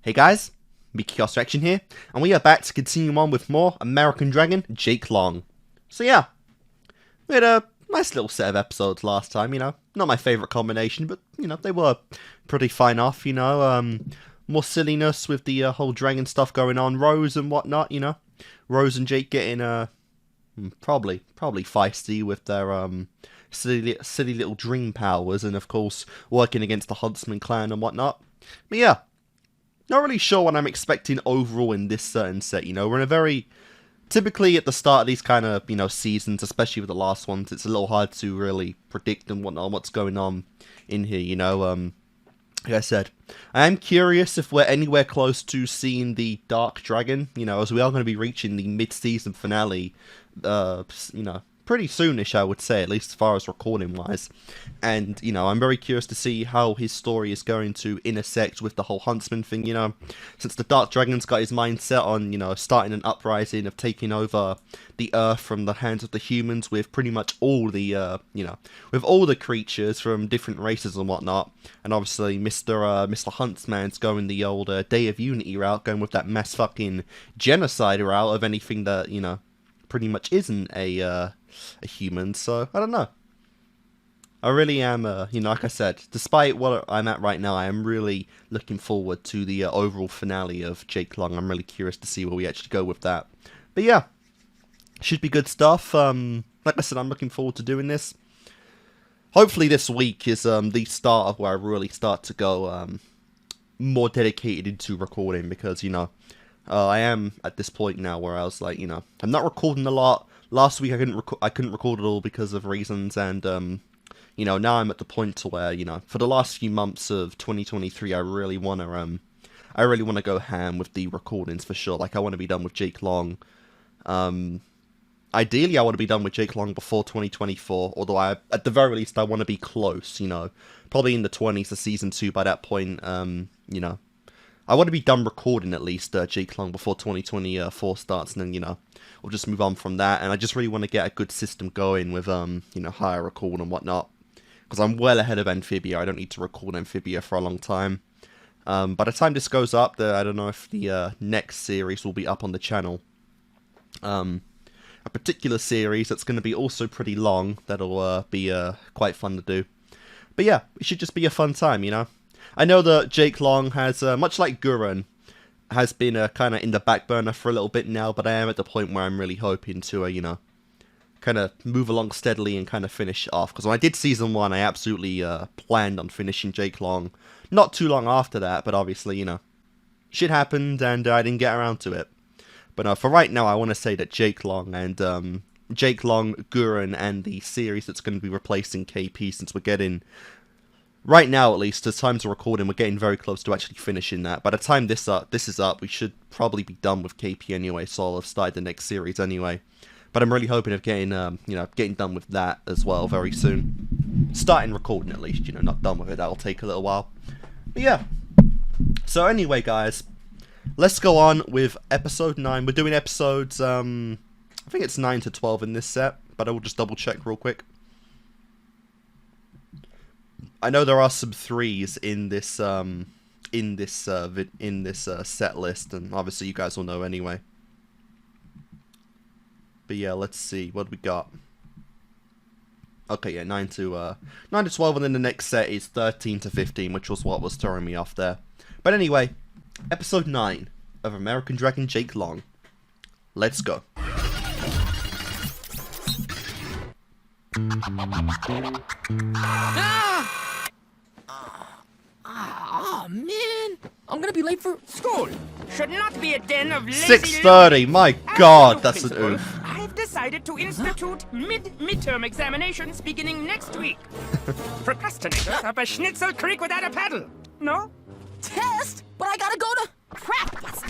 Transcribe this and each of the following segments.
Hey guys, me Kickassreaction here, and we are back to continue on with more American Dragon Jake Long. So yeah, we had a nice little set of episodes last time, not my favourite combination, but, they were pretty fine off, more silliness with the whole dragon stuff going on, Rose and whatnot, Rose and Jake getting, probably feisty with their, silly little dream powers, and of course, working against the Huntsman clan and whatnot. But yeah, not really sure what I'm expecting overall in this certain set, we're in a very... Typically, at the start of these kind of, seasons, especially with the last ones, it's a little hard to really predict and whatnot, what's going on in here, Like I said, I am curious if we're anywhere close to seeing the Dark Dragon, as we are going to be reaching the mid-season finale, pretty soonish, I would say, at least as far as recording-wise. And, I'm very curious to see how his story is going to intersect with the whole Huntsman thing, since the Dark Dragon's got his mindset on, starting an uprising of taking over the Earth from the hands of the humans with pretty much all the, with all the creatures from different races and whatnot. And obviously, Mr. Huntsman's going the old Day of Unity route, going with that mass fucking genocide route of anything that, pretty much isn't a human, so I don't know. I really am, like I said, despite what I'm at right now, I am really looking forward to the overall finale of Jake Long. I'm really curious to see where we actually go with that. But yeah, should be good stuff. Like I said, I'm looking forward to doing this. Hopefully this week is the start of where I really start to go more dedicated into recording, because, I am at this point now where I was like, I'm not recording a lot. Last week I couldn't record at all because of reasons, and now I'm at the point to where, for the last few months of 2023, I really want to go ham with the recordings for sure. Like, I want to be done with Jake Long. Ideally, I want to be done with Jake Long before 2024, although at the very least I want to be close, probably in the 20s of season 2 by that point, I want to be done recording at least Jake Long before 2024 starts, and then, we'll just move on from that. And I just really want to get a good system going with, higher record and whatnot, because I'm well ahead of Amphibia. I don't need to record Amphibia for a long time. By the time this goes up, I don't know if the next series will be up on the channel. A particular series that's going to be also pretty long, that'll be quite fun to do. But yeah, it should just be a fun time, I know that Jake Long has, much like Gurren, has been kind of in the back burner for a little bit now, but I am at the point where I'm really hoping to, kind of move along steadily and kind of finish off. Because when I did Season 1, I absolutely planned on finishing Jake Long. Not too long after that, but obviously, shit happened and I didn't get around to it. But for right now, I want to say that Jake Long and Jake Long, Gurren, and the series that's going to be replacing KP, since we're getting... Right now, at least, as time's recording, we're getting very close to actually finishing that. By the time this is up, we should probably be done with KP anyway, so I'll have started the next series anyway. But I'm really hoping of getting, getting done with that as well very soon. Starting recording, at least, not done with it. That'll take a little while. But yeah. So anyway, guys, let's go on with episode 9. We're doing episodes, I think it's 9 to 12 in this set, but I will just double check real quick. I know there are some 3s in this set list, and obviously you guys will know anyway. But yeah, let's see what we got. Okay, yeah, 9 to 12, and then the next set is 13 to 15, which was what was throwing me off there. But anyway, episode 9 of American Dragon Jake Long. Let's go. Oh, man. I'm gonna be late for school. Should not be a den of lazy 6:30, my god, that's an oof. I've decided to institute midterm examinations beginning next week. Procrastinators up a Schnitzel Creek without a paddle. No? Test? But I gotta go to practice.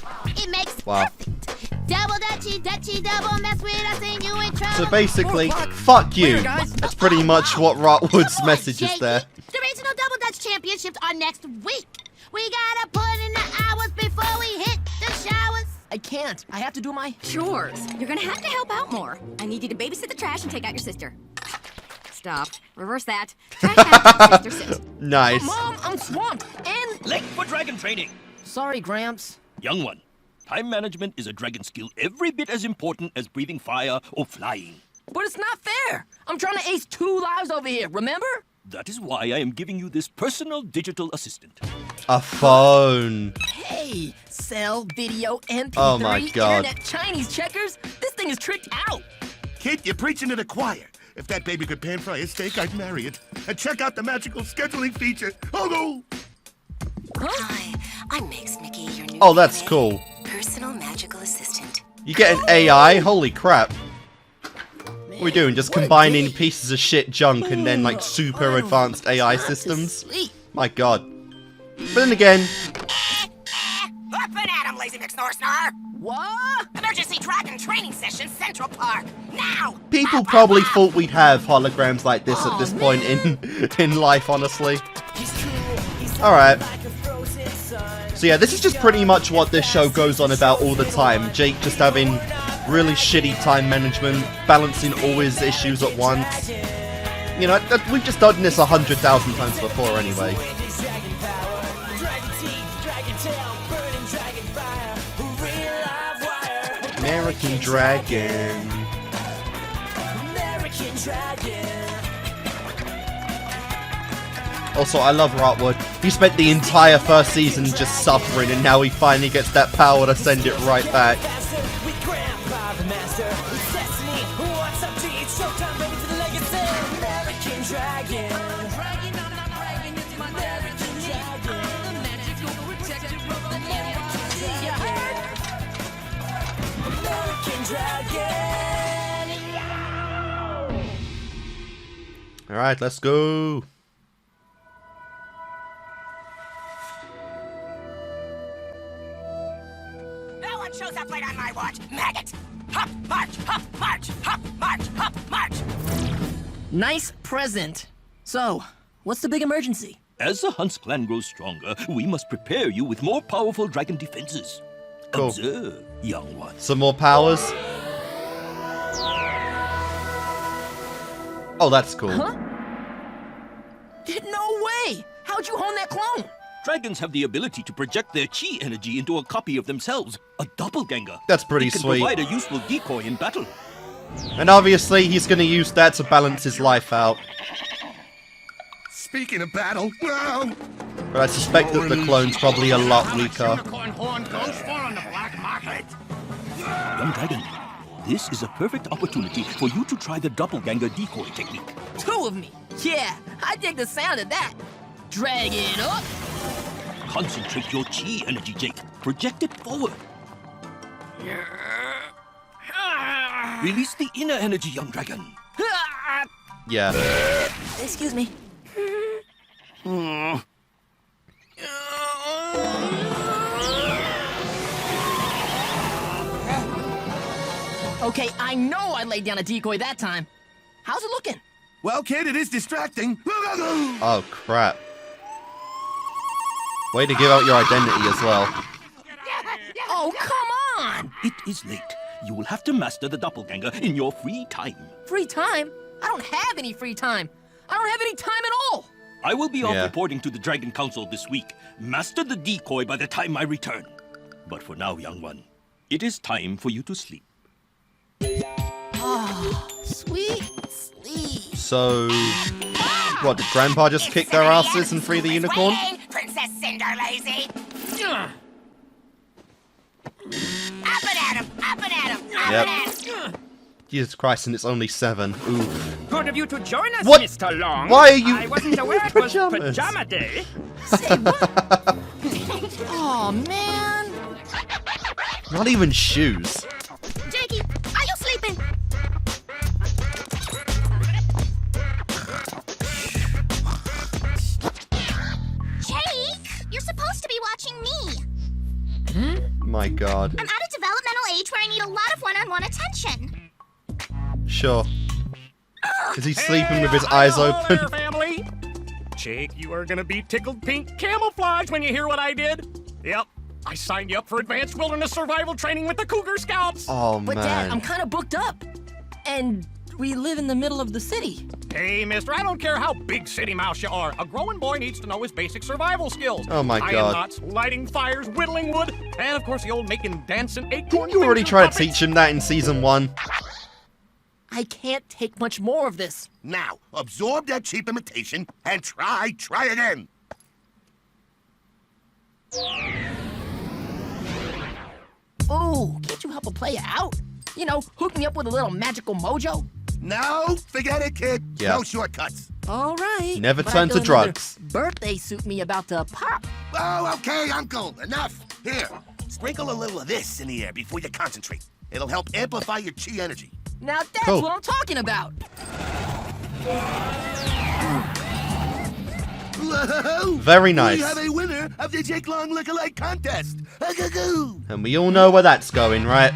It makes Wow. perfect. Double dutchy, double mess with us and you in trouble. So basically, 4 o'clock. fuck you. Later, guys. That's pretty much what Rotwood's Come on, message is Jakey. there. The regional double dutch championships are next week. We gotta put in the hours before we hit the showers. I can't. I have to do my... Chores. You're gonna have to help out more. I need you to babysit the trash and take out your sister. Stop. Reverse that. Trash out, sister sit. Nice. Mom, I'm swamped. And... Late for dragon training. Sorry, Gramps. Young one, time management is a dragon skill every bit as important as breathing fire or flying. But it's not fair. I'm trying to ace 2 lives over here, remember? That is why I am giving you this personal digital assistant. A phone. Hey, cell, video, MP3, Oh my God. internet, Chinese checkers. This thing is tricked out. Kid, you're preaching to the choir. If that baby could pan fry a steak, I'd marry it. And check out the magical scheduling feature. Oh, no! Hi, I'm Megs Mickey, your new Oh, that's PA, cool. personal magical assistant. You get an AI? Holy crap. What are we doing? Just What a combining day. pieces of shit junk and then like super advanced AI Time to systems? sleep. My god. But then again, Up and at 'em, lazy McSnorsnor! What? Emergency dragon training session, Central Park. Now! people probably thought we'd have holograms like this at this point in life, honestly. Alright. So yeah, this is just pretty much what this show goes on about all the time. Jake just having really shitty time management, balancing all his issues at once. You know, we've just done this 100,000 times before anyway. American Dragon. Also, I love Rotwood. He spent the entire first season just suffering, and now he finally gets that power to send it right back. Alright, let's go. No one shows up late on my watch, maggot! Hop, march, hop, march, hop, march, hop, march! Nice present. So, what's the big emergency? As the Hunt's clan grows stronger, we must prepare you with more powerful dragon defenses. Cool. Observe, young one. Some more powers. Oh, that's cool. Huh? No way! How'd you hone that clone? Dragons have the ability to project their chi energy into a copy of themselves, a doppelganger. That's pretty It can sweet. provide a useful decoy in battle. And obviously, he's going to use that to balance his life out. Speaking of battle, no! But I suspect that the clone's probably a lot weaker. Unicorn horn goes for on the black market. Young dragon, this is a perfect opportunity for you to try the doppelganger decoy technique. 2 of me. Yeah, I dig the sound of that. Drag it up. Concentrate your chi energy, Jake. Project it forward. Release the inner energy, young dragon. Yeah. Excuse me. Okay, I know I laid down a decoy that time. How's it looking? Well, kid, it is distracting. Oh, crap. Way to give out your identity as well. Oh, come on! It is late. You will have to master the doppelganger in your free time. Free time? I don't have any free time. I don't have any time at all. I will be off Yeah. reporting to the Dragon Council this week. Master the decoy by the time I return. But for now, young one, it is time for you to sleep. Sweet sleep. So, what, did Grandpa just kick their asses and free the unicorn? Princess Cinder Lazy! Up and at 'em! Up and at 'em! Up Yep. and at 'em! Jesus Christ, and it's only 7. Oof. Good of you to join us, What? Mr. Long. Why are you I wasn't aware it was pajamas? pajama day. Say what? Oh man. Not even shoes. Jakey, are you sleeping? Jake, you're supposed to be watching me. My god. I'm at a developmental age where I need a lot of one-on-one attention. Sure. Is he sleeping with his eyes Hello open? there, family. Jake, you are gonna be tickled pink camouflage when you hear what I did. Yep, I signed you up for advanced wilderness survival training with the Cougar Scouts. Oh, But man. Dad, I'm kind of booked up. And we live in the middle of the city. Hey, mister, I don't care how big city mouse you are. A growing boy needs to know his basic survival skills. Oh my I God. am not lighting fires, whittling wood, and of course the old making dancing acorn. You already finger tried to puppets. teach him that in season 1. I can't take much more of this. Now, absorb that cheap imitation and try again. Ooh, can't you help a player out? You know, hook me up with a little magical mojo? No, forget it, kid. Yeah. No shortcuts. All right. Never but turn I to feel another drugs. Birthday suit me about to pop. Oh, okay, Uncle. Enough. Here, sprinkle a little of this in the air before you concentrate. It'll help amplify your chi energy. Now that's Cool. what I'm talking about. Whoa! Very nice. We have a winner of the Jake Long Lookalike Contest. Goo! And we all know where that's going, right?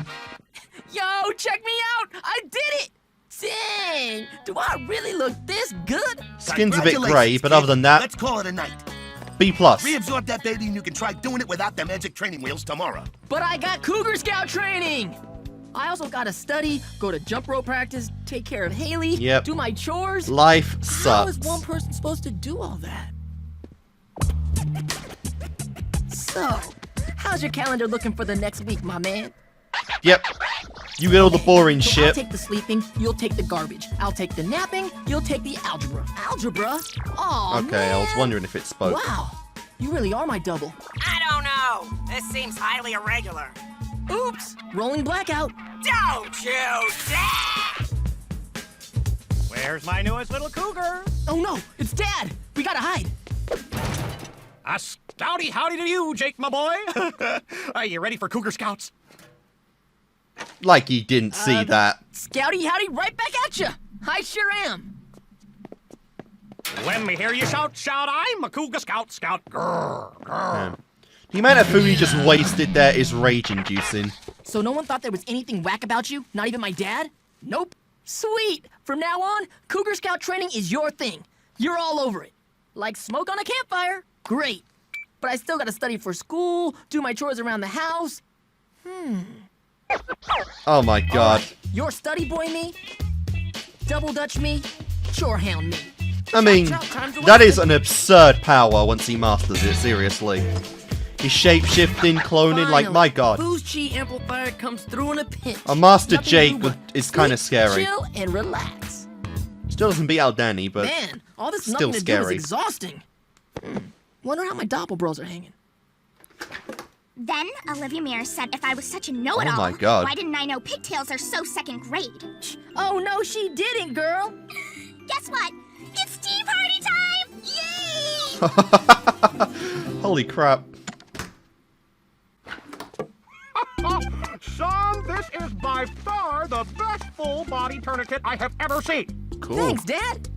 Yo, check me out. I did it. Dang, do I really look this good? Skin's a bit grey, Congratulations, but kid. other than that, Let's call it a night. B+. Reabsorb that baby and you can try doing it without the magic training wheels tomorrow. But I got Cougar Scout training. I also gotta study, go to jump rope practice, take care of Haley, Yep. do my chores. Life How is sucks. one person supposed to do all that? So, how's your calendar looking for the next week, my man? Yep. You get all the boring So I'll shit. take the sleeping, you'll take the garbage. I'll take the napping, you'll take the algebra. Algebra? Aw, Okay, I was man. wondering if it spoke. Wow, you really are my double. I don't know. This seems highly irregular. Oops, rolling blackout. Don't you dare! Where's my newest little cougar? Oh no, it's Dad. We gotta hide. A scouty howdy to you, Jake, my boy. Are you ready for Cougar Scouts? Like you didn't see that. Scouty howdy right back at ya. I sure am. Let me hear you shout, shout, I'm a Cougar Scout, Scout. Grrr, grrr. The amount of food he just wasted there is rage-inducing. So no one thought there was anything whack about you? Not even my dad? Nope. Sweet. From now on, Cougar Scout training is your thing. You're all over it. Like smoke on a campfire. Great. But I still gotta study for school, do my chores around the house. Oh my god. Your study boy me, double dutch me, chore hound me. I mean, Chow time's that is away. an absurd power once he masters it, seriously. He's shape-shifting, cloning, like, my god. Whose chi amplifier comes through in a pinch? A Master Nothing Jake to do would- but is kinda sleep, scary. Chill and relax. Still doesn't beat out Danny, but Man, all this still nothing to do is scary. exhausting. Wonder how my doppel bros are hanging. Then Olivia Mears said if I was such a know-it-all, Oh my God. why didn't I know pigtails are so second grade? Oh no, she didn't, girl. Guess what? It's tea party time! Yay! holy crap. Son, this is by far the best full-body tourniquet I have ever seen. Cool. Thanks, Dad.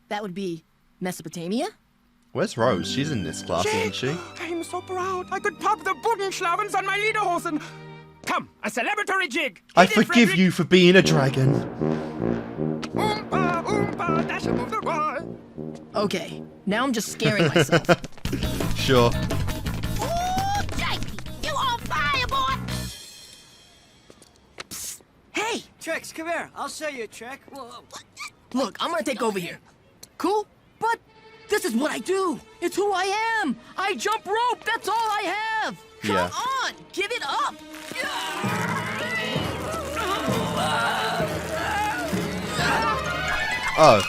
That would be Mesopotamia? Where's Rose? She's in this class, isn't she? I'm so proud. I could pop the Buddenschlavens on my Lederhosen. Come, a celebratory jig. I Hit it, forgive Frederick. you for being a dragon. Oompa, oompa, dash above the wall. Okay, now I'm just scaring myself. Sure. Ooh, Jake, you on fire, boy! Hey, Trex, come here. I'll show you a trick. Whoa. look, I'm gonna take over here. Cool? But this is what I do. It's who I am. I jump rope. That's all I have. Come Yeah. on, give it up. Oh.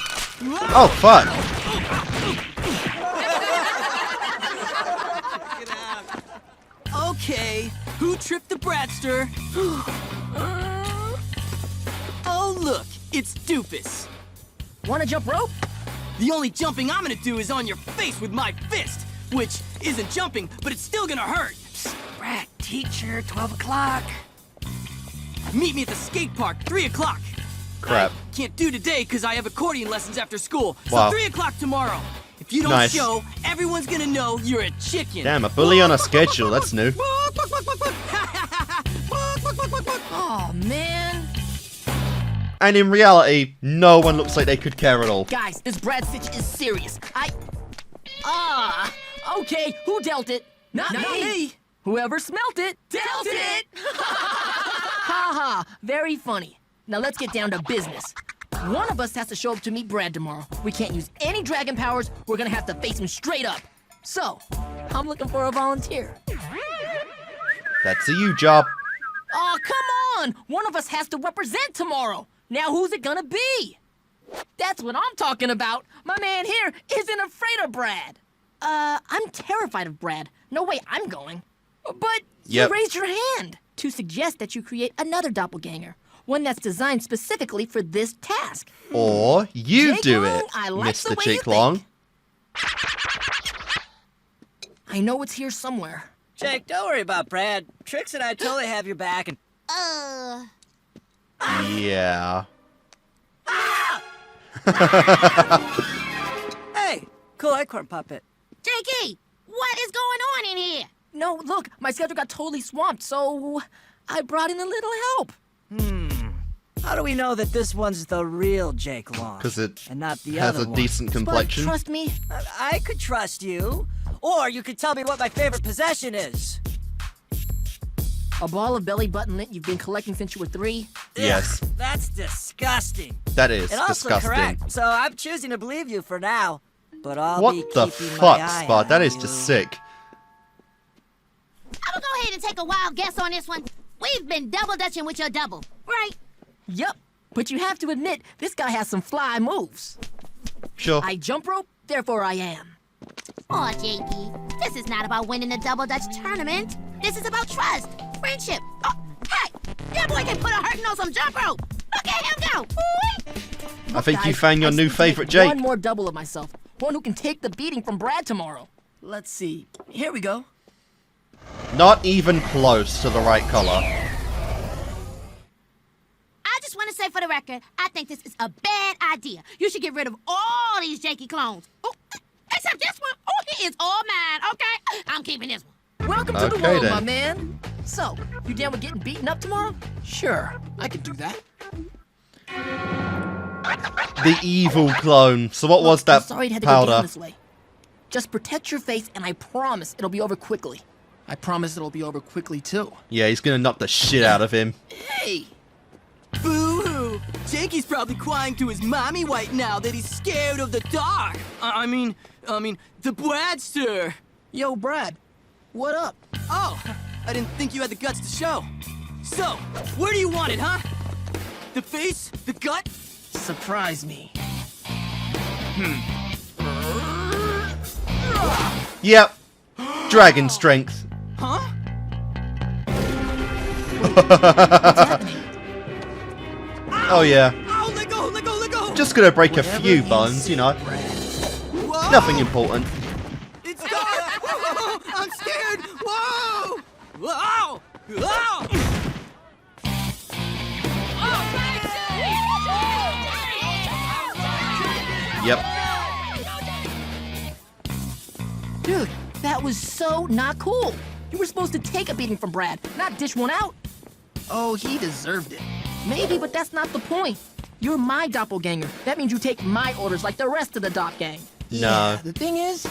Oh, fuck. Okay, who tripped the Bratster? Oh, look, it's Doofus. Wanna jump rope? The only jumping I'm gonna do is on your face with my fist, which isn't jumping, but it's still gonna hurt. Brat, teacher, 12 o'clock. Meet me at the skate park, 3 o'clock. Crap. Can't do today because I have accordion lessons after school. So Wow. 3 o'clock tomorrow. If you don't Nice. show, everyone's gonna know you're a chicken. Damn, a bully on a schedule. That's new. Oh man. And in reality, no one looks like they could care at all. Guys, this Brad Stitch is serious. Okay, who dealt it? Not me. Whoever smelt it, dealt it. Haha, very funny. Now let's get down to business. One of us has to show up to meet Brad tomorrow. We can't use any dragon powers. We're gonna have to face him straight up. So, I'm looking for a volunteer. That's a you job. Oh, come on! One of us has to represent tomorrow. Now who's it gonna be? That's what I'm talking about. My man here isn't afraid of Brad. I'm terrified of Brad. No way I'm going. But you raised your hand to suggest that you create another doppelganger. One that's designed specifically for this task. Or you Jake do Long, it, I like the Mr. way Jake you Long. think. I know it's here somewhere. Jake, don't worry about Brad. Trix and I totally have your back and... Yeah. Hey, cool acorn puppet. Jakey, what is going on in here? No, look, my schedule got totally swamped, so I brought in a little help. How do we know that this one's the real Jake Long? Because it and not the has other a one? decent complexion. But trust me. I could trust you. Or you could tell me what my favorite possession is. A ball of belly button lint you've been collecting since you were 3? Yes. Ugh, that's disgusting. That is and also disgusting. correct, so I'm choosing to believe you for now. But I'll be What the keeping fuck, my eye Spot? That on is you. just sick. I'm gonna go ahead and take a wild guess on this one. We've been double dutching with your double, right? Yep. But you have to admit, this guy has some fly moves. Sure. I jump rope, therefore I am. Aw, Jakey, this is not about winning the double dutch tournament. This is about trust, friendship. Oh, hey, that boy can put a hurting on some jump rope. Look at him go. Ooh-wee. I think you Guys, found your I new just need to favorite make Jake. One more double of myself. One who can take the beating from Brad tomorrow. Let's see. Here we go. Not even close to the right color. I just want to say for the record, I think this is a bad idea. You should get rid of all these Jakey clones. Oh, except this one. Oh, he is all mine, okay? I'm keeping this one. Welcome to the Okay, world, then. my man. So, you down with getting beaten up tomorrow? Sure, I can do that. The evil clone. So what was I'm that sorry it had to go down powder? this way. Just protect your face, and I promise it'll be over quickly. I promise it'll be over quickly, too. Yeah, he's gonna knock the shit out of him. Hey! Boo-hoo! Jakey's probably crying to his mommy right now that he's scared of the dark. I mean, the Bradster. Yo, Brad, what up? Oh, I didn't think you had the guts to show. So, where do you want it, huh? The face? The gut? Surprise me. Yep. Dragon strength. Huh? Oh yeah. Ow, let go, let go, let go! Just gonna break a Whatever few you bones, you know. Whoa! Nothing important. It's dark! Whoa! I'm scared! Whoa! Whoa! Whoa! Yep. Dude, that was so not cool. You were supposed to take a beating from Brad, not dish one out. Oh, he deserved it. Maybe, but that's not the point. You're my doppelganger. That means you take my orders like the rest of the Dop Gang. No. Yeah, the thing is,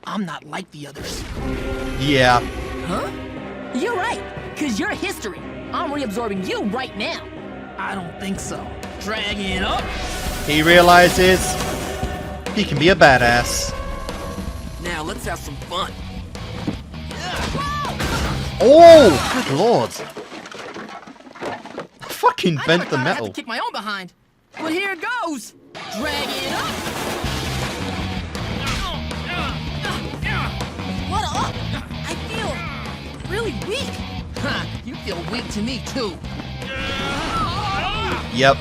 I'm not like the others. Yeah. Huh? You're right, because you're history. I'm reabsorbing you right now. I don't think so. Drag it up. He realizes he can be a badass. Now let's have some fun. Oh, good lord. I fucking I bent never the thought I had metal. to kick my own behind. But here it goes. Drag it up. What up? I feel really weak. Huh, you feel weak to me too. Yep.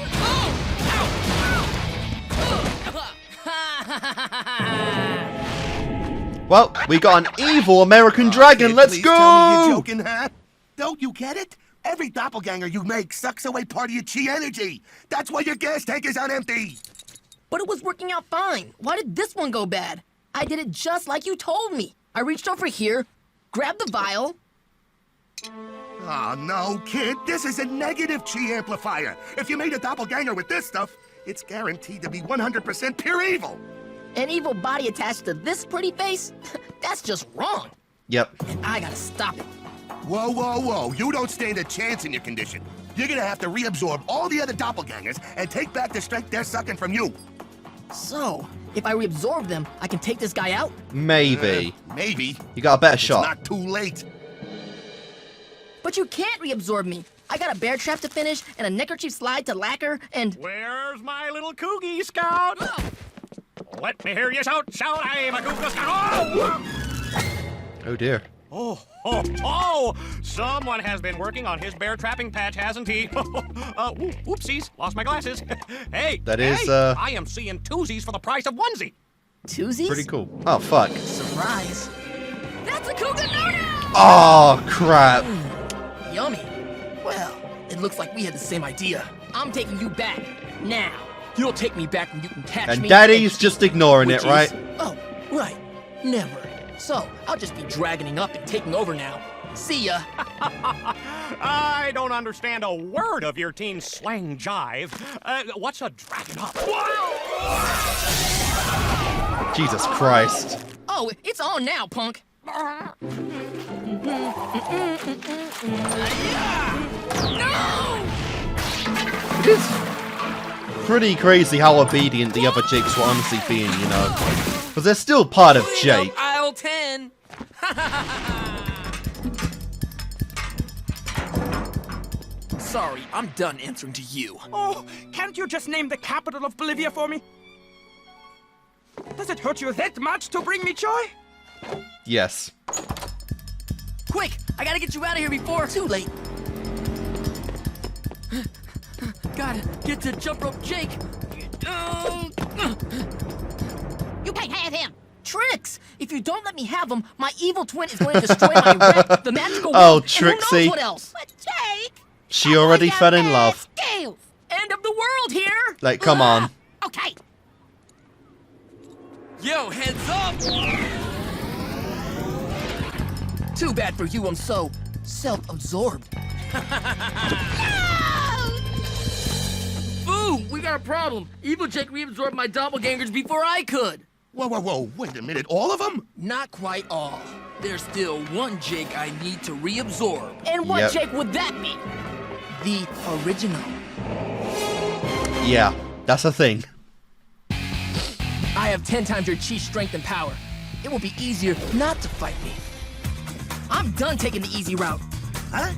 Well, we got an evil American dragon. Kid, Let's please tell me you're go! joking, huh? Don't you get it? Every doppelganger you make sucks away part of your chi energy. That's why your gas tank is on empty. But it was working out fine. Why did this one go bad? I did it just like you told me. I reached over here, grabbed the vial. Oh, no, kid. This is a negative chi amplifier. If you made a doppelganger with this stuff, it's guaranteed to be 100% pure evil. An evil body attached to this pretty face? That's just wrong. Yep. And I gotta stop it. Whoa, whoa, whoa. You don't stand a chance in your condition. You're gonna have to reabsorb all the other doppelgangers and take back the strength they're sucking from you. So, if I reabsorb them, I can take this guy out? Maybe. Maybe. You got a better It's shot. not too late. But you can't reabsorb me. I got a bear trap to finish, and a neckerchief slide to lacquer, and... Where's my little Coogie Scout? Let me hear you shout, shout, I'm a Cougar Scout! Oh dear. Oh! Someone has been working on his bear trapping patch, hasn't he? Whoopsies, lost my glasses. Hey, That is, I am seeing twosies for the price of onesie. Twosies? Pretty cool. Oh, fuck. Surprise. That's a cougar no-no! Oh, crap. Yummy. Well, it looks like we had the same idea. I'm taking you back. Now. You'll take me back when you can catch And me. Daddy's just ignoring it, right? Oh, right. Never. So, I'll just be dragging up and taking over now. See ya. I don't understand a word of your teen slang jive. What's a dragon up? Jesus Christ. Oh, it's on now, punk. No! It is pretty crazy how obedient the other Jakes were honestly being, you know. Because they're still part of Jake. Aisle 10. Sorry, I'm done answering to you. Oh, can't you just name the capital of Bolivia for me? Does it hurt you that much to bring me joy? Yes. Quick! I gotta get you out of here before too late. Gotta get to jump rope Jake. You can't have him. Tricks! If you don't let me have him, my evil twin is going to destroy my wreck, the magical Oh, world, and who Trixie. knows what else. But Jake, She already fell in love. skills. End of the world here! Like, come on. Okay. Yo, heads up! Too bad for you, I'm so self-absorbed. Boo! We got a problem. Evil Jake reabsorbed my doppelgangers before I could. Whoa, wait a minute, all of them? Not quite all. There's still one Jake I need to reabsorb. And what Yep. Jake would that be? The original. Yeah, that's a thing. I have 10 times your chi strength and power. It will be easier not to fight me. I'm done taking the easy route. Huh?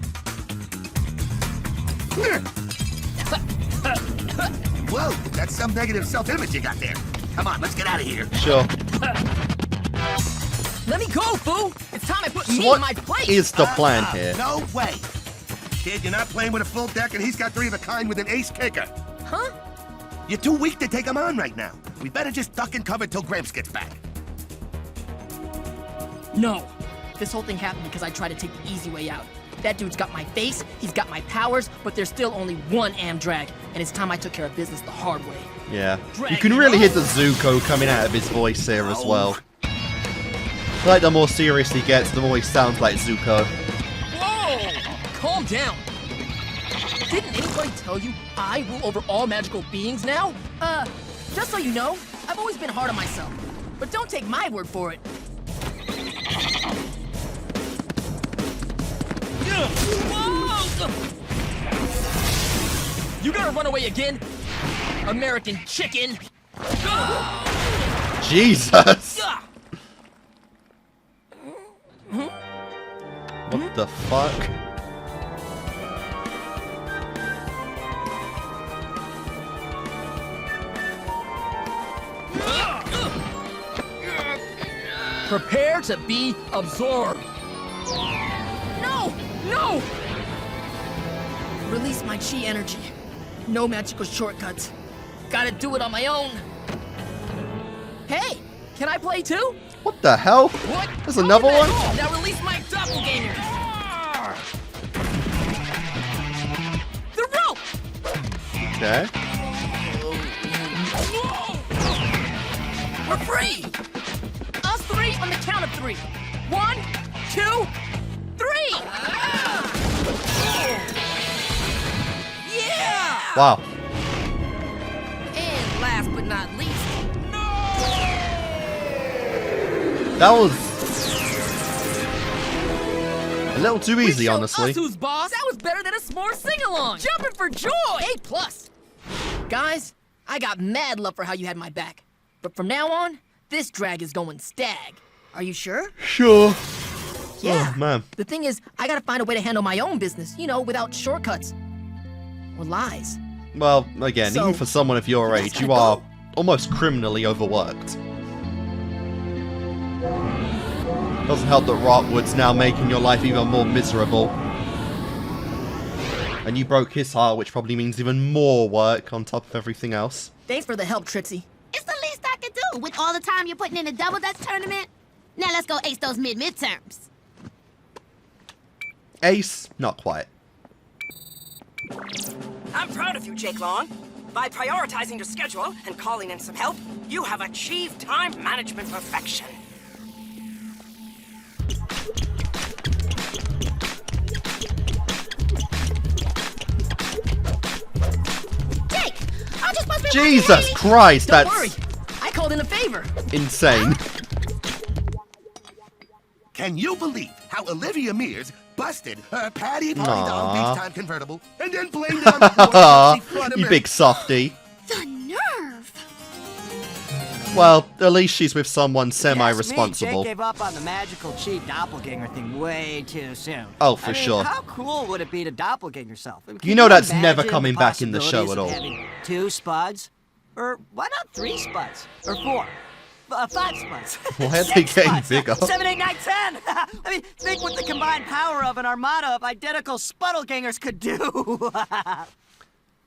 Whoa, that's some negative self-image you got there. Come on, let's get out of here. Sure. Let me go, fool! It's time I put So me what in my place! is the plan here? No way. Kid, you're not playing with a full deck and he's got 3 of a kind with an ace kicker. Huh? You're too weak to take him on right now. We better just duck and cover till Gramps gets back. No. This whole thing happened because I tried to take the easy way out. That dude's got my face, he's got my powers, but there's still only one Amdrag, and it's time I took care of business the hard way. Yeah. You can really hear the Zuko coming out of his voice here as well. Like, the more serious he gets, the more he sounds like Zuko. Whoa! Calm down. Didn't anybody tell you I rule over all magical beings now? Just so you know, I've always been hard on myself. But don't take my word for it. You gonna run away again? American chicken! Jesus! What the fuck? Prepare to be absorbed. No! No! Release my chi energy. No magical shortcuts. Gotta do it on my own. Hey, can I play too? What the hell? What? There's another one? Now release my doppelganger. The rope! Okay. We're free! Us 3 on the count of 3. 1, 2, 3! Yeah! Wow. And last but not least, That was... A little too easy, honestly. Us who's boss? That was better than a s'more sing-along. Jumping for joy. A+. Guys, I got mad love for how you had my back. But from now on, this drag is going stag. Are you sure? Sure. Yeah. Oh, man. The thing is, I gotta find a way to handle my own business, you know, without shortcuts. Or lies. Well, again, So, even for someone of your age, you gotta are go. almost criminally overworked. Doesn't help that Rotwood's now making your life even more miserable. And you broke his heart, which probably means even more work on top of everything else. Thanks for the help, Trixie. It's the least I could do with all the time you're putting in the Double Dutch tournament. Now let's go ace those midterms. Ace? Not quite. I'm proud of you, Jake Long. By prioritizing your schedule and calling in some help, you have achieved time management perfection. Jake, I just must be Jesus Christ, Don't that's worry. I called in a favor. insane. Can you believe how Olivia Mears busted her Patty Party Aw. Doll Beach Time convertible and then blamed it on the boy in front of You me? big softy. The nerve. Well, at least she's with someone Jake semi-responsible. gave up on the magical cheat doppelganger thing way too soon. Oh, for I mean, sure. How cool would it be to doppelganger yourself? I mean, You can know that's imagine never the coming back in the show possibilities at of all. having 2 spuds? Or why not 3 spuds? Or 4? 5 spuds. Why are they 6 getting spuds. bigger? 7, 8, 9, 10. I mean, think what the combined power of an armada of identical spuddlegangers could do.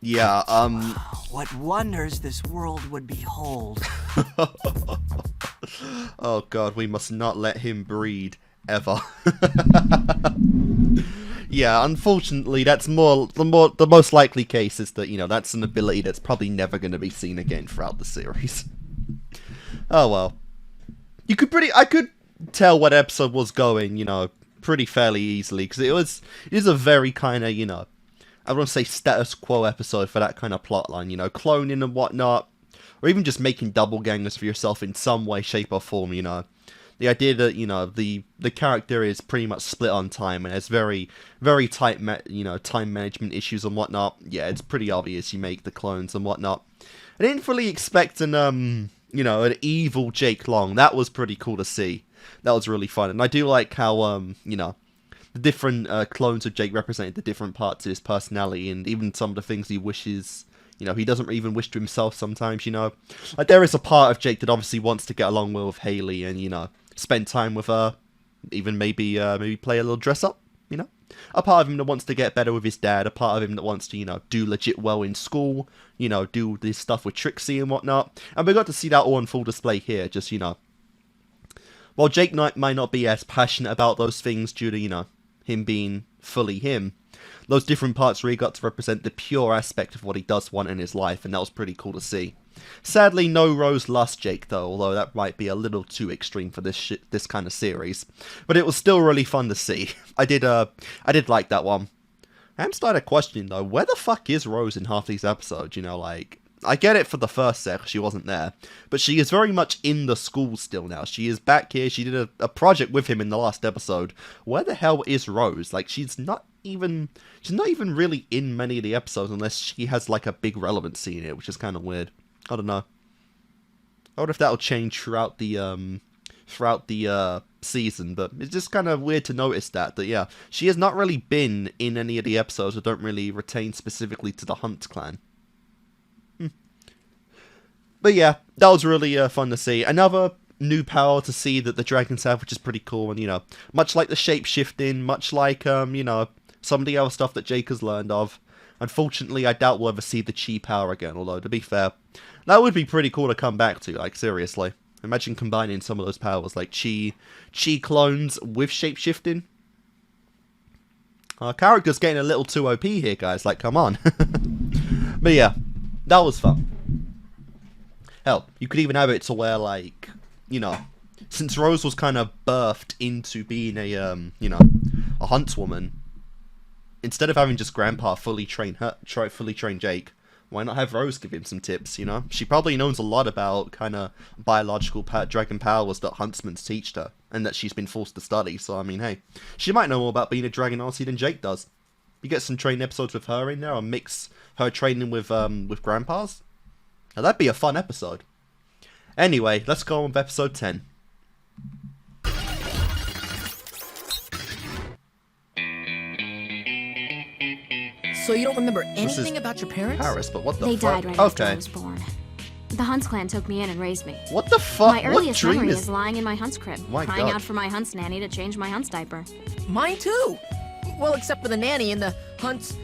Yeah, What wonders this world would behold. oh god, we must not let him breed, ever. Yeah, unfortunately, that's the most likely case is that, you know, that's an ability that's probably never going to be seen again throughout the series. Oh well. I could tell what episode was going, you know, pretty fairly easily, because it is a very kind of, you know, I don't want to say status quo episode for that kind of plotline, you know, cloning and whatnot, or even just making doppelgangers for yourself in some way, shape, or form, you know. The idea that, you know, the character is pretty much split on time and has very, very tight, time management issues and whatnot. Yeah, it's pretty obvious you make the clones and whatnot. I didn't fully expect an evil Jake Long. That was pretty cool to see. That was really fun, and I do like how, the different clones of Jake represented the different parts of his personality, and even some of the things he wishes, you know, he doesn't even wish to himself sometimes, you know. Like, there is a part of Jake that obviously wants to get along well with Haley and, you know, spend time with her, even maybe play a little dress-up, you know. A part of him that wants to get better with his dad, a part of him that wants to, you know, do legit well in school, you know, do this stuff with Trixie and whatnot. And we got to see that all on full display here, just, you know. While Jake might not be as passionate about those things due to, you know, him being fully him, those different parts really got to represent the pure aspect of what he does want in his life, and that was pretty cool to see. Sadly, no Rose lost Jake though, although that might be a little too extreme for this kind of series. But it was still really fun to see. I did like that one. I'm starting to question though, where the fuck is Rose in half these episodes? You know, like, I get it for the first set, she wasn't there, but she is very much in the school still now. She is back here, she did a project with him in the last episode. Where the hell is Rose? Like, she's not even really in many of the episodes unless she has like a big relevancy in it, which is kind of weird. I don't know. I wonder if that'll change throughout the season, but it's just kind of weird to notice that yeah, she has not really been in any of the episodes that don't really retain specifically to the Hunt clan. But yeah, that was really fun to see. Another new power to see that the dragons have, which is pretty cool, and, you know, much like the shape-shifting, much like, you know, some of the other stuff that Jake has learned of. Unfortunately, I doubt we'll ever see the chi power again, although, to be fair, that would be pretty cool to come back to, like, seriously. Imagine combining some of those powers, like chi clones with shape-shifting. Our character's getting a little too OP here, guys, like, come on. But yeah, that was fun. Hell, you could even have it to where, like, you know, since Rose was kind of birthed into being a, a huntswoman, instead of having just Grandpa fully train Jake, why not have Rose give him some tips, you know? She probably knows a lot about kind of biological dragon powers that huntsmen teach her, and that she's been forced to study. So I mean, hey, she might know more about being a dragon arty than Jake does. You get some training episodes with her in there, or mix her training with Grandpa's. Now that'd be a fun episode. Anyway, let's go on with episode 10. So you don't remember anything about your parents? Paris, but what the They fuck? died right after I was born. The Hunts clan took me in and raised me. What the fuck? My What earliest dream memory is... is lying in my Hunt's crib, My crying God. out for my Hunt's nanny to change my Hunt's diaper. Mine too. Well, except for the nanny and the hunts,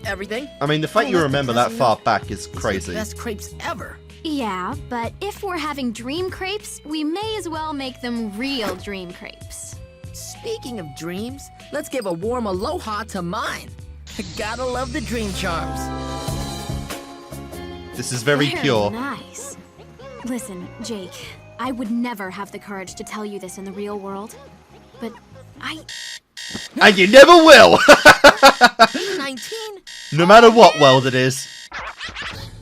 everything. I mean, the fact you remember that far back is crazy. The best crepes ever. Yeah, but if we're having dream crepes, we may as well make them real dream crepes. Speaking of dreams, let's give a warm aloha to mine. Gotta love the dream charms. This is very pure. Nice. Listen, Jake, I would never have the courage to tell you this in the real world, but And you never will! 19? No matter what world it is.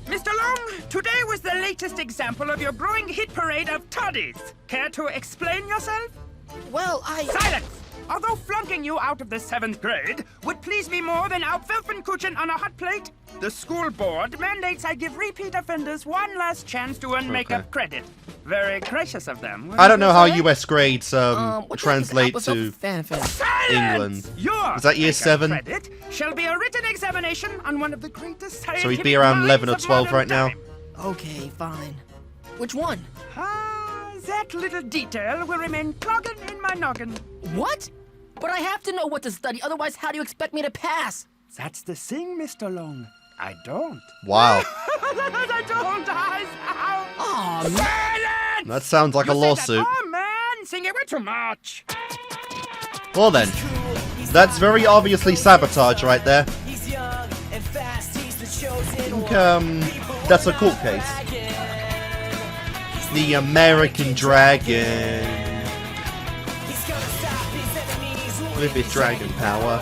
Mr. Long, today was the latest example of your growing hit parade of toddies. Care to explain yourself? Well, Silence! Although flunking you out of the 7th grade would please me more than our Pfefferkuchen on a hot plate, the school board mandates I give repeat offenders one last chance to earn makeup credit. Very gracious of them. I don't know how US grades translate What's to Silence! England. Your Is that year makeup 7? credit shall be a written examination on one of the greatest So he'd be around 11 or 12 right now. Okay, fine. Which one? That little detail will remain clogging in my noggin. What? But I have to know what to study, otherwise how do you expect me to pass? That's the thing, Mr. Long. I don't. Wow. I don't. Aw, Silence! That sounds like a You said lawsuit. that, oh, man, sing it way too much. Well then, that's very obviously sabotage right there. I think, that's a court case. The American Dragon. With its dragon power.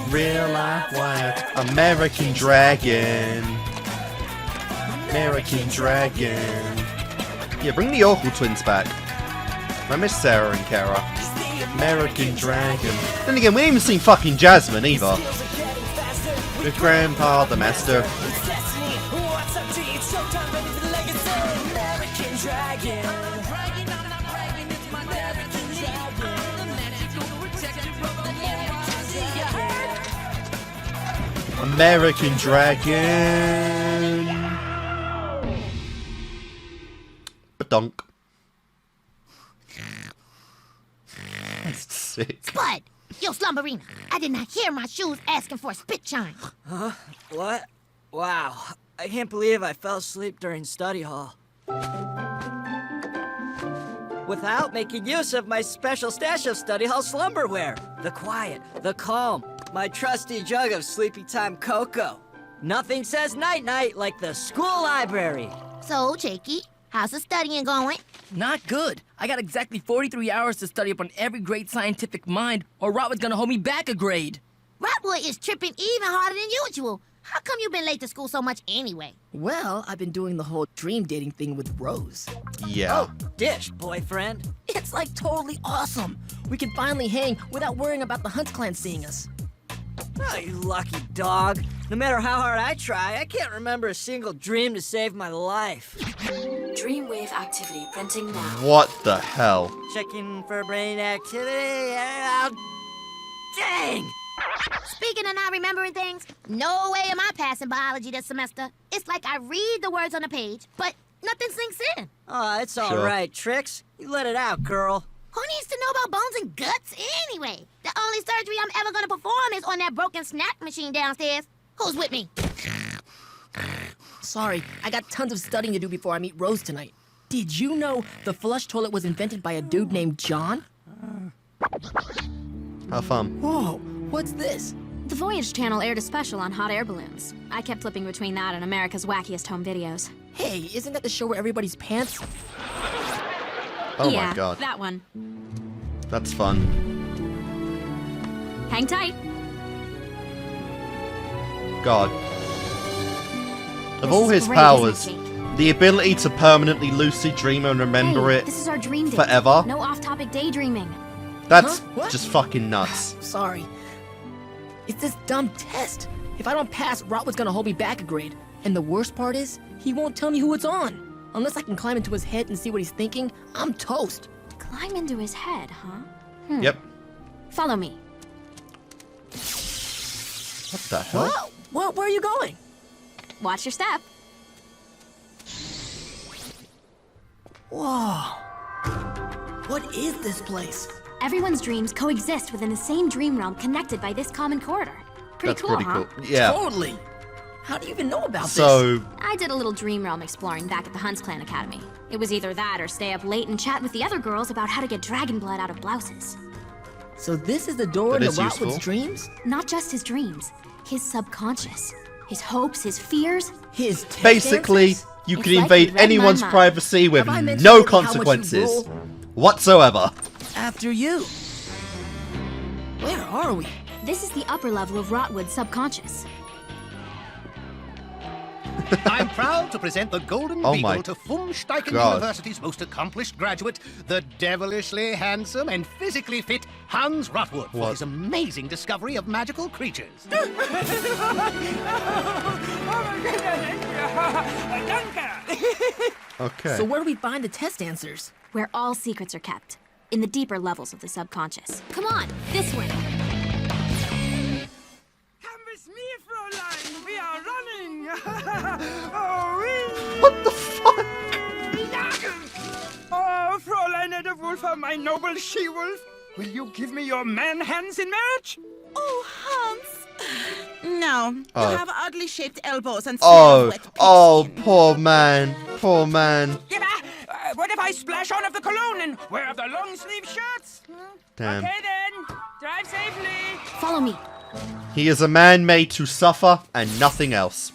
Real life wire. American Dragon. American Dragon. Yeah, bring the Oracle twins back. I miss Sarah and Kara. American Dragon. Then again, we ain't even seen fucking Jasmine either. With Grandpa the Master. American Dragon. Badonk. That's sick. Spud! Yo, Slumberina, I did not hear my shoes asking for a spit chime. Huh? What? Wow. I can't believe I fell asleep during study hall. Without making use of my special stash of study hall slumberware. The quiet, the calm, my trusty jug of sleepy time cocoa. Nothing says night-night like the school library. So, Jakey, how's the studying going? Not good. I got exactly 43 hours to study up on every great scientific mind, or Rotwood's gonna hold me back a grade. Rotwood is tripping even harder than usual. How come you been late to school so much anyway? Well, I've been doing the whole dream dating thing with Rose. Yeah. Oh, dish, boyfriend. It's like totally awesome. We can finally hang without worrying about the Hunts clan seeing us. Oh, you lucky dog. No matter how hard I try, I can't remember a single dream to save my life. Dreamwave activity printing now. What the hell? Checking for brain activity. Dang! Speaking of not remembering things, no way am I passing biology this semester. It's like I read the words on the page, but nothing sinks in. Oh, it's all Sure. right, Trix. You let it out, girl. Who needs to know about bones and guts anyway? The only surgery I'm ever gonna perform is on that broken snack machine downstairs. Who's with me? Sorry, I got tons of studying to do before I meet Rose tonight. Did you know the flush toilet was invented by a dude named John? How fun. Whoa, what's this? The Voyage channel aired a special on hot air balloons. I kept flipping between that and America's Wackiest Home Videos. Hey, isn't that the show where everybody's pants? Oh yeah, my god. that one. That's fun. Hang tight. God. Of all This is his great, powers, isn't it, The ability to permanently lucid dream and remember it This is our dream date. forever. No off-topic daydreaming. That's What? just fucking nuts. Sorry. It's this dumb test. If I don't pass, Rotwood's gonna hold me back a grade. And the worst part is, he won't tell me who it's on. Unless I can climb into his head and see what he's thinking, I'm toast. Climb into his head, huh? Yep. Follow me. What the hell? Whoa, where are you going? Watch your step. Whoa. What is this place? Everyone's dreams coexist within the same dream realm connected by this common corridor. Pretty That's cool, pretty huh? cool. Yeah. Totally. How do you even know about So, I did a little dream realm exploring back at the huntsman Academy. It was either that or stay up late and chat with the other girls about how to get dragon blood out of blouses. this? So this is the door That into is useful. Rotwood's dreams? Not just his dreams, his subconscious. His hopes, his fears. His test basically, answers? you It's can like invade you read my anyone's mind. privacy with Have I mentioned no lately how much you consequences rule? whatsoever. After you. Where are we? This is the upper level of Rotwood's subconscious. I'm proud to present the Golden Oh Beagle my to Fumsteichen God. University's most accomplished graduate, the devilishly handsome and physically fit Hans Rotwood, for What? his amazing discovery of magical creatures. Oh my goodness! Danke! Okay. So where do we find the test answers? Where all secrets are kept. In the deeper levels of the subconscious. Come on, this way. Come with me, Fräulein! We are running! Oh, wee! What the fuck? Oh, Fräulein Edelwulfer, my noble she-wolf! Will you give me your man hands in marriage? Oh, Hans. No, Oh. you have ugly shaped elbows and smell of Oh, wet pig oh, skin. poor man. Poor man. Yeah, what if I splash on of the cologne and wear the long sleeve shirts? Damn. Okay then, drive safely. Follow me. He is a man made to suffer and nothing else.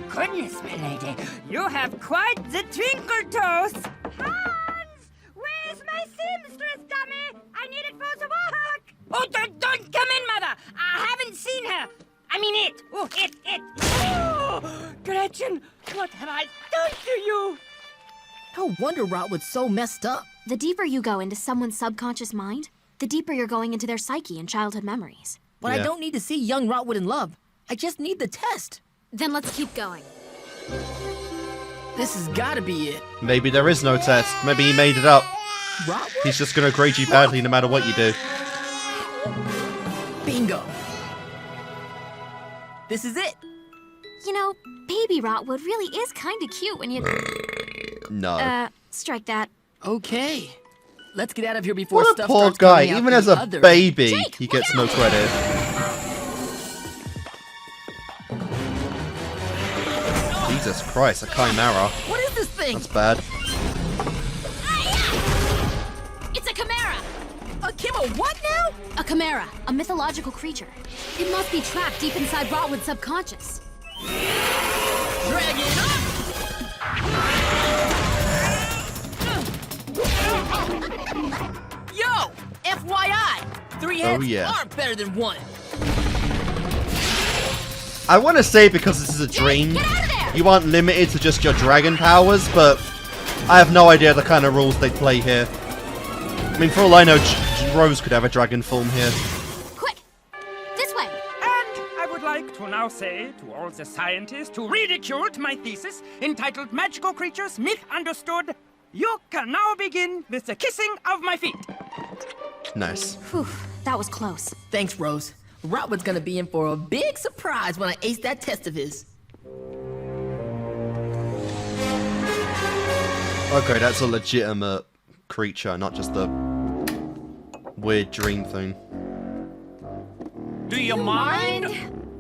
Goodness, my lady, you have quite the twinkle toes. Hans! Where's my seamstress dummy? I need it for the work! Oh, don't come in, Mother. I haven't seen her. I mean it. Oh, it. Oh, Gretchen, what have I done to you? No wonder Rotwood's so messed up. The deeper you go into someone's subconscious mind, the deeper you're going into their psyche and childhood memories. But I Yeah. don't need to see young Rotwood in love. I just need the test. Then let's keep going. This has gotta be it. Maybe there is no test. Maybe he made it up. Rotwood? He's just gonna grade you badly no matter what you do. Bingo. This is it. You know, baby Rotwood really is kinda cute when you... No. Strike that. Okay. Let's get out of here before What a stuff poor starts guy. coming out Even the as a other. baby, Jake, he look gets no out! credit. Jesus Christ, a chimera. What is this thing? That's bad. It's a chimera! A what now? A chimera, a mythological creature. It must be trapped deep inside Rotwood's subconscious. Drag it up! Yo! FYI! 3 heads yeah. are better than 1. I want to say because this is a dream, you aren't limited to just your dragon powers, but I have no idea the kind of rules they play here. I mean, for all I know, Rose could have a dragon form here. Quick! This way! And I would like to now say to all the scientists who ridiculed my thesis entitled Magical Creatures Myth Understood, you can now begin with the kissing of my feet. Nice. Whew, that was close. Thanks, Rose. Rotwood's gonna be in for a big surprise when I ace that test of his. Okay, that's a legitimate creature, not just a weird dream thing. Do you mind?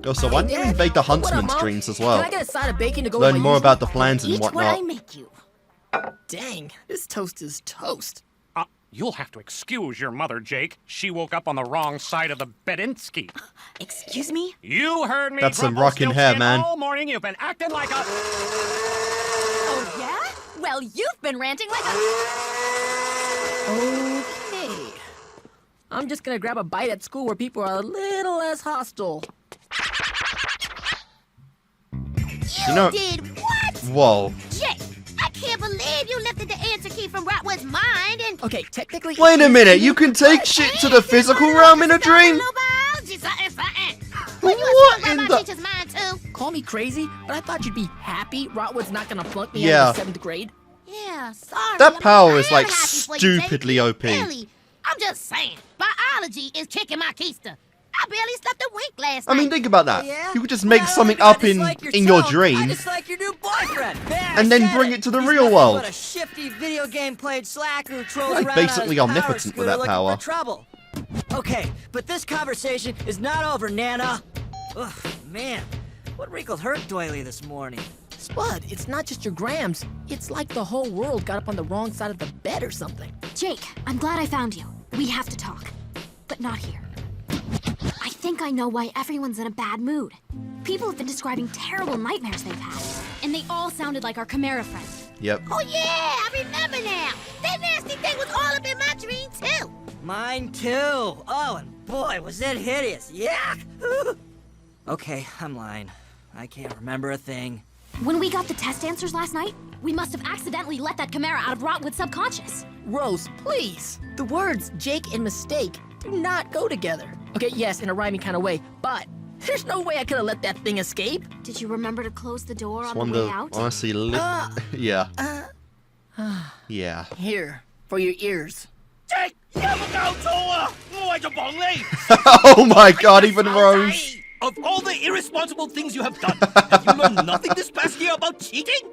Oh, so why don't you invade the huntsman's Mom? dreams as well? Can I get a side of bacon to go Learn with my more usual- about the plans and Eat what whatnot. I make you. Dang, this toast is toast. You'll have to excuse your mother, Jake. She woke up on the wrong side of the Bedinsky. Excuse me? You heard me. That's some rockin' hair, man. All morning you've been acting like a... Oh, yeah? Well, you've been ranting like a... Okay. I'm just gonna grab a bite at school where people are a little less hostile. You know... did what? Whoa. Jake, I can't believe you lifted the answer key from Rotwood's mind and... Okay, technically... Wait a minute, you can take shit to the physical realm in a dream? What in the... Call me crazy, but I thought you'd be happy Rotwood's not gonna flunk me Yeah. out of the 7th grade. Yeah, sorry. That power is I'm like happy for you, Jake. stupidly OP. Really, I'm just saying, biology is kicking my keister. I barely slept a wink last I mean, night. think about that. Yeah? You could just make Well, something I up dislike in your yourself. I dream dislike your new boyfriend. There, and then I said bring it. it to the He's real nothing world. but a shifty video game playing slacker who trolls Like around basically on his omnipotent with power that scooter power. looking for trouble. Okay, but this conversation is not over, Nana. Ugh, man, what wrinkled her doily this morning? Spud, it's not just your grams. It's like the whole world got up on the wrong side of the bed or something. Jake, I'm glad I found you. We have to talk. But not here. I think I know why everyone's in a bad mood. People have been describing terrible nightmares they've had. And they all sounded like our chimera friend. Yep. Oh yeah, I remember now. That nasty thing was all up in my dream too. Mine too. Oh, and boy, was it hideous. Yuck! Okay, I'm lying. I can't remember a thing. When we got the test answers last night, we must have accidentally let that chimera out of Rotwood's subconscious. Rose, please. The words Jake and mistake do not go together. Okay, yes, in a rhyming kind of way, but there's no way I could have let that thing escape. Did you remember to close the door on the Wonder, way out? honestly, yeah. Yeah. Here, for your ears. Jake, Oh my god, even Rose. Of all the irresponsible things you have done, have you learned nothing this past year about cheating?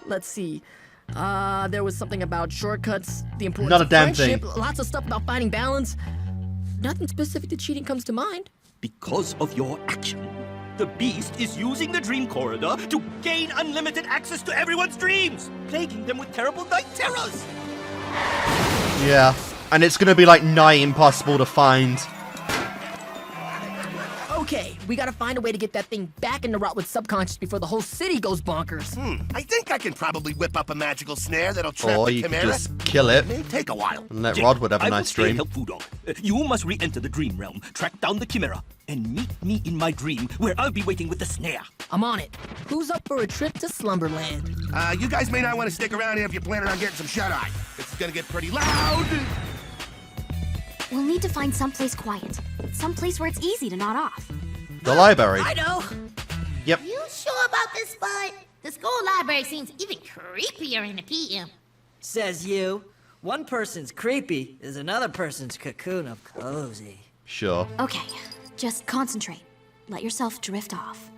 Let's see. There was something about shortcuts, the importance Not a of damn friendship, thing. lots of stuff about finding balance. Nothing specific to cheating comes to mind. Because of your action, the beast is using the dream corridor to gain unlimited access to everyone's dreams, plaguing them with terrible night terrors. Yeah. And it's gonna be like nigh impossible to find. Okay, we gotta find a way to get that thing back into Rotwood's subconscious before the whole city goes bonkers. I think I can probably whip up a magical snare that'll trap Or the you could chimera. just kill it May take a while. and let Jake, Rotwood have a I will nice stay dream. helpful, dog. You must re-enter the dream realm, track down the chimera, and meet me in my dream, where I'll be waiting with the snare. I'm on it. Who's up for a trip to Slumberland? You guys may not want to stick around here if you're planning on getting some shut-eye. It's gonna get pretty loud. We'll need to find someplace quiet. Someplace where it's easy to nod off. The library. I know. Yep. You sure about this, Bud? The school library seems even creepier in the PM. Says you. One person's creepy is another person's cocoon of cozy. Sure. Okay, just concentrate. Let yourself drift off.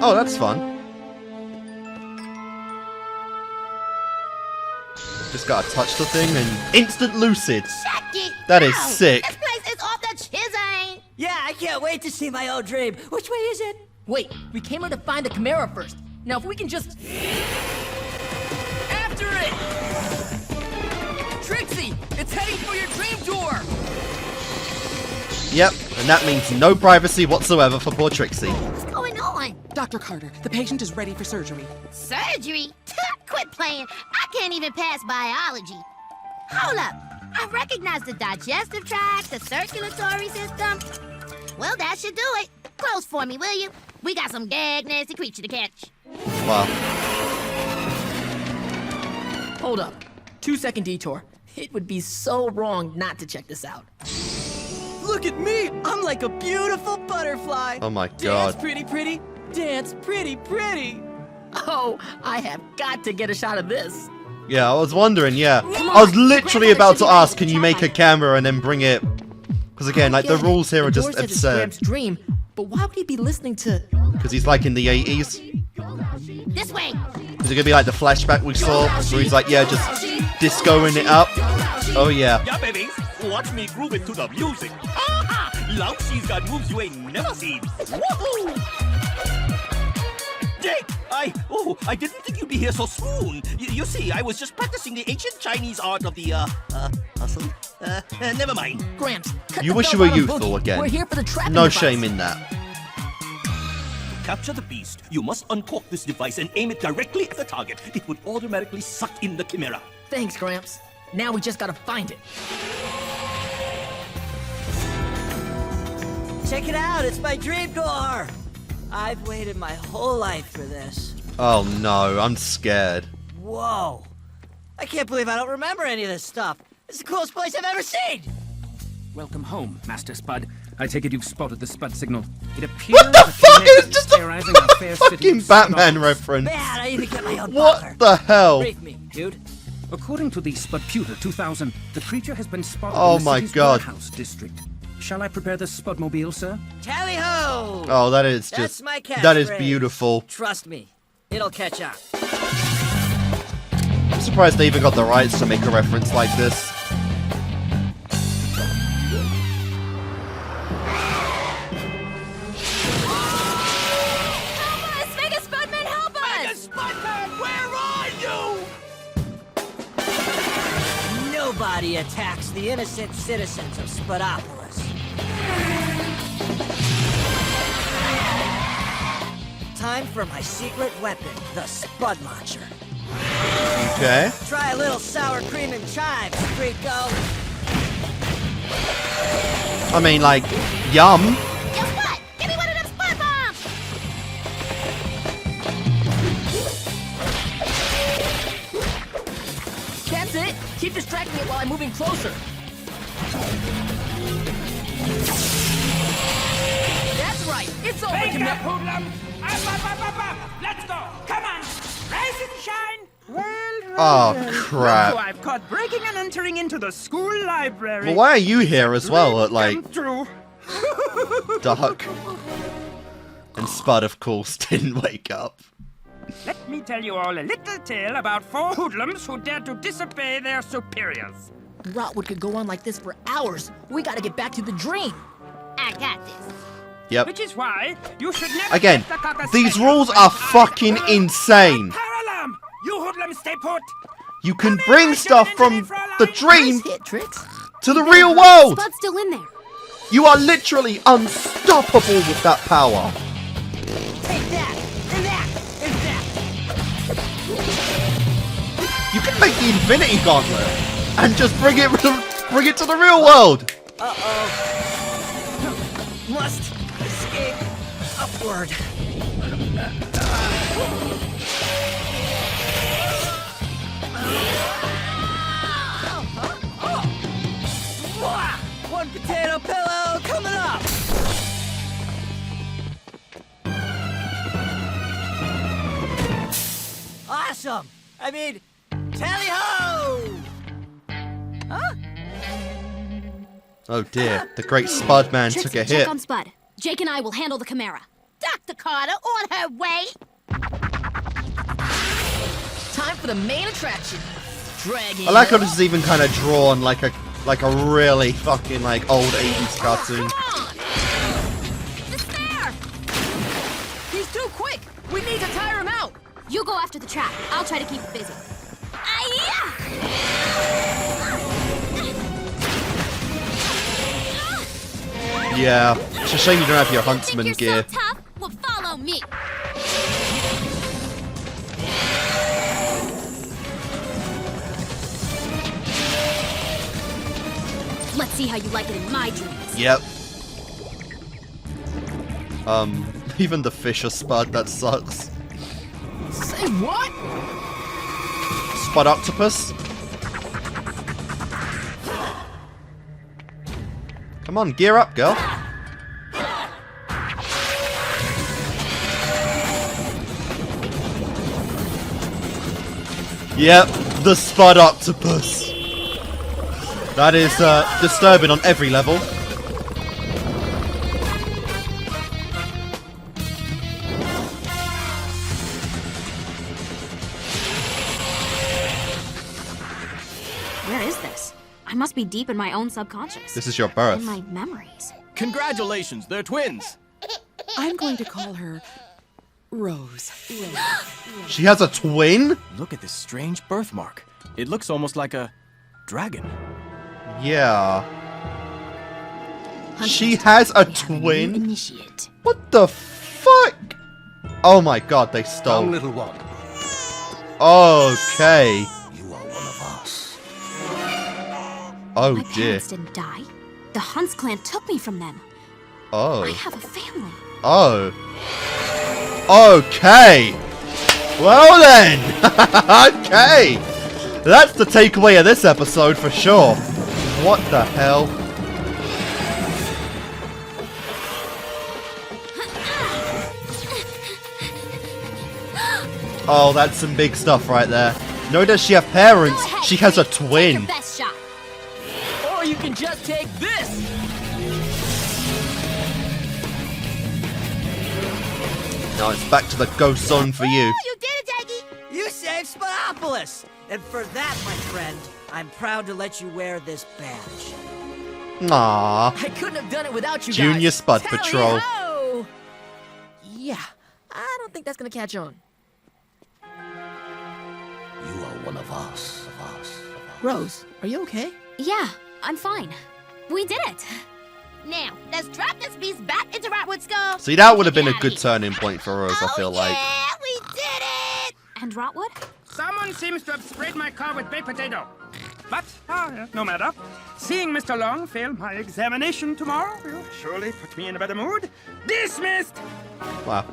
Oh, that's fun. Just gotta touch the thing and instant lucid. Check it That is out. sick. This place is off the chisane. Yeah, I can't wait to see my old dream. Which way is it? Wait, we came here to find the chimera first. Now, if we can just... After it! Trixie, it's heading for your dream tour! Yep, and that means no privacy whatsoever for poor Trixie. What's going on? Dr. Carter, the patient is ready for surgery. Surgery? Quit playing. I can't even pass biology. Hold up. I recognize the digestive tract, the circulatory system. Well, that should do it. Close for me, will you? We got some gag nasty creature to catch. Wow. Hold up. 2-second detour. It would be so wrong not to check this out. Look at me! I'm like a beautiful butterfly. Oh my Dance god. pretty, pretty. Dance pretty, pretty. Oh, I have got to get a shot of this. Yeah, I was wondering, yeah. I was literally about to ask, can you make a camera and then bring it... Because again, like, the rules here are just Doris says it's absurd. Graham's dream, but why would he be listening to... Because he's like in the 80s. This way. Is it gonna be like the flashback we saw? Where he's like, yeah, just discoing it up? Oh yeah. Yeah, baby. Watch me groove it to the music. Ah, Lousy's got moves you ain't never seen. Woohoo! Jake, I didn't think you'd be here so soon. You see, I was just practicing the ancient Chinese art of the, hustle. Never mind. Gramps, cut You the wish you bell were bottom youthful boogie. again. We're here for the trapping No device. shame in that. To capture the beast, you must uncork this device and aim it directly at the target. It would automatically suck in the chimera. Thanks, Gramps. Now we just gotta find it. Check it out, it's my dream door. I've waited my whole life for this. Oh no, I'm scared. Whoa. I can't believe I don't remember any of this stuff. It's the coolest place I've ever seen. Welcome home, Master Spud. I take it you've spotted the Spud signal. It appears What the fuck? It's just terrorizing our fair a city fucking of Batman Spud. reference. Man, I even get my own What butler. the hell? Brief me, dude. According to the Spudputer 2000, the creature has been spotted Oh in the my city's God. warehouse district. Shall I prepare the Spudmobile, sir? Tally-ho! Oh, that is That's just... my that is catchphrase. beautiful. Trust me, it'll catch on. I'm surprised they even got the rights to make a reference like this. Mega Spudman, help us! Spudman, where are you? Nobody attacks the innocent citizens of Spudopolis. Time for my secret weapon, the Spud Launcher. Okay. Try a little sour cream and chives, Rico. I mean, like, yum. Guess what? Give me one of them Spud bombs! That's it. Keep distracting it while I'm moving closer. That's right. It's over, Wake Camilla. up, hoodlum! Up! Let's go! Come on! Rise and shine! Oh, Look crap. who I've caught breaking and entering into the school library. Well, why are you here as well at, like, Come through. dark? And Spud, of course, didn't wake up. Let me tell you all a little tale about 4 hoodlums who dared to disobey their superiors. Rotwood could go on like this for hours. We gotta get back to the dream. I got this. Yep. Which is why you should never Again, get the cocker these special rules when are I- fucking insane. Power alarm! You hoodlums stay put! You can bring stuff from the dream Nice hit, Tricks. to the real world. Spud's still in there. You are literally unstoppable with that power. Take that, and that, and that. You can make the Infinity Gauntlet and just bring it to the real world. Uh-oh. Must escape upward. One potato pillow coming up. Awesome. I mean, tally-ho! Huh? Oh dear, the great Spud man Trixie, took a check hit. on Spud. Jake and I will handle the chimera. Dr. Carter, on her way. Time for the main attraction. Dragon. I like how this is even kind of drawn like a really fucking like old 80s cartoon. He's too quick. We need to tire him out. You go after the trap. I'll try to keep it busy. Yeah, it's a shame you don't have your huntsman Think gear. you're so tough? Well, follow me. Let's see how you like it in my dreams. Yep. Even the fish are Spud, that sucks. Say what? Spud octopus? Come on, gear up, girl. Yep, the Spud octopus. That is disturbing on every level. Where is this? I must be deep in my own subconscious. This is your birth. In my memories. Congratulations, they're twins. I'm going to call her Rose. She has a twin? Look at this strange birthmark. It looks almost like a dragon. Yeah. She has a twin? Initiate. What the fuck? Oh my god, they stole. Come, little one. Okay. You are one of us. Oh My dear. parents didn't die. The Hunts clan took me from them. I Oh. have a family. Oh. Okay. Well then. Okay. That's the takeaway of this episode for sure. What the hell? Oh, that's some big stuff right there. No, does she have parents? She has a twin. Best shot. Or you can just take this. Now it's back to the ghost zone for you. You did it, Jakey! You saved Spodopolis! And for that, my friend, I'm proud to let you wear this badge. Aww. I couldn't have done it without you guys. Junior Spud Tally Patrol. ho! Yeah, I don't think that's gonna catch on. You are one of us. Rose, are you okay? Yeah, I'm fine. We did it. Now, let's drop this beast back into Rotwood's skull. See, that would have been a good turning point for Rose, I feel like. Yeah, we did it! And Rotwood? Someone seems to have sprayed my car with baked potato. But, no matter. Seeing Mr. Long fail my examination tomorrow will surely put me in a better mood. Dismissed! Wow.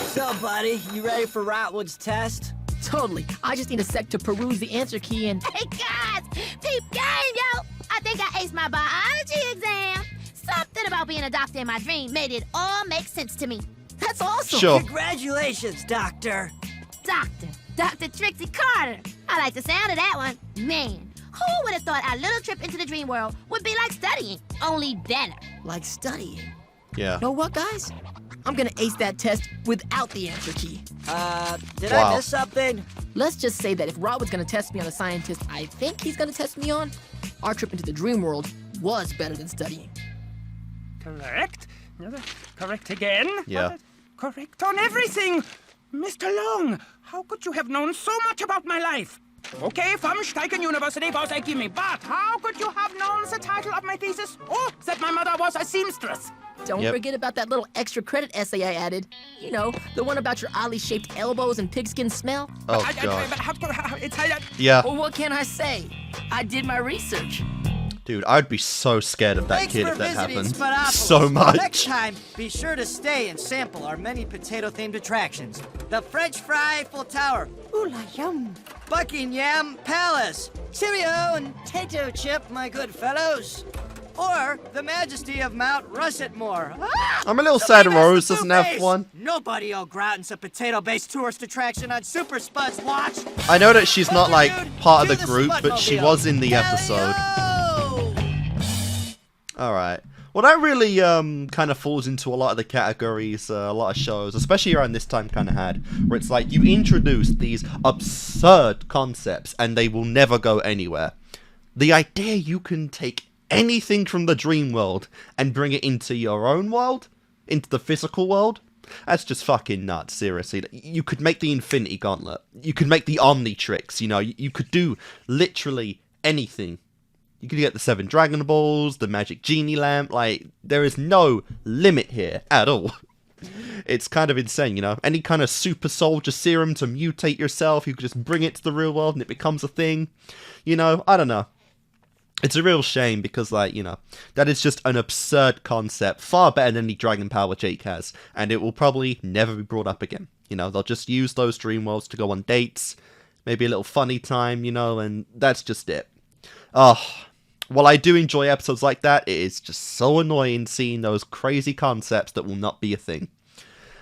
So, buddy, you ready for Rotwood's test? Totally. I just need a sec to peruse the answer key and... Hey, guys! Peep game, yo! I think I aced my biology exam. Something about being a doctor in my dream made it all make sense to me. That's awesome! Sure. Congratulations, Doctor. Dr. Trixie Carter. I like the sound of that one. Man, who would have thought our little trip into the dream world would be like studying, only better. Like studying. Yeah. Know what, guys? I'm gonna ace that test without the answer key. Did Wow. I miss something? Let's just say that if Rotwood's gonna test me on a scientist I think he's gonna test me on, our trip into the dream world was better than studying. Correct. Correct again. Yeah. Correct on everything. Mr. Long, how could you have known so much about my life? Okay, vom Steichen University was I give me, but how could you have known the title of my thesis? Oh, that my mother was a seamstress. Don't forget about that little extra credit essay I added. You know, the one about your oddly shaped elbows and pigskin smell. Oh, God. Yeah. Well, what can I say? I did my research. Dude, I'd be so scared of that Thanks kid for if that visiting happened. Spodopolis. So much. Next time, be sure to stay and sample our many potato-themed attractions. The French Fry Eiffel Tower. Ooh la yum. Buckingham Palace. Cheerio and Tato Chip, my good fellows. Or the Majesty of Mount Russetmore. I'm a little sad Rose doesn't have one. Nobody'll gratin's a potato-based tourist attraction on Super Spud's watch. I know that she's not like part of the group, but she was in the episode. Alright. Well, that really kind of falls into a lot of the categories a lot of shows, especially around this time, kind of had, where it's like you introduce these absurd concepts and they will never go anywhere. The idea you can take anything from the dream world and bring it into your own world, into the physical world, that's just fucking nuts, seriously. You could make the Infinity Gauntlet, you could make the Omnitrix, you know, you could do literally anything. You could get the 7 Dragon Balls, the Magic Genie Lamp, like, there is no limit here at all. It's kind of insane, you know? Any kind of super soldier serum to mutate yourself, you could just bring it to the real world and it becomes a thing. You know, I don't know. It's a real shame because, like, you know, that is just an absurd concept, far better than any Dragon Power Jake has, and it will probably never be brought up again. You know, they'll just use those dream worlds to go on dates, maybe a little funny time, you know, and that's just it. Oh, while I do enjoy episodes like that, it is just so annoying seeing those crazy concepts that will not be a thing.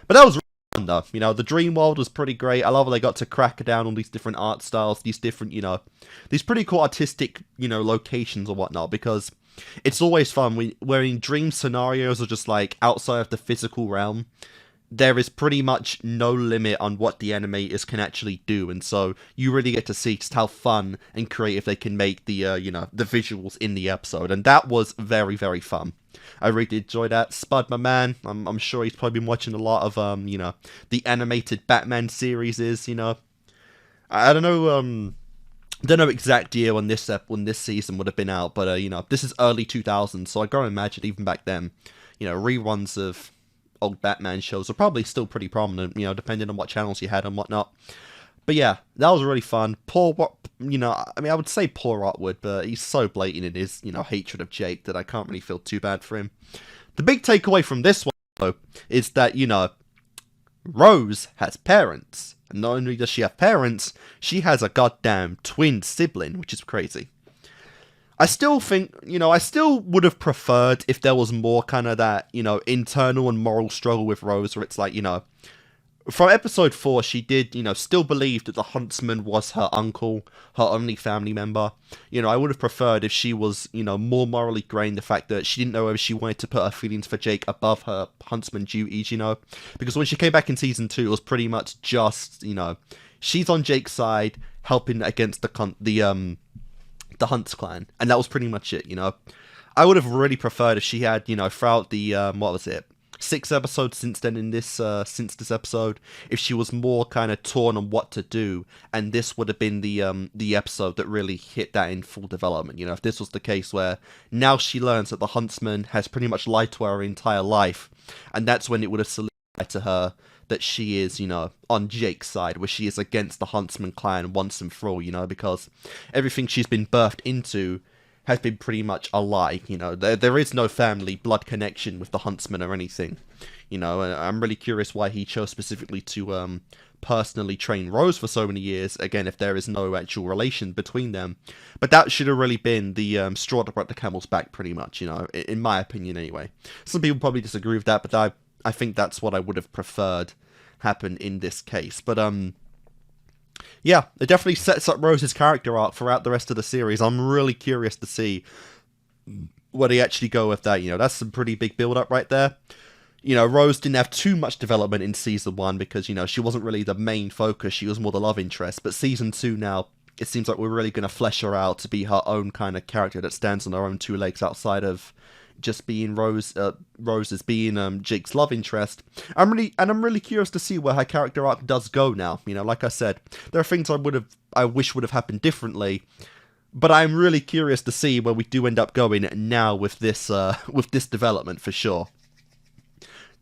But that was really fun, though. You know, the dream world was pretty great. I love how they got to crack down on these different art styles, these different, you know, these pretty cool artistic, you know, locations or whatnot, because it's always fun where in dream scenarios are just like outside of the physical realm. There is pretty much no limit on what the animators can actually do, and so you really get to see just how fun and creative they can make the, you know, the visuals in the episode, and that was very, very fun. I really enjoyed that. Spud, my man, I'm sure he's probably been watching a lot of, you know, the animated Batman series, you know. I don't know exact year when this season would have been out, but, you know, this is early 2000s, so I gotta imagine even back then, you know, reruns of old Batman shows are probably still pretty prominent, you know, depending on what channels you had and whatnot. But yeah, that was really fun. You know, I mean, I would say poor Rotwood, but he's so blatant in his, you know, hatred of Jake that I can't really feel too bad for him. The big takeaway from this one, though, is that, you know, Rose has parents. And not only does she have parents, she has a goddamn twin sibling, which is crazy. I still think, I still would have preferred if there was more kind of that, internal and moral struggle with Rose, where it's like, from episode 4, she did, still believe that the huntsman was her uncle, her only family member. I would have preferred if she was, more morally grey in the fact that she didn't know whether she wanted to put her feelings for Jake above her huntsman duties, Because when she came back in season 2, it was pretty much just, she's on Jake's side, helping against the Hunts clan, and that was pretty much it. I would have really preferred if she had, throughout the 6 episodes since then, in this since this episode, if she was more kind of torn on what to do, and this would have been the episode that really hit that in full development. If this was the case where now she learns that the huntsman has pretty much lied to her entire life, and that's when it would have solidified to her that she is, on Jake's side, where she is against the huntsman clan once and for all, because everything she's been birthed into has been pretty much a lie, there is no family blood connection with the huntsman or anything, I'm really curious why he chose specifically to, personally train Rose for so many years, again, if there is no actual relation between them, but that should have really been the, straw that broke the camel's back, pretty much, in my opinion anyway. Some people probably disagree with that, but I think that's what I would have preferred happen in this case. But yeah, it definitely sets up Rose's character arc throughout the rest of the series. I'm really curious to see where they actually go with that. That's some pretty big build up right there. Rose didn't have too much development in season 1 because she wasn't really the main focus, she was more the love interest. But season 2 now, it seems like we're really going to flesh her out to be her own kind of character that stands on her own 2 legs outside of just being Rose as being Jake's love interest. I'm really curious to see where her character arc does go now. Like I said, there are things I wish would have happened differently, but I'm really curious to see where we do end up going now with this development for sure.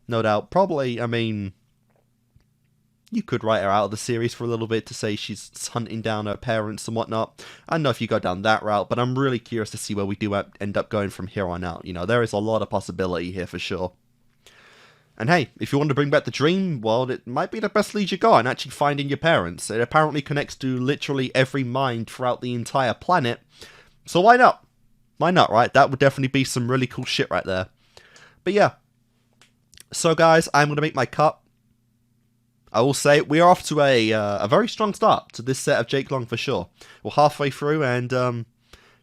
No doubt, probably. I mean, you could write her out of the series for a little bit to say she's hunting down her parents and whatnot. I don't know if you go down that route, but I'm really curious to see where we do end up going from here on out. There is a lot of possibility here for sure. And hey, if you want to bring back the dream world, it might be the best lead you got in actually finding your parents. It apparently connects to literally every mind throughout the entire planet. So why not? Why not, right? That would definitely be some really cool shit right there. But yeah. So guys, I'm going to make my cut. I will say, we are off to a very strong start to this set of Jake Long for sure. We're halfway through, and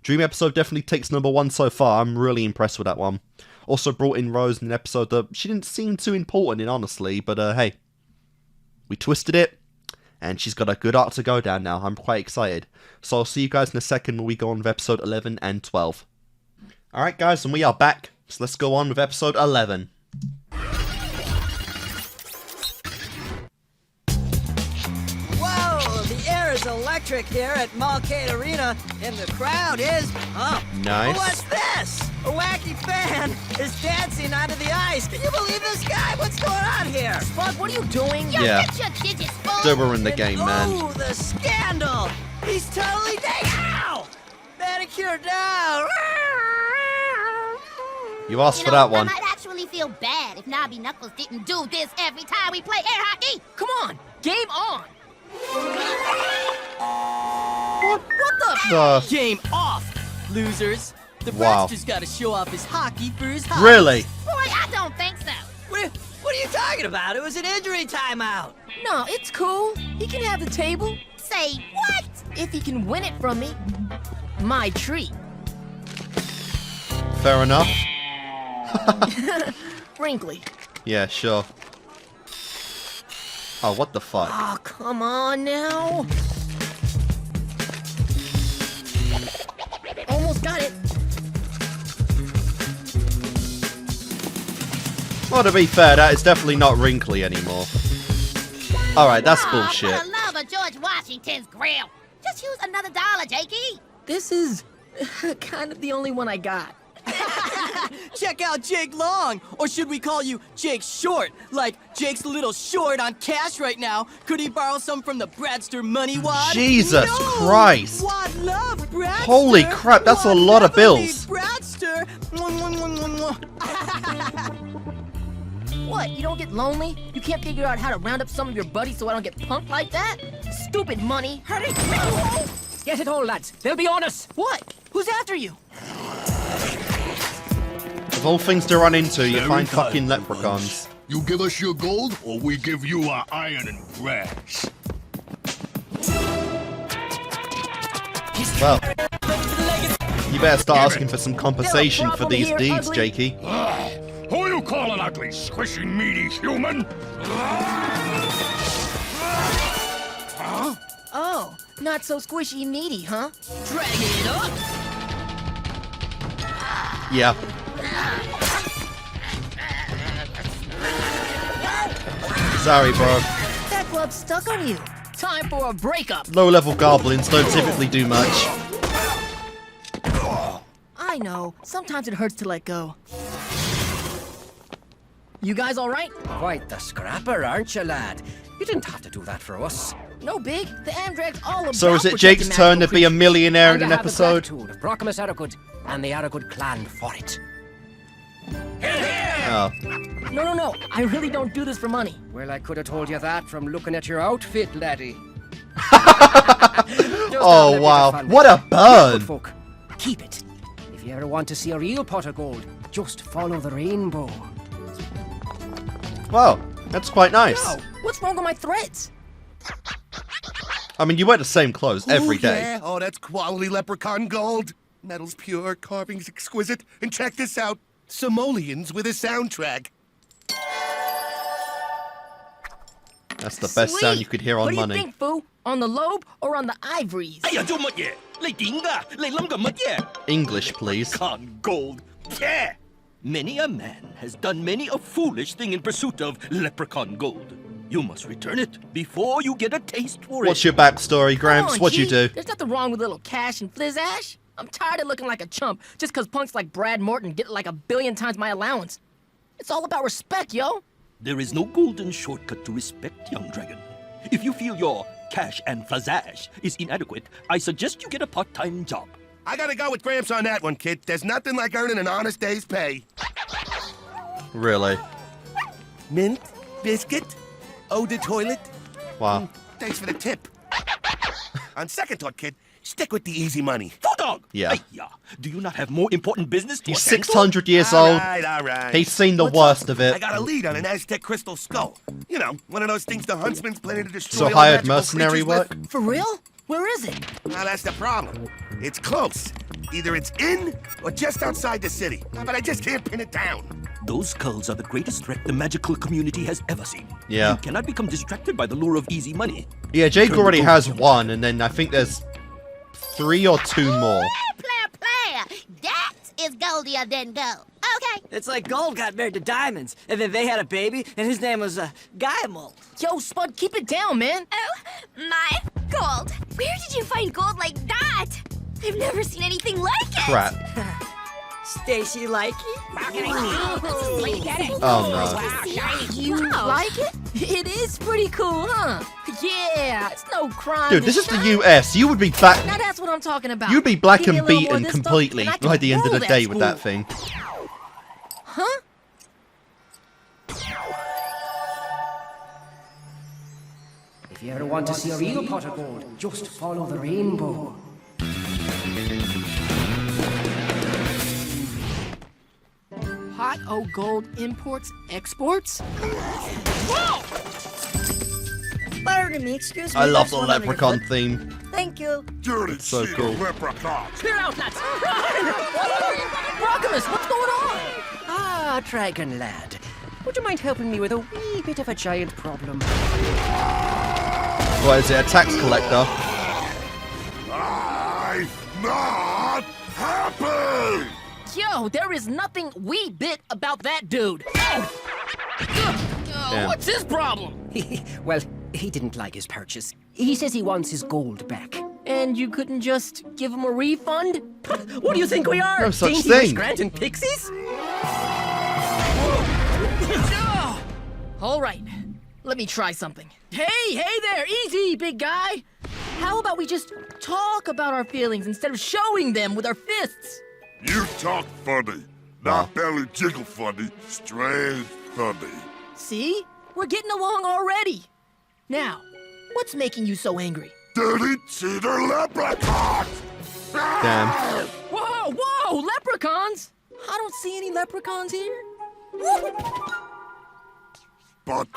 Dream episode definitely takes number 1 so far. I'm really impressed with that one. Also brought in Rose in an episode that she didn't seem too important in, honestly, but hey, we twisted it, and she's got a good arc to go down now. I'm quite excited. So I'll see you guys in a second when we go on with episode 11 and 12. Alright guys, and we are back, so let's go on with episode 11. Electric here at Mallcade Arena, and the crowd is nice. What's this? A wacky fan is dancing onto the ice. Can you believe this guy? What's going on here? Spud, what are you doing? Yeah. Get your digits, fool. Don't ruin the game, man. Oh, the scandal! He's totally Ow! Manicure down. You asked for that one. I might actually feel bad if Knobby Knuckles didn't do this every time we play air hockey. Come on, game on. What the? Game off, losers. The Wow. Bradster's got to show off his hockey for his hobby. Really? Boy, I don't think so. What are you talking about? It was an injury timeout. No, it's cool. He can have the table. Say what? If he can win it from me. My treat. Fair enough. Wrinkly. Yeah, sure. Oh, what the fuck? Oh, come on now. Almost got it. Well, to be fair, that is definitely not wrinkly anymore. Alright, that's bullshit. For the love of George Washington's grill. Just use another dollar, Jakey. This is kind of the only one I got. Check out Jake Long, or should we call you Jake Short? Like Jake's a little short on cash right now. Could he borrow some from the Bradster money wad? Jesus Christ! Wad love Bradster. Holy crap, that's a lot of bills. Bradster. What, you don't don't get lonely? You can't figure out how to round up some of your buddies so I don't get punked like that? Stupid money. Hurry! Get it all, lads. They'll be on us. What? Who's after you? Of all things to run into, you find fucking leprechauns. You give us your gold, or we give you our iron and brass. Well, you better start asking for some compensation for these deeds, Jakey. Who you call an ugly, squishy, meaty human? Huh? Oh, not so squishy meaty, huh? Drag it up! Yeah. Sorry, bro. That glove stuck on you. Time for a breakup. Low-level goblins don't typically do much. I know. Sometimes it hurts to let go. You guys all right? Quite the scrapper, aren't you, lad? You didn't have to do that for us. No big. The Amdrag's all about So is it Jake's turn to be a millionaire in an episode? Of Brockamus Arakud and the Arakud clan for it. Oh. No. I really don't do this for money. Well, I could have told you that from looking at your outfit, laddie. Oh, wow. What a burn! Folk, keep it. If you ever want to see a real pot of gold, just follow the rainbow. Wow, that's quite nice. Yo, what's wrong with my threads? I mean, you wear the same clothes every day. Yeah. Oh, that's quality leprechaun gold. Metal's pure, carving's exquisite. And check this out. Simoleons with a soundtrack. That's the best sound you could hear on what money. What do you think, Foo? On the lobe or on the ivories? English, please. Con gold. Yeah. Many a man has done many a foolish thing in pursuit of leprechaun gold. You must return it before you get a taste for it. What's your backstory, Gramps? What'd you do? There's nothing wrong with a little cash and flizzash. I'm tired of looking like a chump just because punks like Brad Morton get like 1 billion times my allowance. It's all about respect, yo. There is no golden shortcut to respect, young dragon. If you feel your cash and flazzash is inadequate, I suggest you get a part-time job. I gotta go with Gramps on that one, kid. There's nothing like earning an honest day's pay. Really? Mint? Biscuit? Eau de toilet? Wow. Thanks for the tip. On second thought, kid, stick with the easy money. Dog! Yeah. Do you not have more important business to He's attend to? 600 years All old. right. He's seen the worst of I it. got a lead on an Aztec crystal skull. You know, one of those things the huntsman's planning to destroy. So all hired magical mercenary creatures work? with. For real? Where is it? Well, that's the problem. It's close. Either it's in or just outside the city. But I just can't pin it down. Those skulls are the greatest threat the magical community has ever seen. Yeah. You cannot become distracted by the lure of easy money. Yeah, Jake already has one, and then I think there's 3 or 2 more. Player. That is goldier than gold. Okay. It's like gold got married to diamonds, and then they had a baby, and his name was Guymol. Yo, Spud, keep it down, man. Oh, my gold. Where did you find gold like that? I've never seen anything like it. Crap. Stacy like it? Oh no. You like it? It is pretty cool, huh? Yeah, it's no crime. Dude, this is the US. You would be back. Now that's what I'm talking about. You'd be black Give me and a little more of beaten this stuff, completely and I can by the end of rule the that day with school. that thing. Huh? If you ever want to see a real pot of gold, just follow the rainbow. Hot O gold imports, exports? Whoa! Pardon me, excuse me. I love there's the one under your leprechaun foot. theme. Thank you. Dirty So cool. leprechaun. Clear out, nuts! Brockamus, what's going on? Ah, dragon lad. Would you mind helping me with a wee bit of a giant problem? What is it, a tax collector? I'm not happy! Yo, there is nothing wee bit about that dude. Damn. What's his problem? Well, he didn't like his purchase. He says he wants his gold back. And you couldn't just give him a refund? What do you think we are? No such Dainty thing. Wish Granton pixies? All right, let me try something. Hey there, easy, big guy. How about we just talk about our feelings instead of showing them with our fists? You talk funny. Not belly jiggle funny, strange funny. See? We're getting along already. Now, what's making you so angry? Didn't see the leprechauns! Damn. Whoa, whoa, leprechauns! I don't see any leprechauns here. But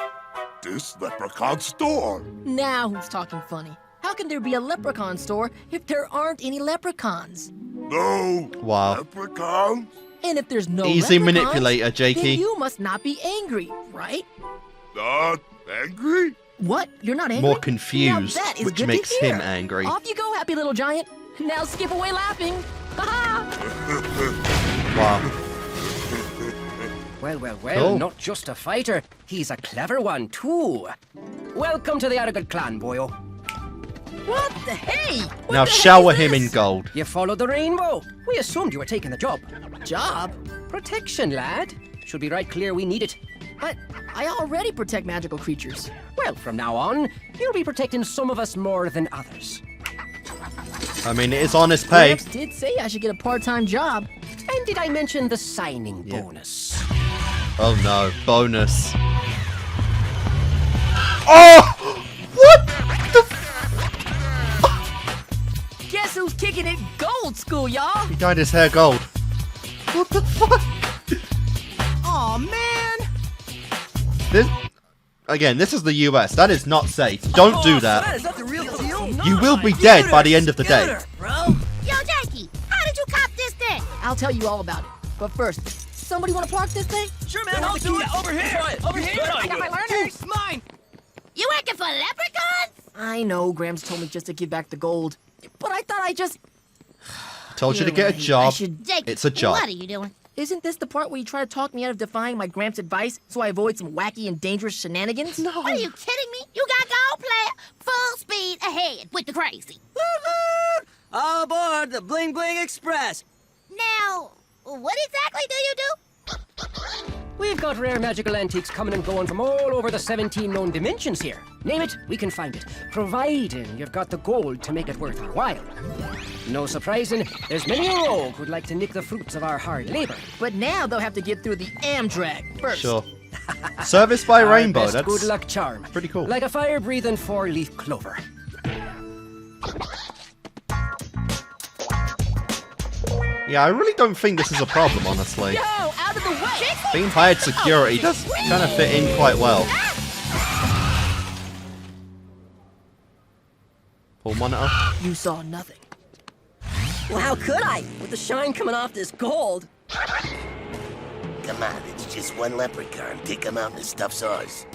this leprechaun store. Now who's talking funny? How can there be a leprechaun store if there aren't any leprechauns? No Wow. leprechauns? And if there's no Easy leprechauns, manipulator, Jakey. then you must not be angry, right? Not angry? What? You're not angry? More confused, Now that is which good to makes hear. him angry. Off you go, happy little giant. Now skip away laughing. Ha-ha! Wow. Well, Cool. not just a fighter. He's a clever one, too. Welcome to the Arrogant Clan, boyo. What the hey? What Now the heck shower is him this? in gold. You followed the rainbow. We assumed you were taking the job. Job? Protection, lad. Should be right clear we need it. But I already protect magical creatures. Well, from now on, you'll be protecting some of us more than others. I mean, it is honest pay. Gramps did say I should get a part-time job. And did I mention the signing bonus? Oh no, bonus. Oh! What the Guess who's kicking it gold school, y'all? He dyed his hair gold. What the fuck? Aw, man. This, again, this is the US. That is not safe. Don't do that. Is that the real deal? You will be dead by the end of the day. Bro. Yo, Jakey, how did you cop this thing? I'll tell you all about it. But first, somebody want to park this thing? Sure, man. I'll do it. Over here. Over here. I got my learners. Mine. You working for leprechauns? I know Gramps told me just to give back the gold. But I thought I just... Told you to You're get a right. job. I should- Jakey, It's a job. what are you doing? Isn't this the part where you try to talk me out of defying my Gramps' advice so I avoid some wacky and dangerous shenanigans? No. What are you kidding me? You got gold, player. Full speed ahead with the crazy. All aboard the Bling Bling Express. Now, what exactly do you do? We've got rare magical antiques coming and going from all over the 17 known dimensions here. Name it, we can find it, providing you've got the gold to make it worth our while. No surprising, there's many a rogue who'd like to nick the fruits of our hard labor. But now they'll have to get through the Amdrag first. Sure. Service by Our Rainbow. best That's good luck charm. pretty cool. Like a fire-breathing four-leaf clover. Yeah, I really don't think this is a problem, honestly. Yo, out of the way! Being hired security does kind of fit in quite well. Full monitor. You saw nothing. Well, how could I? With the shine coming off this gold. Come on, it's just one leprechaun. Take him out and the stuff's ours.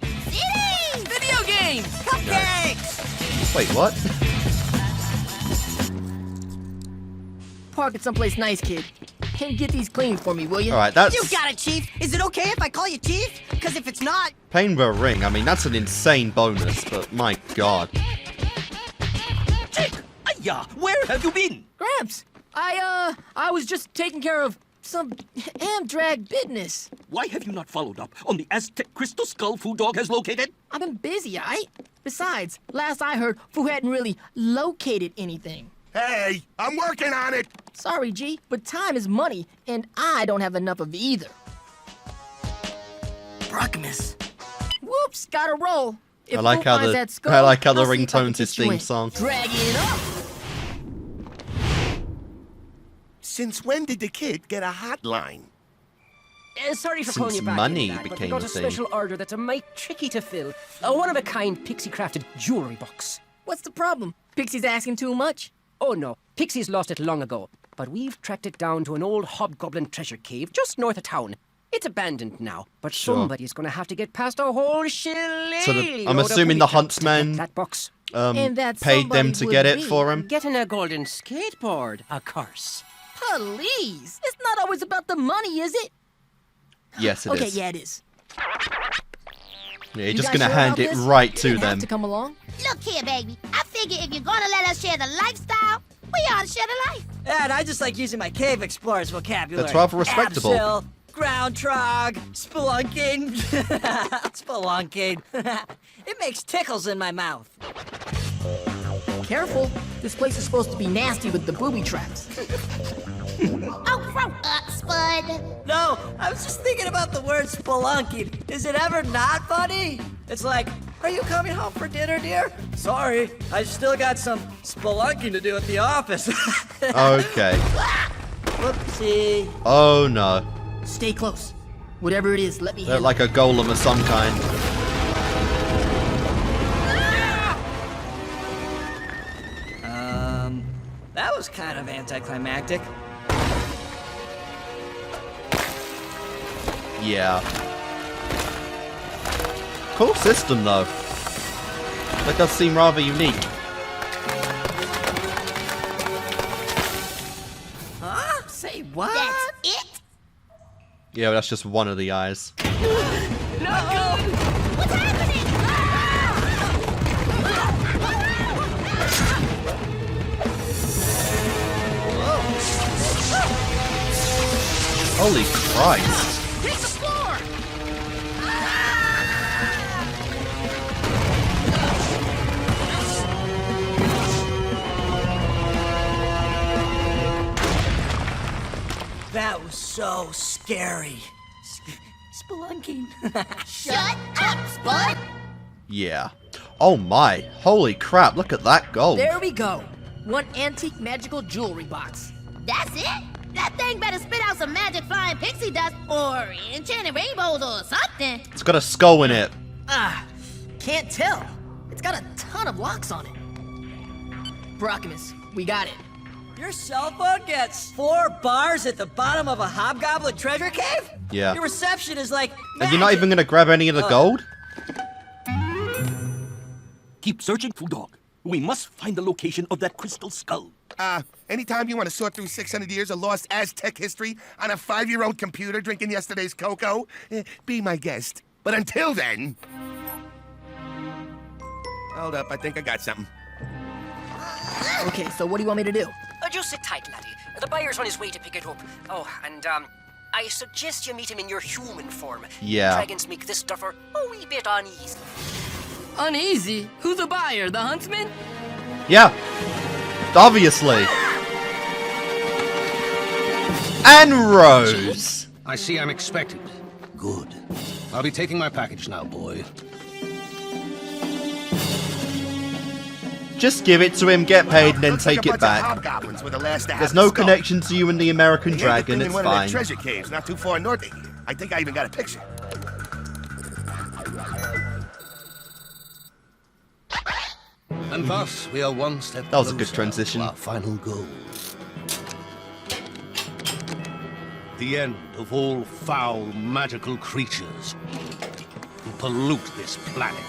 Cities! Video games! Cupcakes! Wait, what? Park it someplace nice, kid. And get these clean for me, will you? Alright, that's... You got it, Chief. Is it okay if I call you Chief? Because if it's not... Paying for a ring, I mean, that's an insane bonus, but my god. Jake! Aya! Where have you been? Gramps, I was just taking care of some Amdrag business. Why have you not followed up on the Aztec crystal skull Foo Dog has located? I've been busy, aight? Besides, last I heard, Foo hadn't really located anything. Hey, I'm working on it. Sorry, G, but time is money, and I don't have enough of either. Brockmas. Whoops, gotta roll. If I like Foo how finds the that skull, I like how the I'll see if I can ringtone's his get you theme in. song. Drag it up. Since when did the kid get a hotline? Sorry for Since calling you back. money in, lad, but we became got a a thing. special order that's a mite tricky to fill. A one-of-a-kind pixie-crafted jewelry box. What's the problem? Pixie's asking too much? Oh no, Pixie's lost it long ago, but we've tracked it down to an old hobgoblin treasure cave just north of town. It's abandoned now, but Sure. somebody's gonna have to get past a whole shillelagh. So I'm assuming the huntsman that box. And that paid them somebody to would get it be for him. Getting a golden skateboard, of course. Please, it's not always about the money, is it? Yes, it is. Okay, yeah, it is. Yeah, you're You just guys gonna sure hand about it this? right You to didn't have them. to come along. Look here, baby. I figure if you're gonna let us share the lifestyle, we ought to share the life. And I just like using my cave explorer's vocabulary. That's rather respectable. Abseil, ground trog, spelunking. Spelunking. It makes tickles in my mouth. Careful, this place is supposed to be nasty with the booby traps. Spud. No, I was just thinking about the word spelunking. Is it ever not funny? It's like, are you coming home for dinner, dear? Sorry, I still got some spelunking to do at the office. Okay. Whoopsie. Oh no. Stay close. Whatever it is, let me They're handle like a golem of some kind. That was kind of anticlimactic. Yeah. Cool system though. That does seem rather unique. Huh? Say what? That's it? Yeah, but that's just one of the eyes. No! What's happening? Holy Christ. Hit the floor! That was so scary. Spelunking. Shut up, Spud! Yeah. Oh my. Holy crap, look at that gold. There we go. One antique magical jewelry box. That's it? That thing better spit out some magic flying pixie dust or enchanted rainbows or something. It's got a skull in it. Can't tell. It's got a ton of locks on it. Brockamus, we got it. Your cell phone gets 4 bars at the bottom of a hobgoblin treasure cave? Yeah. Your reception is like And you're not even gonna grab any of the gold? Keep searching, Dog. We must find the location of that crystal skull. Anytime you want to sort through 600 years of lost Aztec history on a 5-year-old computer drinking yesterday's cocoa, be my guest. But until then... Hold up, I think I got something. Okay, so what do you want me to do? Just sit tight, laddie. The buyer's on his way to pick it up. Oh, and, I suggest you meet him in your human form. Yeah. Dragons make this duffer a wee bit uneasy. Uneasy? Who's the buyer? The huntsman? Yeah. Obviously. And Rose. I see I'm expected. Good. I'll be taking my package now, boy. Just give it to him, get paid, and then take it back. There's no connection to you and the American dragon, it's one of the fine. treasure caves not too far north of here. I think I even got a picture. And thus, we are one step That was a good closer transition. to our final goal. The end of all foul, magical creatures who pollute this planet.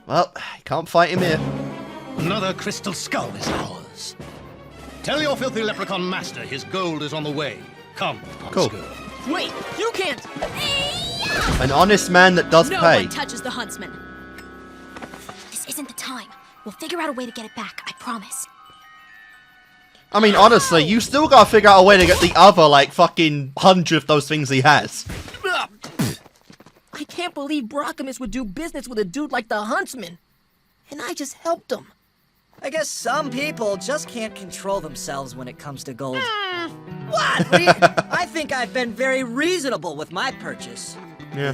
Well, you can't fight him here. Another crystal skull is ours. Tell your filthy leprechaun master his gold is on the way. Come, Cool. girl. Wait, you can't! An honest man that does No pay. one touches the huntsman. This isn't the time. We'll figure out a way to get it back, I promise. I mean, honestly, you still gotta figure out a way to get the other, like, fucking 100 of those things he has. I can't believe Brockamus would do business with a dude like the huntsman. And I just helped him. I guess some people just can't control themselves when it comes to gold. What? I think I've been very reasonable with my purchase. Yeah.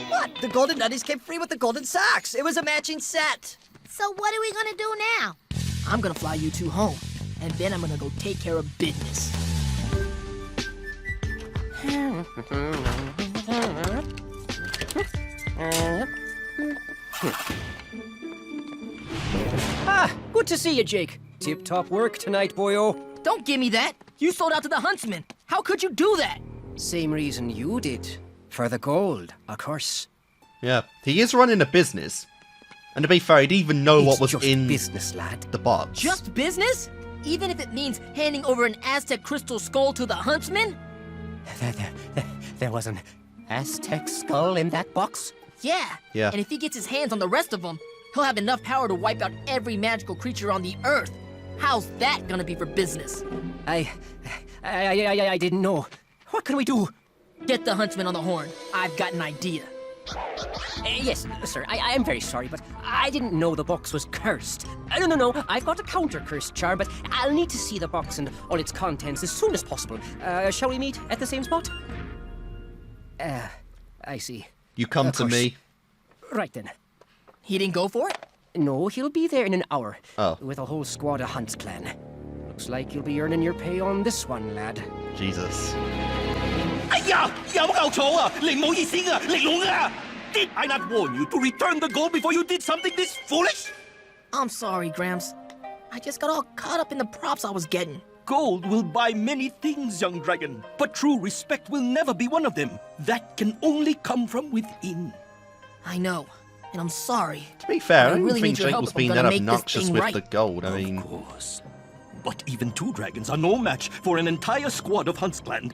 What? The golden nutties came free with the golden socks. It was a matching set. So what are we gonna do now? I'm gonna fly you two home, and then I'm gonna go take care of business. Good to see you, Jake. Tip-top work tonight, boyo. Don't give me that! You sold out to the huntsman! How could you do that? Same reason you did. For the gold, of course. Yeah, he is running a business. And to be fair, he'd even know what was just in business, lad. the box. Just business? Even if it means handing over an Aztec crystal skull to the huntsman? There was an Aztec skull in that box? Yeah. Yeah. And if he gets his hands on the rest of them, he'll have enough power to wipe out every magical creature on the Earth. How's that gonna be for business? I didn't know. What can we do? Get the huntsman on the horn. I've got an idea. Yes, sir, I am very sorry, but I didn't know the box was cursed. No, I've got a counter-cursed charm, but I'll need to see the box and all its contents as soon as possible. Shall we meet at the same spot? I see. You come to me. Right then. He didn't go for it? No, he'll be there in an hour. Oh. With a whole squad of Hunt's clan. Looks like you'll be earning your pay on this one, lad. Jesus. 哎呀，有冇搞錯啊？你唔好意思啊，你聾啊！ Did I not warn you to return the gold before you did something this foolish? I'm sorry, Gramps. I just got all caught up in the props I was getting. Gold will buy many things, young dragon, but true respect will never be one of them. That can only come from within. I know, and I'm sorry. To be fair, I I don't really think need your Jake help was if I'm being gonna that make this obnoxious thing with right. the gold. I mean, Of course. But even 2 dragons are no match for an entire squad of Hunt's clan.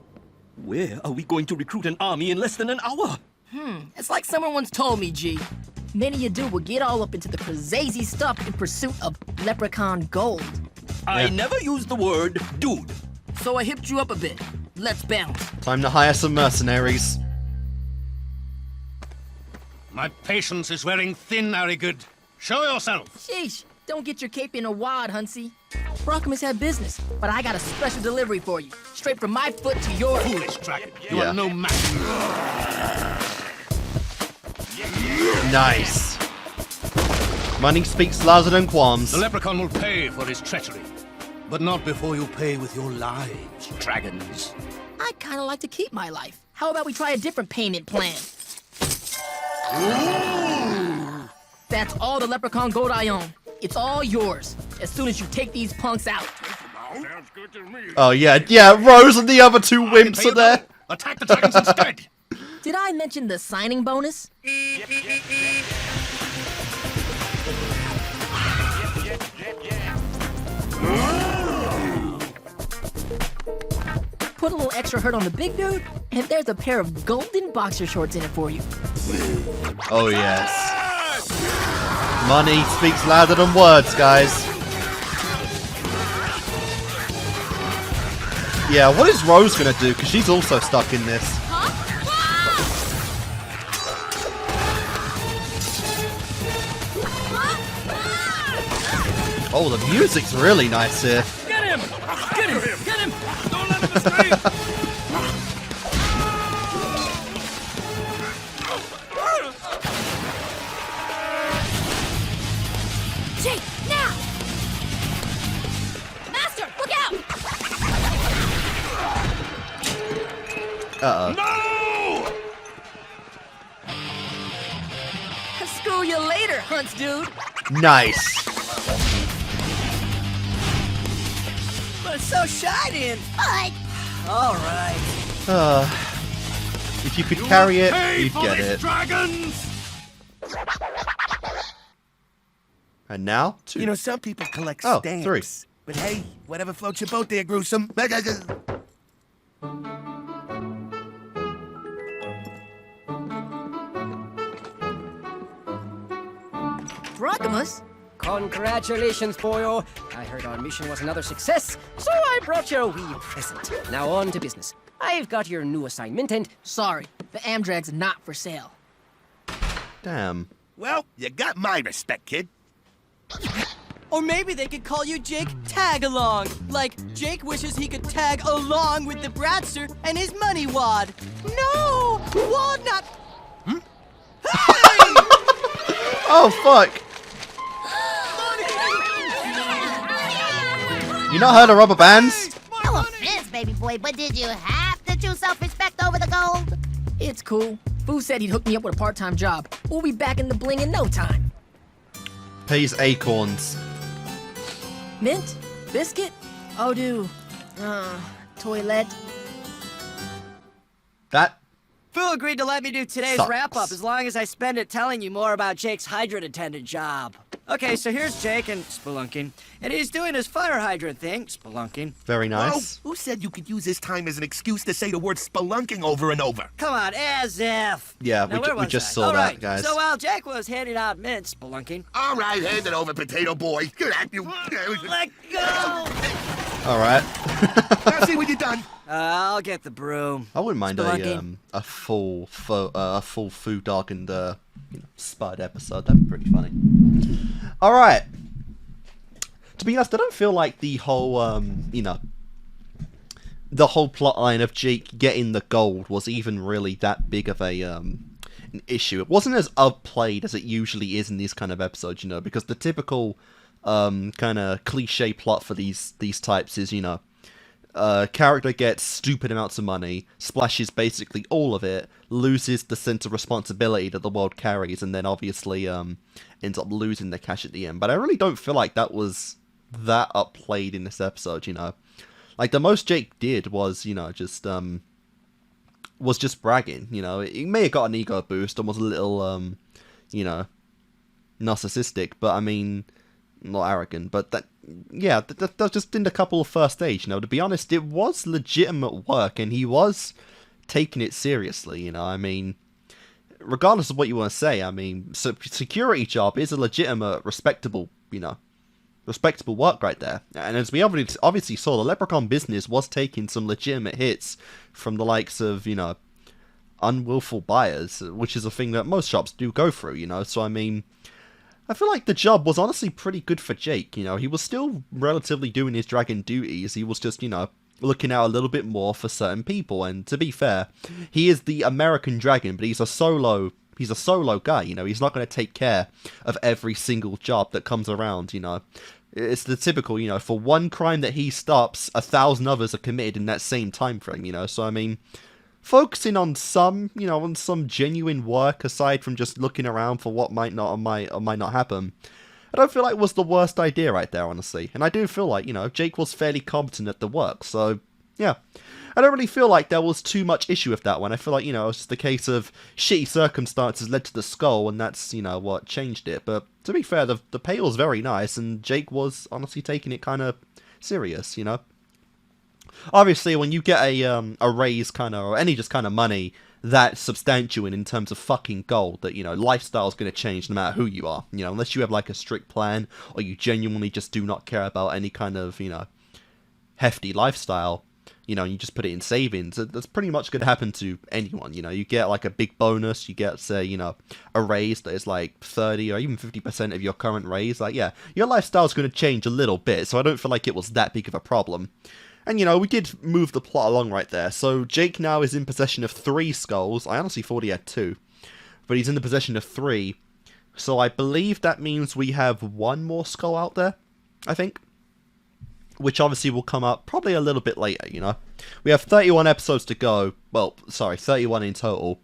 Where are we going to recruit an army in less than an hour? It's like someone once told me, G. Many you do will get all up into the crazy stuff in pursuit of leprechaun gold. I never used the word dude. So I hipped you up a bit. Let's bounce. time to hire some mercenaries. My patience is wearing thin, Arigud. Show yourself. Sheesh, don't get your cape in a wad, Huntsy. Brockham has had business, but I got a special delivery for you. Straight from my foot to yours. Foolish dragon. You Yeah. are no match. Nice. Money speaks louder than qualms. The leprechaun will pay for his treachery. But not before you pay with your lives, dragons. I'd kind of like to keep my life. How about we try a different payment plan? That's all the leprechaun gold I own. It's all yours, as soon as you take these punks out. Oh yeah, Rose and the other 2 wimps are there. Attack the dragons instead. Did I mention the signing bonus? Put a little extra hurt on the big dude, and there's a pair of golden boxer shorts in it for you. Oh yes. Money speaks louder than words, guys. Yeah, what is Rose gonna do? Because she's also stuck in this. Oh, the music's really nice here. Get him! Get him! Get him! Don't let him escape! Jake, now! Master, look out! Uh-oh. I'll school you later, Hunts dude. Nice. But it's so shiny and... But... Alright. If you could carry it, you'd get it. Dragons! And now, 2. You know, some people collect Oh, stamps. 3. But hey, whatever floats your boat there, Gruesome. Brockamus? Congratulations, boyo. I heard our mission was another success, so I brought you a wee present. Now on to business. I've got your new assignment and... Sorry, the Amdrag's not for sale. Damn. Well, you got my respect, kid. Or maybe they could call you Jake Tag Along. Like, Jake wishes he could tag along with the Bratster and his money wad. No! Wad not... Oh, fuck. You not heard of rubber bands? No offense, baby boy, but did you have to choose self-respect over the gold? It's cool. Boo said he'd hook me up with a part-time job. We'll be back in the bling in no time. Pays acorns. Mint? Biscuit? Oh, do. Toilet. That Fu agreed to let me do today's sucks. wrap-up as long as I spend it telling you more about Jake's hydrant attendant job. Okay, so here's Jake and spelunking, and he's doing his fire hydrant thing, spelunking. Very nice. Who said you could use this time as an excuse to say the word spelunking over and over? Come on, as if. Yeah, Now, we where was just I? saw All that, right, guys. So while Jake was handing out mints, spelunking. All right, hand it over, potato boy. Get at you. Let go! Alright. Now see when you're done. I'll get the broom. I wouldn't mind Spelunking. a full Foo Dog and Spud episode. That'd be pretty funny. Alright. To be honest, I don't feel like the whole the whole plot line of Jake getting the gold was even really that big of an issue. It wasn't as outplayed as it usually is in these kind of episodes, you know, because the typical kind of cliche plot for these types is, you know, character gets stupid amounts of money, splashes basically all of it, loses the sense of responsibility that the world carries, and then obviously ends up losing the cash at the end. But I really don't feel like that was that upplayed in this episode, you know. Like, the most Jake did was, you know, just bragging, you know. He may have got an ego boost and was a little, you know, narcissistic, but I mean, not arrogant, but that, yeah, that was just in a couple of first stage, you know. To be honest, it was legitimate work, and he was taking it seriously, you know. I mean, regardless of what you want to say, I mean, security job is a legitimate, respectable, you know, respectable work right there. And as we obviously saw, the leprechaun business was taking some legitimate hits from the likes of, you know, unwillful buyers, which is a thing that most shops do go through, you know. So I mean, I feel like the job was honestly pretty good for Jake, you know. He was still relatively doing his dragon duties. He was just, you know, looking out a little bit more for certain people. And to be fair, he is the American dragon, but he's a solo guy, you know. He's not going to take care of every single job that comes around, you know. It's the typical, you know, for one crime that he stops, 1,000 others are committed in that same time frame, you know. So I mean, focusing on some, you know, on some genuine work aside from just looking around for what might not or might not happen, I don't feel like was the worst idea right there, honestly. And I do feel like, you know, Jake was fairly competent at the work, so yeah. I don't really feel like there was too much issue with that one. I feel like, you know, it's just a case of shitty circumstances led to the skull, and that's, you know, what changed it. But to be fair, the pay was very nice, and Jake was honestly taking it kind of serious, you know. Obviously, when you get a raise kind of, or any just kind of money that's substantial in terms of fucking gold, that, you know, lifestyle's going to change no matter who you are, you know, unless you have like a strict plan, or you genuinely just do not care about any kind of, you know, hefty lifestyle. You know, you just put it in savings. That's pretty much going to happen to anyone. You know, you get like a big bonus. You get, say, you know, a raise that is like 30 or even 50% of your current raise. Like, yeah, your lifestyle's going to change a little bit. So I don't feel like it was that big of a problem. And, you know, we did move the plot along right there. So Jake now is in possession of 3 skulls. I honestly thought he had 2. But he's in the possession of 3. So I believe that means we have 1 more skull out there, I think. Which obviously will come up probably a little bit later, you know. We have 31 episodes to go. Well, sorry, 31 in total.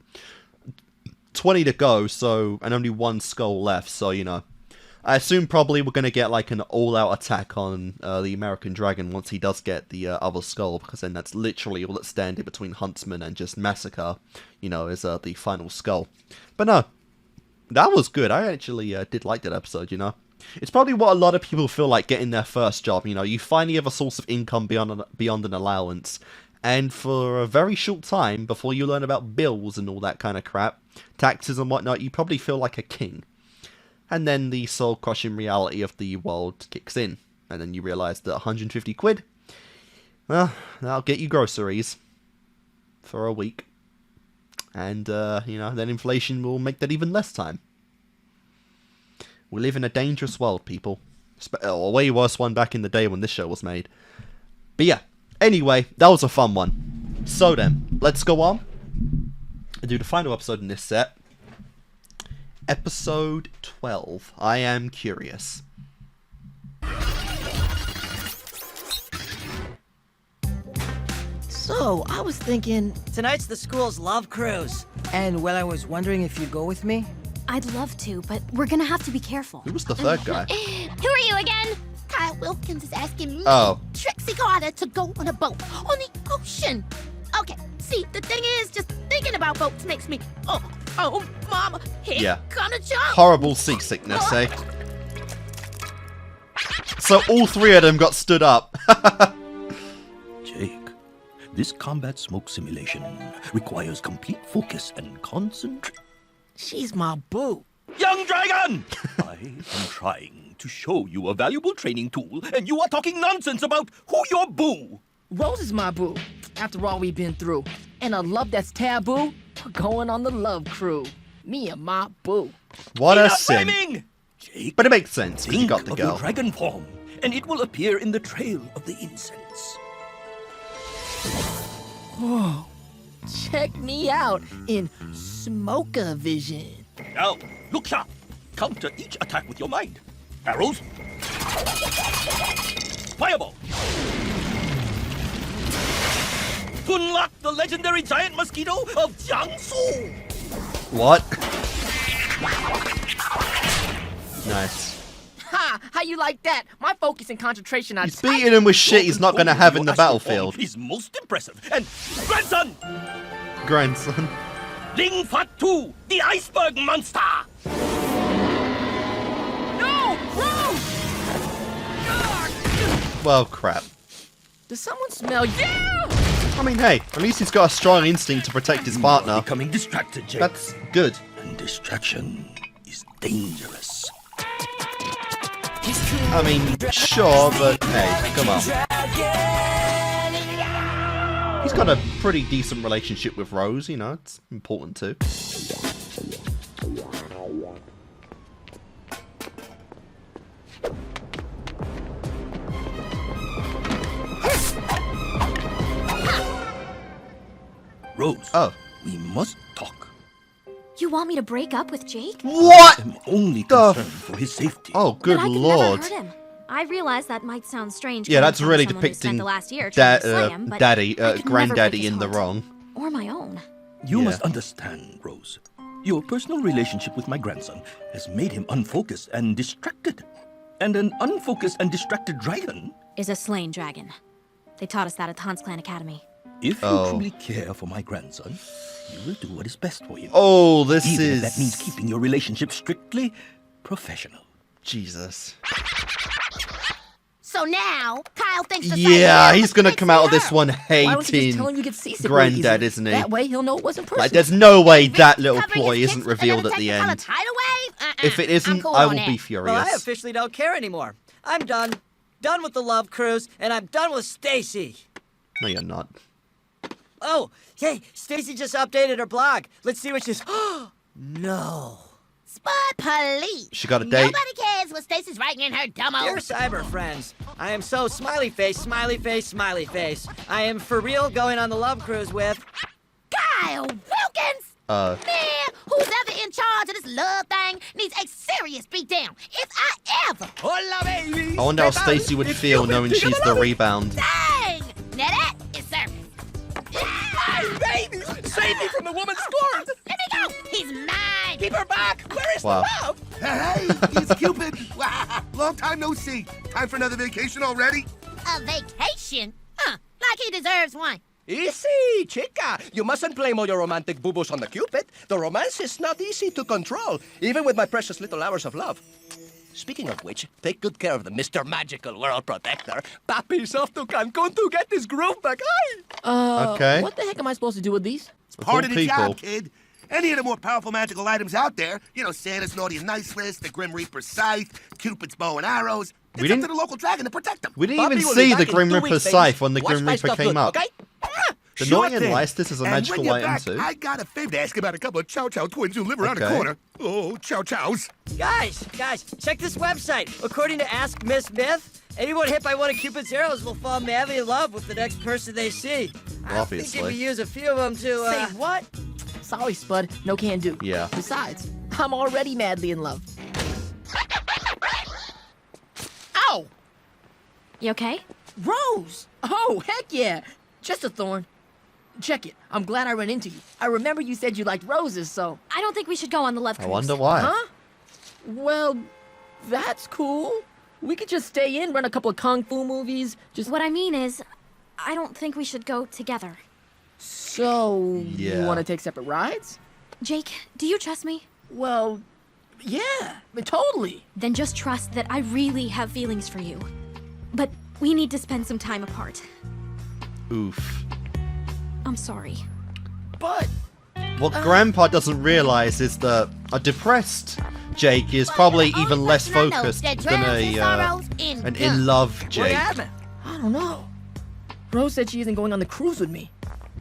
20 to go, so, and only 1 skull left, so, you know. I assume probably we're going to get like an all-out attack on the American dragon once he does get the other skull, because then that's literally all that's standing between huntsman and just massacre, you know, is the final skull. But no, that was good. I actually did like that episode, you know. It's probably what a lot of people feel like getting their first job, you know. You finally have a source of income beyond an allowance, and for a very short time, before you learn about bills and all that kind of crap, taxes and whatnot, you probably feel like a king. And then the soul-crushing reality of the world kicks in, and then you realise that 150 quid, well, that'll get you groceries for a week. And, you know, then inflation will make that even less time. We live in a dangerous world, people. A way worse one back in the day when this show was made. But yeah, anyway, that was a fun one. So then, let's go on and do the final episode in this set. Episode 12. I Am Curious. So, I was thinking, tonight's the school's love cruise. And, well, I was wondering if you'd go with me? I'd love to, but we're gonna have to be careful. Who was the third guy? Who are you again? Kyle Wilkins is asking me, Trixie Carter, to go on a boat on the ocean. Okay, see, the thing is, just thinking about boats makes me, oh, mama, here gonna jump. Horrible seasickness, eh? So all 3 of them got stood up. Jake, this combat smoke simulation requires complete focus and concentration. She's my boo. Young dragon! I am trying to show you a valuable training tool, and you are talking nonsense about who your boo. Rose is my boo, after all we've been through. And a love that's taboo, we're going on the love crew. Me and my boo. What a Enough sin. rhyming! Jake, But it makes sense. You think got the of your girl. dragon form, and it will appear in the trail of the incense. Whoa. Check me out in smoke-a-vision. Now, look sharp. Counter each attack with your mind. Arrows. Fireball. To unlock the legendary giant mosquito of Jiangsu. What? Nice. Ha! How you like that? My focus and concentration on He's beating him with shit he's not going to have in the battlefield. Is most impressive. And grandson, Grandson. Ling Fat 2, the iceberg monster. No! Rose! Well, crap. Does someone smell? Yeah! I mean, hey, at least he's got a strong instinct to protect his partner. Becoming distracted, Jake. That's good. And distraction is dangerous. I mean, sure, but hey, come on. He's got a pretty decent relationship with Rose, you know, it's important too. Rose. Oh. We must talk. You want me to break up with Jake? What? I'm only concerned for his safety. Oh, good But I could lord. never hurt him. I realize that might sound strange. Yeah, coming that's from really someone who spent depicting the last year trying to slay him, but daddy, I could never granddaddy break his in the heart. wrong. Or my own. You Yeah. must understand, Rose. Your personal relationship with my grandson has made him unfocused and distracted. And an unfocused and distracted dragon, Is a slain dragon. They taught us that at the Hans Clan Academy. if Oh. you truly care for my grandson, you will do what is best for him. Oh, this Even is... if that means keeping your relationship strictly professional. Jesus. So now, Kyle thinks the Yeah, he's gonna come out of this her. one Why don't you just hating tell him you get seasick real easy? Granddad, isn't he? That way he'll know it wasn't personal. Like, there's no way that little Covering ploy his isn't kids revealed and at the then end. take tidal wave? If it isn't, I'm cool I on will that. be Well, I furious. officially don't care anymore. I'm done. Done with the love cruise, and I'm done with Stacy. No, you're not. Oh, hey, Stacy just updated her blog. Let's see what she's... No. Spud police. She got a date. Nobody cares what Stacy's writing in her dumb Dear old... cyber friends, I am so smiley face, smiley face, smiley face. I am for real going on the love cruise with... Kyle Wilkins! Man, who's ever in charge of this love thing needs a serious beatdown. If I ever... Hola, baby! I wonder how Stacy would feel knowing she's the rebound. Dang! Now that is service. Hey, baby! Save me from the woman scorned! Let me go! He's mine! Keep her back! Where is Wow. the love? Hey, it's Cupid. Long time no see. Time for another vacation already? A vacation? Huh, like he deserves one. Easy, chica. You mustn't blame all your romantic boo-boos on the Cupid. The romance is not easy to control, even with my precious little hours of love. Speaking of which, take good care of the Mr. Magical World Protector. Papi's off to Cancun to get his groove back. Okay. What the heck am I supposed to do with these? It's part of the job, kid. Any of the more powerful magical items out there, you know, Santa's Naughty and Nice list, the Grim Reaper's scythe, Cupid's bow and arrows. It's up to the local dragon to protect them. We didn't even see the Grim Reaper's scythe when the Grim Reaper came up. The Sure Naughty and thing. Nice, this is a And magical when you're item back, too. I got a favor to ask about a couple of Chow Chow twins who live around the Okay. corner. Oh, Chow Chows. Guys, check this website. According to Ask Miss Myth, anyone hit by one of Cupid's arrows will fall madly in love with the next person they see. I think if we Obviously. use a few of them to, Say what? Sorry, Spud. No can do. Yeah. Besides, I'm already madly in love. Ow! You okay? Rose! Oh, heck yeah! Just a thorn. Check it. I'm glad I ran into you. I remember you said you liked roses, so... I don't think we should go on the love I cruise. wonder why. Huh? Well, that's cool. We could just stay in, run a couple of kung fu movies, just... What I mean is, I don't think we should go together. So, Yeah. you want to take separate rides? Jake, do you trust me? Well, yeah, totally. Then just trust that I really have feelings for you. But we need to spend some time apart. Oof. I'm sorry. But... What Grandpa doesn't realize is that a depressed Jake is probably even less I know focused that than drowns in sorrows an in-love Jake. I don't know. Rose said she isn't going on the cruise with me.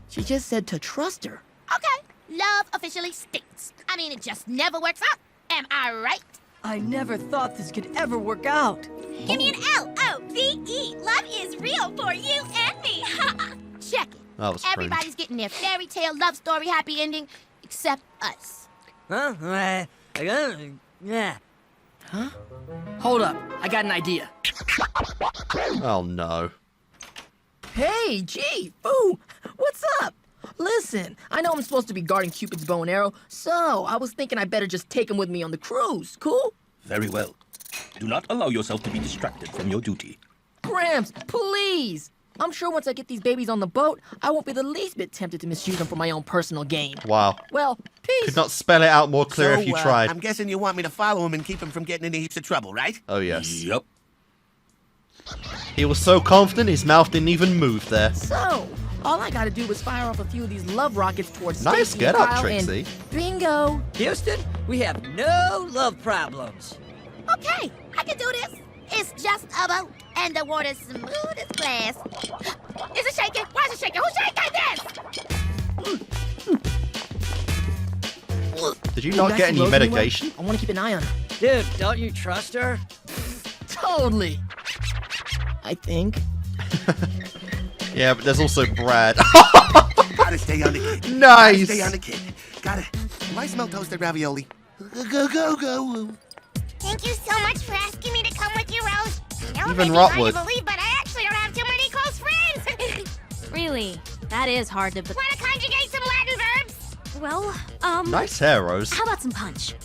She just said to trust her. Okay, love officially stinks. I mean, it just never works out. Am I right? I never thought this could ever work out. Give me an L-O-V-E. Love is real for you and me. Check it. That was cringe. Everybody's getting their fairy tale love story happy ending, except us. Huh? Yeah. Huh? Hold up. I got an idea. Oh no. Hey, gee, Boo, what's up? Listen, I know I'm supposed to be guarding Cupid's bow and arrow, so I was thinking I better just take him with me on the cruise. Cool? Very well. Do not allow yourself to be distracted from your duty. Gramps, please! I'm sure once I get these babies on the boat, I won't be the least bit tempted to misuse them for my own personal gain. Wow. Well, peace. Could not spell it out more clear if you tried. I'm guessing you want me to follow him and keep him from getting into heaps of trouble, right? Oh, yes. Yup. He was so confident his mouth didn't even move there. So, all I gotta do was fire off a few of these love rockets towards Nice Stacy get and up, Kyle, Trixie. and bingo! Houston, we have no love problems. Okay, I can do this. It's just a boat, and the water's smooth as glass. Is it shaking? Why is it shaking? Who's shaking this? Did you not get any medication? I want to keep an eye on her. Dude, don't you trust her? Totally. I think. Yeah, but there's also Brad. Gotta stay on the kid. Nice. Gotta stay on the kid. Gotta. Do I smell toasted ravioli? Go. Thank you so much for asking me to come with you, Rose. I know it Even may be hard Rotwood. to believe, but I actually don't have too many close friends. Really? That is hard to... Want to conjugate some Latin verbs? Well, Nice hair, Rose. how about some punch?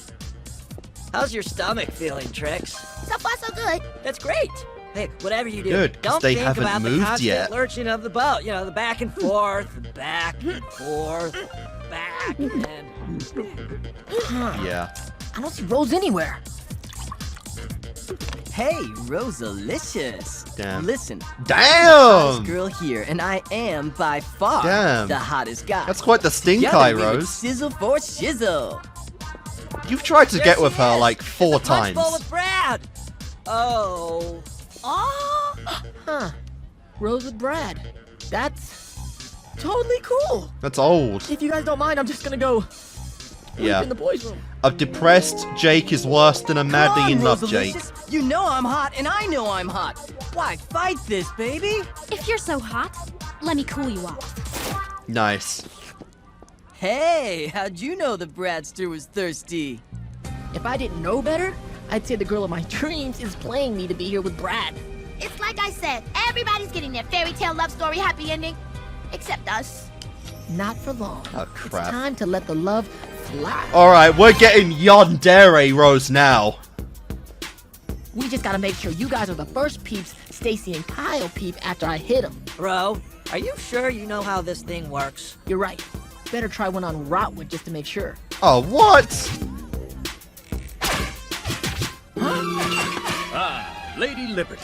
How's your stomach feeling, Trix? So far, so good. That's great. Hey, whatever you do, Good, 'cause don't they think haven't about the moved constant yet. lurching of the boat. You know, the back and forth, back and forth, back and... Yeah. I don't see Rose anywhere. Hey, Rosalicious. Damn. Listen. Damn! Hottest girl here, and I am by far Damn. the hottest guy. That's quite the stink Gotta eye, give it Rose. Sizzle for shizzle. You've tried to There get she with her is. like 4 It's a punch times. bowl with Brad. Oh. Huh. Rose with Brad. That's totally cool. That's old. If you guys don't mind, I'm just gonna go Yeah. in the boys' room. A depressed Jake is worse than a madly in love Jake. Rosalicious. You know I'm hot, and I know I'm hot. Why fight this, baby? If you're so hot, let me cool you off. Nice. Hey, how'd you know the Bradster was thirsty? If I didn't know better, I'd say the girl of my dreams is playing me to be here with Brad. It's like I said, everybody's getting their fairy tale love story happy ending, except us. Not for long. Oh, It's crap. time to let the love fly. Alright, we're getting yandere, Rose, now. We just gotta make sure you guys are the first peeps Stacy and Kyle peep after I hit them. Bro, are you sure you know how this thing works? You're right. Better try one on Rotwood just to make sure. Oh, what? Lady Liberty.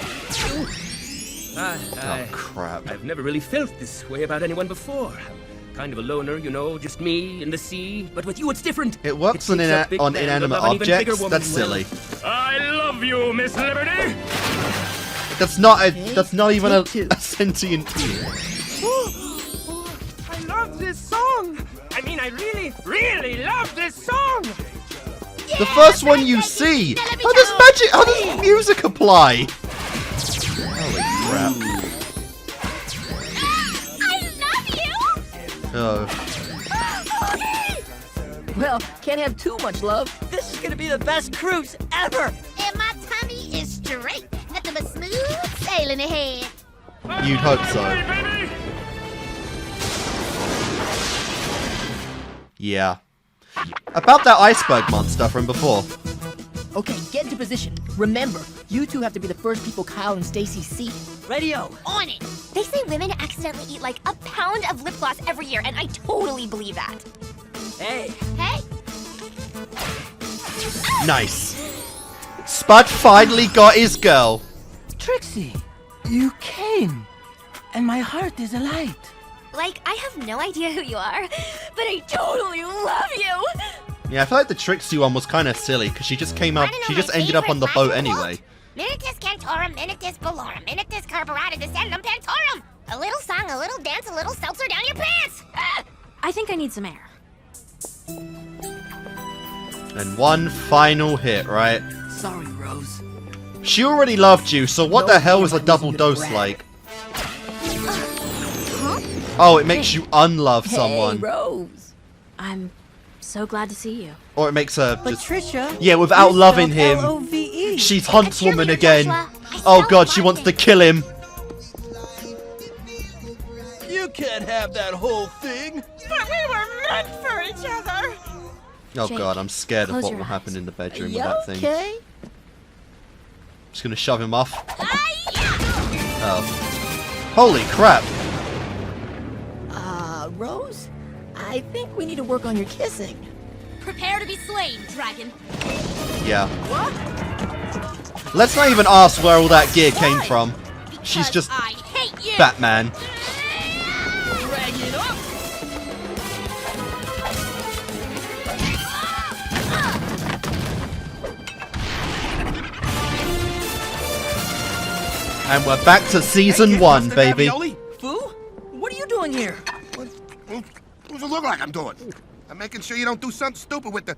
Oh, crap. I've never really felt this way about anyone before. I'm kind of a loner, you know, just me and the sea. But with you, it's different. It works It on, takes a big man to inanimate love an even bigger objects? woman. That's silly. I love you, Miss Liberty. That's not even a sentient being. I love this song. I mean, I really love this song. The first one you see. How does music apply? Holy crap. I love you! Oh. Well, can't have too much love. This is gonna be the best cruise ever! And my tummy is straight. Nothing but smooth sailing ahead. You'd hope so. Yeah. About that iceberg monster from before. Okay, get into position. Remember, you two have to be the first people Kyle and Stacy see. Radio! On it. They say women accidentally eat like a pound of lip gloss every year, and I totally believe that. Hey! Hey. Nice. Spud finally got his girl. Trixie, you came, and my heart is alight. Like, I have no idea who you are, but I totally love you! Yeah, I feel like the Trixie one was kind of silly because she just came out. She just ended up on the boat anyway. Minitus cantorum, minitus bolorum, minitus carburata descendum pantorum. A little song, a little dance, a little seltzer down your pants. I think I need some air. And one final hit, right? Sorry, Rose. She already loved you, so what the hell is a double dose like? Oh, it makes you unlove someone. Hey, Rose. I'm so glad to see you. Or it makes her just... Patricia. Yeah, without loving him. L-O-V-E. She's huntswoman again. Oh god, she wants to kill him. You can't have that whole thing. But we were meant for each other. Oh Jake, god, I'm scared of close what your will eyes. happen in the bedroom You with that thing. okay? Just gonna shove him off. Oh. Holy crap. Rose? I think we need to work on your kissing. Prepare to be slain, dragon. Yeah. What? Let's not even ask where all that gear came from. She's just I hate you. Batman. Drag it up. And we're back to season 1, baby. Foo? What are you doing here? What does it look like I'm doing? I'm making sure you don't do something stupid with the...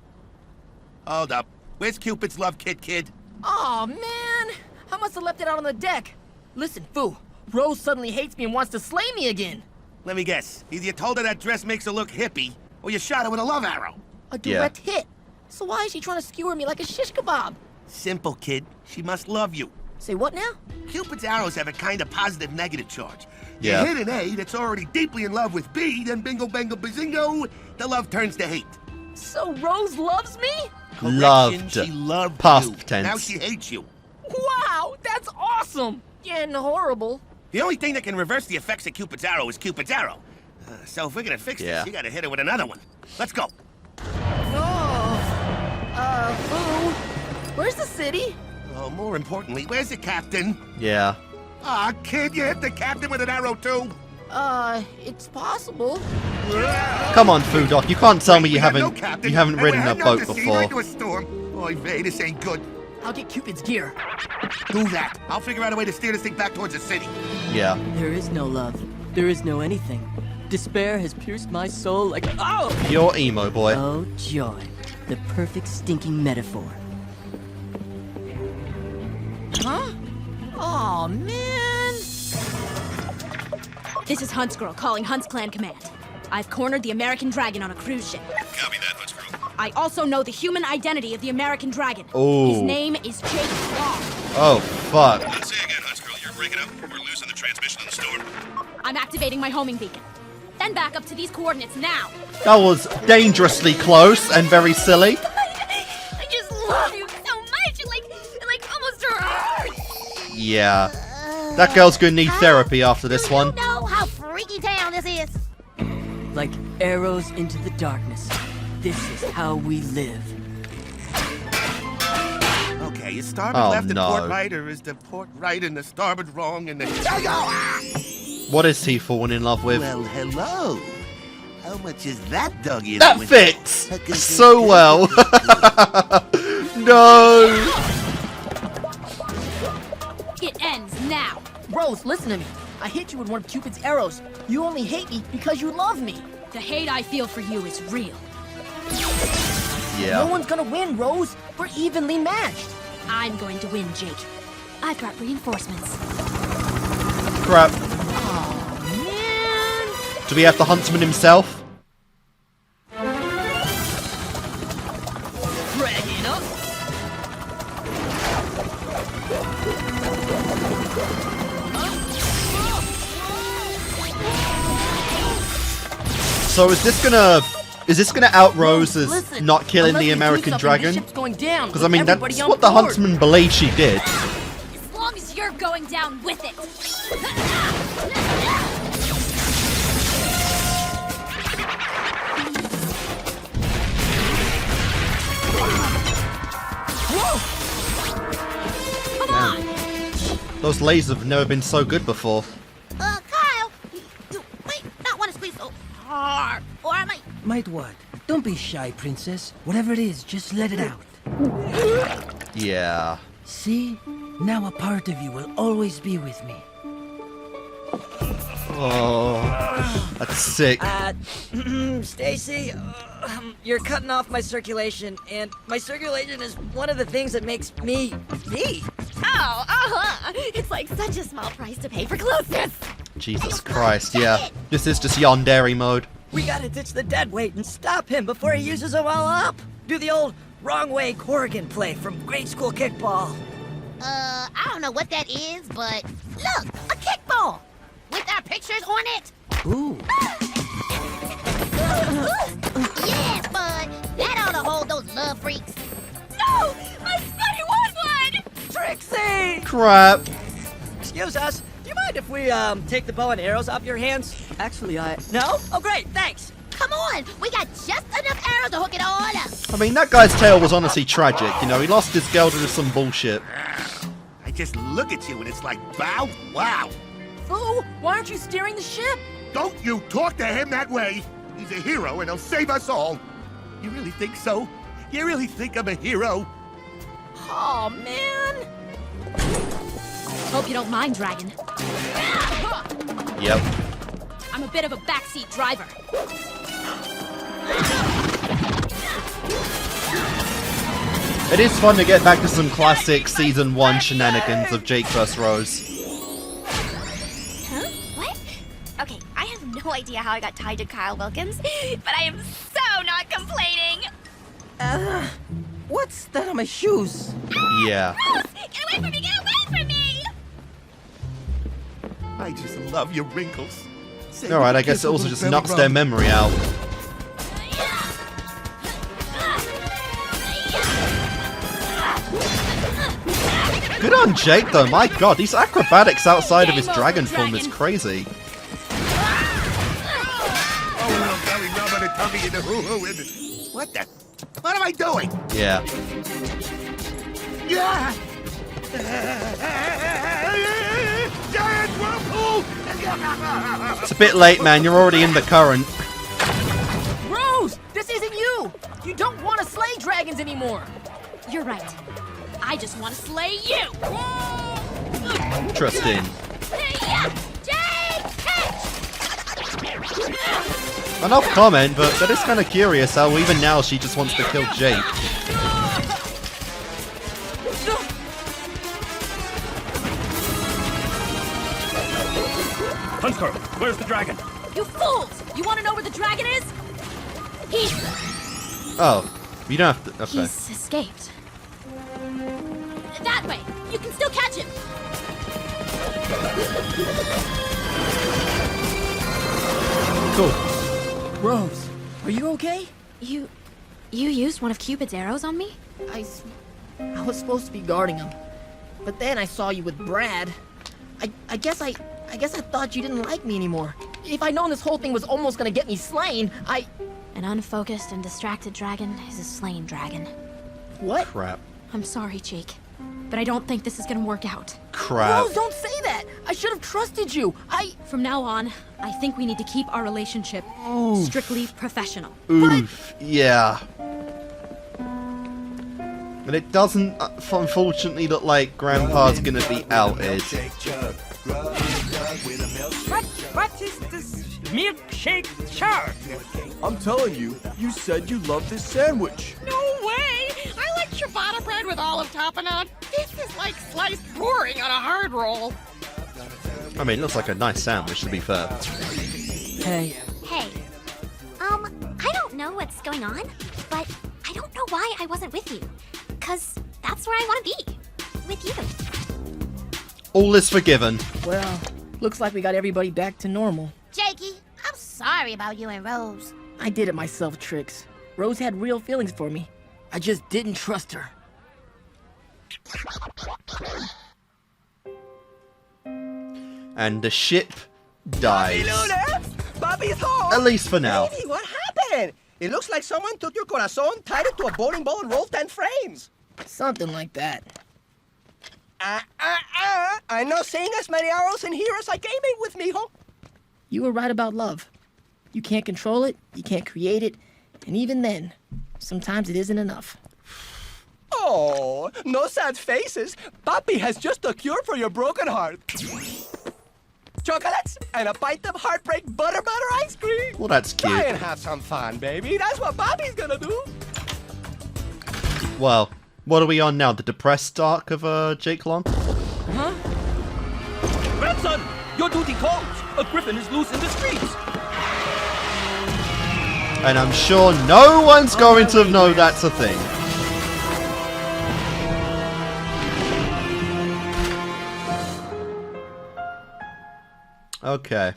Hold up. Where's Cupid's love kit, kid? Aw, man. I must have left it out on the deck. Listen, Foo. Rose suddenly hates me and wants to slay me again. Let me guess. Either you told her that dress makes her look hippie, or you shot her with a love arrow. A direct hit. So why is she trying to skewer me like a shish kebab? Simple, kid. She must love you. Say what now? Cupid's arrows have a kind of positive-negative charge. Yeah. You hit an A that's already deeply in love with B, then bingo, bango, bazingo, the love turns to hate. So Rose loves me? Correction, Loved. she loved Past you. tense. Now she hates you. Wow, that's awesome. And horrible. The only thing that can reverse the effects of Cupid's arrow is Cupid's arrow. So if we're gonna fix this, you gotta hit her with another one. Let's go. Foo, where's the city? Oh, more importantly, where's the captain? Yeah. Ah, kid, you hit the captain with an arrow too? It's possible. Come on, Foo Doc. You can't tell me you We got haven't no captain, and ridden we're a heading out boat to sea before. right to a storm. Oy vey, this ain't good. I'll get Cupid's gear. Do that. I'll figure out a way to steer this thing back towards the city. Yeah. There is no love. There is no anything. Despair has pierced my soul like... Oh! You're emo, boy. Oh, joy. The perfect stinking metaphor. Huh? Oh man! This is Huntsgirl calling Hunt's Clan Command. I've cornered the American Dragon on a cruise ship. Copy that, Huntsgirl. I also know the human identity of the American Dragon. Oh. His name is Jake Long. Oh, fuck. Say again, Huntsgirl. You're breaking up. We're losing the transmission on the storm. I'm activating my homing beacon. Then back up to these coordinates now. That was dangerously close and very silly. I just love you so much. It like almost hurts. Yeah. That girl's gonna need therapy after this one. You know how freaky town this is. Like arrows into the darkness. This is how we live. Okay, is starboard Oh, left and no. port right, or is the port right and the starboard wrong and the... What is he falling in love with? Well, hello. How much is that doggy? That fits so well. No. It ends now. Rose, listen to me. I hit you with one of Cupid's arrows. You only hate me because you love me. The hate I feel for you is real. Yeah. No one's gonna win, Rose. We're evenly matched. I'm going to win, Jake. I've got reinforcements. Crap. Man. Do we have the huntsman himself? Drag it up. So is this gonna out Rose as Listen, not killing unless the you do American something, dragon? this ship's going down. Because I mean Everybody that's on what the board. huntsman believes she did. As long as you're going down with it. Come on! Those lasers have never been so good before. Kyle, you might not want to squeeze so hard, or I might... Might what? Don't be shy, princess. Whatever it is, just let it out. Yeah. See? Now a part of you will always be with me. Oh, that's sick. Stacy, you're cutting off my circulation, and my circulation is one of the things that makes me, me. Oh, it's like such a small price to pay for closeness. Jesus Christ, yeah. This is just yandere mode. We gotta ditch the dead weight and stop him before he uses them all up. Do the old wrong way Corrigan play from grade school kickball. I don't know what that is, but look, a kickball with our pictures on it. Ooh. Yeah, bud. That ought to hold those love freaks. No! My study was one! Trixie! Crap. Excuse us. Do you mind if we, take the bow and arrows off your hands? Actually, No? Oh, great. Thanks. Come on, we got just enough arrows to hook it all up. I mean, that guy's tale was honestly tragic. You know, he lost his girl to some bullshit. I just look at you and it's like, bow, wow. Fool, why aren't you steering the ship? Don't you talk to him that way. He's a hero and he'll save us all. You really think so? You really think I'm a hero? Oh, man. Hope you don't mind, Dragon. Yep. I'm a bit of a backseat driver. It is fun to get back to some classic Season 1 shenanigans of Jake vs. Rose. Huh? What? Okay, I have no idea how I got tied to Kyle Wilkins, but I am so not complaining. What's that on my shoes? Yeah. Rose, get away from me! Get away from me! I just love your wrinkles. Alright, I guess it also just knocks their memory out. Good on Jake though, my god, these acrobatics outside of his dragon form is crazy. Oh, belly rub and a tummy in the hoo-hoo and... What the... What am I doing? Yeah. Yeah! Giant whirlpool! It's a bit late, man, you're already in the current. Rose, this isn't you. You don't want to slay dragons anymore. You're right. I just want to slay you. Interesting. Enough comment, but that is kind of curious how even now she just wants to kill Jake. Hunter, where's the dragon? You fools! You want to know where the dragon is? Oh, you don't have to. Okay. He's escaped. That way! You can still catch him! Cool. Rose, are you okay? You used one of Cupid's arrows on me? I was supposed to be guarding him, but then I saw you with Brad. I guess I thought you didn't like me anymore. If I'd known this whole thing was almost gonna get me slain, An unfocused and distracted dragon is a slain dragon. What? Crap. I'm sorry, Jake, but I don't think this is gonna work out. Crap. Rose, don't say that! I should have trusted you! From now on, I think we need to keep our relationship strictly professional. Oof, yeah. And it doesn't, unfortunately, look like Grandpa's gonna be outed. What is this milkshake chart? I'm telling you, you said you loved this sandwich. No way! I like ciabatta bread with olive topping on. This is like sliced boring on a hard roll. I mean, it looks like a nice sandwich, to be fair. Hey. Hey, I don't know what's going on, but I don't know why I wasn't with you. 'Cause that's where I want to be. With you. All is forgiven. Well, looks like we got everybody back to normal. Jakey, I'm sorry about you and Rose. I did it myself, Trix. Rose had real feelings for me. I just didn't trust her. And the ship dies. Bobby's home! At least for now. Baby, what happened? It looks like someone took your corazon, tied it to a bowling ball, and rolled 10 frames. Something like that. I know seeing as many arrows in here as I gaming with, mijo. You were right about love. You can't control it, you can't create it, And even then, sometimes it isn't enough. Oh, no sad faces. Papi has just a cure for your broken heart. Chocolates and a pint of heartbreak butter ice cream. Well, that's cute. Try and have some fun, baby. That's what Papi's gonna do. Well, what are we on now? The depressed arc of Jake Long? Huh? Grandson, your duty calls. A griffin is loose in the streets. And I'm sure no one's going to know that's a thing. Okay.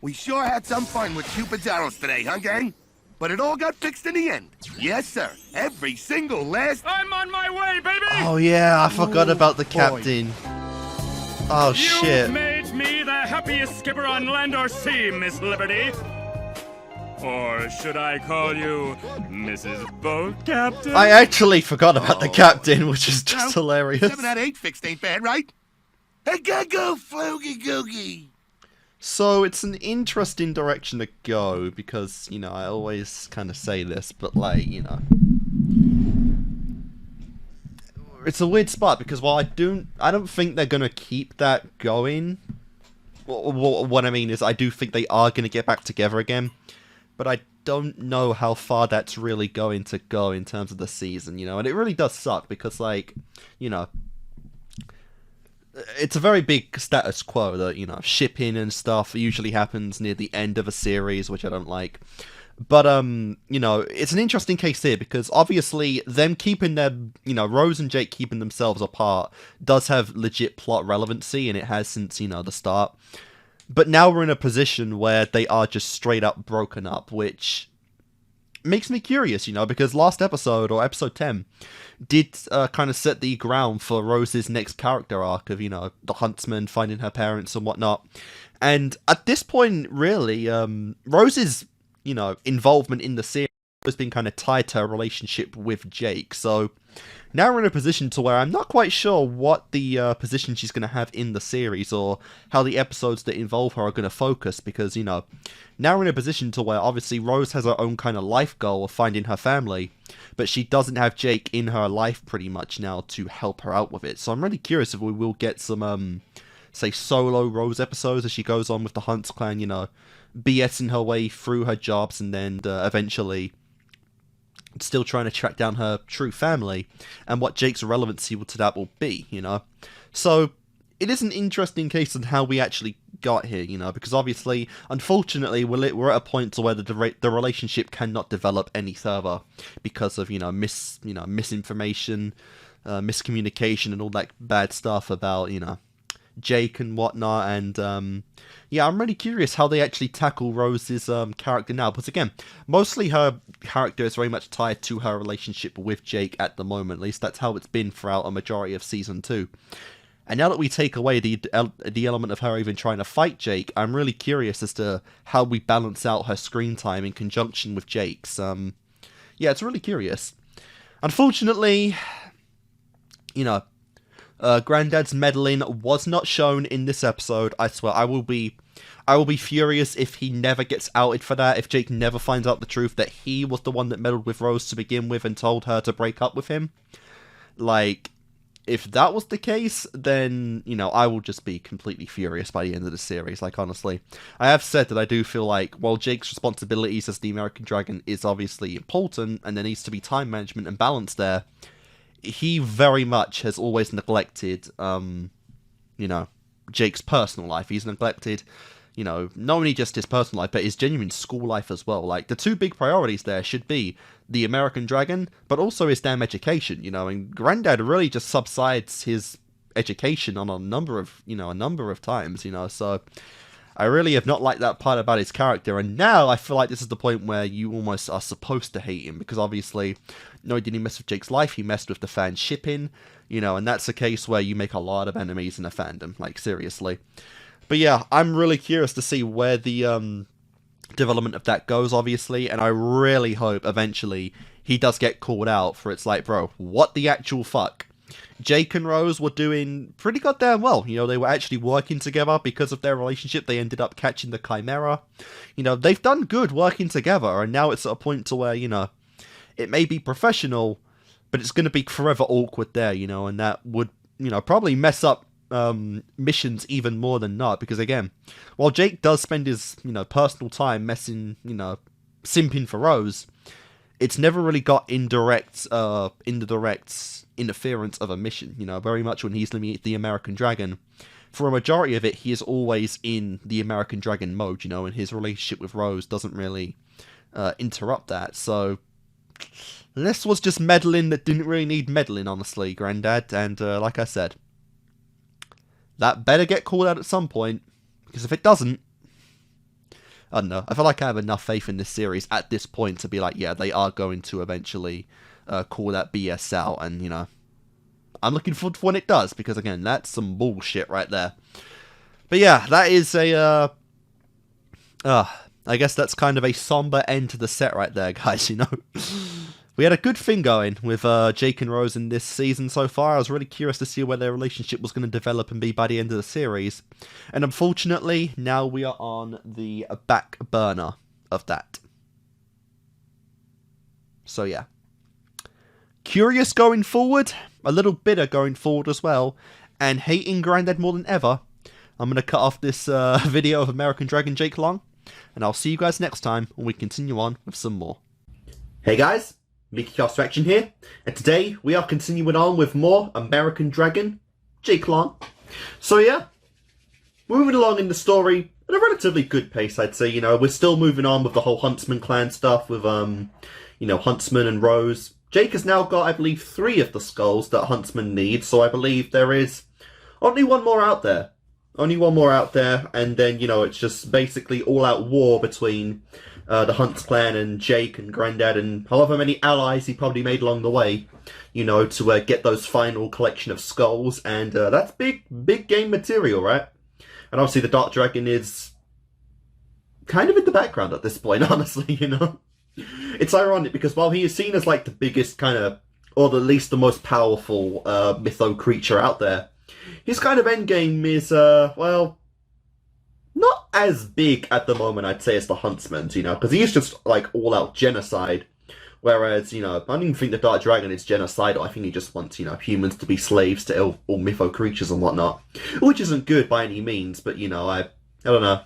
We sure had some fun with Cupid's arrows today, huh, gang? But it all got fixed in the end. Yes, sir. Every single last... I'm on my way, baby! Oh yeah, I forgot about the captain. Oh shit. You've made me the happiest skipper on land or sea, Miss Liberty. Or should I call you Mrs. Boat Captain? I actually forgot about the captain, which is just hilarious. 7 out of 8 fixed ain't bad, right? Hey, go, Flogie Googie! So it's an interesting direction to go because, you know, I always kind of say this, but like, you know, it's a weird spot because while I don't think they're gonna keep that going. What I mean is, I do think they are gonna get back together again, but I don't know how far that's really going to go in terms of the season, you know, and it really does suck because, like, you know, it's a very big status quo that, you know, shipping and stuff usually happens near the end of a series, which I don't like. But, you know, it's an interesting case here because obviously them keeping their, you know, Rose and Jake keeping themselves apart does have legit plot relevancy, and it has since, you know, the start. But now we're in a position where they are just straight up broken up, which makes me curious, you know, because last episode, or episode 10, did kind of set the ground for Rose's next character arc of, you know, the huntsman finding her parents and whatnot. And at this point, really, Rose's, you know, involvement in the series has been kind of tied to her relationship with Jake. So now we're in a position to where I'm not quite sure what the position she's going to have in the series or how the episodes that involve her are going to focus because, you know, now we're in a position to where obviously Rose has her own kind of life goal of finding her family, but she doesn't have Jake in her life pretty much now to help her out with it. So I'm really curious if we will get some, say, solo Rose episodes as she goes on with the Hunts clan, you know, BSing her way through her jobs and then eventually still trying to track down her true family and what Jake's relevancy to that will be, you know. So it is an interesting case on how we actually got here, you know, because obviously, unfortunately, we're at a point to where the relationship cannot develop any further because of, you know, misinformation, miscommunication, and all that bad stuff about, you know, Jake and whatnot. And yeah, I'm really curious how they actually tackle Rose's character now, because again, mostly her character is very much tied to her relationship with Jake at the moment. At least that's how it's been throughout a majority of season 2. And now that we take away the element of her even trying to fight Jake, I'm really curious as to how we balance out her screen time in conjunction with Jake's. Yeah, it's really curious. Unfortunately, you know, Granddad's meddling was not shown in this episode. I swear, I will be furious if he never gets outed for that, if Jake never finds out the truth that he was the one that meddled with Rose to begin with and told her to break up with him. Like, if that was the case, then, you know, I will just be completely furious by the end of the series, like, honestly. I have said that I do feel like, while Jake's responsibilities as the American Dragon is obviously important, and there needs to be time management and balance there, he very much has always neglected, you know, Jake's personal life. He's neglected, you know, not only just his personal life, but his genuine school life as well. Like, the two big priorities there should be the American Dragon, but also his damn education, you know, and Granddad really just subsides his education on a number of times, you know, so I really have not liked that part about his character, and now I feel like this is the point where you almost are supposed to hate him, because obviously, not only did he mess with Jake's life, he messed with the fan shipping, you know, and that's a case where you make a lot of enemies in a fandom, like, seriously. But yeah, I'm really curious to see where the development of that goes, obviously, and I really hope eventually he does get called out for it's like, bro, what the actual fuck? Jake and Rose were doing pretty goddamn well. You know, they were actually working together because of their relationship. They ended up catching the chimera. You know, they've done good working together, and now it's at a point to where, you know, it may be professional, but it's going to be forever awkward there, you know, and that would, you know, probably mess up missions even more than not, because again, while Jake does spend his, you know, personal time messing, you know, simping for Rose, it's never really got indirect interference of a mission, you know, very much when he's the American Dragon. For a majority of it, he is always in the American Dragon mode, you know, and his relationship with Rose doesn't really interrupt that, so this was just meddling that didn't really need meddling, honestly, Grandad, and like I said, that better get called out at some point, because if it doesn't, I don't know, I feel like I have enough faith in this series at this point to be like, yeah, they are going to eventually call that BS out, and, you know, I'm looking forward to when it does, because, again, that's some bullshit right there. But yeah, that is a, I guess that's kind of a somber end to the set right there, guys, you know. We had a good thing going with Jake and Rose in this season so far. I was really curious to see where their relationship was going to develop and be by the end of the series. And unfortunately, now we are on the back burner of that. So yeah. Curious going forward, a little bitter going forward as well, and hating Grandad more than ever. I'm going to cut off this video of American Dragon Jake Long, and I'll see you guys next time when we continue on with some more. Hey guys, Kickassreaction here, and today we are continuing on with more American Dragon Jake Long. So yeah, moving along in the story at a relatively good pace, I'd say. You know, we're still moving on with the whole Huntsman clan stuff with, you know, Huntsman and Rose. Jake has now got, I believe, 3 of the skulls that Huntsman needs, so I believe there is only one more out there. Only one more out there, and then, you know, it's just basically all-out war between the Hunts clan and Jake and Grandad and however many allies he probably made along the way, you know, to get those final collection of skulls, and that's big game material, right? And obviously the Dark Dragon is kind of in the background at this point, honestly, you know? It's ironic, because while he is seen as, like, the biggest kind of, or at least the most powerful mytho creature out there, his kind of endgame is, well, not as big at the moment, I'd say, as the Huntsman's, you know, because he's just, like, all-out genocide, whereas, you know, I don't even think the Dark Dragon is genocidal. I think he just wants, you know, humans to be slaves to all mytho creatures and whatnot, which isn't good by any means, but, you know, I don't know.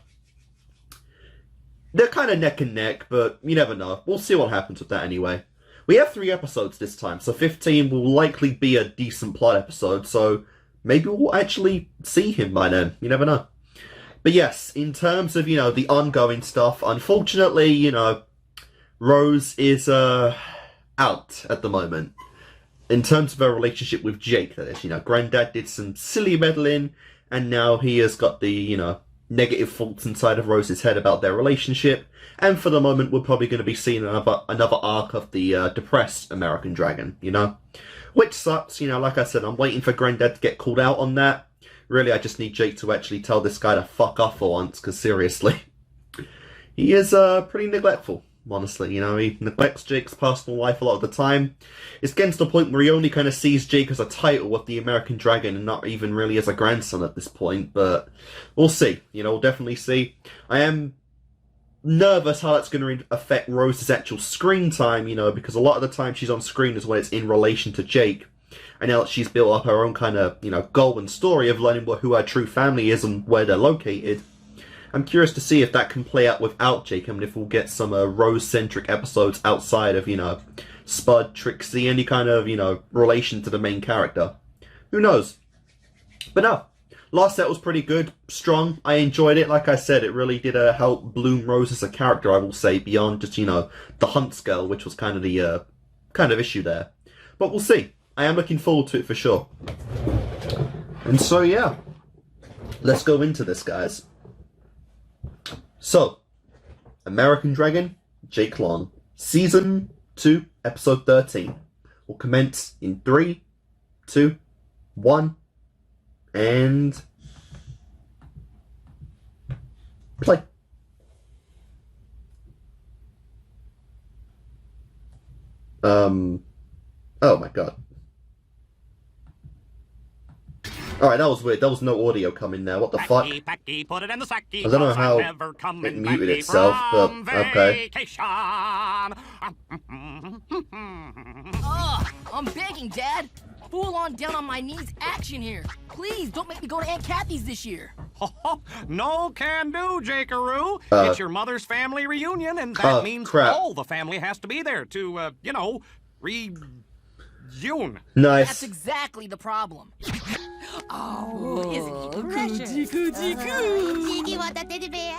They're kind of neck and neck, but you never know. We'll see what happens with that anyway. We have 3 episodes this time, so 15 will likely be a decent plot episode, so maybe we'll actually see him by then. You never know. But yes, in terms of, you know, the ongoing stuff, unfortunately, you know, Rose is out at the moment. In terms of her relationship with Jake, that is, you know, Grandad did some silly meddling, and now he has got the, you know, negative thoughts inside of Rose's head about their relationship, and for the moment we're probably going to be seeing another arc of the depressed American Dragon, you know? Which sucks, you know, like I said, I'm waiting for Grandad to get called out on that. Really, I just need Jake to actually tell this guy to fuck off for once, because seriously, he is pretty neglectful, honestly, you know? He neglects Jake's personal life a lot of the time. It's getting to the point where he only kind of sees Jake as a title with the American Dragon and not even really as a grandson at this point, but we'll see. You know, we'll definitely see. I am nervous how that's going to affect Rose's actual screen time, you know, because a lot of the time she's on screen is when it's in relation to Jake. And now that she's built up her own kind of, you know, goal and story of learning who her true family is and where they're located, I'm curious to see if that can play out without Jake, and if we'll get some Rose-centric episodes outside of, you know, Spud, Trixie, any kind of, you know, relation to the main character. Who knows? But no, last set was pretty good, strong. I enjoyed it. Like I said, it really did help bloom Rose as a character, I will say, beyond just, you know, the Hunts girl, which was kind of the kind of issue there. But we'll see. I am looking forward to it for sure. And so, yeah, let's go into this, guys. So, American Dragon, Jake Long, Season 2, Episode 13. Will commence in 3, 2, 1, and play. Oh my god. Alright, that was weird. There was no audio coming there. What the fuck? Packy, put it in the sacky, I don't know how it muted itself, but okay. Ugh, I'm begging, Dad. Full on down on my knees action here. Please don't make me go to Aunt Kathy's this year. No can do, Jakeroo. It's your mother's family reunion, and that means all the family has to be there to, you know, June. Nice. That's exactly the problem. Oh, isn't he precious? Jiggy, want that teddy bear?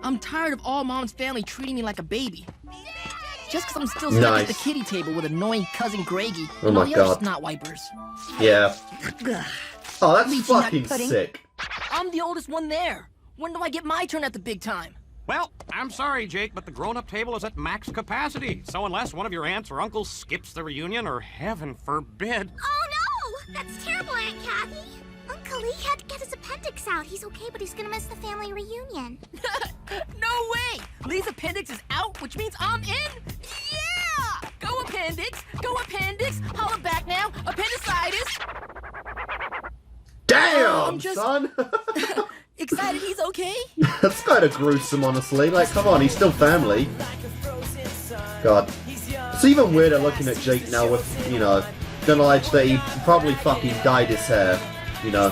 I'm tired of all Mom's family treating me like a baby. Just because I'm still stuck at the kiddie table with annoying cousin Greggy and all the other snot wipers. Yeah. Oh, that's fucking sick. I'm the oldest one there. When do I get my turn at the big time? Well, I'm sorry, Jake, but the grown-up table is at max capacity. So unless one of your aunts or uncles skips the reunion, or heaven forbid... Oh, no! That's terrible, Aunt Kathy. Uncle Lee had to get his appendix out. He's okay, but he's gonna miss the family reunion. No way! Lee's appendix is out, which means I'm in? Yeah! Go appendix! Go appendix! Holla back now! Appendicitis! Damn, son! Excited he's okay? That's kind of gruesome, honestly. Like, come on, he's still family. God. It's even weirder looking at Jake now with, you know, the knowledge that he probably fucking dyed his hair, you know.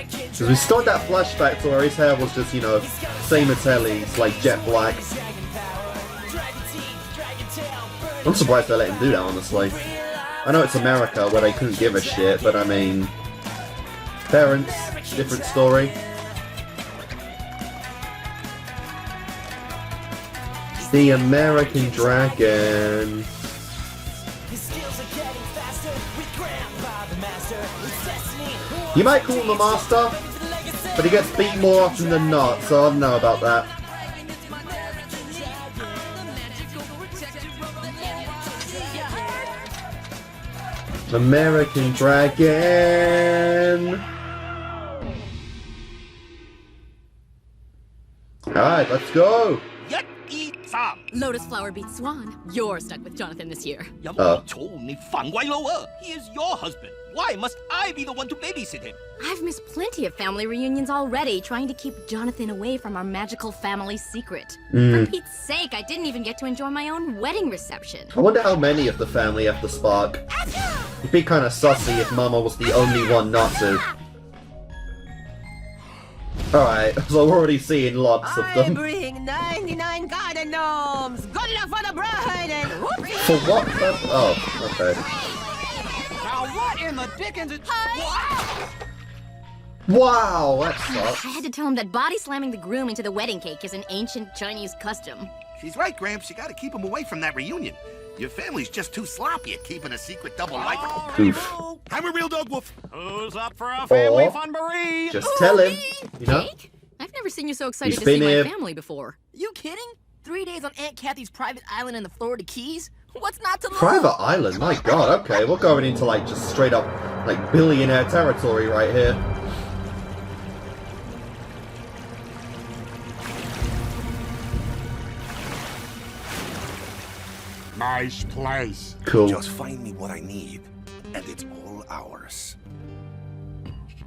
Because we still had that flashback to where his hair was just, you know, same as Ellie's, like jet black. I'm surprised they let him do that, honestly. I know it's America where they couldn't give a shit, but I mean... Parents, different story. The American Dragon. You might call him a master, but he gets beat more often than not, so I don't know about that. American Dragon. Alright, let's go. Lotus Flower beats Swan. You're stuck with Jonathan this year. He is your husband. Why must I be the one to babysit him? I've missed plenty of family reunions already, trying to keep Jonathan away from our magical family secret. For Pete's sake, I didn't even get to enjoy my own wedding reception. I wonder how many of the family have the spark. It'd be kind of sussy if Mama was the only one not to. Alright, so we're already seeing lots of them. I bring 99 garden gnomes. Good luck for the bride and whoopsie. For what? Oh, okay. Now what in the dickens is... Wow, that sucks. I had to tell him that body slamming the groom into the wedding cake is an ancient Chinese custom. She's right, Gramps. You gotta keep him away from that reunion. Your family's just too sloppy at keeping a secret double life. Oof. I'm a real dog wolf. Who's up for a family funbaree? Just tell him, you know? Jake? I've never seen you so excited He's to see been my family before. You kidding? 3 days on Aunt Kathy's private island in the Florida Keys? What's not to love? Private island? My god, okay. We're going into, like, just straight up, like, billionaire territory right here. Nice place. Cool. Just find me what I need, and it's all ours.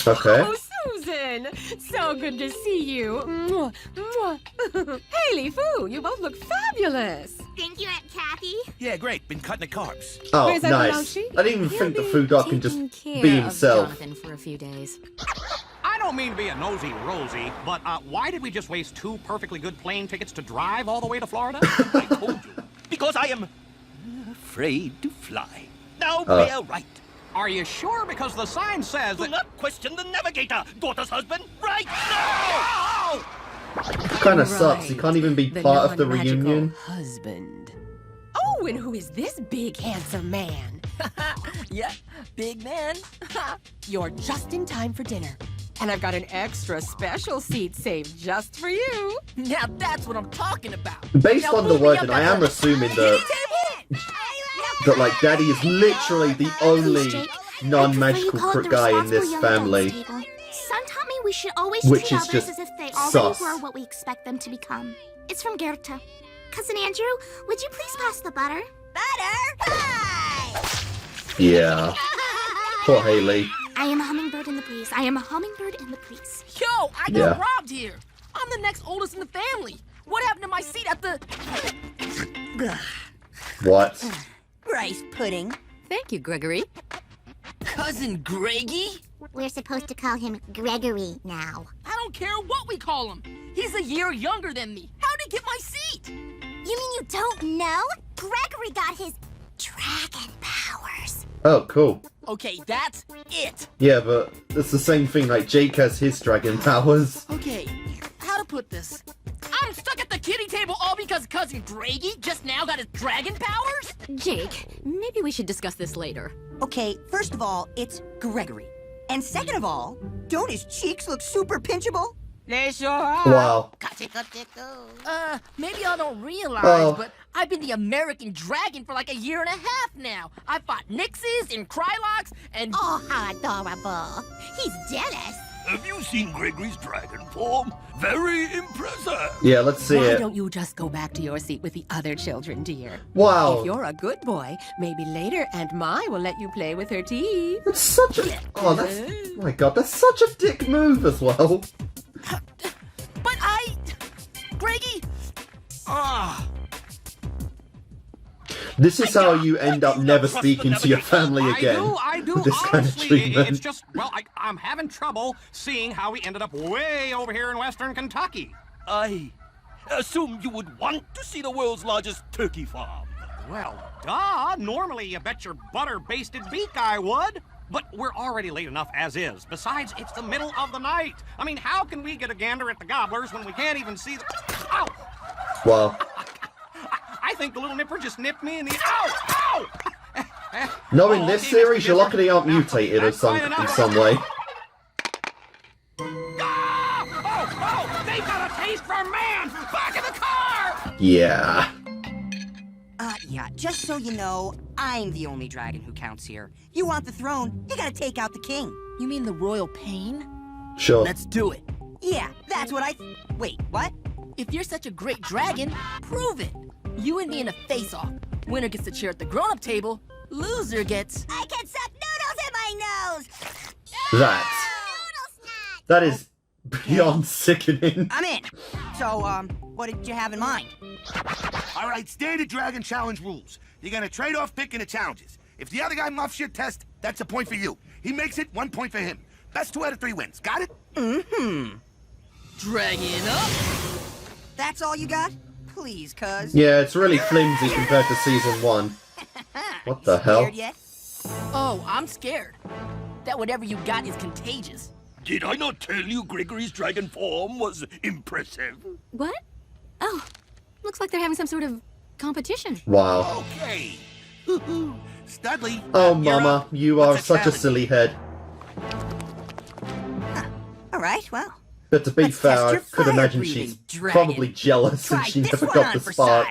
Okay. Oh, Susan! So good to see you. Mwah, mwah. Haley, Fu, you both look fabulous. Thank you, Aunt Kathy. Yeah, great. Been cutting the carbs. Oh, Where's nice. Blanchie? I didn't even think the food dog can just Care be of himself. Jonathan for a few days. I don't mean to be a nosy Rosie, but why did we just waste 2 perfectly good plane tickets to drive all the way to Florida? I told you. Because I am afraid to fly. Now, bear right. Are you sure? Because the sign says Do that... not question the navigator, daughter's husband, right now! Kind of sucks. He can't even be part of the reunion. Husband. Oh, and who is this big, handsome man? Yeah, big man. You're just in time for dinner. And I've got an extra special seat saved just for you. Now that's what I'm talking about. Based on the word, and I am assuming that like Daddy is literally the only non-magical guy in this family. Son taught me we should always Which treat is others just as if they sus. already were what we expect them to become. It's from Goethe. Cousin Andrew, would you please pass the butter? Butter? Hi! Yeah. Poor Haley. I am a hummingbird in the breeze. I am a hummingbird in the breeze. Yo, I got robbed here. I'm the next oldest in the family. What happened to my seat at the... What? Rice pudding. Thank you, Gregory. Cousin Greggy? We're supposed to call him Gregory now. I don't care what we call him. He's a year younger than me. How'd he get my seat? You mean you don't know? Gregory got his dragon powers. Oh, cool. Okay, that's it. Yeah, but it's the same thing, like Jake has his dragon powers. Okay, how to put this? I'm stuck at the kiddie table all because cousin Greggy just now got his dragon powers? Jake, maybe we should discuss this later. Okay, first of all, it's Gregory. And second of all, don't his cheeks look super pinchable? They sure are. Wow. Maybe y'all don't realize, but I've been the American dragon for like a year and a half now. I fought Nixes and Krylocks and... Oh, how adorable. He's jealous. Have you seen Gregory's dragon form? Very impressive. Yeah, let's see Why it. don't you just go back to your seat with the other children, dear? Wow. If you're a good boy, maybe later Aunt Mai will let you play with her teeth. That's such a... Oh, that's... Oh my god, that's such a dick move as well. But Greggy... This is how you end up never speaking to your family again. I do, with this kind of honestly. treatment. It's just, well, I'm having trouble seeing how we ended up way over here in western Kentucky. I assume you would want to see the world's largest turkey farm. Well, duh. Normally you bet your butter-basted beak I would. But we're already late enough as is. Besides, it's the middle of the night. I mean, how can we get a gander at the gobblers when we can't even see the... Ow! Wow. I think the little nipper just nipped me in the... Ow! Ow! No, in this series, you're lucky they aren't mutated in some way. Oh! They got a taste for man! Back in the car! Yeah. Yeah, just so you know, I'm the only dragon who counts here. You want the throne, you gotta take out the king. You mean the royal pain? Sure. Let's do it. Yeah, that's what I... Wait, what? If you're such a great dragon, prove it. You and me in a face-off. Winner gets the chair at the grown-up table. Loser gets... I can suck noodles in my nose! That is beyond sickening. I'm in. So, what did you have in mind? All right, standard Dragon Challenge rules. You're gonna trade off picking the challenges. If the other guy muffs your test, that's a point for you. He makes it, 1 point for him. Best 2 out of 3 wins. Got it? Mm-hmm. Dragging up. That's all you got? Please, cuz. Yeah, it's really flimsy compared to season 1. What the hell? Scared yet? Oh, I'm scared. That whatever you got is contagious. Did I not tell you Gregory's dragon form was impressive? What? Oh, looks like they're having some sort of competition. Wow. Okay. Studley. Oh, mama, you are such a silly head. All right, well. But to be fair, I could imagine she's probably jealous and she never got the spark.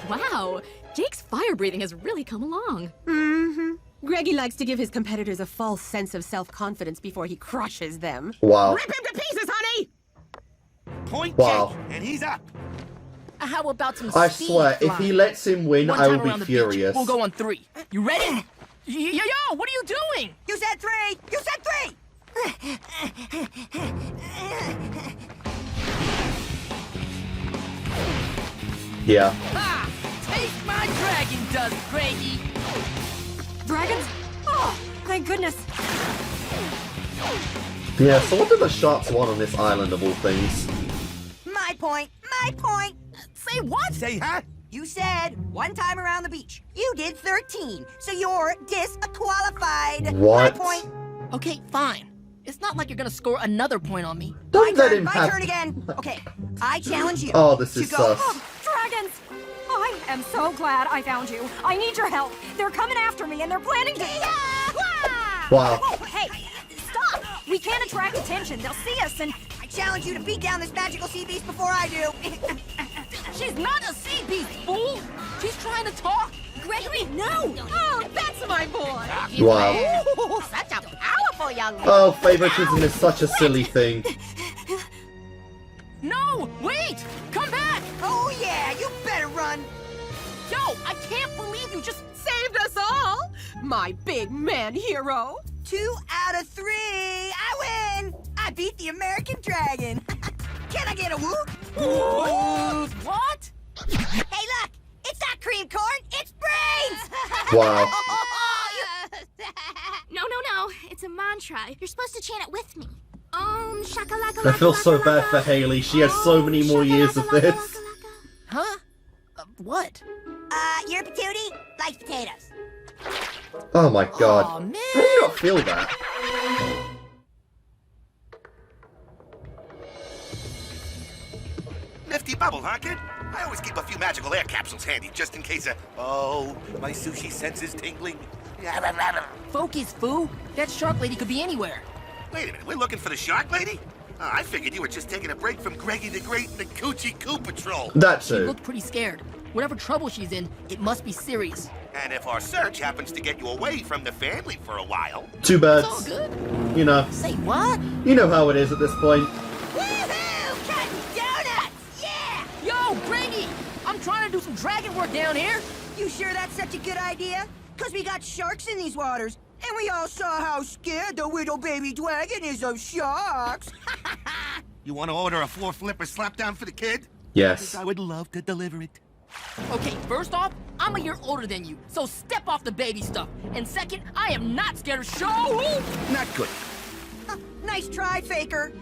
Wow, Jake's fire breathing has really come along. Mm-hmm. Greggy likes to give his competitors a false sense of self-confidence before he crushes them. Wow. Rip him to pieces, honey! Point Wow. Jake, and he's up. How about some I speed swear, if flying? he lets him win, One I time will be around the furious. beach. We'll go on 3. You ready? Yo, what are you doing? You said 3! You said 3! Yeah. Ha! Taste my dragon dust, Greggy! Dragons? Oh, thank goodness. Yeah, so what do the sharks want on this island of all things? My point! My point! Say what? Say huh? You said 1 time around the beach. You did 13, so you're disqualified. What? My point. Okay, fine. It's not like you're gonna score another point on me. Don't let him My have... turn again. Okay, I challenge you. Oh, this to is go. sus. Dragons! I am so glad I found you. I need your help. They're coming after me and they're planning to... Wow. Oh, hey, stop! We can't attract attention. They'll see us and... I challenge you to beat down this magical sea beast before I do. She's not a sea beast, fool! She's trying to talk! Gregory, no! Oh, that's my boy! Wow. Ooh, such a powerful young man. Oh, favoritism is such a silly thing. No! Wait! Come back! Oh yeah, you better run. Yo, Whoa! I can't believe you just Saved us all! My big man hero! 2 out of 3! I win! I beat the American Dragon! Can I get a whoop? What? Hey, look! It's not cream corn, it's brains! Wow. No. It's a mantra. You're supposed to chant it with me. Shakalaka. I feel so bad for Haley. She has so many more years of this. Huh? What? Your patootie likes potatoes. Oh my god. Aw, man. How do you not feel that? Nifty bubble, huh, kid? I always keep a few magical air capsules handy, just in case oh, my sushi sense is tingling. Focus, foo. That shark lady could be anywhere. Wait a minute, we're looking for the shark lady? I figured you were just taking a break from Greggy the Great and the Coochie Coo Patrol. That She too. looked pretty scared. Whatever trouble she's in, it must be serious. And if our search happens to get you away from the family for a while... Two birds. It's all good. You know. Say what? You know how it is at this point. Woohoo! Cotton donuts! Yeah! Yo, Greggy! I'm trying to do some dragon work down here. You sure that's such a good idea? Because we got sharks in these waters, and we all saw how scared the little baby dragon is of sharks. You want to order a 4-flipper slapdown for the kid? Yes. I would love to deliver it. Okay, first off, I'm a year older than you, so step off the baby stuff. And second, I am not scared of show. Not good. Nice try, Faker.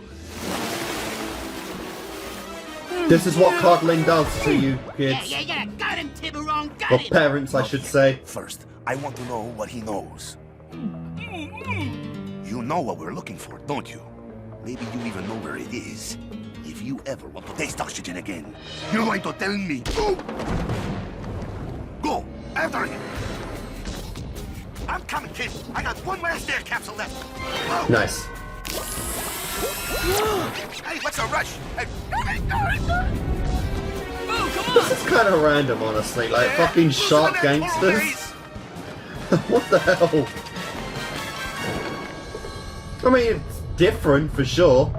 This is what coddling does to you, kids. Yeah. Got him, Tiburon. Got Or him. parents, I should say. First, I want to know what he knows. You know what we're looking for, don't you? Maybe you even know where it is. If you ever want to taste oxygen again, you're going to tell me. Go! After him! I'm coming, kid. I got one last air capsule left. Whoa. Nice. Hey, what's a rush? Hey. This is kind of random, honestly. Like, fucking shark gangsters. What the hell? I mean, it's different for sure.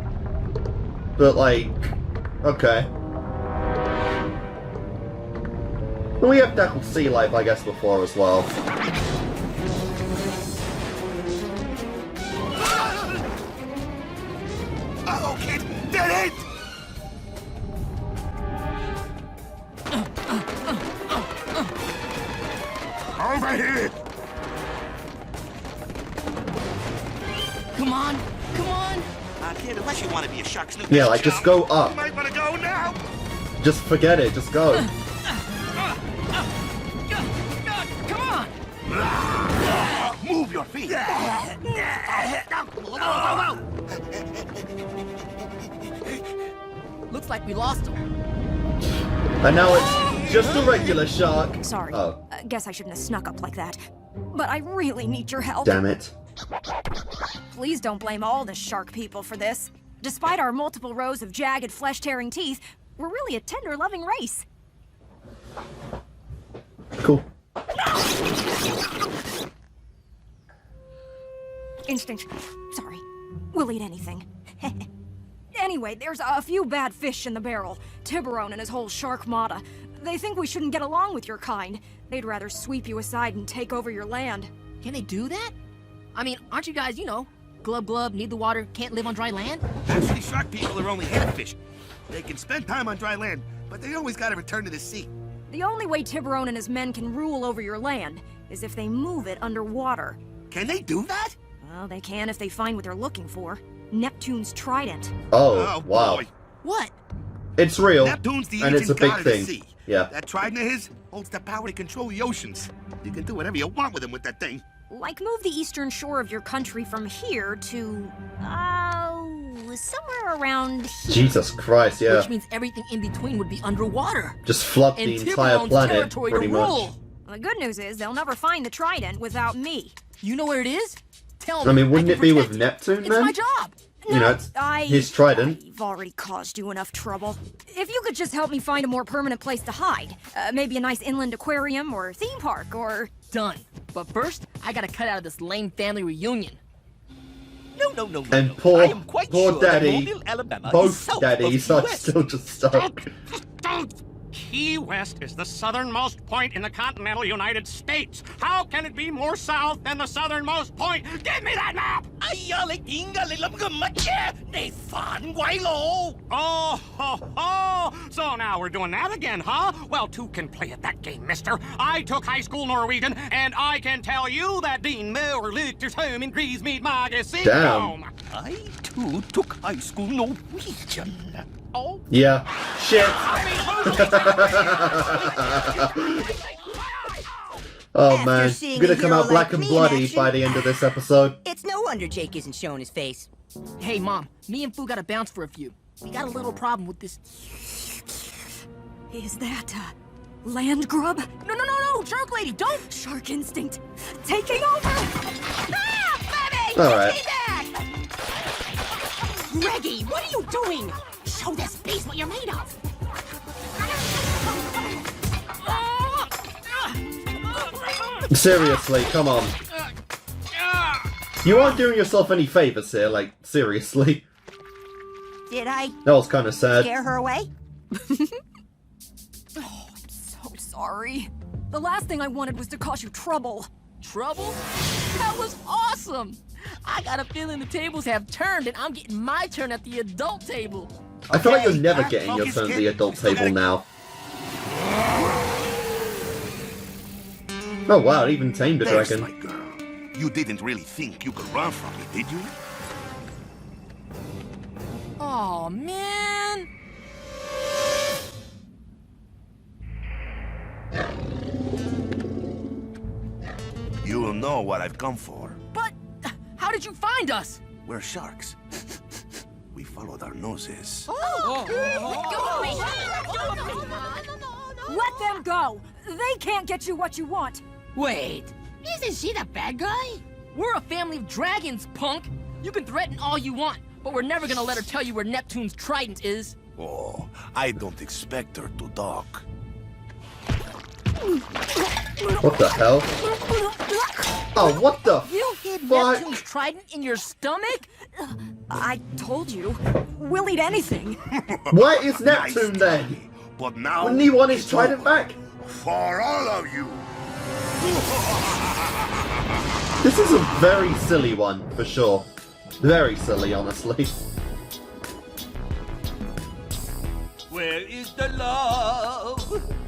But, like, okay. We have tackled sea life, I guess, before as well. Uh-oh, kid! Dead end! Over here! Come on, come on! Kid, unless you want to be a shark snoop. Yeah, like, just go up. You might want to go now! Just forget it, just go. Come on! Move your feet! Looks like we lost him. And now it's just a regular shark. Sorry. Oh, Guess I shouldn't have snuck up like that. But I really need your help. damn it. Please don't blame all the shark people for this. Despite our multiple rows of jagged, flesh-tearing teeth, we're really a tender, loving race. Cool. Instinct. Sorry. We'll eat anything. Anyway, there's a few bad fish in the barrel. Tiburon and his whole sharkmada. They think we shouldn't get along with your kind. They'd rather sweep you aside and take over your land. Can they do that? I mean, aren't you guys, you know, glub glub, need the water, can't live on dry land? Actually, shark people are only half fish. They can spend time on dry land, but they always gotta return to the sea. The only way Tiburon and his men can rule over your land is if they move it underwater. Can they do that? Well, they can if they find what they're looking for. Neptune's trident. Oh, wow. Boy. What? It's real, Neptune's the and it's a ancient big god of the thing. sea. Yeah. That trident of his holds the power to control the oceans. You can do whatever you want with him with that thing. Like move the eastern shore of your country from here to, somewhere around here. Jesus Christ, yeah. Which means everything in between would be underwater. Just flood And the entire Tiburon's planet, territory pretty to much. rule. Well, the good news is they'll never find the trident without me. You know where it is? Tell me. I mean, wouldn't I it can be with protect Neptune, It's then? my job. You know, it's his trident. I've already caused you enough trouble. If you could just help me find a more permanent place to hide. Maybe a nice inland aquarium or theme park or... Done. But first, I gotta cut out of this lame family reunion. No. And I poor am quite sure that daddy, Mobile, Alabama is both south daddies of are US. still just stuck. Key West is the southernmost point in the continental United States. How can it be more south than the southernmost point? Give me that map! Oh, so now we're doing that again, huh? Well, two can play at that game, mister. I took high school Norwegian, and I can tell you that Dean Miller looked his home in Greasmead Magazine. Damn. I too took high school Norwegian. Oh? Yeah. Shit. Oh man, I'm gonna come out black and bloody by the end of this episode. It's no wonder Jake isn't showing his face. Hey, Mom, me and Fu gotta bounce for a few. We got a little problem with this. Is that land grub? No, shark lady, don't! Shark instinct taking over! Baby! Alright. Reggie, what are you doing? Show this beast what you're made of. Seriously, come on. You aren't doing yourself any favors here, like, seriously. Did I That was kind of sad. scare her away? Oh, I'm so sorry. The last thing I wanted was to cause you trouble. Trouble? That was awesome! I got a feeling the tables have turned and I'm getting my turn at the adult table. I feel like you're never getting your turn at the adult table now. Oh wow, it even tamed a There's dragon. my girl. You didn't really think you could run from me, did you? Oh man! You will know what I've come for. But how did you find us? We're sharks. We followed our noses. Let them go! They can't get you what you want! Wait, Isn't she the bad guy? we're a family of dragons, punk! You can threaten all you want, but we're never gonna let her tell you where Neptune's trident is. Oh, I don't expect her to talk. What the hell? Oh, what the You hid fuck? Neptune's trident in your stomach? I told you. We'll eat anything. Where is Neptune then? But now Wouldn't he want his trident back? for all of you. This is a very silly one, for sure. Very silly, honestly. Where is the love?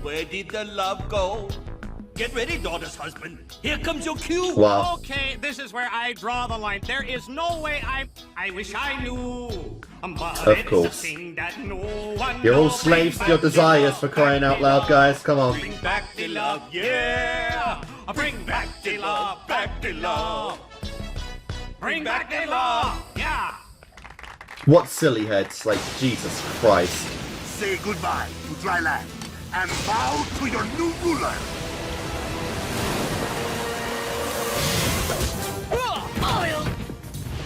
Where did the love go? Get ready, daughter's husband. Here comes your cue. Wow. Okay, this is where I draw the line. There is no way I wish I knew. But Of it's a course. thing that no one You're all knows. slaves to your desires, for crying out loud, guys. Come on. Bring back the love, yeah. Bring back the love, back the love. Bring back the love, yeah. What silly heads, like, Jesus Christ. Say goodbye to dry land and bow to your new ruler.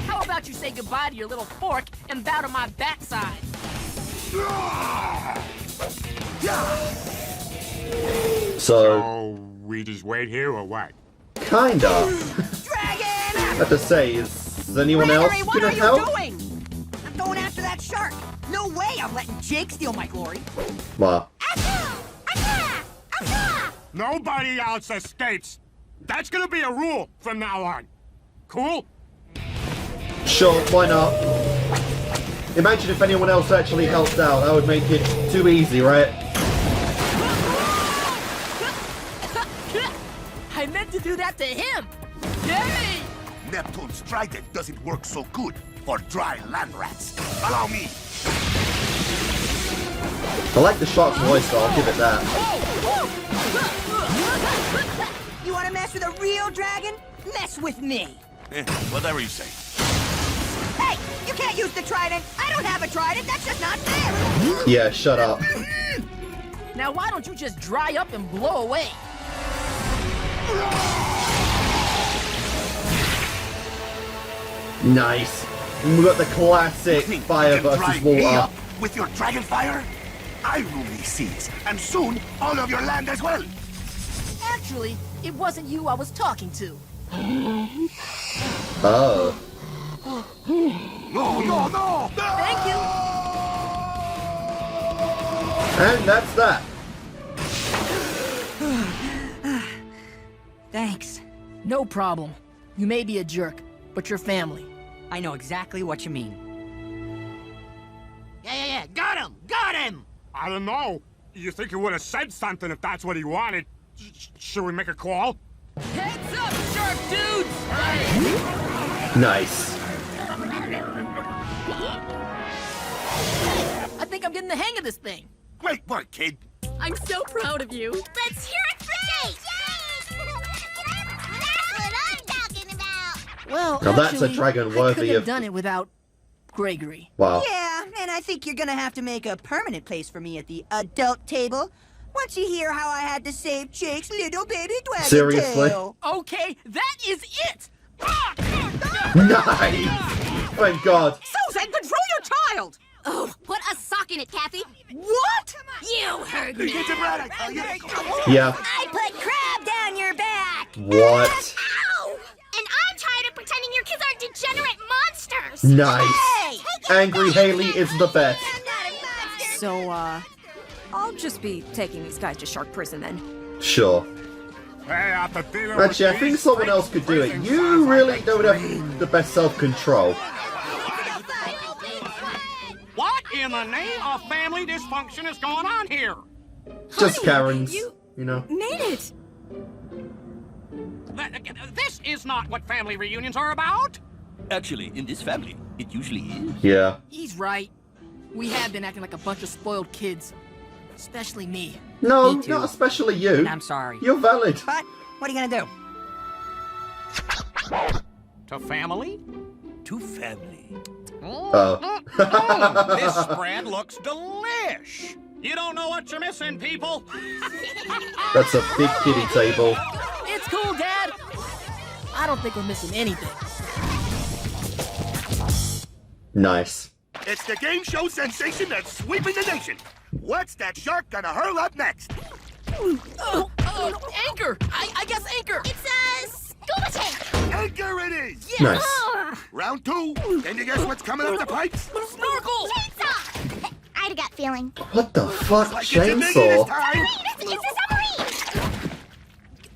How about you say goodbye to your little fork and bow to my backside? So, we just wait here or what? kinda. I have to say, is anyone else What gonna are you help? doing? I'm going after that shark. No way I'm letting Jake steal my glory. Wow. Nobody else escapes. That's gonna be a rule from now on. Cool? Sure, why not? Imagine if anyone else actually helped out. That would make it too easy, right? I meant to do that to him. Yay! Neptune's trident doesn't work so good for dry land rats. Allow me. I like the shark's voice, though. I'll give it that. You want to mess with a real dragon? Mess with me. Whatever you say. Hey, you can't use the trident. I don't have a trident. That's just not fair. Yeah, shut up. Now why don't you just dry up and blow away? Nice. We got the classic fire versus Dry me water. up with your dragon fire? I rule these seas, and soon all of your land as well. Actually, it wasn't you I was talking to. Oh. No! Thank you. And that's that. Thanks. No problem. You may be a jerk, but you're family. I know exactly what you mean. Yeah. Got him! Got him! I don't know. You think he would have said something if that's what he wanted? Should we make a call? Heads up, shark dudes! Nice. I think I'm getting the hang of this thing. Great work, kid. I'm so proud of you. Let's hear it for Jake! That's what I'm talking about! Well, Now that's a actually, dragon I worthy couldn't have of... done it without Gregory. Wow. Yeah, and I think you're gonna have to make a permanent place for me at the adult table. Once you hear how I had to save Jake's little baby dragon Seriously? tail. Okay, that is it! Nice! Thank God. Susan, control your child! Oh, put a sock in it, Kathy. What? You heard me. Get him right, I tell you. Yeah. I put crab down your back. What? Ow! And I'm tired of pretending your kids are degenerate monsters! Nice. Angry Haley is the best. So, I'll just be taking these guys to shark prison then. Sure. Actually, I think someone else could do it. You really don't have the best self-control. What in the name of family dysfunction is going on here? Just Karens, you know. Made it! This is not what family reunions are about. Actually, in this family, it usually is. Yeah. He's right. We have been acting like a bunch of spoiled kids. Especially me. No, Me too. not especially you. I'm sorry. You're valid. But what are you gonna do? To family? To family. This spread looks delish. You don't know what you're missing, people. That's a big kiddie table. It's cool, Dad. I don't think we're missing anything. Nice. It's the game show sensation that's sweeping the nation. What's that shark gonna hurl up next? Anchor! I guess anchor! It's a scuba tank! Anchor it is! Yes. Nice. Round 2. Can you guess what's coming up the pipes? Snorkel! Chainsaw! I had a gut feeling. What the fuck? Like it's a biggie this Chainsaw? time. It's a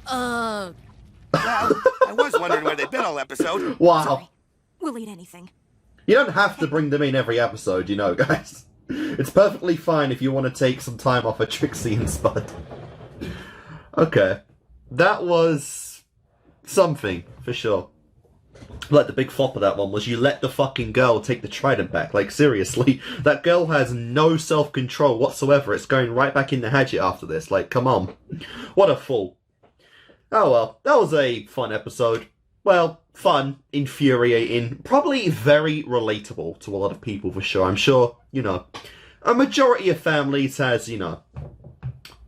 submarine! Well, I was wondering where they've been all episode. Wow. We'll eat anything. You don't have to bring them in every episode, you know, guys. It's perfectly fine if you want to take some time off of Trixie and Spud. Okay. That was something, for sure. Like, the big flop of that one was you let the fucking girl take the trident back. Like, seriously. That girl has no self-control whatsoever. It's going right back in the hatchet after this. Like, come on. What a fool. Oh well, that was a fun episode. Well, fun, infuriating, probably very relatable to a lot of people for sure. I'm sure, you know, a majority of families has, you know,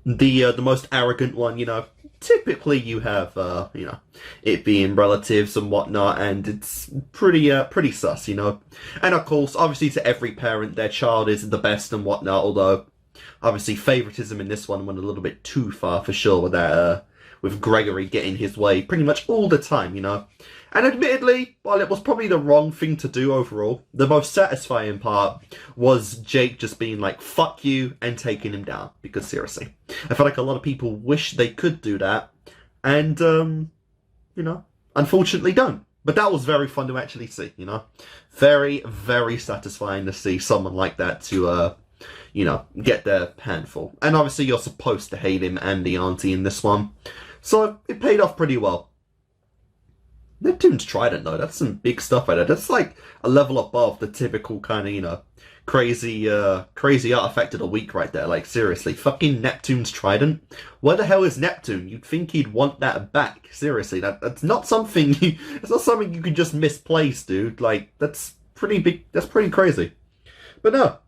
the most arrogant one, you know. Typically you have, you know, it being relatives and whatnot, and it's pretty sus, you know. And of course, obviously to every parent, their child is the best and whatnot, although, obviously favoritism in this one went a little bit too far for sure with that, with Gregory getting his way pretty much all the time, you know. And admittedly, while it was probably the wrong thing to do overall, the most satisfying part was Jake just being like, fuck you, and taking him down. Because seriously, I feel like a lot of people wish they could do that, and, you know, unfortunately don't. But that was very fun to actually see, you know. Very, very satisfying to see someone like that to, you know, get their handful. And obviously you're supposed to hate him and the auntie in this one. So, it paid off pretty well. Neptune's Trident, though, that's some big stuff right there. That's like a level above the typical kind of, you know, crazy artifact of the week right there. Like, seriously, fucking Neptune's Trident? Where the hell is Neptune? You'd think he'd want that back. Seriously, that's not something it's not something you can just misplace, dude. Like, that's pretty big, that's pretty crazy. But no.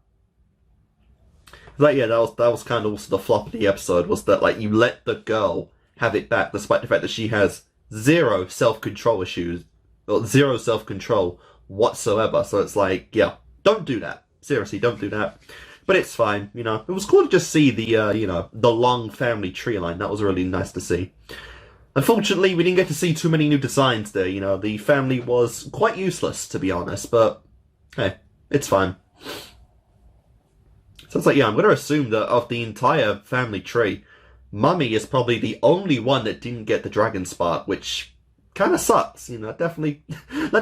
Like, yeah, that was kind of also the flop of the episode, was that, like, you let the girl have it back, despite the fact that she has zero self-control issues, or zero self-control whatsoever. So it's like, yeah, don't do that. Seriously, don't do that. But it's fine, you know. It was cool to just see the, you know, the long family tree line. That was really nice to see. Unfortunately, we didn't get to see too many new designs there, you know. The family was quite useless, to be honest, but hey, it's fine. So it's like, yeah, I'm going to assume that of the entire family tree, Mummy is probably the only one that didn't get the dragon spark, which kind of sucks. You know, that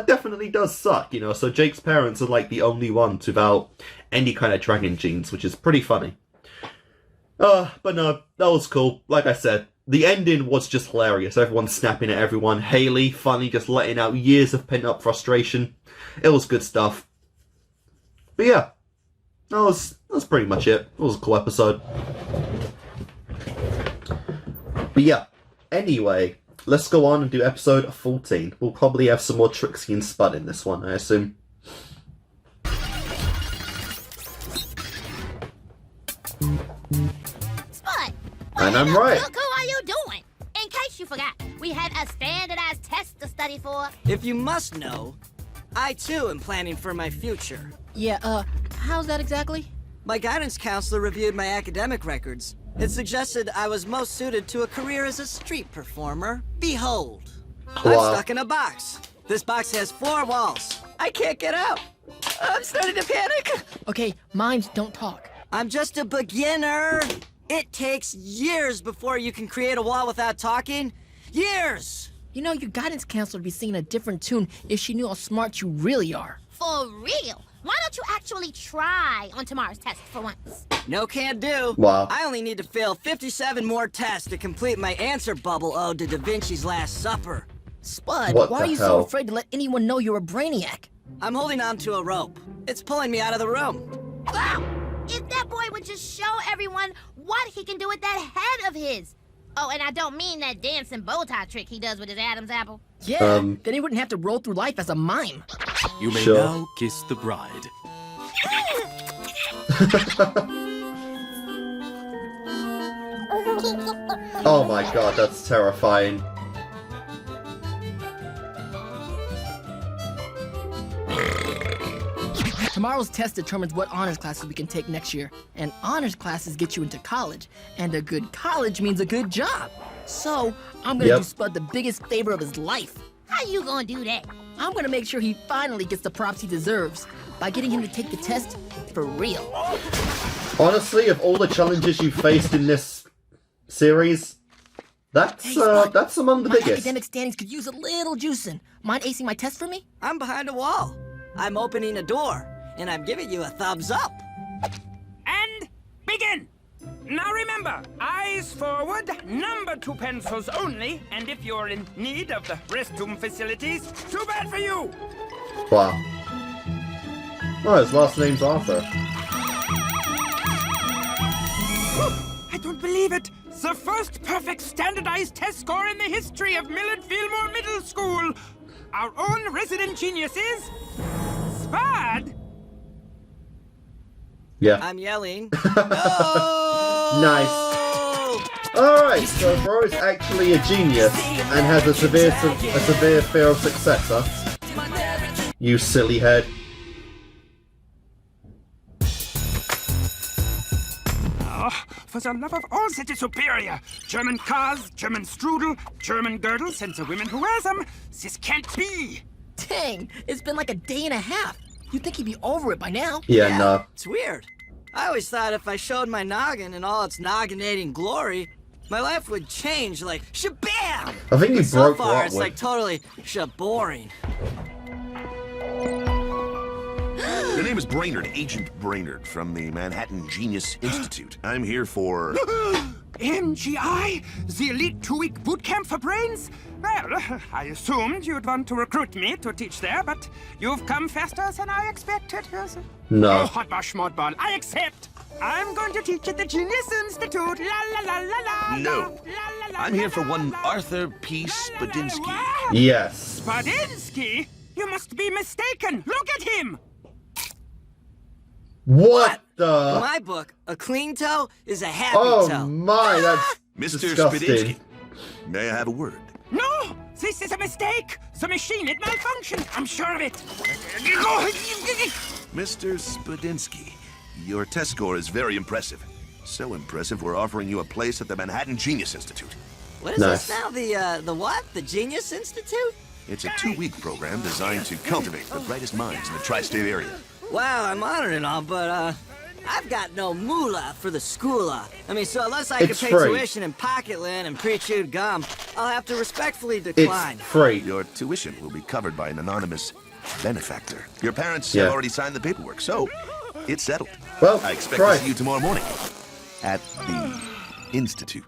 definitely does suck. You know, so Jake's parents are like the only ones without any kind of dragon genes, which is pretty funny. But no, that was cool. Like I said, the ending was just hilarious. Everyone snapping at everyone. Haley, funny, just letting out years of pent-up frustration. It was good stuff. But yeah, that was pretty much it. It was a cool episode. But yeah, anyway, let's go on and do episode 14. We'll probably have some more Trixie and Spud in this one, I assume. Spud! And I'm right. Look, who are you doing? In case you forgot, we had a standardized test to study for. If you must know, I too am planning for my future. Yeah, how's that exactly? My guidance counselor reviewed my academic records. It suggested I was most suited to a career as a street performer. Behold. Wow. I'm stuck in a box. This box has 4 walls. I can't get out. I'm starting to panic. Okay, mimes don't talk. I'm just a beginner. It takes years before you can create a wall without talking. Years! You know, your guidance counselor would be singing a different tune if she knew how smart you really are. For real? Why don't you actually try on tomorrow's test for once? No can do. Wow. I only need to fail 57 more tests to complete my answer bubble ode to Da Vinci's Last Supper. Spud, What why the are you hell? so afraid to let anyone know you're a brainiac? I'm holding on to a rope. It's pulling me out of the room. Wow! If that boy would just show everyone what he can do with that head of his. Oh, and I don't mean that dancing bow tie trick he does with his Adam's apple. Yeah, then he wouldn't have to roll through life as a mime. You may Sure. now kiss the bride. Oh my god, that's terrifying. Tomorrow's test determines what honors classes we can take next year. And honors classes get you into college. And a good college means a good job. So, I'm gonna do Spud the biggest favor of his life. How you gonna do that? I'm gonna make sure he finally gets the props he deserves by getting him to take the test for real. Honestly, of all the challenges you faced in this series, that's among the my biggest. academic standings could use a little juicing. Mind acing my test for me? I'm behind a wall. I'm opening a door, and I'm giving you a thumbs up. And begin! Now remember, eyes forward, number 2 pencils only, and if you're in need of the restroom facilities, too bad for you! Wow. Oh, his last name's Arthur. I don't believe it! The first perfect standardized test score in the history of Millard Fillmore Middle School! Our own resident genius is... Spud! Yeah. I'm yelling. Nice. Alright, so Bro is actually a genius and has a severe fear of success, huh? You silly head. Oh, for the love of all that is superior! German cars, German strudel, German girdles, and the women who wear them. This can't be! Dang, it's been like a day and a half. You'd think he'd be over it by now. Yeah, no. It's weird. I always thought if I showed my noggin in all its nogginating glory, my life would change like shabam! I think you So broke far, it's Rotwood. like totally shaboring. Your name is Brainerd, Agent Brainerd from the Manhattan Genius Institute. I'm here for... MGI? The elite 2-week boot camp for brains? Well, I assumed you'd want to recruit me to teach there, but you've come faster than I expected. No. Oh, hotbar schmodball, I accept. I'm going to teach at the Genius Institute. La la la la la. No. I'm here for one Arthur P. Spadinsky. Yes. Spadinsky? You must be mistaken. Look at him. What In the? my book, a clean toe is a happy Oh toe. my, that's Mr. disgusting. Spadinsky, may I have a word? No, this is a mistake. The machine, it malfunctioned. I'm sure of it. Mr. Spadinsky, your test score is very impressive. So impressive, we're offering you a place at the Manhattan Genius Institute. What is Nice. this now? The what? The Genius Institute? It's a 2-week program designed to cultivate the brightest minds in the tri-state area. Wow, I'm honored and all, but I've got no moolah for the schoolah. I mean, so unless I It's can pay free. tuition and pocket lint and pre-chewed gum, I'll have to respectfully decline. It's free. Your tuition will be covered by an anonymous benefactor. Your parents Yeah. have already signed the paperwork, so it's settled. Well, I expect try. to see you tomorrow morning at the Institute.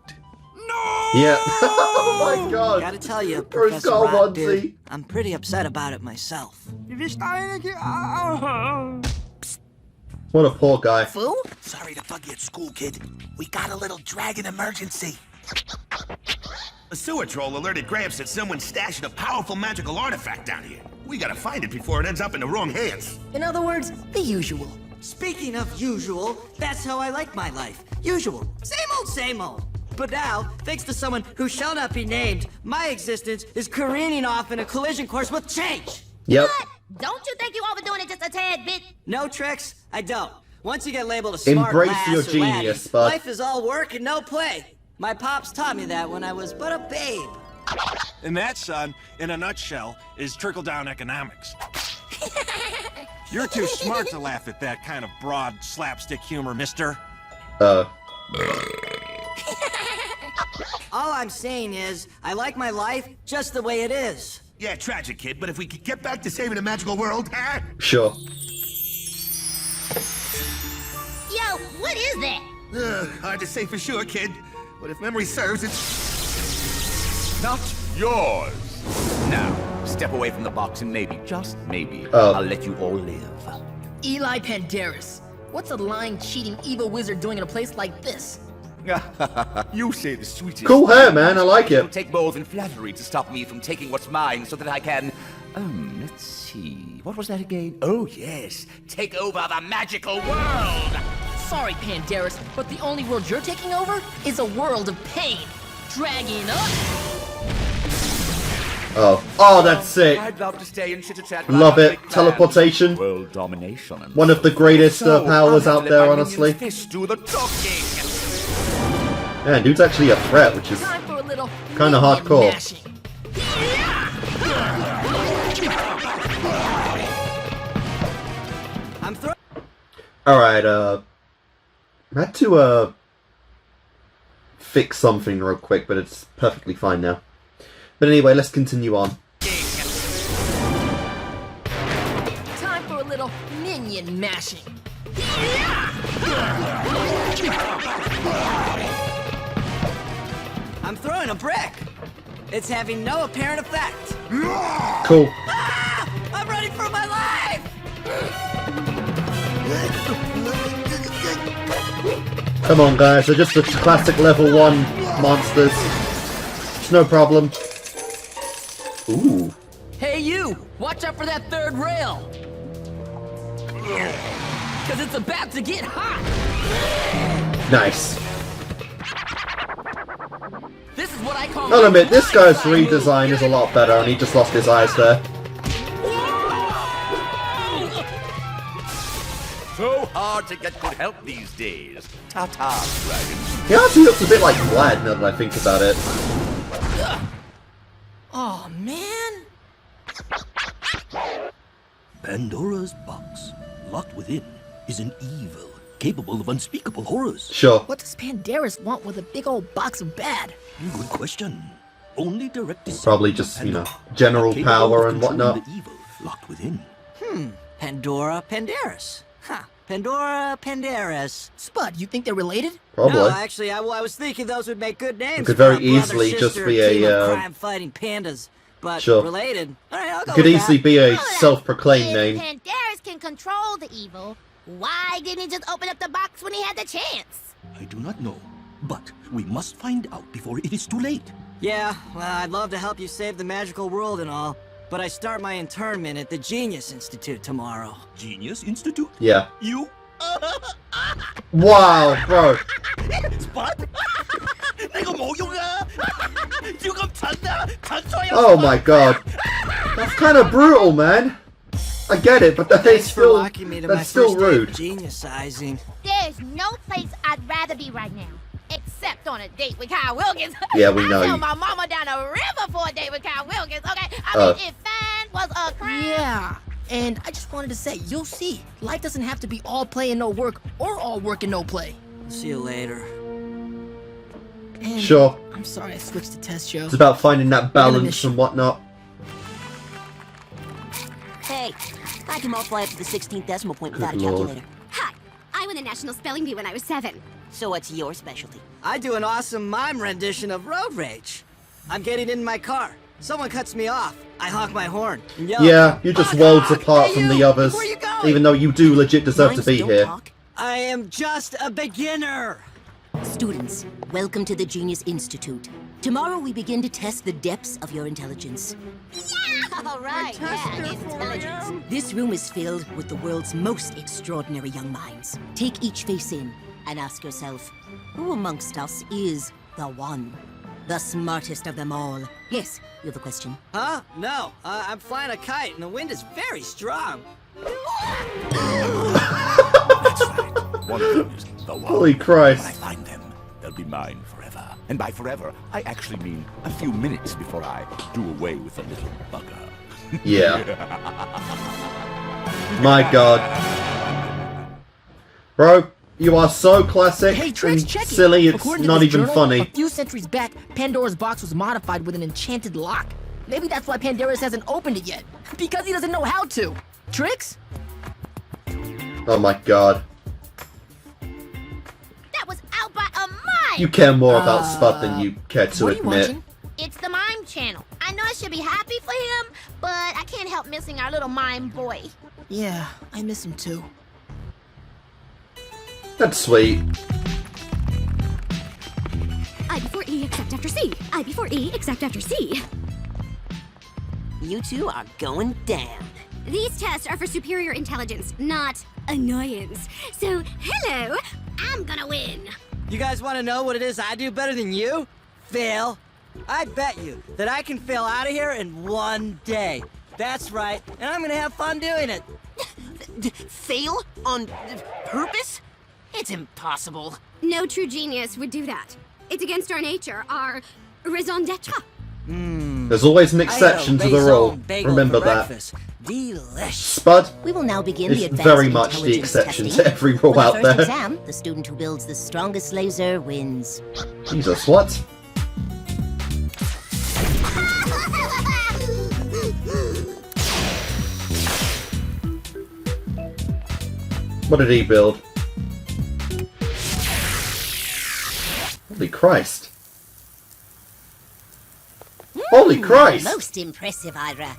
Yeah. Oh my god. Gotta tell you, Or it's Professor got Rot, onesie. dude, I'm pretty upset about it myself. What a poor guy. Fool? Sorry to bug you at school, kid. We got a little dragon emergency. The sewer troll alerted Gramps that someone's stashing a powerful magical artifact down here. We gotta find it before it ends up in the wrong hands. In other words, the usual. Speaking of usual, that's how I like my life. Usual. Same old, same old. But now, thanks to someone who shall not be named, my existence is careening off in a collision course with change. Yep. Don't you think you overdoing it just a tad bit? No tricks? I don't. Once you get labeled a smart Embrace lass your or genius, laddie, bud. life is all work and no play. My pops taught me that when I was but a babe. And that, son, in a nutshell, is trickle-down economics. You're too smart to laugh at that kind of broad slapstick humor, mister. All I'm saying is, I like my life just the way it is. Yeah, tragic, kid, but if we could get back to saving the magical world, huh? Sure. Yo, what is that? Hard to say for sure, kid. But if memory serves, it's not yours. Now, step away from the box and maybe, just maybe, Oh. I'll let you all live. Eli Pandaris. What's a lying, cheating, evil wizard doing in a place like this? You say the sweetest. Cool hair, man. I like it. It'll take more than flattery to stop me from taking what's mine so that I can... let's see. What was that again? Oh, yes. Take over the magical world! Sorry, Pandaris, but the only world you're taking over is a world of pain. Dragging up. Oh, that's sick. I'd love to stay and chit-chat. Love it. Teleportation. World domination. One of the greatest powers out there, honestly. Fish do the talking. Yeah, dude's actually a threat, which is kind of hardcore. Alright, I had to, fix something real quick, but it's perfectly fine now. But anyway, let's continue on. Time for a little minion mashing. I'm throwing a brick. It's having no apparent effect. Cool. Ah! I'm running for my life! Come on, guys, they're just the classic level 1 monsters. It's no problem. Ooh. Hey, you! Watch out for that third rail! Because it's about to get hot! Nice. This is what I call... I'll admit, this guy's redesign is a lot better, and he just lost his eyes there. So hard to get good help these days. Ta-ta, dragon. He actually looks a bit like Vlad now that I think about it. Oh, man! Pandora's box, locked within, is an evil, capable of unspeakable horrors. Sure. What does Pandaris want with a big old box of bad? Good question. Only direct Probably just, you know, general power and whatnot. the evil locked within. Pandora Pandaris. Huh. Pandora Pandaris. Spud, you think they're related? Probably. No, actually, I was thinking those would make good names. It could very for a brother, easily sister, just be a, team of crime-fighting pandas. But Sure. related. All right, I'll go It could with easily that. be a self-proclaimed If name. Pandaris can control the evil, why didn't he just open up the box when he had the chance? I do not know, but we must find out before it is too late. Yeah, well, I'd love to help you save the magical world and all, but I start my internment at the Genius Institute tomorrow. Genius Institute? Yeah. You? Wow, bro. Spud? 你個冇用啊！要咁蠢啊！蠢咗又 Oh my god. That's kind of brutal, man. I get it, but that is Thanks for still, locking me to my that's still first day of rude. geniusizing. There's no place I'd rather be right now, except on a date with Kyle Wilkins. Yeah, we know I you. sell my mama down a river for a date with Kyle Wilkins, okay? I Oh. mean, if fan was a crime. Yeah. And I just wanted to say, you'll see, life doesn't have to be all play and no work, or all work and no play. See you later. And Sure. I'm sorry I switched to test show. It's about finding that balance and whatnot. Hey, I can multiply up to the 16th decimal point without a Good Lord. calculator. Hi, I won the National Spelling Bee when I was 7. So what's your specialty? I do an awesome mime rendition of Road Rage. I'm getting in my car. Someone cuts me off. I honk my horn and yell, Yeah, you're just worlds apart from the others. Even though you do legit deserve to be here. I am just a beginner. Students, welcome to the Genius Institute. Tomorrow we begin to test the depths of your intelligence. Yeah! All right, intelligence. This room is filled with the world's most extraordinary young minds. Take each face in and ask yourself, who amongst us is the one? The smartest of them all. Yes, you have a question. Huh? No, I'm flying a kite and the wind is very strong. One of them is the one. Holy Christ. When I find them, they'll be mine forever. And by forever, I actually mean a few minutes before I do away with the little bugger. Yeah. My god. Bro, you are so classic Hey, Trix, and check it. silly, it's According to not this even journal, funny. A few centuries back, Pandora's box was modified with an enchanted lock. Maybe that's why Pandora's hasn't opened it yet. Because he doesn't know how to. Trix? Oh my god. That was out by a mile! You care more about Spud than you care to admit. It's the Mime channel. I know I should be happy for him, but I can't help missing our little mime boy. Yeah, I miss him too. That's sweet. I before E except after C. I before E except after C. You two are going down. These tests are for superior intelligence, not annoyance. So, hello, I'm gonna win. You guys want to know what it is I do better than you? Fail. I bet you that I can fail out of here in one day. That's right, and I'm gonna have fun doing it. Fail? On purpose? It's impossible. No true genius would do that. It's against our nature, our raison d'etre. There's always an exception to the rule. Remember that. Delish. Spud We will now begin is the advanced very much the intelligence exception testing. to every rule For the out first there. exam, the student who builds the strongest laser wins. Jesus, what? What did he build? Holy Christ. Holy Christ! Most impressive, Ira.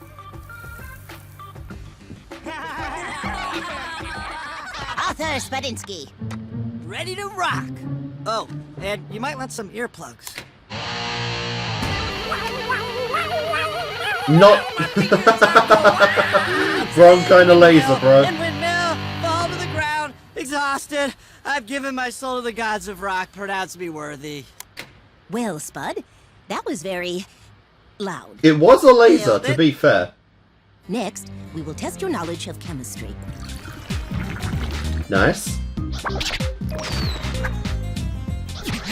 Arthur Spadinsky. Ready to rock. Oh, and you might want some earplugs. Not wrong kind of laser, bro. And windmill, fall to the ground, exhausted. I've given my soul to the gods of rock. Pronounce me worthy. Well, Spud, that was very loud. It was a laser, to be fair. Next, we will test your knowledge of chemistry. Nice.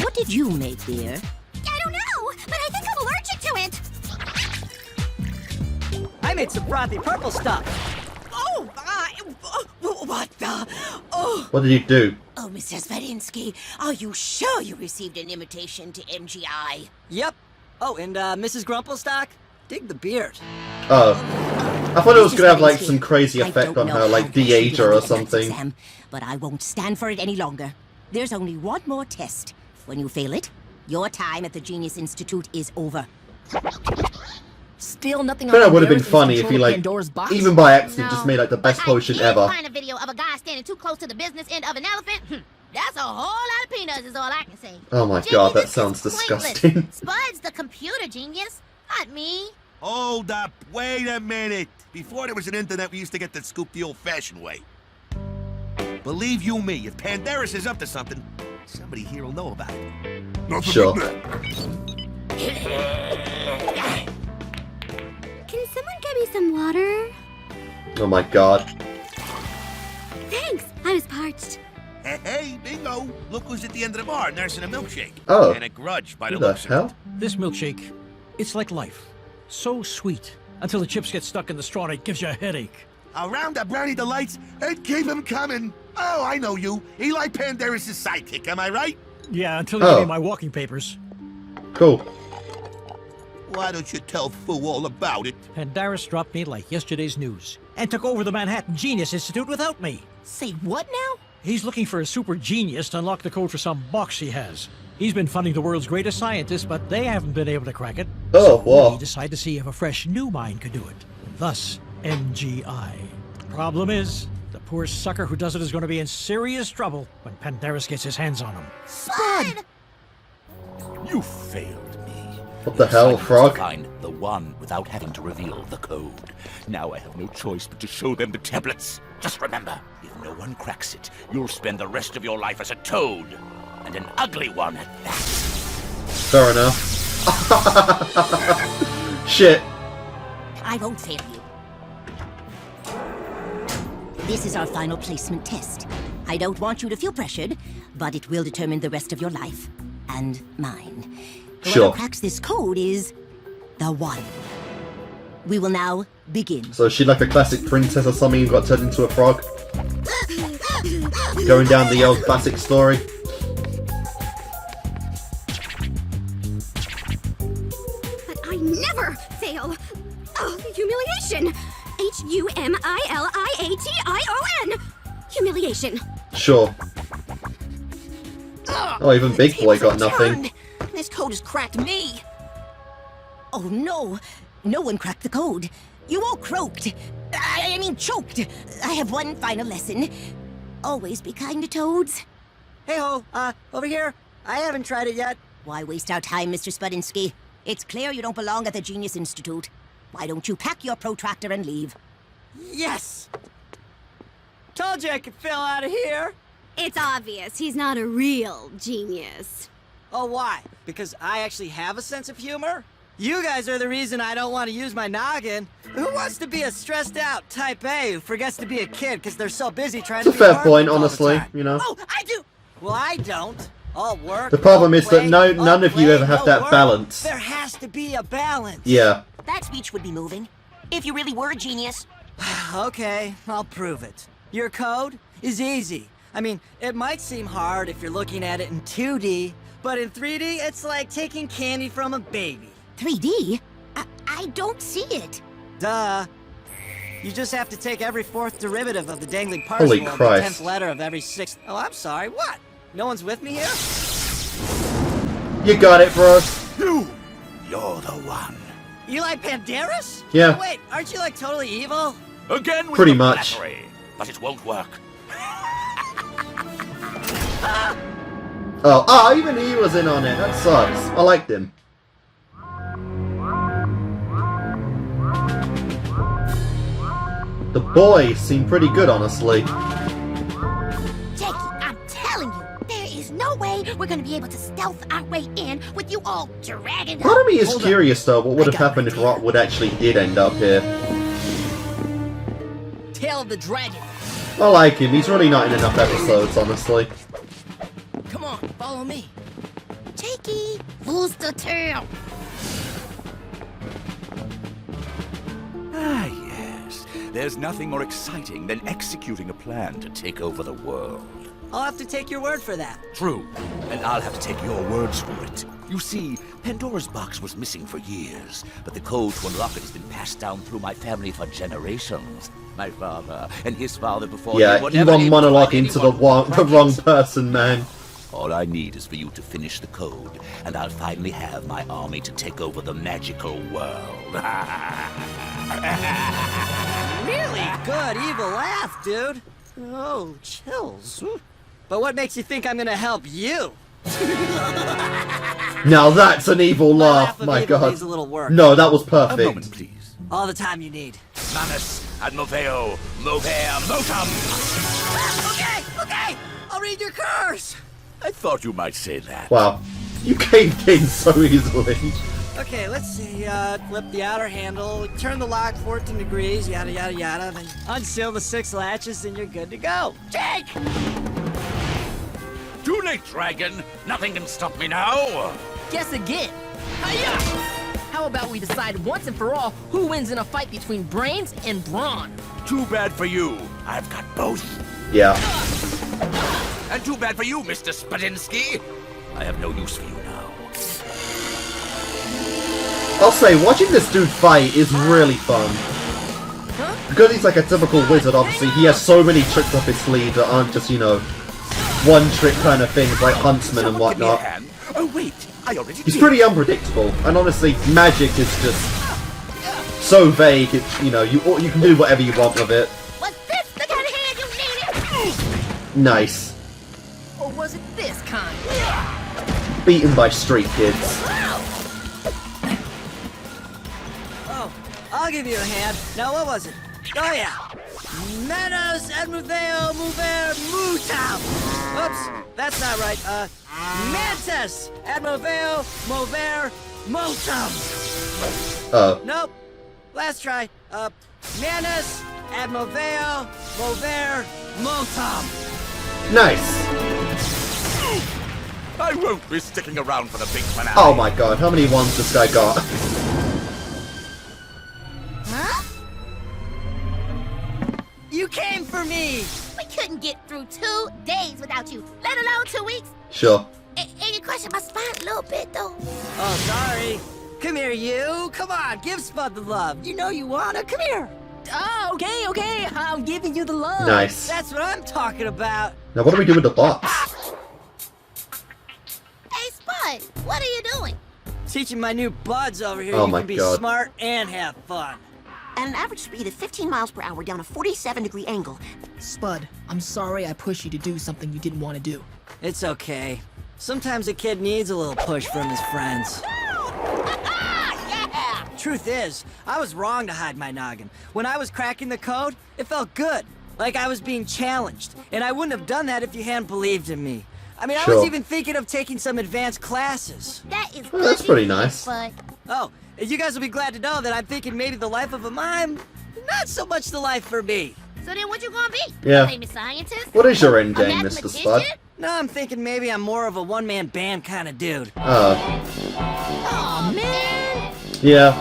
What did you make, dear? I don't know, but I think I'm allergic to it. I made some frothy purple stuff. Oh, what the? Oh. What did you do? Oh, Mr. Spadinsky, are you sure you received an invitation to MGI? Yep. Oh, and Mrs. Grumplestock, dig the beard. Oh. I thought it was gonna have like some crazy effect on her, like de-age her or something. Exam, but I won't stand for it any longer. There's only one more test. When you fail it, your time at the Genius Institute is over. Still nothing I bet on it would have been Pandora's funny if he, control like, Pandora's box? even by accident, just made like the best potion ever. Find a video of a guy standing too close to the business end of an elephant. That's a whole lot of peanuts is all I can say. Oh my god, that sounds disgusting. Spud's the computer genius, not me. Hold up, wait a minute. Before there was an internet, we used to get the scoop the old-fashioned way. Believe you me, if Pandarus is up to something, somebody here will know about it. Sure. Can someone get me some water? Oh my god. Thanks, I was parched. Hey, bingo! Look who's at the end of the bar, nursing a milkshake. Oh. And a grudge by the Who the looks of it. hell? This milkshake, it's like life. So sweet. Until the chips get stuck in the straw and it gives you a headache. Around the Brownie Delights and keep him coming. Oh, I know you. Eli Panderis' sidekick, am I right? Yeah, until you give me my walking papers. Cool. Why don't you tell Fu all about it? Panderis dropped me like yesterday's news and took over the Manhattan Genius Institute without me. Say what now? He's looking for a super genius to unlock the code for some box he has. He's been funding the world's greatest scientists, but they haven't been able to crack it. Oh, wow. We decided to see if a fresh new mind could do it. Thus, MGI. Problem is, the poor sucker who does it is going to be in serious trouble when Panderis gets his hands on him. Spud! You failed me. What the hell, Frog? To find the one without having to reveal the code. Now I have no choice but to show them the tablets. Just remember, if no one cracks it, you'll spend the rest of your life as a toad. And an ugly one at that. Fair enough. Shit. I won't fail you. This is our final placement test. I don't want you to feel pressured, but it will determine the rest of your life. And mine. Whoever cracks this code is the one. We will now begin. So is she like a classic princess or something who got turned into a frog? Going down the old classic story. But I never fail. Oh, humiliation. Humiliation. Humiliation. Sure. Oh, even Big Boy got nothing. This code has cracked me. Oh no! No one cracked the code. You all croaked. I mean choked. I have one final lesson. Always be kind to toads. Hey-ho, over here. I haven't tried it yet. Why waste our time, Mr. Spudinsky? It's clear you don't belong at the Genius Institute. Why don't you pack your protractor and leave? Yes! Told you I could fail out of here. It's obvious he's not a real genius. Oh, why? Because I actually have a sense of humor? You guys are the reason I don't want to use my noggin. Who wants to be a stressed out type A who forgets to be a kid because they're so busy trying to be It's a fair point, honestly, you know. Oh, I do! Well, I don't. All work. The problem is that none of you ever have that balance. There has to be a balance. Yeah. That speech would be moving. If you really were a genius. Okay, I'll prove it. Your code is easy. I mean, it might seem hard if you're looking at it in 2D, but in 3D, it's like taking candy from a baby. 3D? I don't see it. Duh. You just have to take every fourth derivative of the dangling Holy particle of Christ. the 10th letter of every sixth... Oh, I'm sorry, what? No one's with me here? You got it, bro. You're the one. Eli Panderis? Yeah. Wait, aren't you like totally evil? Again with Pretty the much. flattery, but it won't work. Oh, even he was in on it. That sucks. I liked him. The boys seem pretty good, honestly. Jakey, I'm telling you, there is no way we're gonna be able to stealth our way in with you all dragging Part of me is curious, though, what would have happened if Rotwood actually did end up here. Tail of the dragon. I like him. He's really not in enough episodes, honestly. Come on, follow me. Jakey, lose the tail. Ah, yes. There's nothing more exciting than executing a plan to take over the world. I'll have to take your word for that. True. And I'll have to take your words for it. You see, Pandora's box was missing for years, but the code to unlock it has been passed down through my family for generations. My father and his father before Yeah, him were you never don't able to monologue find into anyone the wrong person, man. All I need is for you to finish the code, and I'll finally have my army to take over the magical world. Really good evil laugh, dude. Oh, chills. But what makes you think I'm gonna help you? Now that's an evil laugh, of my evil god. needs a little work. No, that was A perfect. moment, please. All the time you need. Manus ad moveo, movere motum. Okay, I'll read your curse. I thought you might say that. Wow. You caved in so easily. Okay, let's see, flip the outer handle, turn the lock 14 degrees, yada yada yada, then unseal the 6 latches and you're good to go. Jake! Too late, dragon! Nothing can stop me now! Guess again. Hiya! How about we decide once and for all who wins in a fight between brains and brawn? Too bad for you. I've got both. Yeah. And too bad for you, Mr. Spadinsky. I have no use for you now. I'll say, watching this dude fight is really fun. Because he's like a typical wizard, obviously, he has so many tricks up his sleeve that aren't just, you know, one-trick kind of things like huntsman and whatnot. Oh wait, I already He's pretty unpredictable, and honestly, magic is just so vague. You know, you can do whatever you want with it. Was this the kind of hand you needed? Nice. Or was it this kind? Beaten by street kids. Oh, I'll give you a hand. Now, what was it? Oh, yeah. Menos et moveo mover mutam. Oops, that's not right. Mantis et moveo mover motum. Nope. Last try. Manus et moveo mover motum. Nice. I won't be sticking around for the big finale. Oh my god, how many ones this guy got? Huh? You came for me! We couldn't get through 2 days without you, let alone 2 weeks. Sure. And you crushing my spine a little bit, though. Oh, sorry. Come here, you. Come on, give Spud the love. You know you wanna. Come here. Oh, okay. I'm giving you the love. Nice. That's what I'm talking about. Now what do we do with the box? Hey, Spud, what are you doing? Teaching my new buds over here Oh you my can be God. smart and have fun. At an average speed of 15 miles per hour down a 47-degree angle. Spud, I'm sorry I pushed you to do something you didn't want to do. It's okay. Sometimes a kid needs a little push from his friends. Yeah! Truth is, I was wrong to hide my noggin. When I was cracking the code, it felt good. Like I was being challenged. And I wouldn't have done that if you hadn't believed in me. I mean, I was even thinking of taking some advanced classes. That is Well, that's pretty nice. Spud. Oh, you guys will be glad to know that I'm thinking maybe the life of a mime, not so much the life for me. So then what you gonna be? Yeah. A famous scientist? What is your end A game, Mr. Spud? mathematician? No, I'm thinking maybe I'm more of a one-man band kind of dude. Aw, man. Yeah.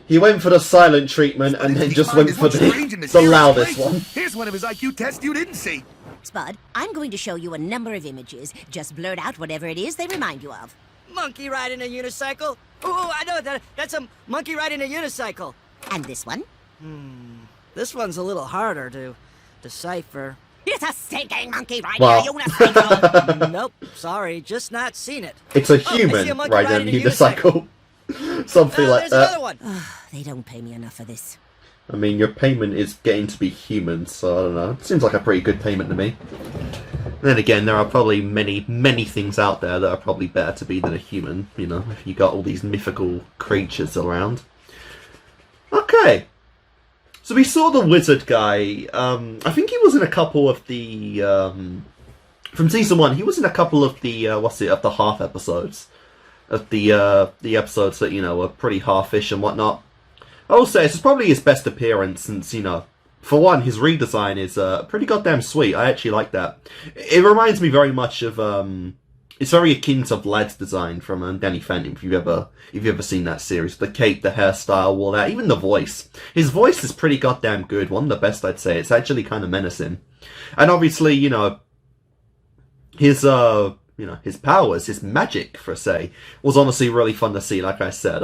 He went for the silent treatment and then just went for the loudest one. Here's one of his IQ tests you didn't see. Spud, I'm going to show you a number of images. Just blurt out whatever it is they remind you of. Monkey riding a unicycle? Ooh, I know that. That's a monkey riding a unicycle. And this one? This one's a little harder to decipher. It's a stinking monkey riding Wow. a unicycle. Nope, sorry, just not seen it. It's a Oh, I see human a monkey riding a riding a unicycle. Something like There's that. another one. They don't pay me enough for this. I mean, your payment is getting to be human, so I don't know. It seems like a pretty good payment to me. Then again, there are probably many things out there that are probably better to be than a human, you know, if you got all these mythical creatures around. Okay. So we saw the wizard guy. I think he was in a couple of the... from season 1, he was in a couple of the, of the half episodes. Of the episodes that, you know, were pretty half-ish and whatnot. I will say, this is probably his best appearance since, you know, for one, his redesign is pretty goddamn sweet. I actually like that. It reminds me very much of, it's very akin to Vlad's design from Danny Phantom, if you've ever seen that series. The cape, the hairstyle, all that, even the voice. His voice is pretty goddamn good, one of the best I'd say. It's actually kind of menacing. And obviously, you know, his powers, his magic, per se, was honestly really fun to see, like I said.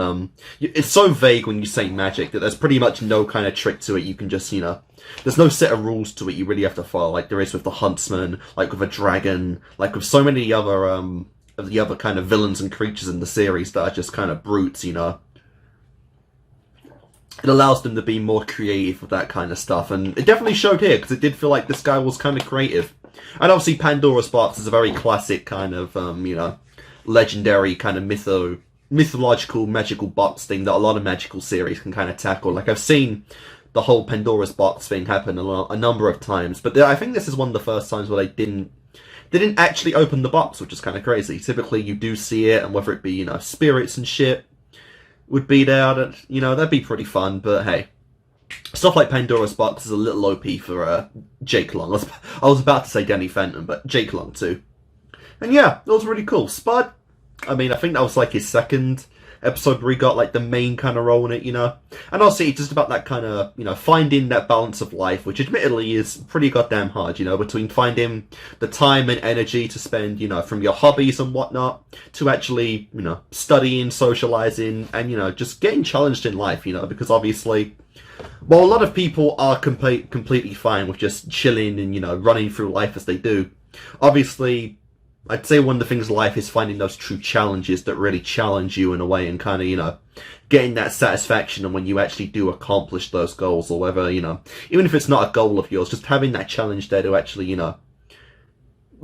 It's so vague when you say magic that there's pretty much no kind of trick to it. You can just, you know, there's no set of rules to it you really have to follow, like there is with the huntsman, like with a dragon, like with so many other, of the other kind of villains and creatures in the series that are just kind of brutes, you know. It allows them to be more creative with that kind of stuff, and it definitely showed here, because it did feel like this guy was kind of creative. And obviously Pandora's Box is a very classic kind of, you know, legendary kind of mythological, magical box thing that a lot of magical series can kind of tackle. Like, I've seen the whole Pandora's Box thing happen a number of times, but I think this is one of the first times where they didn't actually open the box, which is kind of crazy. Typically you do see it, and whether it be, you know, spirits and shit would be there, that, you know, that'd be pretty fun, but hey. Stuff like Pandora's Box is a little OP for Jake Long. I was about to say Danny Phantom, but Jake Long too. And yeah, that was really cool. Spud, I mean, I think that was like his second episode where he got like the main kind of role in it, you know. And also it's just about that kind of, you know, finding that balance of life, which admittedly is pretty goddamn hard, you know, between finding the time and energy to spend, you know, from your hobbies and whatnot to actually, you know, studying, socializing, and, you know, just getting challenged in life, you know, because obviously, well, a lot of people are completely fine with just chilling and, you know, running through life as they do. Obviously, I'd say one of the things in life is finding those true challenges that really challenge you in a way and kind of, you know, getting that satisfaction and when you actually do accomplish those goals or whether, you know, even if it's not a goal of yours, just having that challenge there to actually, you know,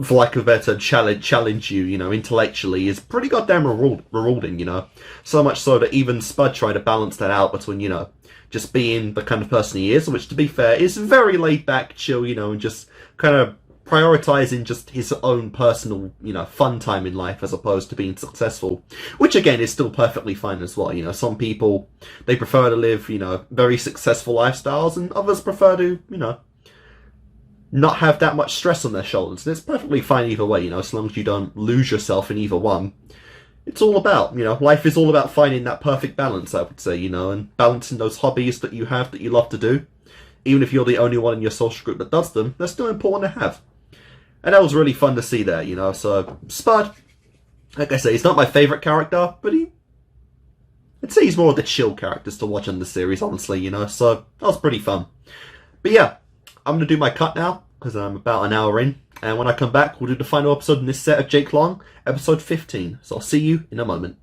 for lack of a better, challenge you, you know, intellectually is pretty goddamn rewarding, you know. So much so that even Spud tried to balance that out between, you know, just being the kind of person he is, which to be fair is very laid back, chill, you know, and just kind of prioritizing just his own personal, you know, fun time in life as opposed to being successful, which again is still perfectly fine as well. You know, some people, they prefer to live, you know, very successful lifestyles and others prefer to, you know, not have that much stress on their shoulders. And it's perfectly fine either way, you know, as long as you don't lose yourself in either one. It's all about, you know, life is all about finding that perfect balance, I would say, you know, and balancing those hobbies that you have that you love to do. Even if you're the only one in your social group that does them, they're still important to have. And that was really fun to see there, you know, so Spud, like I say, he's not my favourite character, but I'd say he's more of the chill characters to watch in the series, honestly, you know, so that was pretty fun. But yeah, I'm going to do my cut now, because I'm about an hour in, and when I come back, we'll do the final episode in this set of Jake Long, episode 15, so I'll see you in a moment.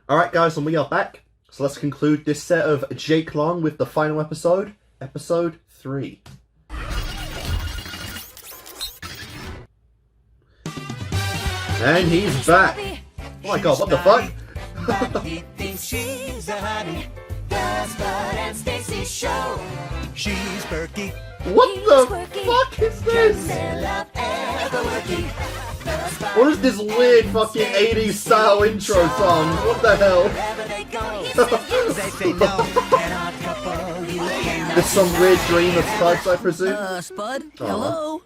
Alright guys, and we are back, so let's conclude this set of Jake Long with the final episode, episode 3. And he's back. Oh my god, what the fuck? He thinks she's a honey. The Spud and Stacy show. She's perky. What the fuck is this? What is this weird fucking 80s style intro song? What the hell? There's some weird dream of Spud's, I presume? Spud? Hello?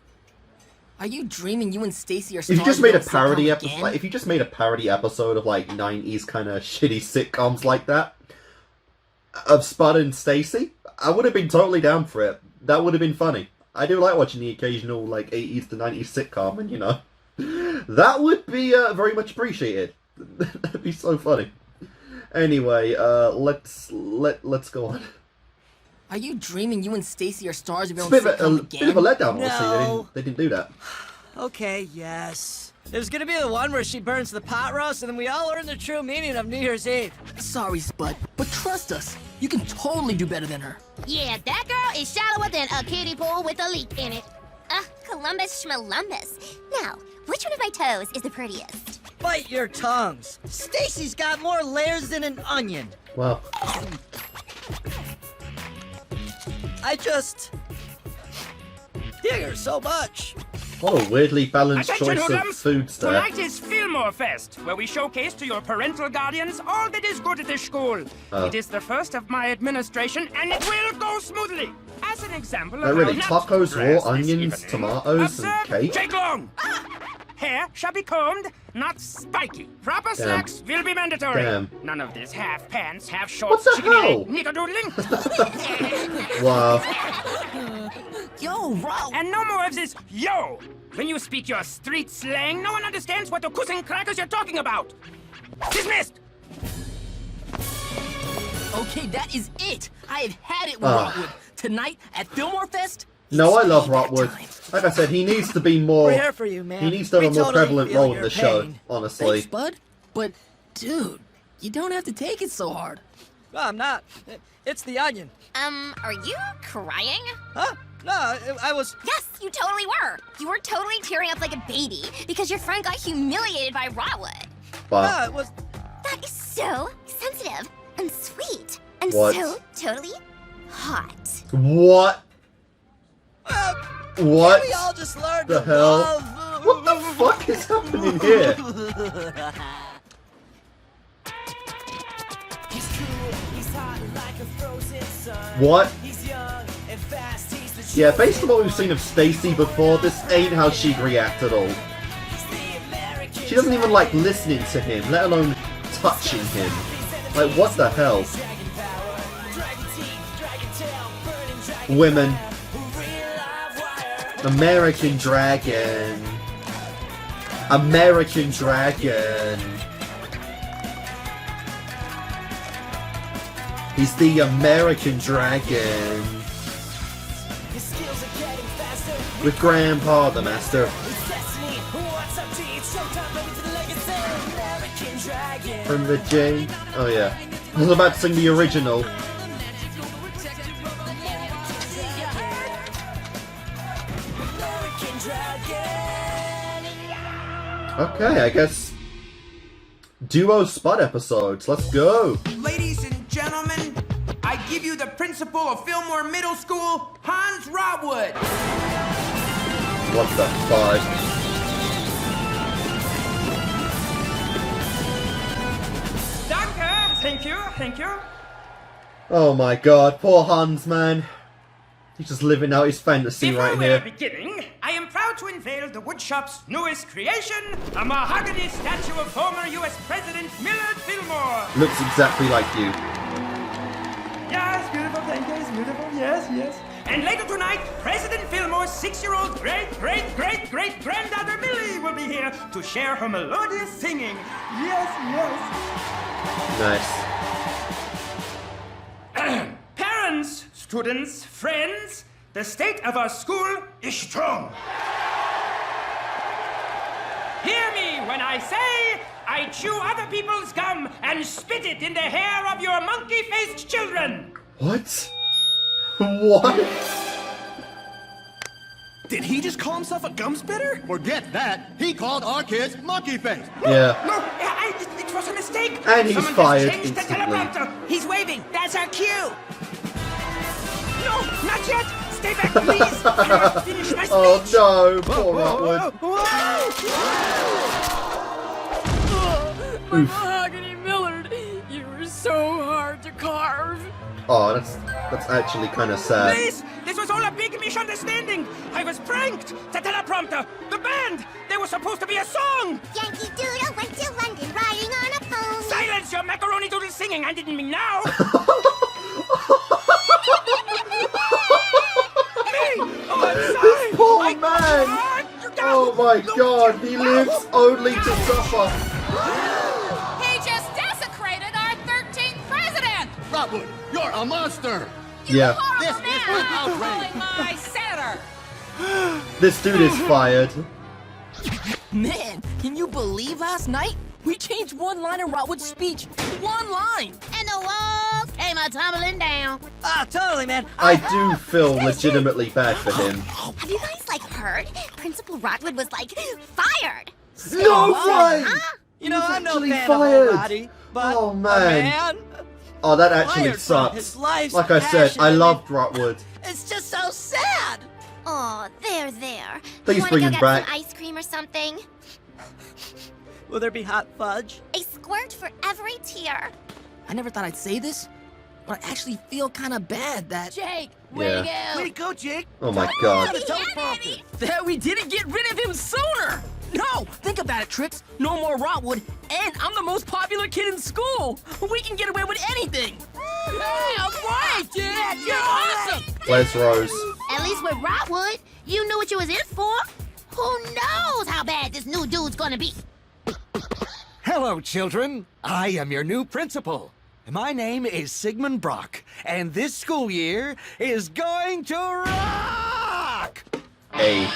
Are you dreaming you and Stacy are If you just made a parody episode, like, if you just made a parody episode of like 90s kind of shitty sitcoms like that, of Spud and Stacy, I would have been totally down for it. That would have been funny. I do like watching the occasional like 80s to 90s sitcom, and you know, that would be very much appreciated. That'd be so funny. Anyway, let's go on. Are you dreaming you and Stacy are stars of your own It's sitcom a again? bit of a letdown, honestly. No. They didn't do that. Okay, yes. There's gonna be the one where she burns the pot roast, and then we all learn the true meaning of New Year's Eve. Sorry, Spud, but trust us. You can totally do better than her. Yeah, that girl is shallower than a kiddie pool with a leak in it. Columbus schmalumbus. Now, which one of my toes is the prettiest? Bite your tongues. Stacy's got more layers than an onion. Wow. I just dig her so much. What a weirdly balanced Attention, choice of hoodlums! foods there. Tonight is Fillmore Fest, where we showcase to your parental guardians all that is good at this school. Oh. It is the first of my administration, and it will go smoothly. As an example Not of really. how not Tacos, to dress raw this onions, evening, tomatoes, and observe cake. Jake Long. Hair shall be combed, not spiky. Proper Damn. slacks will be mandatory. Damn. None of this half pants, half shorts, What the hell? knickerdoodling. Wow. Yo, Ro! And no more of this yo! When you speak your street slang, no one understands what the cussing crackers you're talking about! Dismissed! Okay, that is it. I have had it with Ah. Rotwood. Tonight at Fillmore Fest. No, I love Rotwood. Like I said, he needs to be more. We're here for you, man. He needs to have We a more totally prevalent feel role in your the show, pain. honestly. Thanks, Bud. But, dude, you don't have to take it so hard. No, I'm not. It's the onion. Are you crying? Huh? No, I was... Yes, you totally were. You were totally tearing up like a baby because your friend got humiliated by Rotwood. Wow. No, it was... That is so sensitive and sweet and What? so totally hot. What? What We all just learned the to hell? love... What the fuck is happening here? What? Yeah, based on what we've seen of Stacy before, this ain't how she'd react at all. She doesn't even like listening to him, let alone touching him. Like, what the hell? Women. American Dragon. American Dragon. He's the American Dragon. With Grandpa the Master. From the J. Oh yeah. I was about to sing the original. Okay, I guess duo spot episodes. Let's go. Ladies and gentlemen, I give you the principal of Fillmore Middle School, Hans Rotwood. What the fuck? Danke, thank you, thank you. Oh my god, poor Hans, man. He's just living out his fantasy right here. Beginning, I am proud to unveil the woodshop's newest creation, a mahogany statue of former U.S. President Millard Fillmore. Looks exactly like you. Yeah, it's beautiful, thank you, it's beautiful, yes, yes. And later tonight, President Fillmore's 6-year-old great-great-great-great-granddaughter Millie will be here to share her melodious singing. Yes, Nice. yes. Parents, students, friends, the state of our school is strong. Hear me when I say I chew other people's gum and spit it in the hair of your monkey-faced children. What? What? Did he just call himself a gum spitter? Forget that. He called our kids monkey face. Yeah. No, it was a mistake. And he's Someone fired has changed the instantly. teleprompter. He's waving. That's our cue. No, not yet. Stay back, please. I want to finish my speech. Oh no, poor Rotwood. My mahogany Millard, you were so hard to carve. Oh, that's actually kind of sad. Please, this was all a big misunderstanding. I was pranked. The teleprompter, the band, they were supposed to be a song. Yankee Doodle went to London riding on a pony. Silence your macaroni doodle singing. I didn't mean now. This poor man! Oh my god, he lives only to suffer. He just desecrated our 13th president! Rotwood, you're a monster. Yeah. This is an outrage. My senator! This dude is fired. Man, can you believe last night? We changed one line in Rotwood's speech. One line! And the walls came a-tumbling down. Ah, totally, man. I do feel legitimately bad for him. Have you guys, heard? Principal Rotwood was, fired. No way! You know, I'm no actually fan fired. of Roddy, but Oh man. man, Oh, that actually fired from his sucks. life's Like I said, passion. I loved Rotwood. It's just so sad. Oh, there. Please You wanna bring go him get back. some ice cream or something? Will there be hot fudge? A squirt for every tear. I never thought I'd say this, but I actually feel kind of bad that... Jake, way to go. Way to go, Jake. Oh my god. That we didn't get rid of him sooner! No! Think about it, Trix. No more Rotwood, and I'm the most popular kid in school! We can get away with anything! Yeah, right, Dad! You're awesome! Where's Rose? At least with Rotwood, you knew what you was in for. Who knows how bad this new dude's gonna be? Hello, children. I am your new principal. My name is Sigmund Brock, and this school year is going to rock! Hey.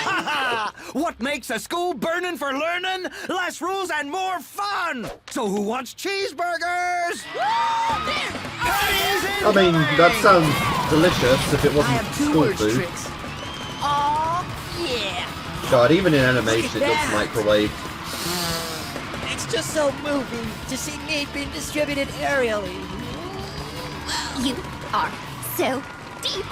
Ha ha! What makes a school burning for learning? Less rules and more fun! So who wants cheeseburgers? I mean, that sounds delicious if it wasn't school food. Oh, yeah! God, even in animation it looks microwave. It's just so moving to see me being distributed aerially. You are so deep.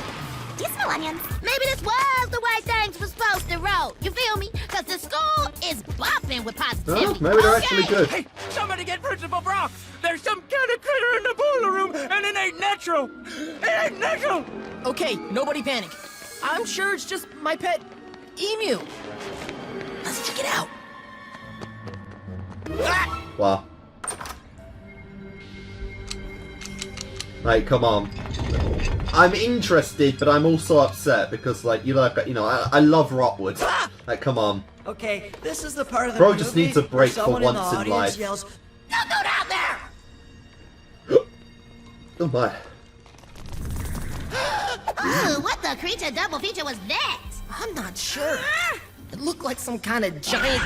Do you smell onions? Maybe this was the way things were supposed to roll. You feel me? Because the school is bopping with positivity. Oh, maybe they're actually good. Hey, somebody get Principal Brock. There's some kind of critter in the boiler room, and it ain't natural. It ain't natural. Okay, nobody panic. I'm sure it's just my pet emu. Let's check it out. Wow. Like, come on. I'm interested, but I'm also upset because, like, I love Rotwood. Like, come on. Okay, this is the part of the Bro movie just needs a break where for someone once in, the in audience life. Yells, "Don't go down there!" Oh my. Ooh, what the creature double feature was that? I'm not sure. It looked like some kind of giant...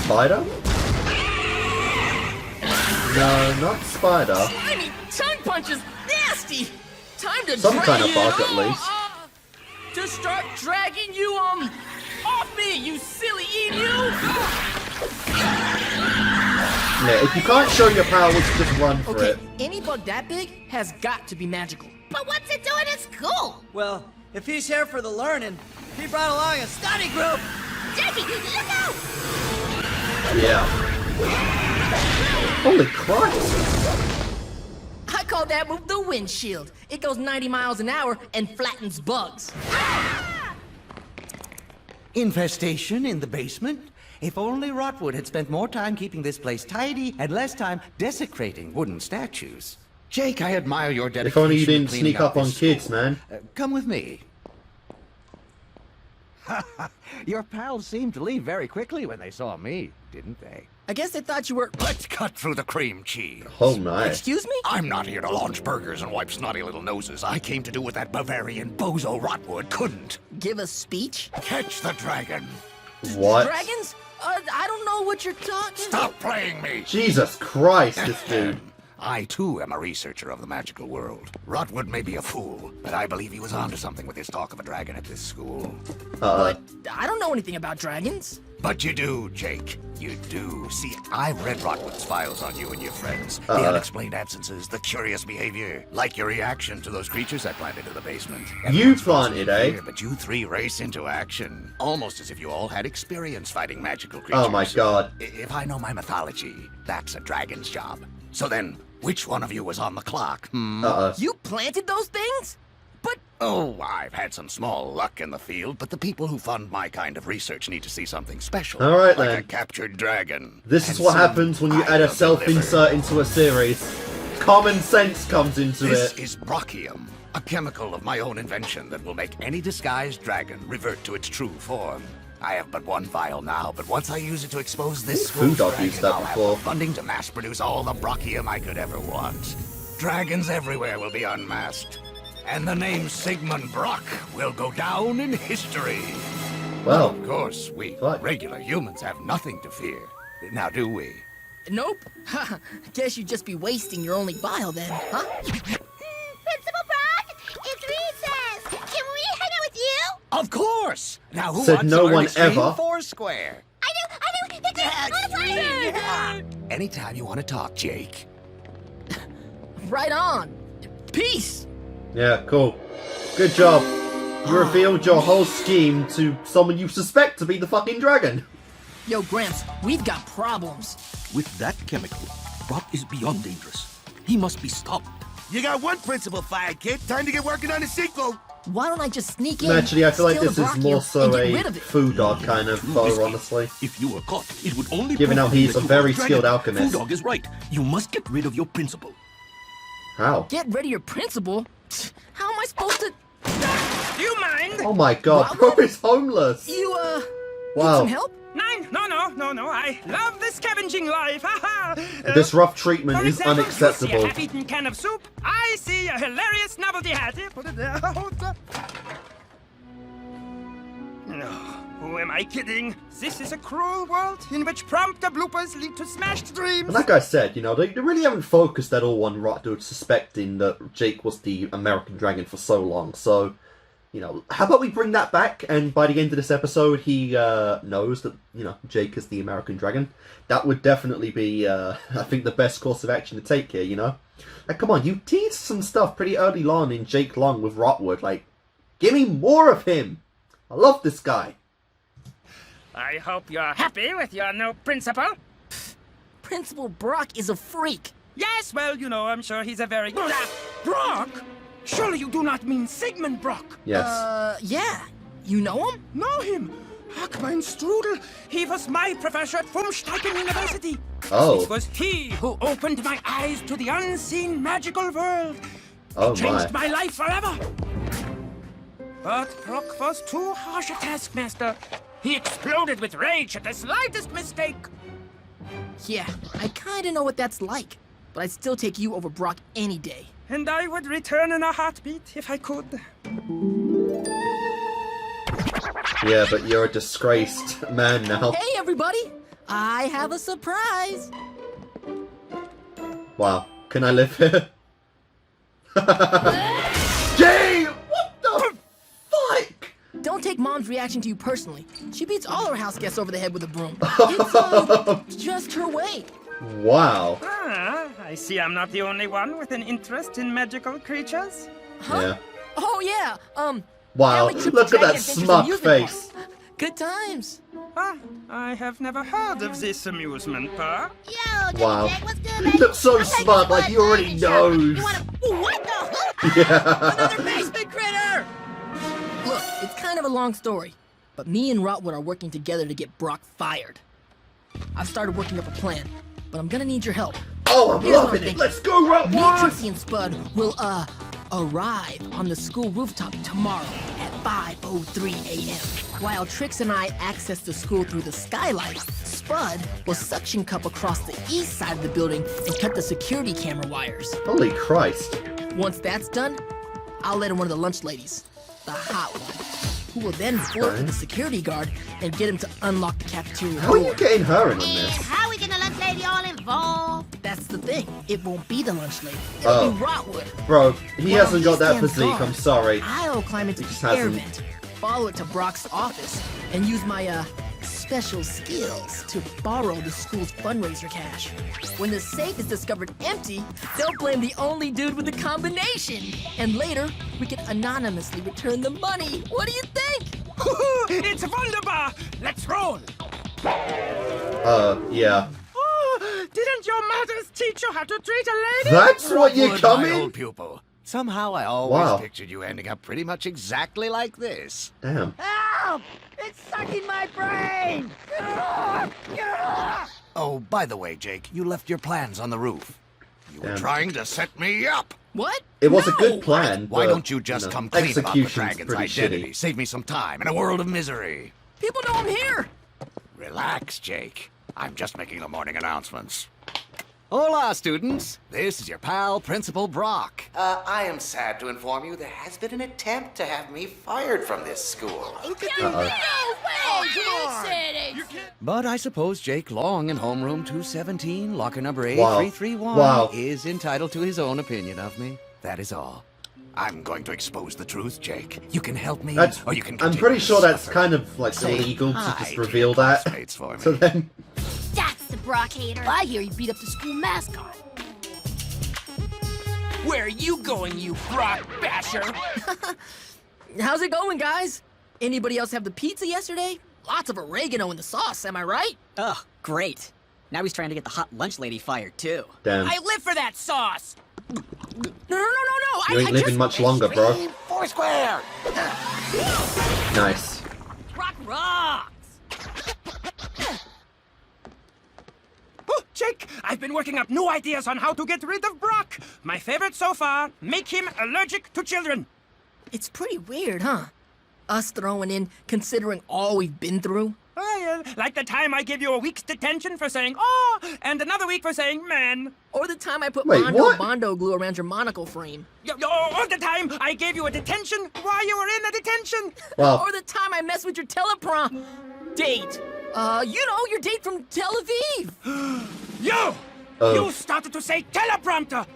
Spider? No, not spider. I mean, tongue punch is nasty! Time to Some drag kind of you bug, at least. to start dragging you, off me, you silly emu! Yeah, if you can't show your powers, just run for Okay, it. any bug that big has got to be magical. But what's it doing at school? Well, if he's here for the learning, he brought along a study group. Jackie, look out! Yeah. Holy Christ! I call that move the windshield. It goes 90 miles an hour and flattens bugs. Infestation in the basement? If only Rotwood had spent more time keeping this place tidy and less time desecrating wooden statues. Jake, I admire your dedication. If only you didn't to cleaning sneak up on this kids, school. man. Come with me. Your pals seemed to leave very quickly when they saw me, didn't they? I guess they thought you were... Let's cut through the cream cheese. Oh, nice. Excuse me? I'm not here to launch burgers and wipe snotty little noses. I came to do what that Bavarian bozo Rotwood couldn't. Give a speech? Catch the dragon. What? Dragons? I don't know what you're talking... Stop playing me! Jesus Christ, this dude. I, too, am a researcher of the magical world. Rotwood may be a fool, but I believe he was onto something with his talk of a dragon at this school. But I don't know anything about dragons. But you do, Jake. You do. See, I've read Rotwood's files on you and your friends. The unexplained absences, the curious behavior, like your reaction to those creatures I planted in the basement. You planted, eh? Here, but you three race into action. Almost as if you all had experience fighting magical creatures. Oh my god. If I know my mythology, that's a dragon's job. So then, which one of you was on the clock? You planted those things? But... Oh, I've had some small luck in the field, but the people who fund my kind of research need to see something special. All right, like then. a captured dragon. This is And what soon happens when you I add a will self-insert into a series. Common sense comes into This it. is brochium, a chemical of my own invention that will make any disguised dragon revert to its true form. I have but one vial now, but once I use it to expose this Food school's Dog used dragon, that I'll have before. the funding to mass produce all the brochium I could ever want. Dragons everywhere will be unmasked, and the name Sigmund Brock will go down in history. Well, of course, we regular humans have nothing to fear. Now, do we? Nope. Guess you'd just be wasting your only vial then, huh? Principal Brock, it's recess. Can we hang out with you? Of course. Now, who Said wants no to learn one extreme ever. Foursquare? I do. Anytime you want to talk, Jake. Right on. Peace. Yeah, cool. Good job. You revealed your whole scheme to someone you suspect to be the fucking dragon. Yo, Gramps, we've got problems. With that chemical, Brock is beyond dangerous. He must be stopped. You got one principal fired, kid. Time to get working on the sequel. Why don't I just sneak in? Actually, I feel like steal this the is broccoli, more and so get a rid of it? Food Dog kind of foe, honestly. If you were caught, it would only Given prove how he's that a you very are dragon. skilled alchemist. Food Dog is right. You must get rid of your principal. How? Get rid of your principal? How am I supposed to... Do you mind? Oh my god, bro is homeless. You, Wow. need some help? Nine? No. I love the scavenging life. This rough treatment For is example, you see unacceptable. a half-eaten can of soup. I see a hilarious novelty hat. Here, put it there. No, who am I kidding? This is a cruel world in which prompter bloopers lead to smashed dreams. And like I said, you know, they really haven't focused at all on Rotwood suspecting that Jake was the American dragon for so long. So, you know, how about we bring that back, and by the end of this episode, he knows that, you know, Jake is the American dragon. That would definitely be, I think, the best course of action to take here, you know? Like, come on, you teased some stuff pretty early on in Jake Long with Rotwood. Like, give me more of him! I love this guy. I hope you're happy with your new principal. Principal Brock is a freak. Yes, well, you know, I'm sure he's a very... Brock? Surely you do not mean Sigmund Brock? Yes. Yeah. You know him? Know him? Ach, mein Strudel. He was my professor at Fumsteichen University. Oh. It was he who opened my eyes to the unseen magical world. Oh, It changed my life forever. But Brock was too harsh a taskmaster. He exploded with rage at the slightest mistake. Yeah, I kinda know what that's like, but I'd still take you over Brock any day. And I would return in a heartbeat if I could. Yeah, but you're a disgraced man now. Hey, everybody! I have a surprise! Wow. Can I live here? Gee! What the fuck? Don't take Mom's reaction to you personally. She beats all her house guests over the head with a broom. It's just her way. Wow. Ah, I see I'm not the only one with an interest in magical creatures. Huh? Yeah. Oh, yeah, Wow, Alex look at that Adventure smug Amusement face. Park. Good times. Ah, I have never heard of this amusement park. Wow. He looks so smug, like he already knows. What the? Yeah. Another basement critter! Look, it's kind of a long story, but me and Rotwood are working together to get Brock fired. I've started working up a plan, but I'm gonna need your help. Oh, I'm Here's what loving it. thinking. Let's go, Me, Rotwood! Trixie, and Spud will, arrive on the school rooftop tomorrow at 5:03 a.m. While Trix and I access the school through the skylight, Spud will suction cup across the east side of the building and cut the security camera wires. Holy Christ. Once that's done, I'll let in one of the lunch ladies, the hot one, who will then flirt with the security guard and get him to unlock the cafeteria How are you door. getting her in on this? How we getting the lunch lady all involved? That's the thing. It won't be the lunch lady. Oh. It'll be Rotwood. Bro, he While hasn't got that stands physique, guard, I'm sorry. I'll climb into just the air hasn't. vent, follow it to Brock's office, and use my, special skills to borrow the school's fundraiser cash. When the safe is discovered empty, they'll blame the only dude with the combination. And later, we can anonymously return the money. What do you think? It's wunderbar! Let's roll! Yeah. Oh, didn't your mothers teach you how to treat a lady? That's what you Rotwood, come my in? old pupil. Somehow I always Wow. pictured you ending up pretty much exactly like this. Damn. Help! It's sucking my brain! Oh, by the way, Jake, you left your plans on the roof. You were Damn. trying to set me up. What? It was a good plan, Why but, don't you just know, come clean about the execution's dragon's pretty identity? shitty. Save me some time and a world of misery. People know I'm here. Relax, Jake. I'm just making the morning announcements. Hola, students. This is your pal, Principal Brock. I am sad to inform you there has been an attempt to have me fired from this school. But I suppose Jake Long in homeroom 217, locker number Wow. 8331, Wow. is entitled to his own opinion of me. That is all. I'm going to expose the truth, Jake. You can help me, That's, or you can I'm continue pretty to sure that's suffer. kind of like Say illegal to hi just to reveal your that. classmates for me. So then, That's the Brock hater. I hear you beat up the school mascot. Where are you going, you Brock basher? How's it going, guys? Anybody else have the pizza yesterday? Lots of oregano in the sauce, am I right? Oh, great. Now he's trying to get the hot lunch lady fired, too. damn. I live for that sauce! No! You ain't living much longer, bro. Foursquare! Nice. Brock rocks! Oh, Jake, I've been working up new ideas on how to get rid of Brock. My favorite so far, make him allergic to children. It's pretty weird, huh? Us throwing in considering all we've been through. Oh, yeah, like the time I gave you a week's detention for saying, oh, and another week for saying, man. Or the time I put Wait, what? Bondo glue around your monocle frame. Or the time I gave you a detention while you were in the detention. Wow. Or the time I messed with your teleprom date. Your date from Tel Aviv. You! Oh. You started to say teleprompter.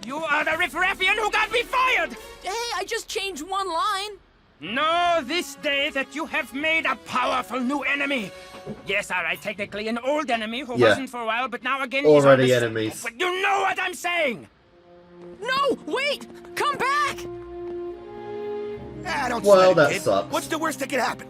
You are the rifraffian who got me fired. Hey, I just changed one line. Know this day that you have made a powerful new enemy. Yes, all right, technically an old enemy who Yeah. wasn't for a while, but now again Already he's on the enemies. But you know what I'm saying. No, wait! Come back! Ah, don't Well, sweat it, that kid. sucks. What's the worst that could happen?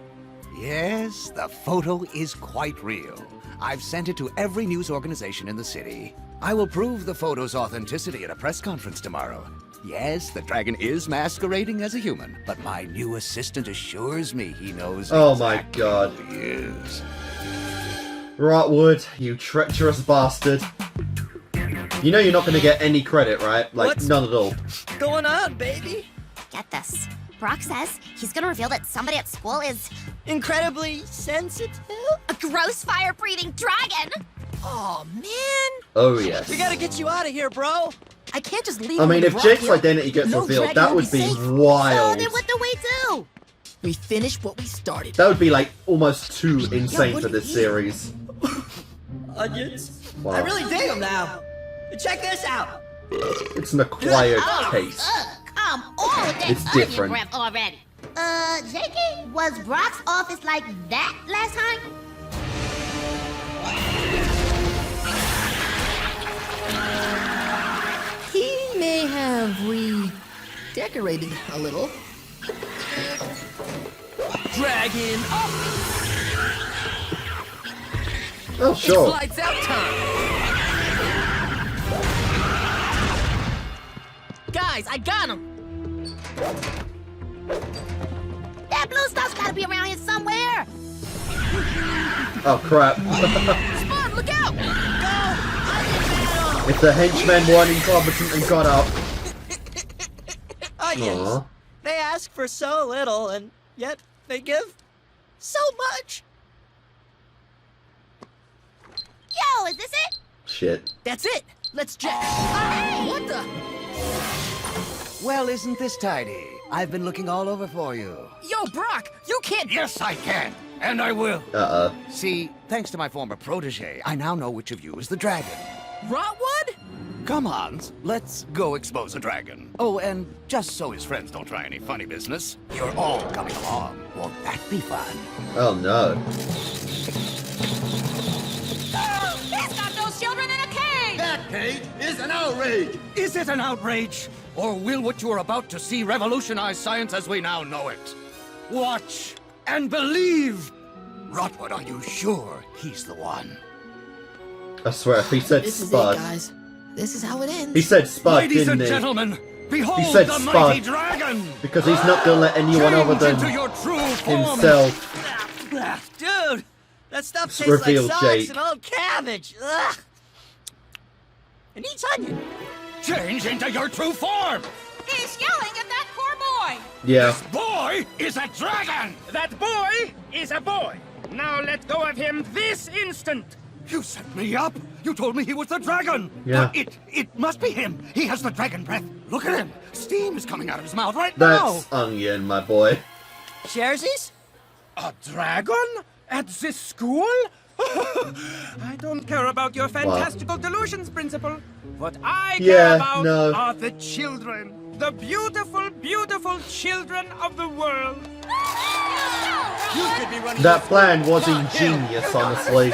Yes, the photo is quite real. I've sent it to every news organization in the city. I will prove the photo's authenticity at a press conference tomorrow. Yes, the dragon is masquerading as a human, but my new assistant assures me he knows Oh my exactly God. who he is. Rotwood, you treacherous bastard. You know you're not gonna get any credit, right? Like, What's none at all. going on, baby? Get this. Brock says he's gonna reveal that somebody at school is incredibly sensitive. A gross fire-breathing dragon. Oh man. Oh yes. We gotta get you out of here, bro. I can't just leave. I mean, if Brock Jake's here. identity gets No revealed, dragon that will would be safe. wild. So then what do we do? We finish what we started. That would be like almost too insane what for do this you mean? series. Onions. Wow. I really dig them now. Check this out. It's an acquired taste. Come on with that It's onion different. breath already. Jakey, was Brock's office like that last time? He may have redecorated a little. Dragon up! Oh, sure. It's lights out time! Guys, I got him! That blue stuff's gotta be around here somewhere. Oh crap. Spud, look out! If the henchmen weren't incompetent and got up. Onions. Aw. They ask for so little, and yet they give so much. Yo, is this it? Shit. That's it! Let's check. Hey! What the? Well, isn't this tidy? I've been looking all over for you. Yo, Brock, you can't. Yes, I can. And I will. Uh-oh. See, thanks to my former protege, I now know which of you is the dragon. Rotwood? Come on, let's go expose a dragon. Oh, and just so his friends don't try any funny business, you're all coming along. Won't that be fun? Oh no. He's got those children in a cage! That cage is an outrage! Is it an outrage? Or will what you are about to see revolutionize science as we now know it? Watch and believe! Rotwood, are you sure he's the one? I swear, if he said This is it, Spud. guys. This is how it ends. He said Spud, Ladies didn't and he? gentlemen, behold He said the Spud. mighty dragon! Because he's not gonna let anyone Change other than into your true form. himself. Dude, that stuff It's tastes like revealed, socks Jake. and old cabbage. Ugh. And eats onion. Change into your true form! He's yelling at that poor boy! Yeah. Boy is a dragon! That boy is a boy. Now let go of him this instant. You set me up! You told me he was the dragon! Yeah. But it must be him! He has the dragon breath! Look at him! Steam is coming out of his mouth right now! That's onion, my boy. Sharesies? A dragon? At this school? I don't care about your fantastical delusions, Principal. What I care Yeah, about no. are the children. The beautiful, beautiful children of the world. You could be running That this plan school, was not him. ingenious, honestly.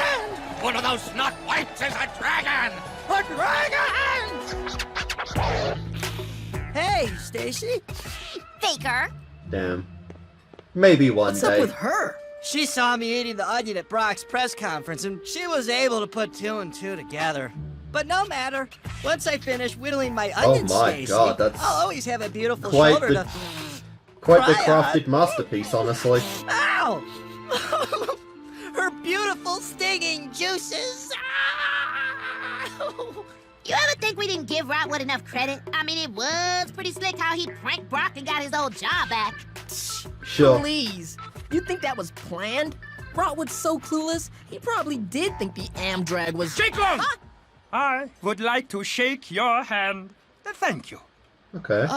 One of those snot whites is a dragon! A dragon! Hey, Stacy. Faker. Damn. Maybe one What's day. up with her? She saw me eating the onion at Brock's press conference, and she was able to put two and two together. But no matter. Once I finish whittling my onion, my Stacy, God, that's I'll always have a beautiful quite shoulder the- to... Quite the Cry on. crafted masterpiece, honestly. Ow! Her beautiful stinging juices. Ow! You ever think we didn't give Rotwood enough credit? I mean, it was pretty slick how he pranked Brock and got his old job back. Sure. Please. You think that was planned? Rotwood's so clueless, he probably did think the Amdrag was... Shake Long! I would like to shake your hand. Thank you. Okay.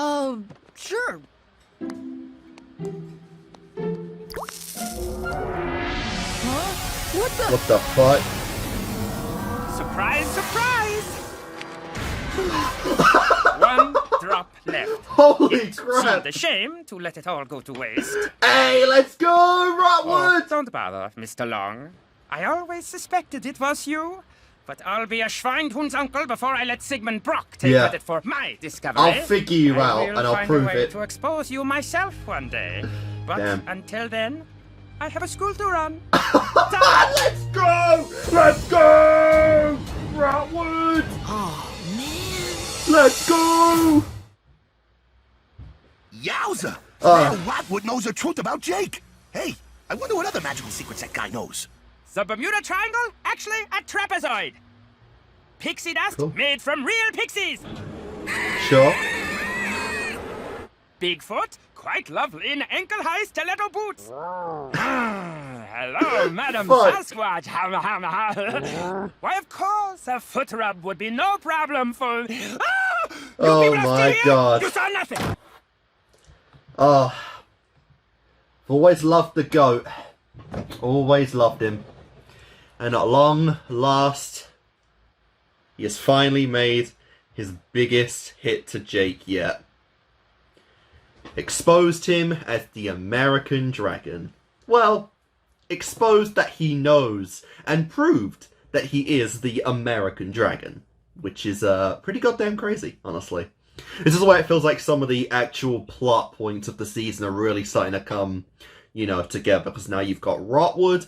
Sure. Huh? What the? What the fuck? Surprise, surprise! One drop left. Holy It crap! seemed a shame to let it all go to waste. Hey, let's go, Oh, Rotwood! don't bother, Mr. Long. I always suspected it was you. But I'll be a Schweinhund's uncle before I let Sigmund Brock take Yeah. credit for my discovery. I'll figure you I out, will and I'll find prove a way it. to expose you myself one day. But Damn. until then, I have a school to run. Let's go! Let's go! Rotwood! Oh, man. Let's go! Yowza! Uh. Now Rotwood knows the truth about Jake. Hey, I wonder what other magical secrets that guy knows. The Bermuda Triangle? Actually, a trapezoid. Pixie dust made from real pixies. Sure. Bigfoot, quite lovely in ankle-high stiletto boots. Hello, Madam Sasquatch. Why, of course, a foot rub would be no problem for... Oh my god. You saw nothing. Oh. I've always loved the goat. Always loved him. And at long last, he has finally made his biggest hit to Jake yet. Exposed him as the American Dragon. Well, exposed that he knows and proved that he is the American Dragon. Which is pretty goddamn crazy, honestly. This is why it feels like some of the actual plot points of the season are really starting to come, you know, together. Because now you've got Rotwood.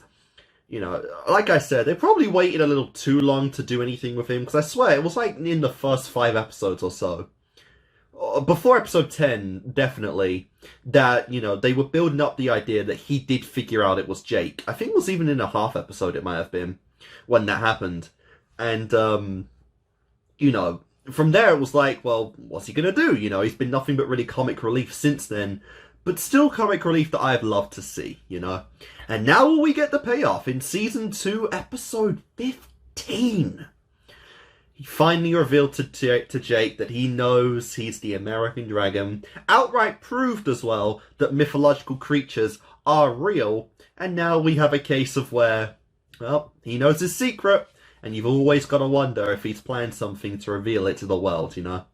You know, like I said, they probably waited a little too long to do anything with him. Because I swear, it was like in the first 5 episodes or so. Before episode 10, definitely, that, you know, they were building up the idea that he did figure out it was Jake. I think it was even in a half episode it might have been, when that happened. And, you know, from there it was like, well, what's he gonna do? You know, he's been nothing but really comic relief since then. But still comic relief that I've loved to see, you know. And now we get the payoff in Season 2, Episode 15. He finally revealed to Jake that he knows he's the American Dragon. Outright proved as well that mythological creatures are real. And now we have a case of where, well, he knows his secret. And you've always got to wonder if he's planned something to reveal it to the world, you know.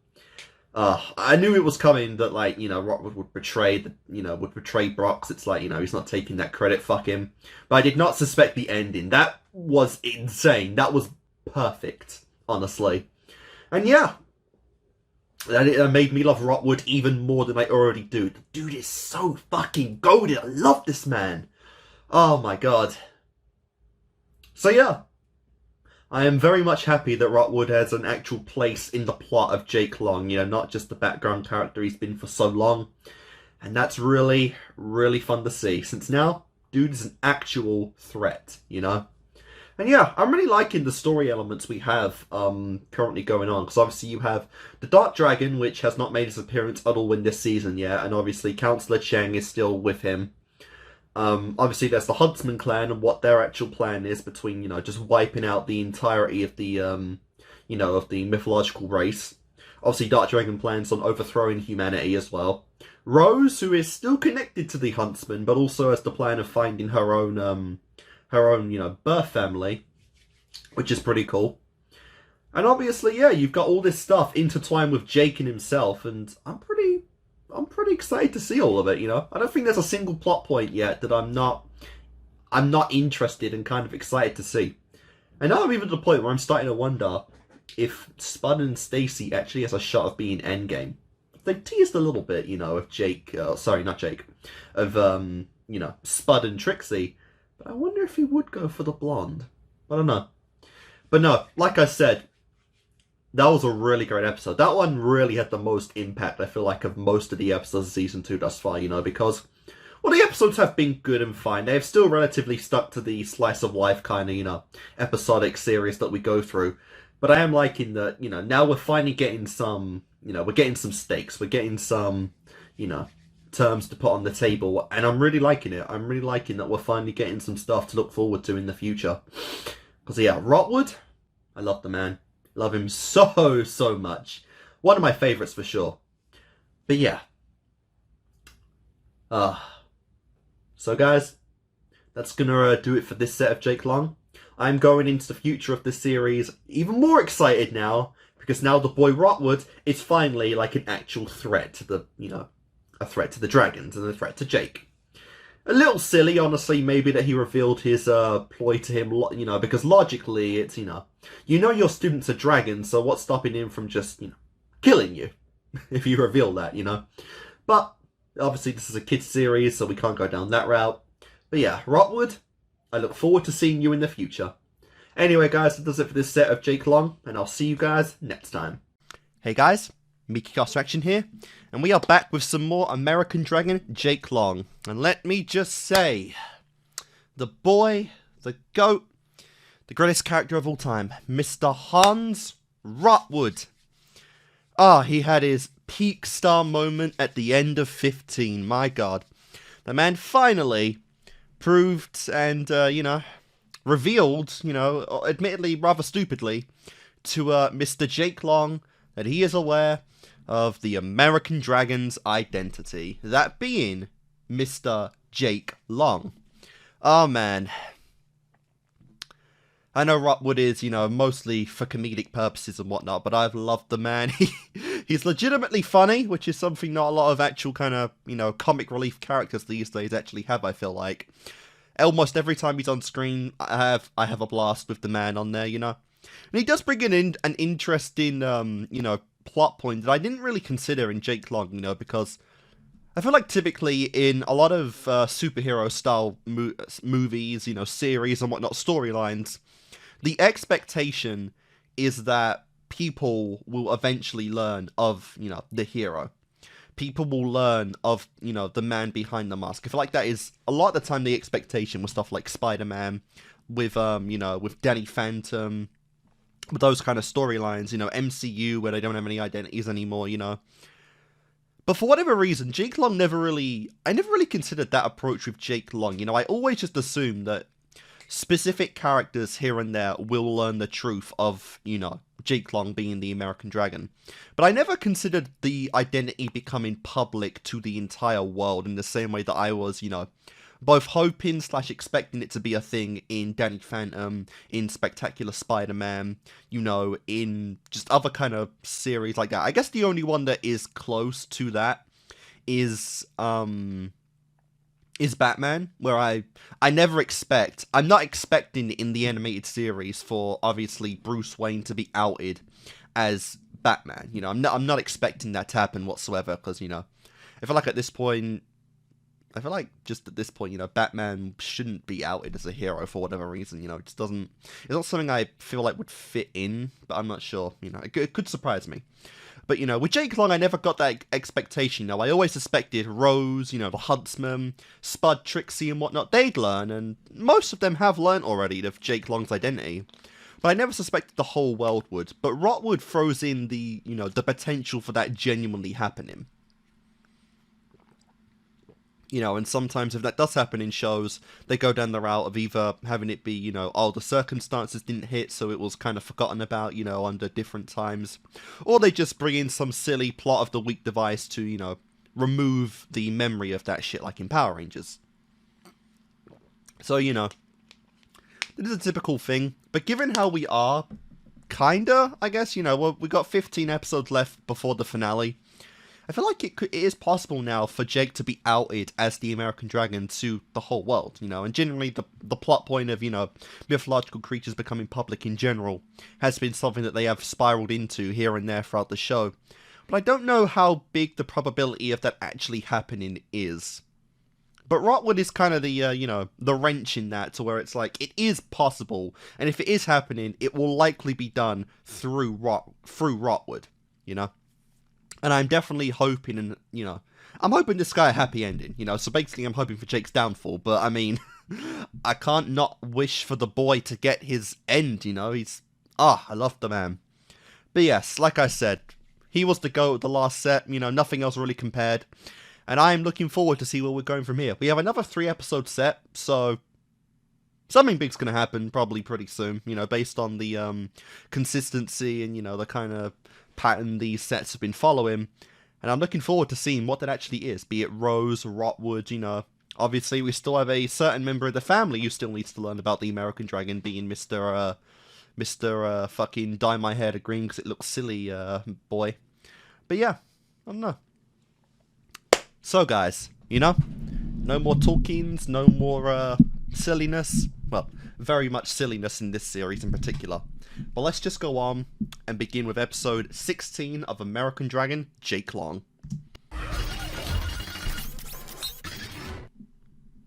I knew it was coming that, like, you know, Rotwood would betray Brox. It's like, you know, he's not taking that credit, fuck him. But I did not suspect the ending. That was insane. That was perfect, honestly. And yeah, that made me love Rotwood even more than I already do. The dude is so fucking goated. I love this man. Oh my god. So yeah. I am very much happy that Rotwood has an actual place in the plot of Jake Long, you know, not just the background character he's been for so long. And that's really, really fun to see, since now, dude is an actual threat, you know? And yeah, I'm really liking the story elements we have currently going on, because obviously you have the Dark Dragon, which has not made his appearance at all in this season yet, and obviously Counselor Cheng is still with him. Obviously there's the Huntsman clan and what their actual plan is between, you know, just wiping out the entirety of the, you know, of the mythological race. Obviously Dark Dragon plans on overthrowing humanity as well. Rose, who is still connected to the Huntsman, but also has the plan of finding her own, you know, birth family, which is pretty cool. And obviously, yeah, you've got all this stuff intertwined with Jake and himself, and I'm pretty excited to see all of it, you know. I don't think there's a single plot point yet that I'm not interested and kind of excited to see. And now I'm even to the point where I'm starting to wonder if Spud and Stacy actually has a shot of being endgame. They've teased a little bit, you know, of Jake, sorry, not Jake, of, you know, Spud and Trixie. But I wonder if he would go for the blonde. I don't know. But no, like I said, that was a really great episode. That one really had the most impact, I feel like, of most of the episodes of Season 2 thus far, you know, because, well, the episodes have been good and fine. They have still relatively stuck to the slice of life kind of, you know, episodic series that we go through. But I am liking that, you know, now we're finally getting some, you know, we're getting some stakes. We're getting some, you know, terms to put on the table. And I'm really liking it. I'm really liking that we're finally getting some stuff to look forward to in the future. Because, yeah, Rotwood, I love the man. Love him so, so much. One of my favourites for sure. But yeah. So guys, that's gonna do it for this set of Jake Long. I'm going into the future of the series even more excited now, because now the boy Rotwood is finally like an actual threat to the, you know, a threat to the dragons and a threat to Jake. A little silly, honestly, maybe that he revealed his ploy to him, you know, because logically it's, you know your students are dragons, so what's stopping him from just, you know, killing you if you reveal that, you know? But obviously this is a kids series, so we can't go down that route. But yeah, Rotwood, I look forward to seeing you in the future. Anyway, guys, that does it for this set of Jake Long, and I'll see you guys next time. Hey guys, Kickassreaction here, and we are back with some more American Dragon Jake Long. And let me just say, the boy the GOAT, the greatest character of all time, Mr. Hans Rotwood. He had his peak star moment at the end of 15. My God. The man finally proved and, revealed, admittedly rather stupidly, to Mr. Jake Long that he is aware of the American Dragon's identity. That being Mr. Jake Long. Oh, man. I know Rotwood is, mostly for comedic purposes and whatnot, but I've loved the man. He's legitimately funny, which is something not a lot of actual kind of, comic relief characters these days actually have, I feel like. Almost every time he's on screen, I have a blast with the man on there, And he does bring in an interesting, plot point that I didn't really consider in Jake Long, because I feel like typically in a lot of superhero-style movies, series and whatnot, storylines, the expectation is that people will eventually learn of, the hero. People will learn of, the man behind the mask. I feel like that is, a lot of the time, the expectation with stuff like Spider-Man, with, with Danny Phantom, with those kind of storylines, MCU, where they don't have any identities anymore, But for whatever reason, Jake Long I never really considered that approach with Jake Long. I always just assumed that specific characters here and there will learn the truth of, Jake Long being the American Dragon. But I never considered the identity becoming public to the entire world in the same way that I was, both hoping / expecting it to be a thing in Danny Phantom, in Spectacular Spider-Man, in just other kind of series like that. I guess the only one that is close to that is Batman, where I'm not expecting in the animated series for, obviously, Bruce Wayne to be outed as Batman. I'm not expecting that to happen whatsoever, because, I feel like at this point, Batman shouldn't be outed as a hero for whatever reason, it just doesn't, it's not something I feel like would fit in, but I'm not sure, it could surprise me. But, with Jake Long, I never got that expectation, I always suspected Rose, the huntsman, Spud, Trixie, and whatnot, they'd learn, and most of them have learned already of Jake Long's identity. But I never suspected the whole world would. But Rotwood throws in the, the potential for that genuinely happening. And sometimes if that does happen in shows, they go down the route of either having it be, the circumstances didn't hit, so it was kind of forgotten about, under different times. Or they just bring in some silly plot of the week device to, remove the memory of that shit, like in Power Rangers. So, this is a typical thing. But given how we are, kinda, I guess, we got 15 episodes left before the finale. I feel like it is possible now for Jake to be outed as the American Dragon to the whole world, and generally the plot point of, mythological creatures becoming public in general has been something that they have spiraled into here and there throughout the show. But I don't know how big the probability of that actually happening is. But Rotwood is kind of the, the wrench in that, to where it's like, it is possible, and if it is happening, it will likely be done through Rotwood, And I'm definitely hoping, and I'm hoping this guy a happy ending, so basically I'm hoping for Jake's downfall, but I mean, I can't not wish for the boy to get his end, I love the man. But yes, like I said, he was the GOAT of the last set, nothing else really compared, and I'm looking forward to see where we're going from here. We have another 3-episode set, so something big's gonna happen probably pretty soon, based on the consistency and, the kind of pattern these sets have been following, and I'm looking forward to seeing what that actually is, be it Rose, Rotwood, obviously we still have a certain member of the family who still needs to learn about the American Dragon, being Mr. fucking dye my hair to green because it looks silly, boy. But yeah, I don't know. So guys, no more talkings, no more, silliness, well, very much silliness in this series in particular. But let's just go on and begin with episode 16 of American Dragon, Jake Long.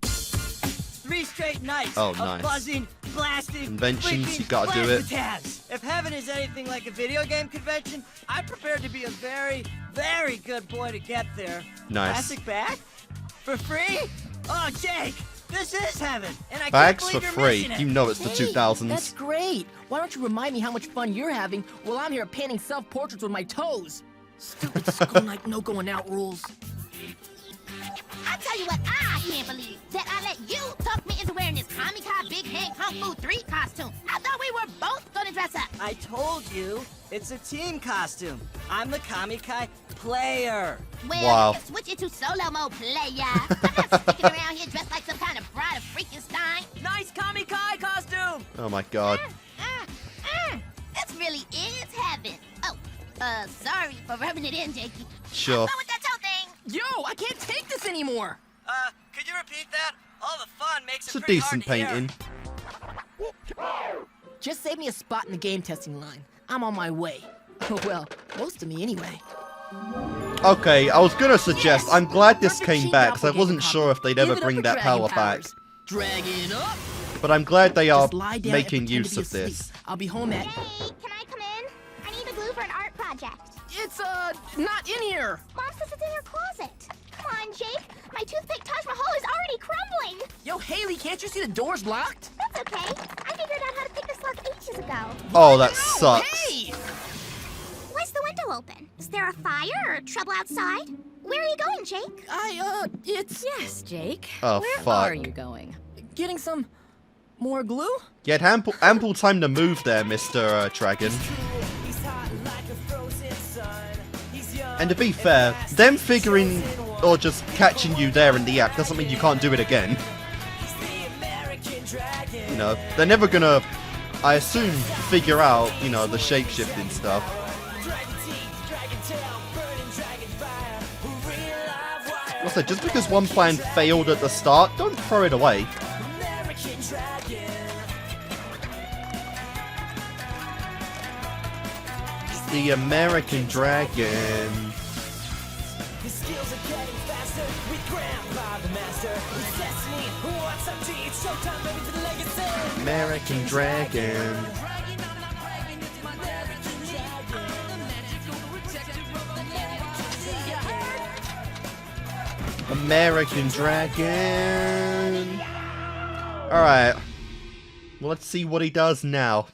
3 straight nights of buzzing, blasting, conventions, you gotta do it. If heaven is anything like a video game convention, I'm prepared to be a very, very good boy to get there. Nice. Plastic bag? For free? Oh, Jake! This is heaven, and I Bags can't for believe you're free. missing it. You know it's the Hey, 2000s. That's great. Why don't you remind me how much fun you're having while I'm here painting self-portraits with my toes? Stupid school night no going out rules. I tell you what I can't believe, that I let you talk me into wearing this Kamikaze Big Head Kung Fu 3 costume. I thought we were both gonna dress up. I told you, it's a team costume. I'm the Kamikai player. Well, Wow. you can switch it to solo mode, player. I'm not sticking around here dressed like some kind of bride of Frankenstein. Nice Kamikai costume. Oh my god. This really is heaven. Oh, sorry for rubbing it in, Jakey. Sure. What's with that toe thing? Yo, I can't take this anymore. Could you repeat that? All the fun makes It's it a pretty decent hard to hear. painting. Just save me a spot in the game testing line. I'm on my way. Well, most of me anyway. Okay, I was gonna suggest, I'm glad this came back, because I wasn't sure if they'd ever Give it up bring for that dragon power back. powers. Dragon up. But I'm glad they are Just lie down and making pretend to use be of this. asleep. I'll be home at... Hey, can I come in? I need a glue for an art project. It's, not in here. Mom says it's in your closet. Come on, Jake. My toothpick Taj Mahal is already crumbling. Yo, Haley, can't you see the door's locked? That's okay. I figured out how to pick this lock ages ago. Oh, that sucks. Hey! Why's the window open? Is there a fire or trouble outside? Where are you going, Jake? It's... Yes, Jake. Oh, Where fuck. are you going? Getting some more glue? You had ample time to move there, Mr. Dragon. And to be fair, them figuring or just catching you there in the act doesn't mean you can't do it again. You know, they're never gonna, I assume, figure out, you know, the shape-shifting stuff. Also, just because one plan failed at the start, don't throw it away. The American Dragon. American Dragon. American Dragon. Alright. Well, let's see what he does now.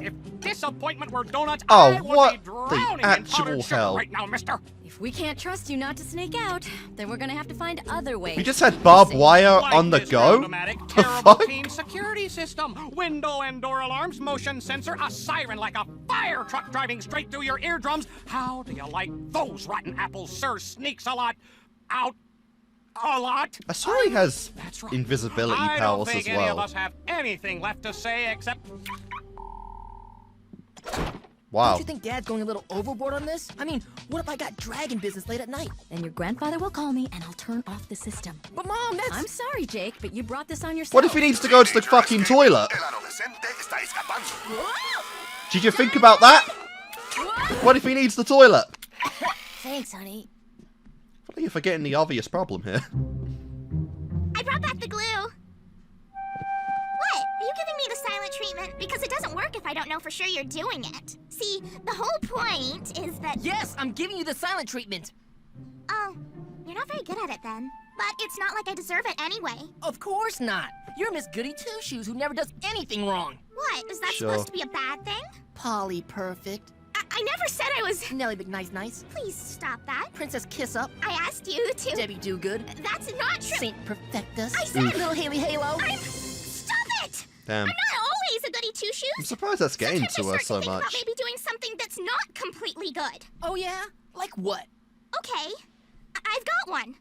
If disappointment were donuts, Oh, I would what be the drowning in actual powdered sugar hell? right now, mister. If we can't trust you not to sneak out, then we're gonna have to find other ways. You just had barbed wire Like on the this go? automatic, The terrible fuck? teen security system, window and door alarms, motion sensor, a siren like a fire truck driving straight through your eardrums. How do you like those rotten apples, sir? Sneaks a lot out. A lot. I swear he has right. invisibility I powers don't think as any of well. us have anything left to say except. Wow. Don't you think Dad's going a little overboard on this? I mean, what if I got dragon business late at night? Then your grandfather will call me and I'll turn off the system. But Mom, that's... I'm sorry, Jake, but you brought this on yourself. What if he needs to go to the fucking toilet? Did you think about that? What if he needs the toilet? Thanks, honey. I think you're forgetting the obvious problem here. I brought back the glue. What? Are you giving me the silent treatment? Because it doesn't work if I don't know for sure you're doing it. See, the whole point is that... Yes, I'm giving you the silent treatment. Oh, you're not very good at it then. But it's not like I deserve it anyway. Of course not. You're Miss Goody Two-Shoes who never does anything wrong. What? Is that Sure. supposed to be a bad thing? Polly Perfect. I never said I was... Nellie McNice-Nice. Please stop that. Princess Kiss-Up. I asked you to... Debbie Do-Good. That's not true. Saint Perfectus. I said... Little Haley Halo. Stop it! Damn. I'm not always a goody two-shoes. I'm surprised that's getting Sometimes to I her start so to think about much. maybe doing something that's not completely good. Oh, yeah? Like what? Okay, I've got one.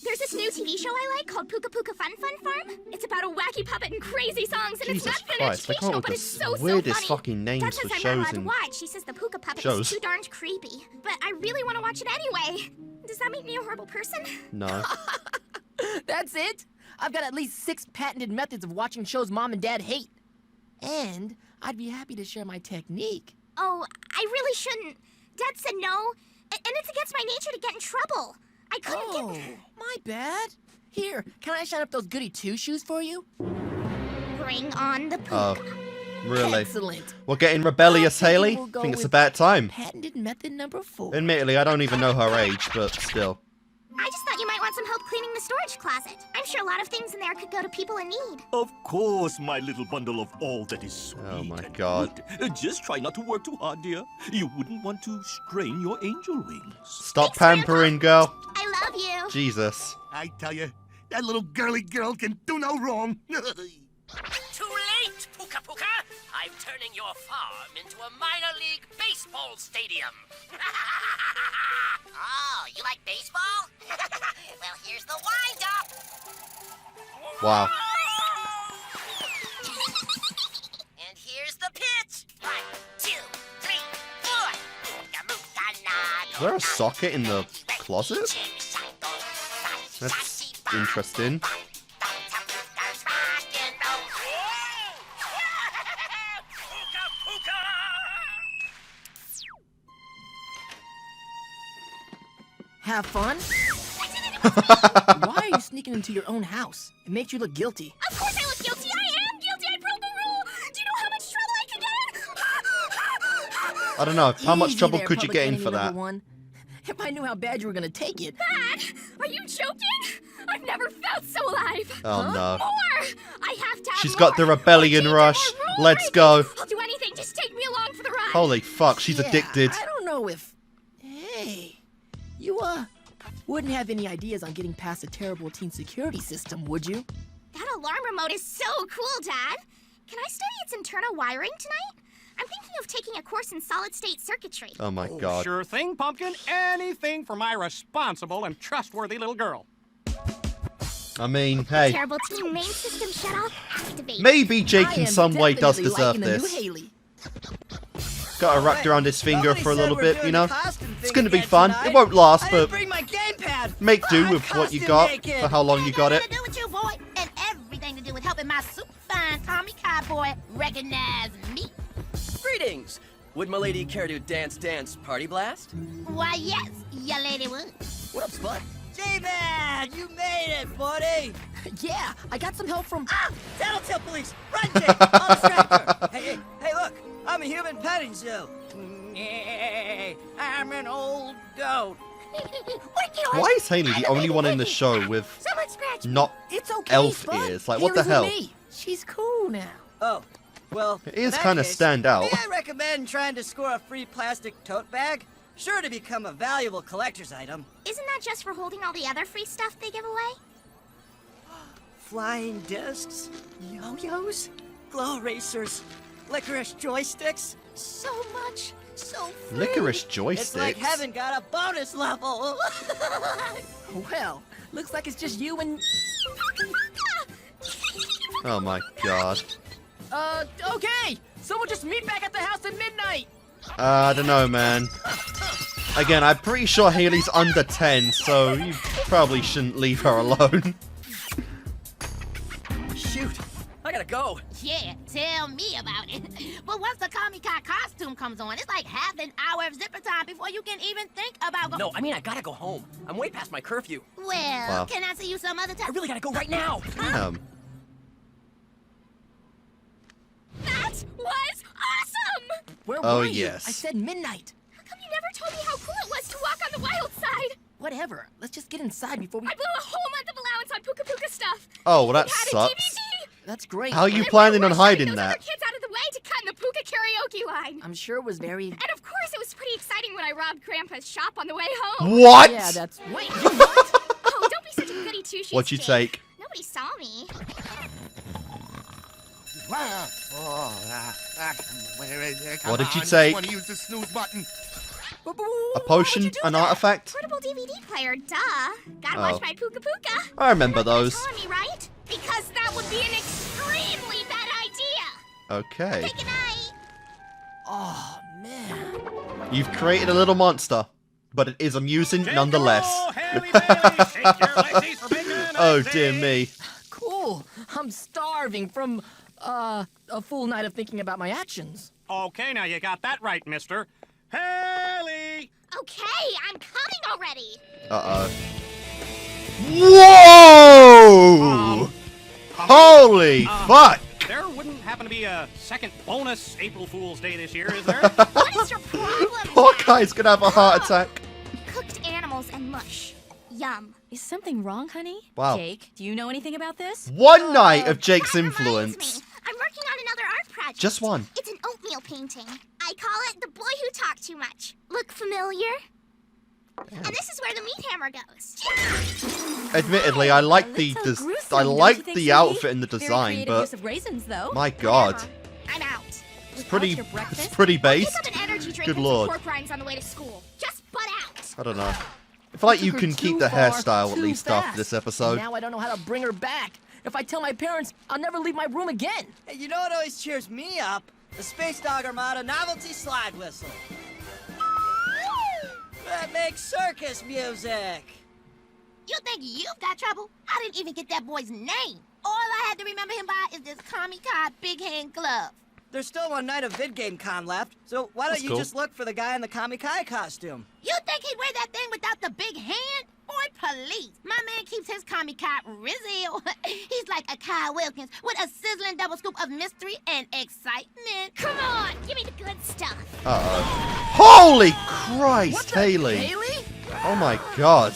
There's this new TV show I like called Puka Puka Fun Fun Farm. It's about a wacky puppet and crazy songs, and Jesus it's not for Christ, they come educational, up but with it's the so weirdest funny. fucking names Dad for says I'm not shows allowed to and watch. She says the Puka Puppet shows. is too darned creepy. But I really want to watch it anyway. Does that make me a horrible person? No. That's it? I've got at least 6 patented methods of watching shows Mom and Dad hate. And I'd be happy to share my technique. Oh, I really shouldn't. Dad said no, and it's against my nature to get in trouble. I couldn't get... My bad. Here, can I shine up those Goody Two-Shoes for you? Bring on the Oh, Puka. really? Excellent. We're getting rebellious, I think Haley? we'll go Think it's with about time. Patented method number 4. Admittedly, I don't even know her age, but still. I just thought you might want some help cleaning the storage closet. I'm sure a lot of things in there could go to people in need. Of course, my little bundle of all that is sweet. Oh my God. Just try not to work too hard, dear. You wouldn't want to strain your angel wings. Stop pampering, girl. I love you. Jesus. I tell you, that little girly girl can do no wrong. Too late, Puka Puka! I'm turning your farm into a minor league baseball stadium. Oh, you like baseball? Well, here's the wind-up. Wow. And here's the pitch. 1, 2, 3, 4. Is there a socket in the closet? That's interesting. Have fun? Why are you sneaking into your own house? It makes you look guilty. Of course I look guilty. I am guilty. I broke the rule. Do you know how much trouble I could get in? I don't know. How much Easy trouble there, could you public get in enemy for that? number one. If I knew how bad you were gonna take it. Dad, are you joking? I've never felt so alive. Oh no. More. I have to have She's more. got the rebellion rush. Let's go. I'll do anything. Just take me along for the ride. Holy fuck, she's addicted. I don't know if... Hey, you, wouldn't have any ideas on getting past a terrible teen security system, would you? That alarm remote is so cool, Dad. Can I study its internal wiring tonight? I'm thinking of taking a course in solid-state circuitry. Oh my God. Sure thing, Pumpkin. Anything for my responsible and trustworthy little girl. I mean, hey. Terrible teen main system shut-off activate. Maybe Jake in some way does deserve liking the new this. Haley. Gotta wrapped around his finger Nobody for a said little we're bit, doing you know? the costume It's thing gonna be again fun. tonight. It won't last, I but didn't bring my gamepad. make do with what you costume got naked. for how long you got it. Nothing to do with you, boy, and everything to do with helping my super fine Tommy Cowboy recognize me. Greetings. Would my lady care to dance party blast? Why, yes, ya lady would. What up, Spud? J-Man, you made it, buddy. Yeah, I got some help from... Ah! Tattletale police! Run, Jake! I'll distract her. Hey, look! I'm a human petting zoo. I'm an old goat. Why is Haley the only one in the show with not It's okay, elf Spud. ears? Like, what the Haley's hell? with me. She's cool now. Oh, well, It is in that kind of case, stand out. May I recommend trying to score a free plastic tote bag? Sure to become a valuable collector's item. Isn't that just for holding all the other free stuff they give away? Flying discs, yo-yos, glow racers, licorice joysticks. So much, so free. Licorice It's joysticks? like heaven got a bonus level. Well, looks like it's just you and... Oh my God. Okay! Someone just meet back at the house at midnight! I don't know, man. Again, I'm pretty sure Haley's under 10, so you probably shouldn't leave her alone. Shoot, I gotta go. Yeah, tell me about it. But once the Comic-Con costume comes on, it's like half an hour of zipper time before you can even think about No, I mean, I gotta go home. I'm way past my curfew. Well, Wow. can I see you some other time? I really gotta go right now. Damn. That was awesome! Where Oh, were you? yes. I said midnight. How come you never told me how cool it was to walk on the wild side? Whatever. Let's just get inside before we... I blew a whole month of allowance on Puka Puka stuff. Oh, well, that We had a sucks. DVD. That's great. How are you And planning we on were shutting hiding those that? other kids out of the way to cut in the Puka karaoke line. I'm sure it was very... And of course, it was pretty exciting when I robbed Grandpa's shop on the way home. What? Yeah, that's... Wait, Oh, don't be such a goody two-shoes. What'd you Jake. take? Nobody saw me. What did you take? Want to use the snooze button? A potion? An artifact? Portable DVD player, duh. Gotta Oh. watch my Puka Puka. I remember those. Telling me, right? Because that would be an extremely bad idea. Okay. Good night. Oh, man. You've created a little monster, but it is amusing nonetheless. Oh dear me. Cool. I'm starving from, a full night of thinking about my actions. Okay, now you got that right, mister. Haley! Okay, I'm coming already. Uh-oh. Whoa! Holy fuck! There wouldn't happen to be a second bonus April Fool's Day this year, is there? What is your problem? Poor guy's gonna have a heart attack. Cooked animals and mush. Yum. Is something wrong, honey? Wow. Jake, do you know anything about this? One night of Jake's influence. I'm working on another art project. Just one. It's an oatmeal painting. I call it The Boy Who Talked Too Much. Look familiar? And this is where the meat hammer goes. Admittedly, I like the outfit and the Very design, creative but use of raisins, though. my god, I'm out. it's pretty based. Pick up an energy drink Good and lord. some pork rinds on the way to school. Just butt out. I don't know. I feel like you can keep the hairstyle at Too least fast. after this episode. Now I don't know how to bring her back. If I tell my parents, I'll never leave my room again. Hey, you know what always cheers me up? The Space Dog Armada novelty slide whistle. That makes circus music. You think you've got trouble? I didn't even get that boy's name. All I had to remember him by is this Kami Kai big hand glove. There's still one night of VidGameCon left, so why don't That's you cool. just look for the guy in the Kami Kai costume? You think he'd wear that thing without the big hand? Boy, please. My man keeps his Kami Kai real. He's like a Kyle Wilkins with a sizzling double scoop of mystery and excitement. Come on, give me the good stuff. Uh-oh. Holy Christ, Haley. Haley? Oh my god.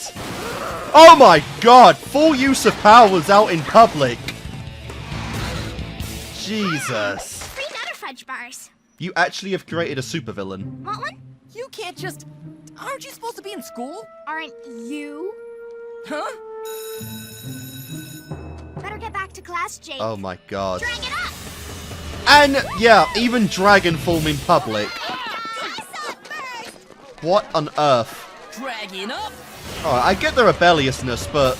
Oh my god! Full use of powers out in public. Jesus. Free Nutter Fudge bars. You actually have created a supervillain. Want one? You can't just... Aren't you supposed to be in school? Aren't you? Huh? Better get back to class, Jake. Oh my god. Drag it up. And, yeah, even dragon form in public. What on earth? Dragging up? Alright, I get the rebelliousness, but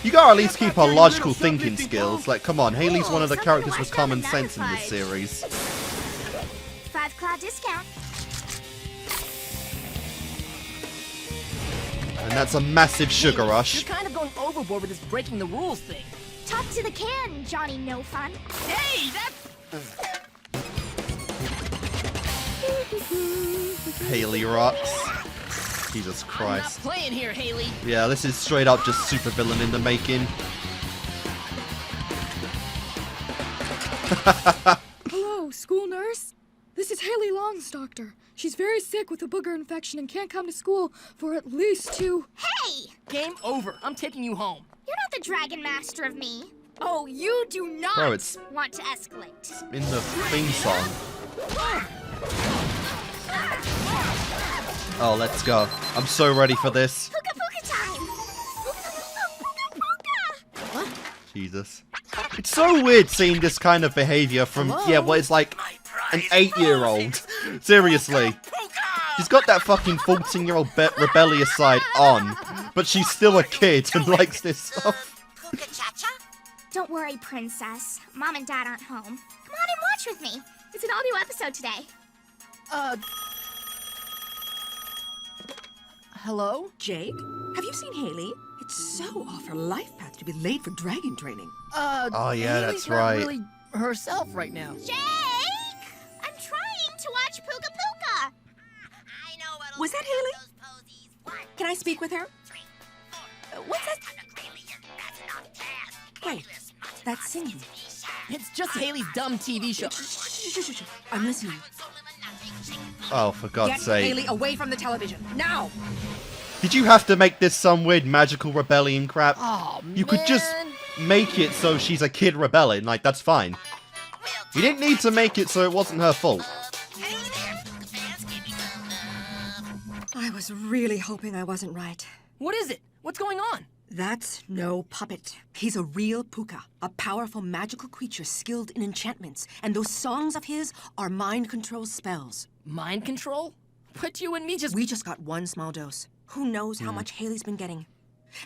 you gotta at least keep our logical thinking skills. Like, come on, Haley's one of the characters with common sense in this series. 5 claw discount. And that's a massive sugar rush. You're kind of going overboard with this breaking the rules thing. Talk to the can, Johnny No Fun. Hey, that's... Haley rocks. Jesus I'm not Christ. playing here, Haley. Yeah, this is straight up just supervillain in the making. Hello, school nurse. This is Haley Long's doctor. She's very sick with a booger infection and can't come to school for at least 2... Hey! Game over. I'm taking you home. You're not the dragon master of me. Oh, you do not Bro, it's want to escalate. in the theme song. Oh, let's go. I'm so ready for this. Puka puka time! Puka puka! Jesus. It's so weird seeing this kind of behavior from, yeah, what is like an 8-year-old. Seriously. She's got that fucking 14-year-old rebellious side on, but she's still a kid and likes this stuff. Don't worry, princess. Mom and Dad aren't home. Come on and watch with me. It's an all-new episode today. Hello? Jake? Have you seen Haley? It's so off her life path to be late for dragon training. Oh, yeah, Haley's that's not right. really herself right now. Jake! I'm trying to watch Puka Puka. Was that Haley? Can I speak with her? What's that? Wait, that's singing. It's just Haley's dumb TV show. Shh. I'm listening. Oh, for God's Get sake. Haley away from the television, now! Did you have to make this some weird magical rebellion crap? Oh, You could just make it so she's a kid rebelling, like, that's fine. You didn't need to make it so it wasn't her fault. I was really hoping I wasn't right. What is it? What's going on? That's no puppet. He's a real puka, a powerful magical creature skilled in enchantments, and those songs of his are mind control spells. Mind control? But you and me just... We just got one small dose. Who knows how much Haley's been getting?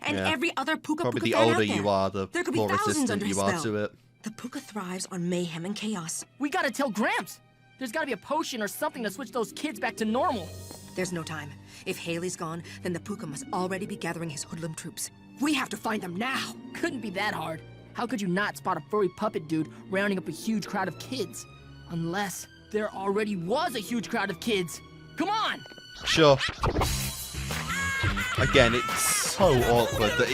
And Yeah. every other puka Probably puka the fan older out there. you are, the There could be more thousands resistant under his you are spell. to it. The puka thrives on mayhem and chaos. We gotta tell Gramps. There's gotta be a potion or something to switch those kids back to normal. There's no time. If Haley's gone, then the puka must already be gathering his hoodlum troops. We have to find them now. Couldn't be that hard. How could you not spot a furry puppet dude rounding up a huge crowd of kids? Unless there already was a huge crowd of kids. Come on! Sure. Again, it's so awkward that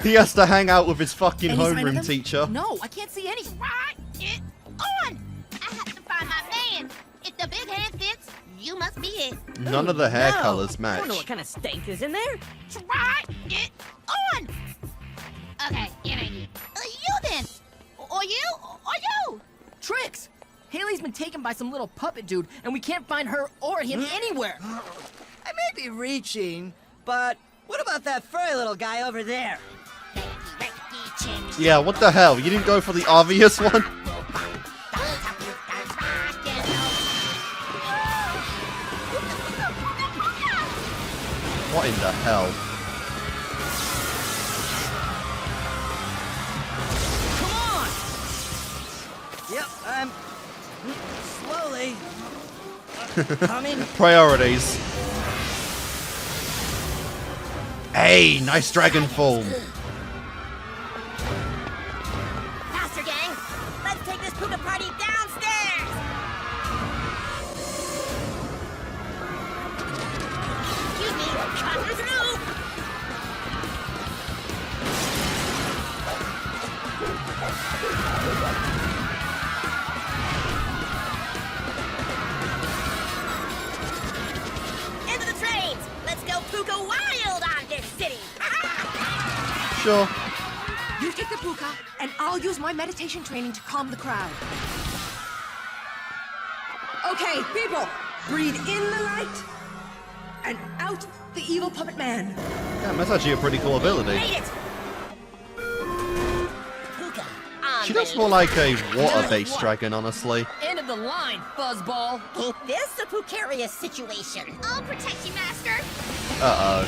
he has to hang out with his fucking Any sign of homeroom them? teacher. No, I can't see any. Right it on! I have to find my man. If the big hand fits, you must be it. None of the hair No. colors I don't know match. what kind of stank is in there. Try it on! Okay, you then! Or you? Or you? Tricks! Haley's been taken by some little puppet dude, and we can't find her or him anywhere. I may be reaching, but what about that furry little guy over there? Yeah, what the hell? You didn't go for the obvious one? What in the hell? Yep, I'm slowly coming. Priorities. Hey, nice dragon form. Faster, gang! Let's take this puka party downstairs! Excuse me, coming through! Into the trains! Let's go puka wild on this city! Sure. You take the puka, and I'll use my meditation training to calm the crowd. Okay, people, breathe in the light, and out the evil puppet man. Damn, that's actually a pretty cool ability. She looks more like a water-based dragon, honestly. End of the line, fuzzball. Ain't this a precarious situation? I'll protect you, Master. Uh-oh.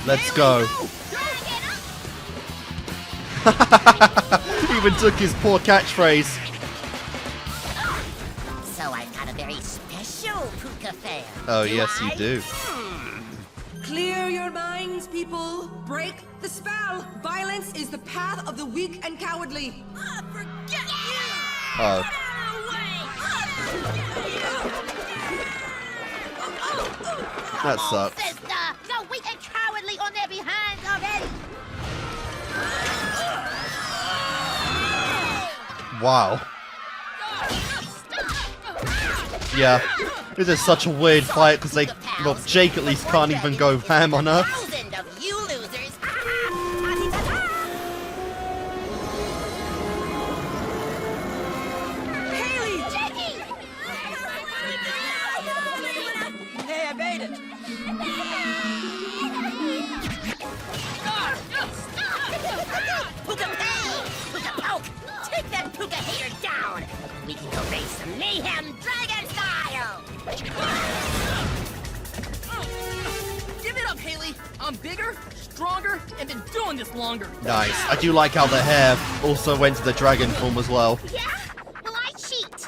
Let's go. Even took his poor catchphrase. So I've got a very special puka fan. Oh, yes, you do. Clear your minds, people. Break the spell. Violence is the path of the weak and cowardly. Oh. That sucks. Sister, go weak and cowardly on their behinds already. Wow. Yeah. This is such a weird fight because they, well, Jake at least can't even go ham on her. Thousand of you losers. Haley! Jackie! Hey, I made it. Puka pay! Puka poke! Take that puka hater down! We can go raise some mayhem dragon style! Give it up, Haley. I'm bigger, stronger, and been doing this longer. Nice. I do like how the hair also went to the dragon form as well. Yeah? Well, I cheat.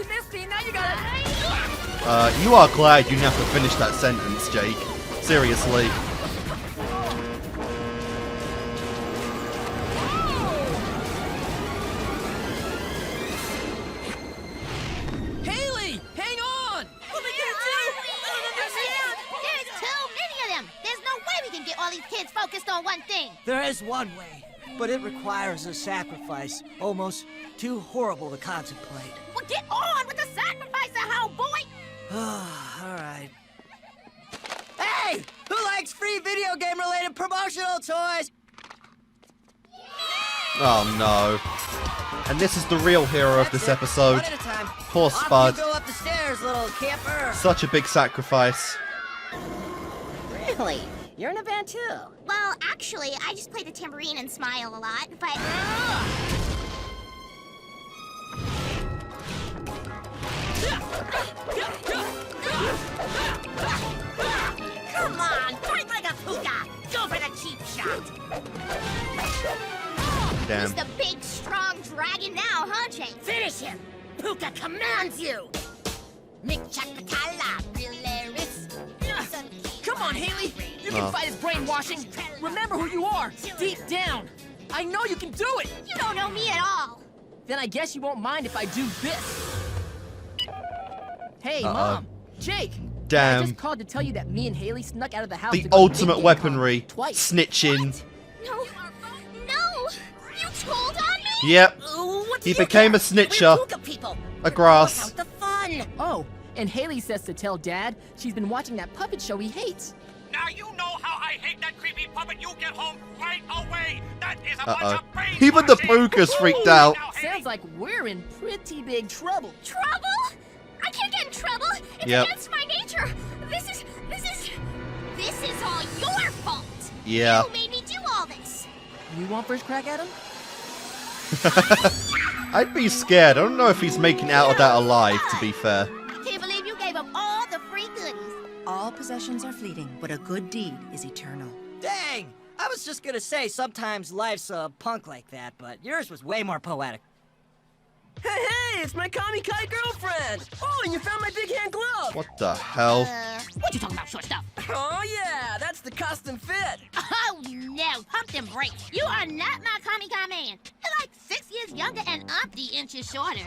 Missed me, now you got it. You are glad you didn't have to finish that sentence, Jake. Seriously. Haley, hang on! There's too many of them. There's no way we can get all these kids focused on one thing. There is one way, but it requires a sacrifice almost too horrible to contemplate. Well, get on with the sacrifice, homeboy. All right. Hey! Who likes free video game related promotional toys? Oh no. And this is the real hero of this episode. One at a time. Poor Off Spud. you go up the stairs, little camper. Such a big sacrifice. Really? You're in a band too? Well, actually, I just play the tambourine and smile a lot, but... Come on, fight like a puka! Go for the cheap shot! Damn. He's the big, strong dragon now, huh, Jake? Finish him! Puka commands you! Come on, Haley. You can fight his brainwashing. Remember who you are, deep down. I know you can do it. You don't know me at all. Then I guess you won't mind if I do this. Hey, Uh-oh. Mom. Jake. Damn. I just called to tell you that me and Haley snuck out of the house The to go to ultimate Big Game weaponry. Con twice. Snitching. No. No. You told on me? Yep. What He became a snitcher. A grass. The fun. Oh, and Haley says to tell Dad she's been watching that puppet show he hates. Now you know how I hate that creepy puppet. You get home right away. That is a bunch of brain Even the Puka's freaked out. Sounds like we're in pretty big trouble. Trouble? I can't get in trouble. It's against my nature. This is all your fault. Yeah. You made me do all this. You want first crack at him? I'd be scared. I don't know if he's making out of that alive, to be fair. I can't believe you gave him all the free goodies. All possessions are fleeting, but a good deed is eternal. Dang! I was just gonna say sometimes life's a punk like that, but yours was way more poetic. Hey, it's my Kami Kai girlfriend! Oh, and you found my big hand glove! What the hell? What you talking about, short stuff? Oh yeah, that's the custom fit! Oh no, pump them brakes. You are not my Kami-Kai man. You're like 6 years younger and umpty inches shorter.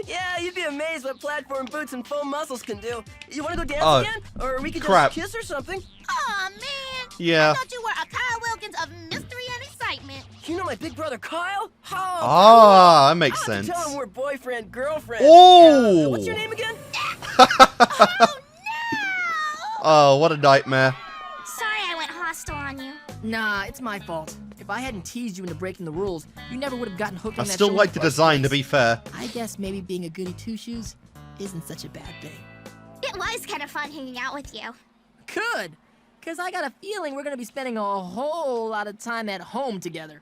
Yeah, you'd be amazed what platform boots and foam muscles can do. You wanna go dance again? Or we could crap. just kiss or something? Aw, man. Yeah. I thought you were a Kyle Wilkins of mystery and excitement. You know my big brother Kyle? Oh, Ah, that makes I'll have sense. to tell him we're boyfriend, girlfriend. Oh! What's your name again? Oh, what a nightmare. Sorry I went hostile on you. Nah, it's my fault. If I hadn't teased you into breaking the rules, you never would have gotten hooked I on that still show like in the first design, to place. be fair. I guess maybe being a goody two-shoes isn't such a bad thing. It was kind of fun hanging out with you. Good, because I got a feeling we're going to be spending a whole lot of time at home together.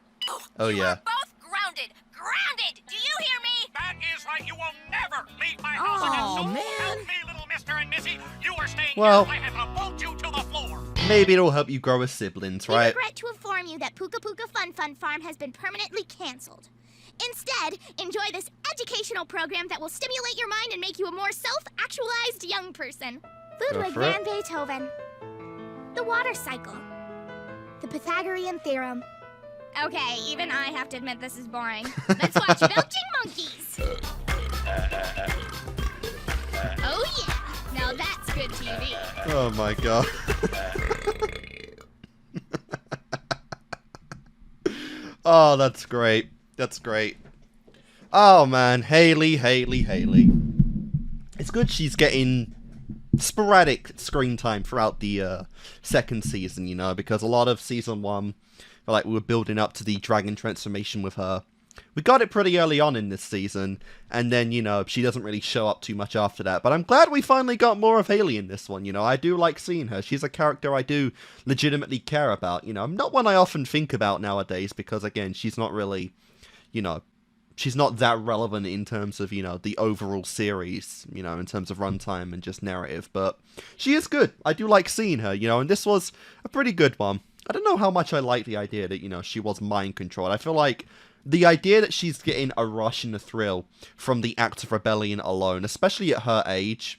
Oh, yeah. Both grounded! Grounded! Do you hear me? That is right. You will never leave my house again. Oh, So man. help me, little Mr. and Missy. You are staying Well- here. I have to bolt you to the floor. Maybe it'll help you grow as siblings, We right? regret to inform you that Puka Puka Fun Fun Farm has been permanently canceled. Instead, enjoy this educational program that will stimulate your mind and make you a more self-actualized young person. Ludwig for it. van Beethoven. The water cycle. The Pythagorean theorem. Okay, even I have to admit this is boring. Let's watch Belching Monkeys. Oh yeah, now that's good TV. Oh my god. Oh, that's great. That's great. Oh man, Haley. It's good she's getting sporadic screen time throughout the second season, you know, because a lot of season 1, like, we were building up to the dragon transformation with her. We got it pretty early on in this season, and then, you know, she doesn't really show up too much after that. But I'm glad we finally got more of Haley in this one, you know. I do like seeing her. She's a character I do legitimately care about, you know. Not one I often think about nowadays, because, again, she's not really, you know, she's not that relevant in terms of, you know, the overall series, you know, in terms of runtime and just narrative. But she is good. I do like seeing her, you know, and this was a pretty good one. I don't know how much I like the idea that, you know, she was mind-controlled. I feel like the idea that she's getting a rush and a thrill from the act of rebellion alone, especially at her age,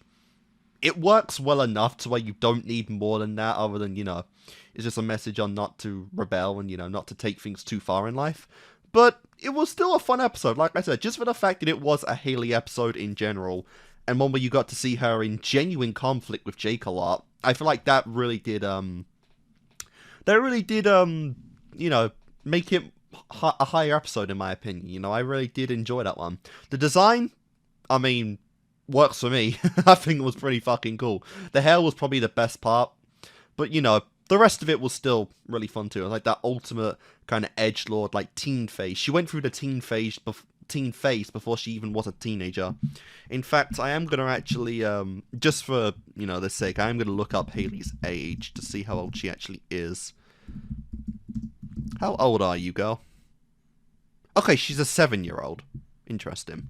it works well enough to where you don't need more than that, other than, you know, it's just a message on not to rebel and, you know, not to take things too far in life. But it was still a fun episode, like I said, just for the fact that it was a Haley episode in general, and one where you got to see her in genuine conflict with Jake a lot. I feel like that really did, you know, make it a higher episode in my opinion. You know, I really did enjoy that one. The design, I mean, works for me. I think it was pretty fucking cool. The hair was probably the best part, but you know, the rest of it was still really fun too. Like that ultimate kind of edgelord, like teen phase. She went through the teen phase before she even was a teenager. In fact, I am gonna actually, just for, you know, the sake, I am gonna look up Haley's age to see how old she actually is. How old are you, girl? Okay, she's a 7-year-old. Interesting.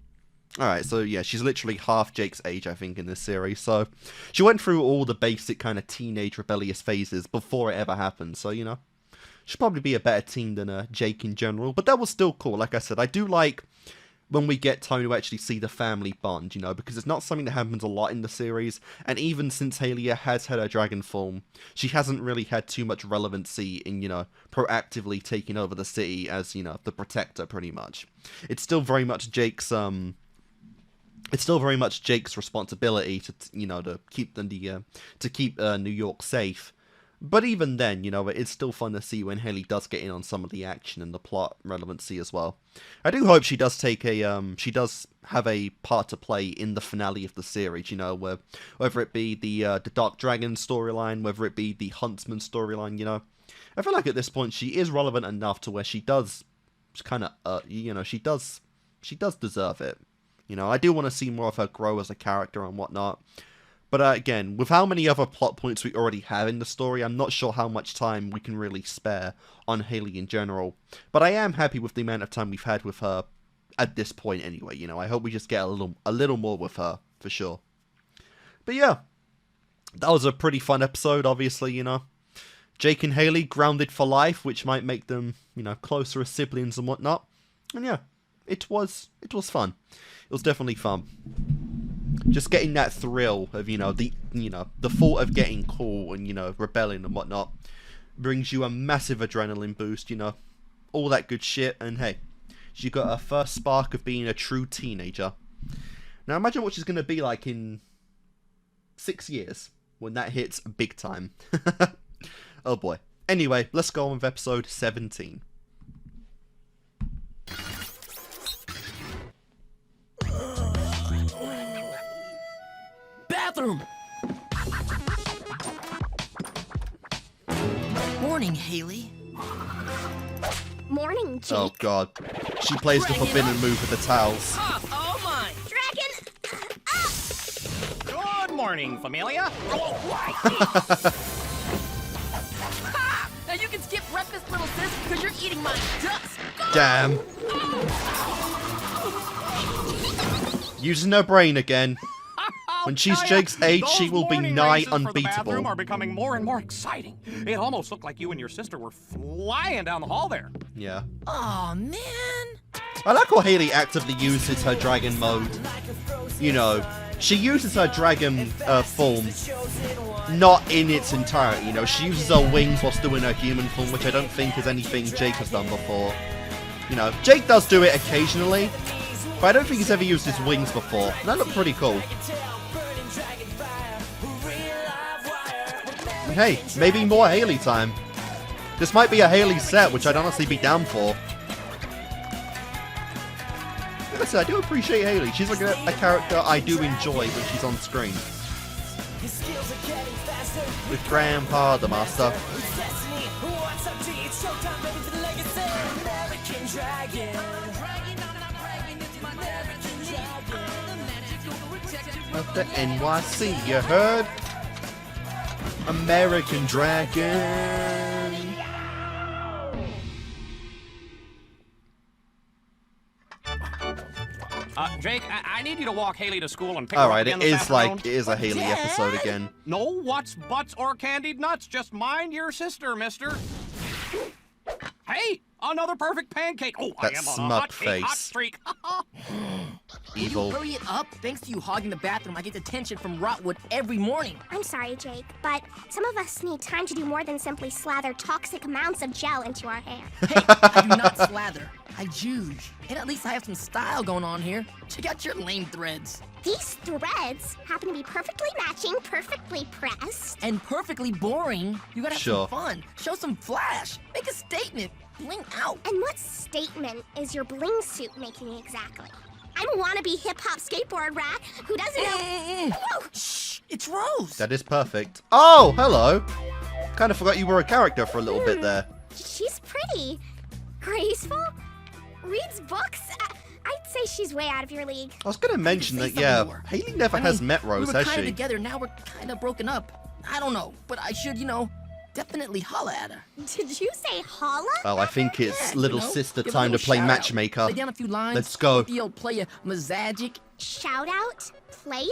Alright, so yeah, she's literally half Jake's age, I think, in this series. So, she went through all the basic kind of teenage rebellious phases before it ever happened. So, you know, she'll probably be a better teen than Jake in general. But that was still cool. Like I said, I do like when we get time to actually see the family bond, you know, because it's not something that happens a lot in the series, and even since Haley has had her dragon form, she hasn't really had too much relevancy in, you know, proactively taking over the city as, you know, the protector, pretty much. It's still very much Jake's, responsibility to, you know, to keep New York safe. But even then, you know, it's still fun to see when Haley does get in on some of the action and the plot relevancy as well. I do hope she does take a, she does have a part to play in the finale of the series, you know, whether it be the Dark Dragon storyline, whether it be the Huntsman storyline, you know. I feel like at this point she is relevant enough to where she does kind of, you know, she does deserve it. You know, I do want to see more of her grow as a character and whatnot. But again, with how many other plot points we already have in the story, I'm not sure how much time we can really spare on Haley in general. But I am happy with the amount of time we've had with her at this point anyway, you know. I hope we just get a little more with her, for sure. But yeah, that was a pretty fun episode, obviously, you know. Jake and Haley grounded for life, which might make them, you know, closer as siblings and whatnot. And yeah, it was fun. It was definitely fun. Just getting that thrill of, the thought of getting caught and, rebelling and whatnot brings you a massive adrenaline boost, all that good shit. And hey, she got her first spark of being a true teenager. Now imagine what she's going to be like in 6 years when that hits big time. Oh boy. Anyway, let's go on with episode 17. Bathroom! Morning, Haley. Morning, Jake. Oh god. She plays the forbidden move with the towels. Oh my! Dragon! Good morning, Familia. Now you can skip breakfast, little sis, because you're eating my dust. Damn. Using her brain again. When she's Jake's age, she will be nigh unbeatable. The are becoming more and more exciting. It almost looked like you and your sister were flying down the hall there. Yeah. Aw, man. I like how Haley actively uses her dragon mode. She uses her dragon form not in its entirety. She uses her wings whilst doing her human form, which I don't think is anything Jake has done before. Jake does do it occasionally, but I don't think he's ever used his wings before. And that looked pretty cool. And hey, maybe more Haley time. This might be a Haley set, which I'd honestly be down for. Like I said, I do appreciate Haley. She's like a character I do enjoy when she's on screen. With Grandpa the Master. Of the NYC, you heard? American Dragon. Jake, I need you to walk Haley to school and pick her up again this afternoon. Alright, it is a Haley episode again. No what's, butts, or candied nuts. Just mind your sister, mister. Hey, another perfect pancake. Oh, that I am smug on a hot face. streak. Evil. Will you hurry it up? Thanks to you hogging the bathroom, I get detention from Rotwood every morning. I'm sorry, Jake, but some of us need time to do more than simply slather toxic amounts of gel into our hair. Hey, I do not slather. I juge. And at least I have some style going on here. Check out your lame threads. These threads happen to be perfectly matching, perfectly pressed. And perfectly boring. You gotta have Sure. some fun. Show some flash. Make a statement. Bling out. And what statement is your bling suit making exactly? I'm a wannabe hip-hop skateboard rat who doesn't know... Whoa. Shh, it's Rose. That is perfect. Oh, hello. Kind of forgot you were a character for a little bit there. She's pretty. Graceful. Reads books. I'd say she's way out of your league. I was going to mention that, yeah, Haley never has met Rose, we were has kinda she? together, now we're kind of broken up. I don't know, but I should, definitely holla at her. Did you say holla? Well, I think it's Yeah, little sister give a time to little play shout-out. matchmaker. Lay down a few lines. Let's go. The old player, Mazagic. Shout out? Playa?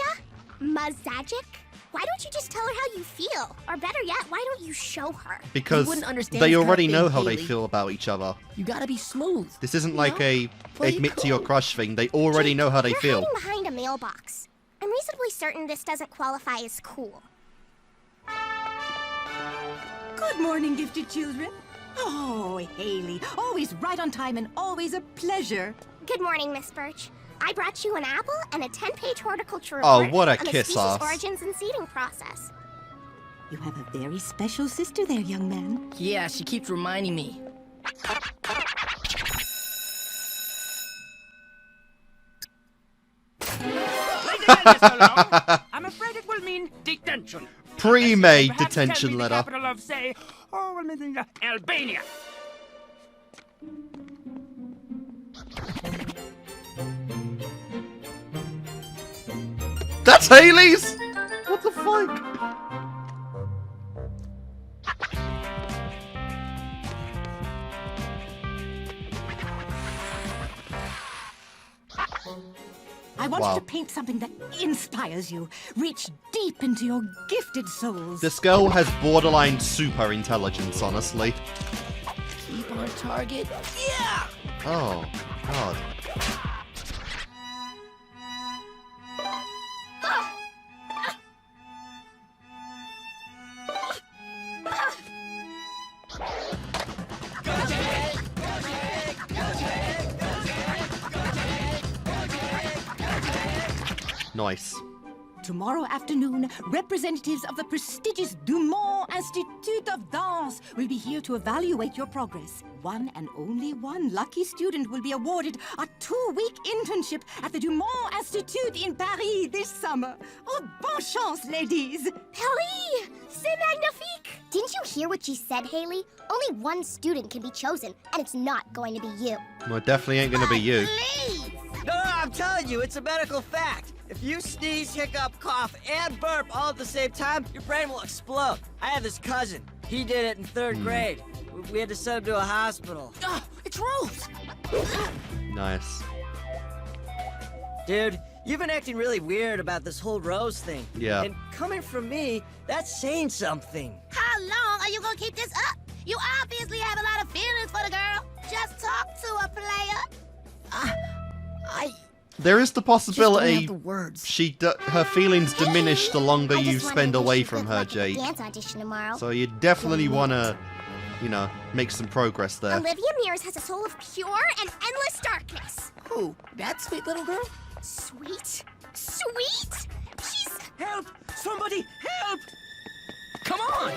Mazagic? Why don't you just tell her how you feel? Or better yet, why don't you show her? Because wouldn't understand they this kind of already thing, know how they Haley. feel about each other. You gotta be smooth. This isn't like a Play it admit to your crush thing. They already know how they You're feel. hiding behind a mailbox. I'm reasonably certain this doesn't qualify as cool. Good morning, gifted children. Oh, Haley, always right on time and always a pleasure. Good morning, Miss Birch. I brought you an apple and a 10-page horticulture Oh, report what a on the kiss species ass. origins and seeding process. You have a very special sister there, young man. Yeah, she keeps reminding me. I'm afraid it will mean detention. Pre-made Perhaps tell detention me the letter. capital of, say, Albania. That's Haley's! What the fuck? I want Wow. you to paint something that inspires you. Reach deep into your gifted souls. This girl has borderline super intelligence, honestly. Keep on target. Yeah! Oh, God. Nice. Tomorrow afternoon, representatives of the prestigious Dumont Institute of Danse will be here to evaluate your progress. One and only one lucky student will be awarded a 2-week internship at the Dumont Institute in Paris this summer. Oh, bonne chance, ladies! Paris! C'est magnifique! Didn't you hear what she said, Haley? Only one student can be chosen, and it's not going to be you. Well, it definitely ain't gonna be you. No, I'm telling you, it's a medical fact. If you sneeze, hiccup, cough, and burp all at the same time, your brain will explode. I have this cousin. He did it in 3rd grade. We had to send him to a hospital. It's Rose! Nice. Dude, you've been acting really weird about this whole Rose thing. Yeah. And coming from me, that's saying something. How long are you gonna keep this up? You obviously have a lot of feelings for the girl. Just talk to a player. There is the possibility the words. her feelings diminish the longer you spend away from her, Jake. Dance audition tomorrow. So you definitely want to, you know, make some progress there. Olivia Mears has a soul of pure and endless darkness. Who? That sweet little girl? Sweet? Sweet? She's... Help! Somebody help! Come on!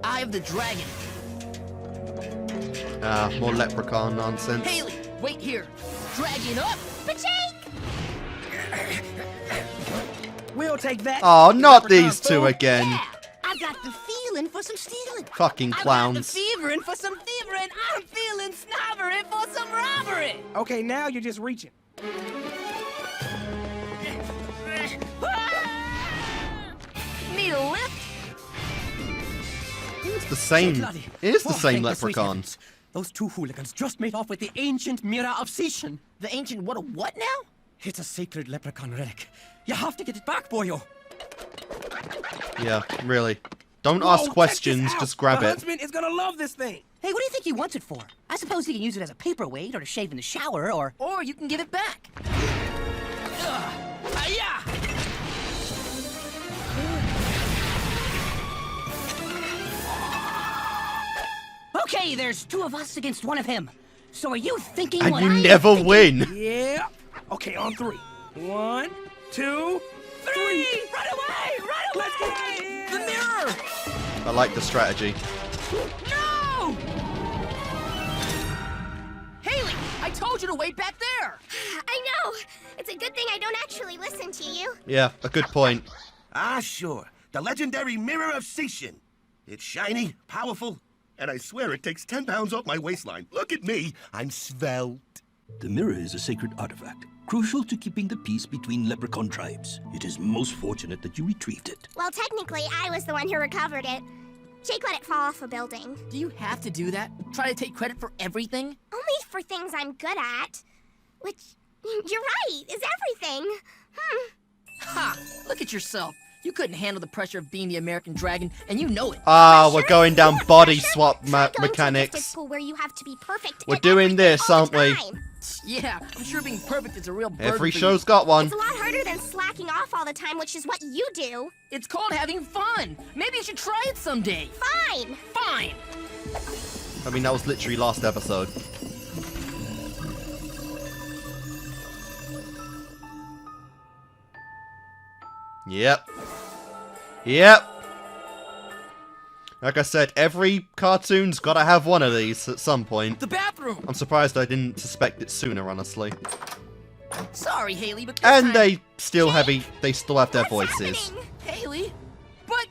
Eye of the Dragon. More leprechaun nonsense. Haley, wait here. Dragon up! But Jake! We'll take that. Oh, not these two again. I've got the feeling for some stealing. Fucking clowns. Fevering for some thievery. I'm feeling snobbery for some robbery. Okay, now you're just reaching. Need a lift? It's the same. It is the same leprechaun. Those two hooligans just made off with the ancient mirror of Sishan. The ancient what now? It's a sacred leprechaun relic. You have to get it back, boyo. Yeah, really. Don't ask questions, just grab the it. huntsman is gonna love this thing. Hey, what do you think he wants it for? I suppose he can use it as a paperweight or to shave in the shower or... Or you can give it back. Yeah. Okay, there's 2 of us against 1 of him. So are you thinking And what you I'm never thinking? win. Yeah. Okay, on 3. 1, 2, 3. Run away! Run away! Let's get out of here. The mirror! I like the strategy. No! Haley, I told you to wait back there. I know. It's a good thing I don't actually listen to you. Yeah, a good point. Ah, sure. The legendary Mirror of Sishan. It's shiny, powerful, and I swear it takes 10 pounds off my waistline. Look at me. I'm svelte. The mirror is a sacred artifact, crucial to keeping the peace between leprechaun tribes. It is most fortunate that you retrieved it. Well, technically, I was the one who recovered it. Jake let it fall off a building. Do you have to do that? Try to take credit for everything? Only for things I'm good at. Which, you're right, is everything. Ha! Look at yourself. You couldn't handle the pressure of being the American Dragon, and you know it. We're going down body swap mechanics. School where you have to be perfect. We're doing this, aren't we? Yeah, I'm sure being perfect is a real burden. Every for show's you. got one. It's a lot harder than slacking off all the time, which is what you do. It's called having fun. Maybe you should try it someday. Fine. Fine. I mean, that was literally last episode. Yep. Yep. Like I said, every cartoon's gotta have one of these at some point. The bathroom! I'm surprised I didn't suspect it sooner, honestly. Sorry, Haley, but this And time... they still have their voices. Haley, but...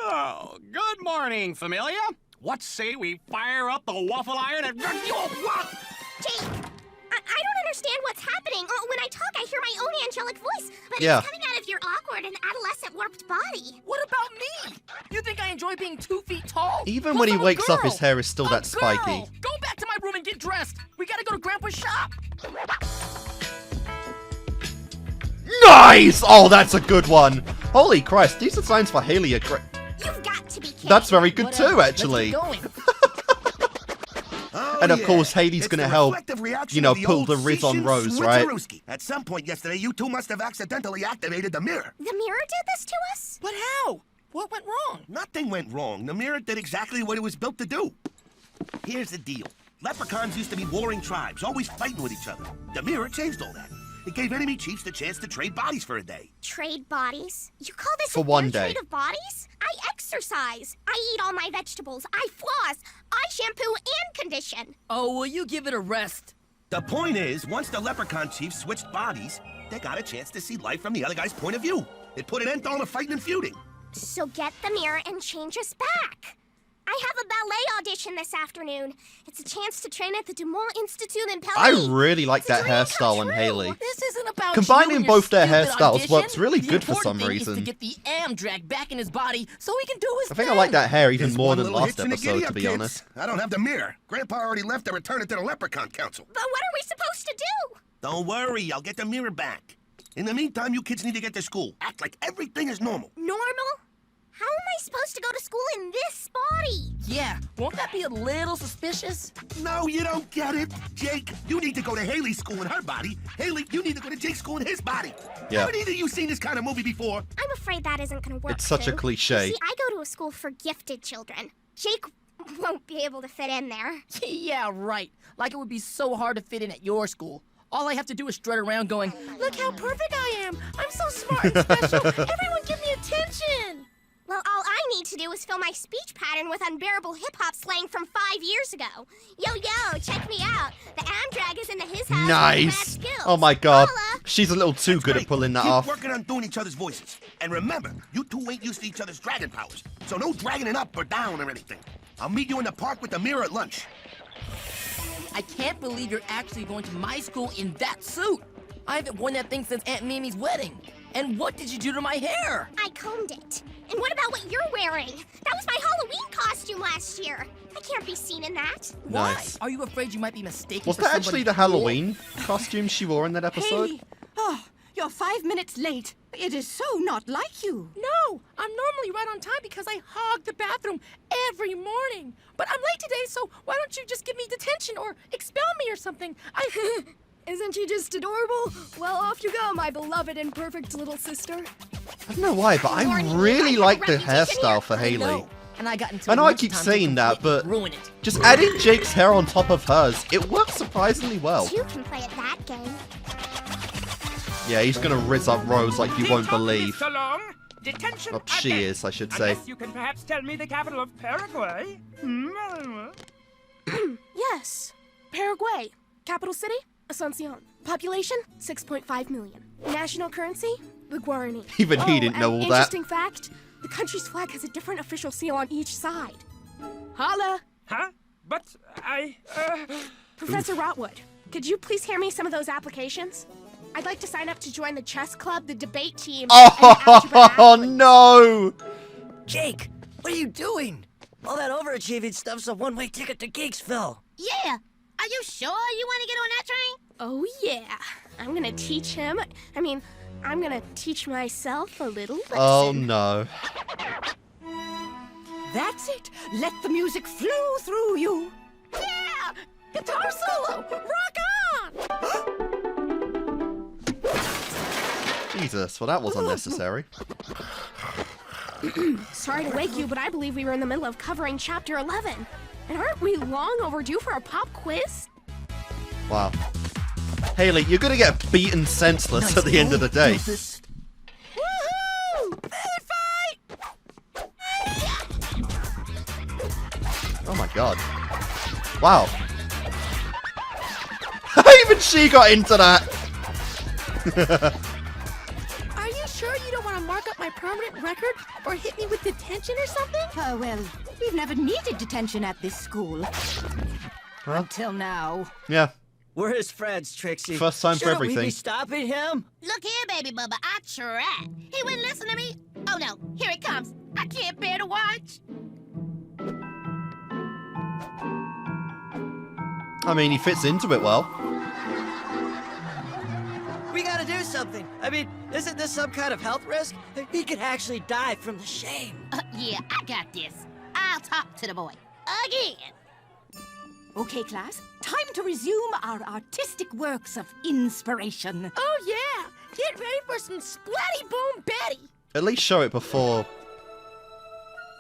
Oh, good morning, familia. What say we fire up the waffle iron and... Jake, I don't understand what's happening. When I talk, I hear my own angelic voice, but Yeah. it's coming out of your awkward and adolescent warped body. What about me? You think I enjoy being 2 feet tall? Even Plus, when he I'm a wakes up, girl. his hair is still that spiky. Girl. Go back to my room and get dressed. We gotta go to Grandpa's shop. Nice! Oh, that's a good one. Holy Christ, these designs for Haley are great. You've got to be kidding. That's very good too, actually. And of course, Haley's gonna help, you know, pull the Riz on Rose, right? At some point yesterday, you two must have accidentally activated the mirror. The mirror did this to us? But how? What went wrong? Nothing went wrong. The mirror did exactly what it was built to do. Here's the deal. Leprechauns used to be warring tribes, always fighting with each other. The mirror changed all that. It gave enemy chiefs the chance to trade bodies for a day. Trade bodies? You call this For a one fair day. trade of bodies? I exercise. I eat all my vegetables. I floss. I shampoo and condition. Oh, will you give it a rest? The point is, once the leprechaun chiefs switched bodies, they got a chance to see life from the other guy's point of view. It put an end to all the fighting and feuding. So get the mirror and change us back. I have a ballet audition this afternoon. It's a chance to train at the Du Mont Institute in Paris. I really like that hairstyle on Haley. This isn't about Combining you and both your their stupid hairstyles audition. works really The good for important some thing is reason. to get the Amdrag back in his body so he can do his I think I like that hair even There's more one than little last hitch in the episode, giddy-up, to be kids. honest. I don't have the mirror. Grandpa already left to return it to the Leprechaun Council. But what are we supposed to do? Don't worry, I'll get the mirror back. In the meantime, you kids need to get to school. Act like everything is normal. Normal? How am I supposed to go to school in this body? Yeah, won't that be a little suspicious? No, you don't get it. Jake, you need to go to Haley's school in her body. Haley, you need to go to Jake's school in his body. Yeah. Haven't either of you seen this kind of movie before? I'm afraid that isn't going to work. It's such a Sue. cliche. You see, I go to a school for gifted children. Jake won't be able to fit in there. Yeah, right. Like it would be so hard to fit in at your school. All I have to do is strut around going, look how perfect I am. I'm so smart and special. Everyone give me attention. Well, all I need to do is fill my speech pattern with unbearable hip-hop slang from 5 years ago. Yo, check me out. The Amdrag is into his house. Nice. With mad skills. Oh my god. Holla. She's a little too good at pulling that Keep off. working on doing each other's voices. And remember, you two ain't used to each other's dragon powers. So no dragoning up or down or anything. I'll meet you in the park with the mirror at lunch. I can't believe you're actually going to my school in that suit. I haven't worn that thing since Aunt Mimi's wedding. And what did you do to my hair? I combed it. And what about what you're wearing? That was my Halloween costume last year. I can't be seen in that. Nice. Why? Are you afraid you might be mistaken Was for that somebody actually the cool? Halloween costume she wore in that episode? Haley! Oh, you're 5 minutes late. It is so not like you. No, I'm normally right on time because I hog the bathroom every morning. But I'm late today, so why don't you just give me detention or expel me or something? Isn't she just adorable? Well, off you go, my beloved and perfect little sister. I don't know why, but I really like the hairstyle for Haley. And I got into I know I keep saying that, but ruin it. just adding Jake's hair on top of hers, it works surprisingly well. You can play at that game. Yeah, he's gonna rizz up Rose like you won't believe. So long. Detention. Well, she again. is, I should say. Unless you can perhaps tell me the capital of Paraguay. Yes. Paraguay. Capital city? Asuncion. Population? 6.5 million. National currency? The Guarani. Even he didn't know all that. Interesting fact, the country's flag has a different official seal on each side. Holla! Huh? But I, Professor Rotwood, could you please hand me some of those applications? I'd like to sign up to join the chess club, the debate team, and the algebra Oh no! Jake, what are you doing? All that overachieving stuff's a one-way ticket to Geeksville. Yeah. Are you sure you want to get on that train? Oh yeah. I'm gonna teach him. I'm gonna teach myself a little lesson. Oh no. That's it. Let the music flow through you. Yeah! Guitar solo! Rock on! Jesus, well that was unnecessary. Sorry to wake you, but I believe we were in the middle of covering Chapter 11. And aren't we long overdue for a pop quiz? Wow. Haley, you're gonna get beaten senseless at the end of the day. Woohoo! Food fight! Oh my god. Wow. Even she got into that. Are you sure you don't want to mark up my permanent record or hit me with detention or something? Well, we've never needed detention at this school. Huh? Until now. Yeah. We're his friends, Trixie. First time for Shouldn't we everything. be stopping him? Look here, baby Bubba, I tried. He wouldn't listen to me. Oh no, here it comes. I can't bear to watch. I mean, he fits into it well. We gotta do something. I mean, isn't this some kind of health risk? He could actually die from the shame. Yeah, I got this. I'll talk to the boy. Again. Okay, class. Time to resume our artistic works of inspiration. Oh yeah, get ready for some splatty boom Betty. At least show it before.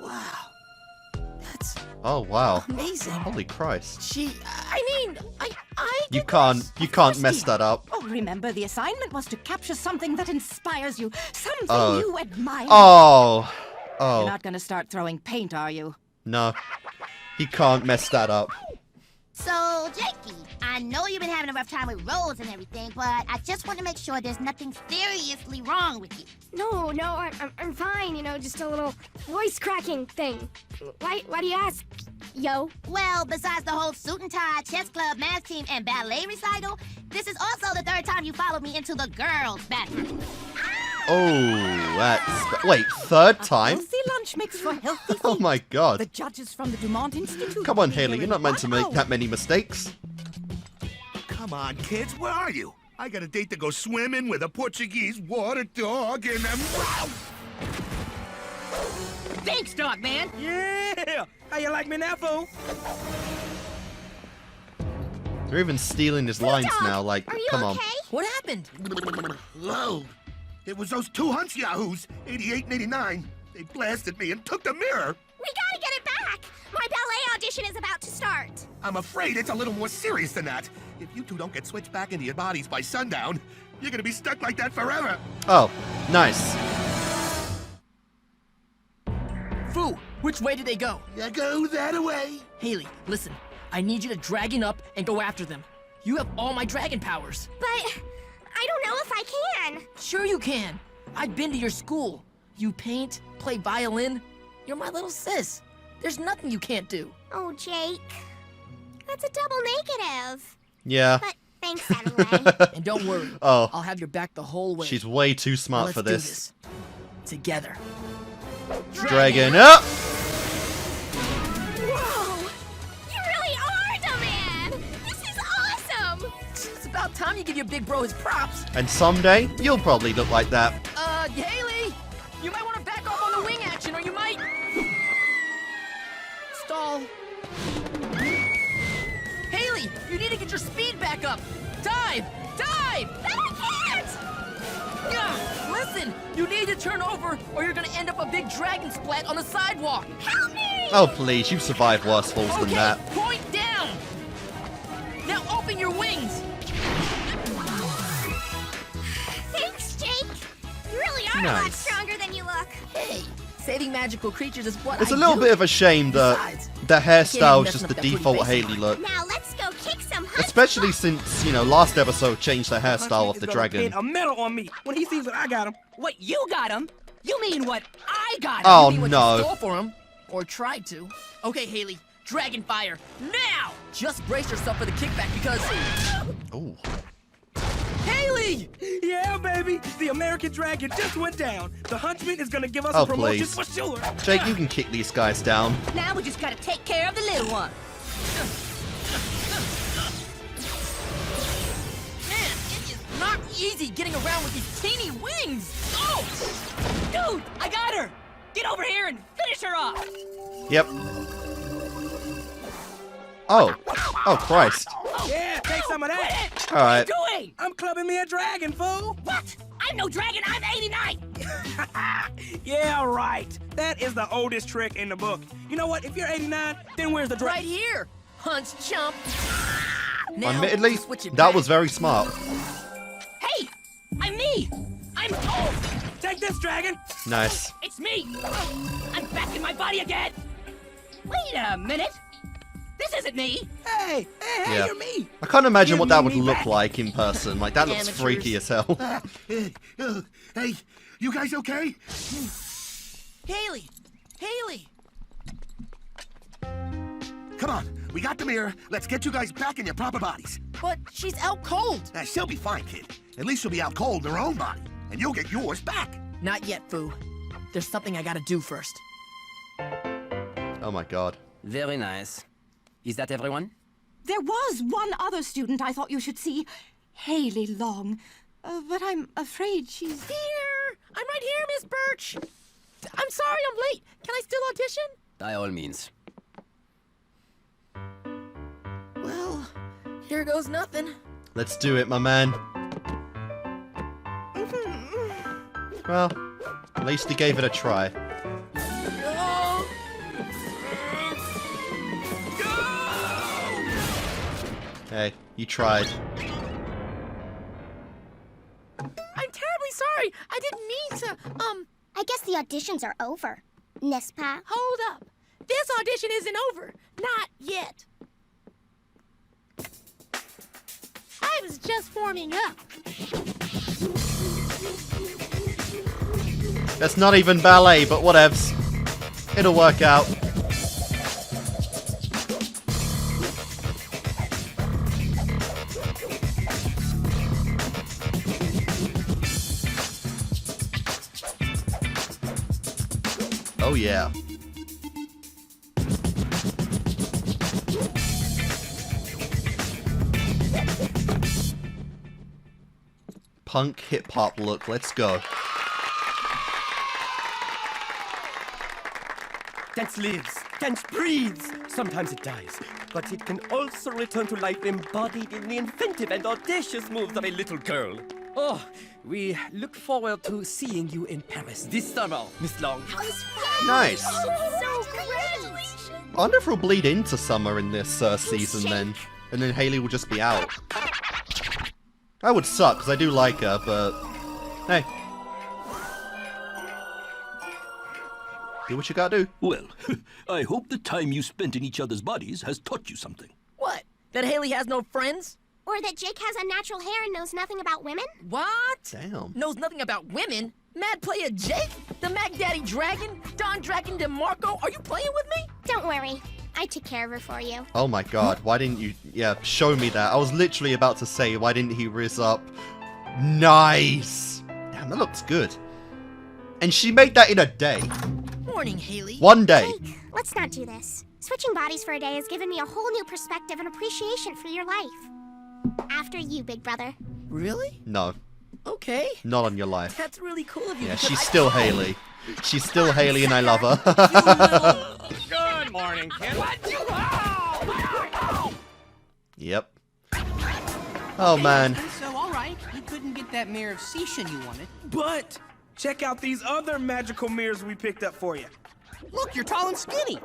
Wow. That's Oh wow. amazing. Holy Christ. I mean, You can't mess that up. Oh, remember, the assignment was to capture something that inspires you, something Oh. you admire. Oh. You're Oh. not gonna start throwing paint, are you? No. He can't mess that up. So, Jakey, I know you've been having a rough time with roles and everything, but I just want to make sure there's nothing seriously wrong with you. No, I'm fine. You know, just a little voice cracking thing. Why do you ask, yo? Well, besides the whole suit and tie, chess club, math team, and ballet recital, this is also the third time you followed me into the girls' bathroom. Oh, that's... Wait, third time? Healthy lunch makes for healthy feet. Oh my god. The judges from the Dumont Institute. Come on, will be Haley, here you're not in meant to 1 make hour. that many mistakes. Come on, kids, where are you? I got a date to go swimming with a Portuguese water dog and a... Thanks, dog man. Yeah! How you like me now, fool? They're even stealing his lines now, like, come on. What happened? Whoa! It was those two hunts yahoos, 88 and 89. They blasted me and took the mirror. We gotta get it back! My ballet audition is about to start. I'm afraid it's a little more serious than that. If you two don't get switched back into your bodies by sundown, you're gonna be stuck like that forever. Oh, nice. Foo, which way did they go? You go that way. Haley, listen. I need you to dragon up and go after them. You have all my dragon powers. But I don't know if I can. Sure you can. I've been to your school. You paint, play violin. You're my little sis. There's nothing you can't do. Oh, Jake. That's a double negative. Yeah. But thanks anyway. And don't worry. Oh. I'll have your back the whole way. She's way too smart Let's for do this. Together. Dragon up! Whoa! You really are the man! This is awesome! It's about time you give your big bro his props. And someday, you'll probably look like that. Haley! You might want to back off on the wing action, or you might... Stall. Haley, you need to get your speed back up. Dive! Dive! But I can't! Listen, you need to turn over, or you're gonna end up a big dragon splat on the sidewalk. Help me! Oh, please, you've survived worse falls than Okay, that. point down. Now open your wings. Thanks, Jake! You really are a lot Nice. stronger than you look. Hey, saving magical creatures is what It's I a little do. bit of a shame that Besides, the hairstyle is messing just up the that pretty default face of Haley mine. look. Now let's go kick some Especially since, you know, last episode changed the hairstyle of the dragon. A medal on me when he sees that I got him. What, you got him? You mean what I got him? Oh, You mean what no. You stole for him. Or tried to. Okay, Haley, dragon fire, now! Just brace yourself for the kickback because... Ooh. Haley! Yeah, baby. The American dragon just went down. The huntsman is gonna give us Oh, a promotion please. for sure. Jake, you can kick these guys down. Now we just gotta take care of the little one. Man, it is not easy getting around with these teeny wings! Oh! Dude, I got her! Get over here and finish her off! Yep. Oh. Oh, Christ. Yeah, take some of that. All right. What are you doing? I'm clubbing me a dragon, fool. What? I'm no dragon, I'm 89! Yeah, right. That is the oldest trick in the book. You know what? If you're 89, then where's the dragon? Right here! Hunch chump! Now, Admittedly, switch it that back. was very smart. Hey! I'm me! I'm Cole! Take this, dragon! Nice. It's me! I'm back in my body again! Wait a minute! This isn't me! Hey, Yeah. you're me! I can't imagine Give what that would me look back. like in person. Like, that looks Amateurs. freaky as hell. Hey, you guys okay? Haley! Haley! Come on, we got the mirror. Let's get you guys back in your proper bodies. But she's out cold! She'll be fine, kid. At least she'll be out cold in her own body, and you'll get yours back. Not yet, Foo. There's something I gotta do first. Oh my god. Very nice. Is that everyone? There was one other student I thought you should see, Haley Long. But I'm afraid she's... Here! I'm right here, Miss Birch! I'm sorry I'm late. Can I still audition? By all means. Well, here goes nothing. Let's do it, my man. Well, at least he gave it a try. Hey, you tried. I'm terribly sorry. I didn't mean to, I guess the auditions are over. N'est-ce pas? Hold up. This audition isn't over. Not yet. I was just warming up. That's not even ballet, but whatevs. It'll work out. Oh yeah. Punk hip hop look, let's go. Dance lives, dance breathes. Sometimes it dies, but it can also return to life embodied in the inventive and audacious moves of a little girl. Oh, we look forward to seeing you in Paris this summer, Miss Long. Nice. So great! I wonder if we'll bleed into summer in this season then. And then Haley will just be out. That would suck, because I do like her, but... Hey. Do what you gotta do. Well, I hope the time you spent in each other's bodies has taught you something. What? That Haley has no friends? Or that Jake has unnatural hair and knows nothing about women? What? Damn. Knows nothing about women? Mad player Jake? The Mac Daddy Dragon? Don Dragon DeMarco? Are you playing with me? Don't worry. I took care of her for you. Oh my god, why didn't you... Yeah, show me that. I was literally about to say, why didn't he riz up? Nice! Damn, that looks good. And she made that in a day. Morning, Haley. One day. Jake, let's not do this. Switching bodies for a day has given me a whole new perspective and appreciation for your life. After you, big brother. Really? No. Okay. Not on your life. That's really cool of you. Yeah, because she's I- still Haley. She's still Haley and I love her. Good morning, kid. Yep. Oh man. So, all right, you couldn't get that mirror of Seishin you wanted. But check out these other magical mirrors we picked up for you. Look, you're tall and skinny.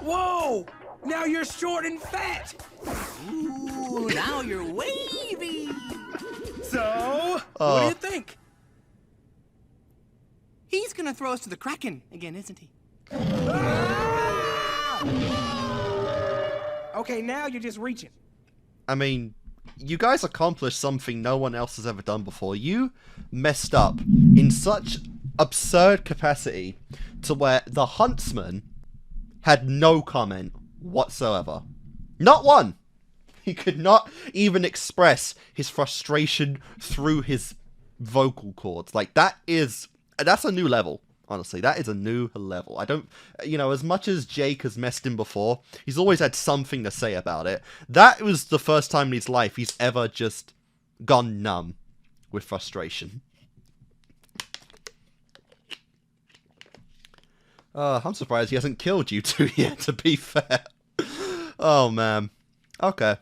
Whoa! Now you're short and fat. Ooh, now you're wavy. So, what do you think? He's gonna throw us to the Kraken again, isn't he? Okay, now you're just reaching. I mean, you guys accomplished something no one else has ever done before. You messed up in such absurd capacity to where the huntsman had no comment whatsoever. Not one! He could not even express his frustration through his vocal cords. Like, that's a new level. Honestly, that is a new level. I don't, as much as Jake has messed him before, he's always had something to say about it. That was the first time in his life he's ever just gone numb with frustration. I'm surprised he hasn't killed you two yet, to be fair. Oh, man. Okay.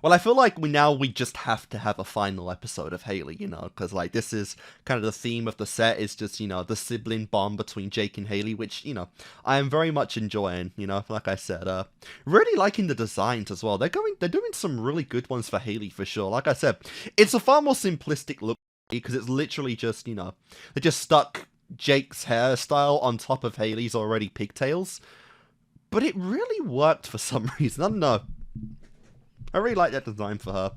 Well, I feel like we just have to have a final episode of Haley, you know, because, like, this is kind of the theme of the set, is just, you know, the sibling bond between Jake and Haley, which, you know, I am very much enjoying, you know, like I said, really liking the designs as well. They're doing some really good ones for Haley, for sure. Like I said, it's a far more simplistic look, because it's literally just, you know, they just stuck Jake's hairstyle on top of Haley's already pigtails, but it really worked for some reason. I don't know. I really like that design for her.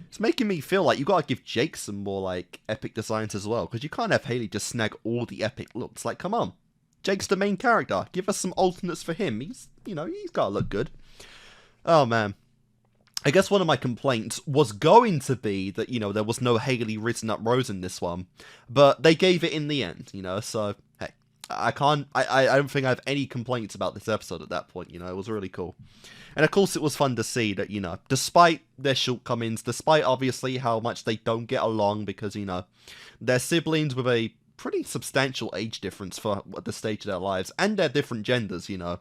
It's making me feel like you gotta give Jake some more, like, epic designs as well, because you can't have Haley just snag all the epic looks. Like, come on. Jake's the main character. Give us some alternates for him. He's, you know, he's gotta look good. Oh, man. I guess one of my complaints was going to be that, you know, there was no Haley Risen Up Rose in this one, but they gave it in the end, you know, so, hey, I don't think I have any complaints about this episode at that point, you know, it was really cool. And of course it was fun to see that, you know, despite their shortcomings, despite obviously how much they don't get along because, you know, they're siblings with a pretty substantial age difference for the stage of their lives, and they're different genders, you know.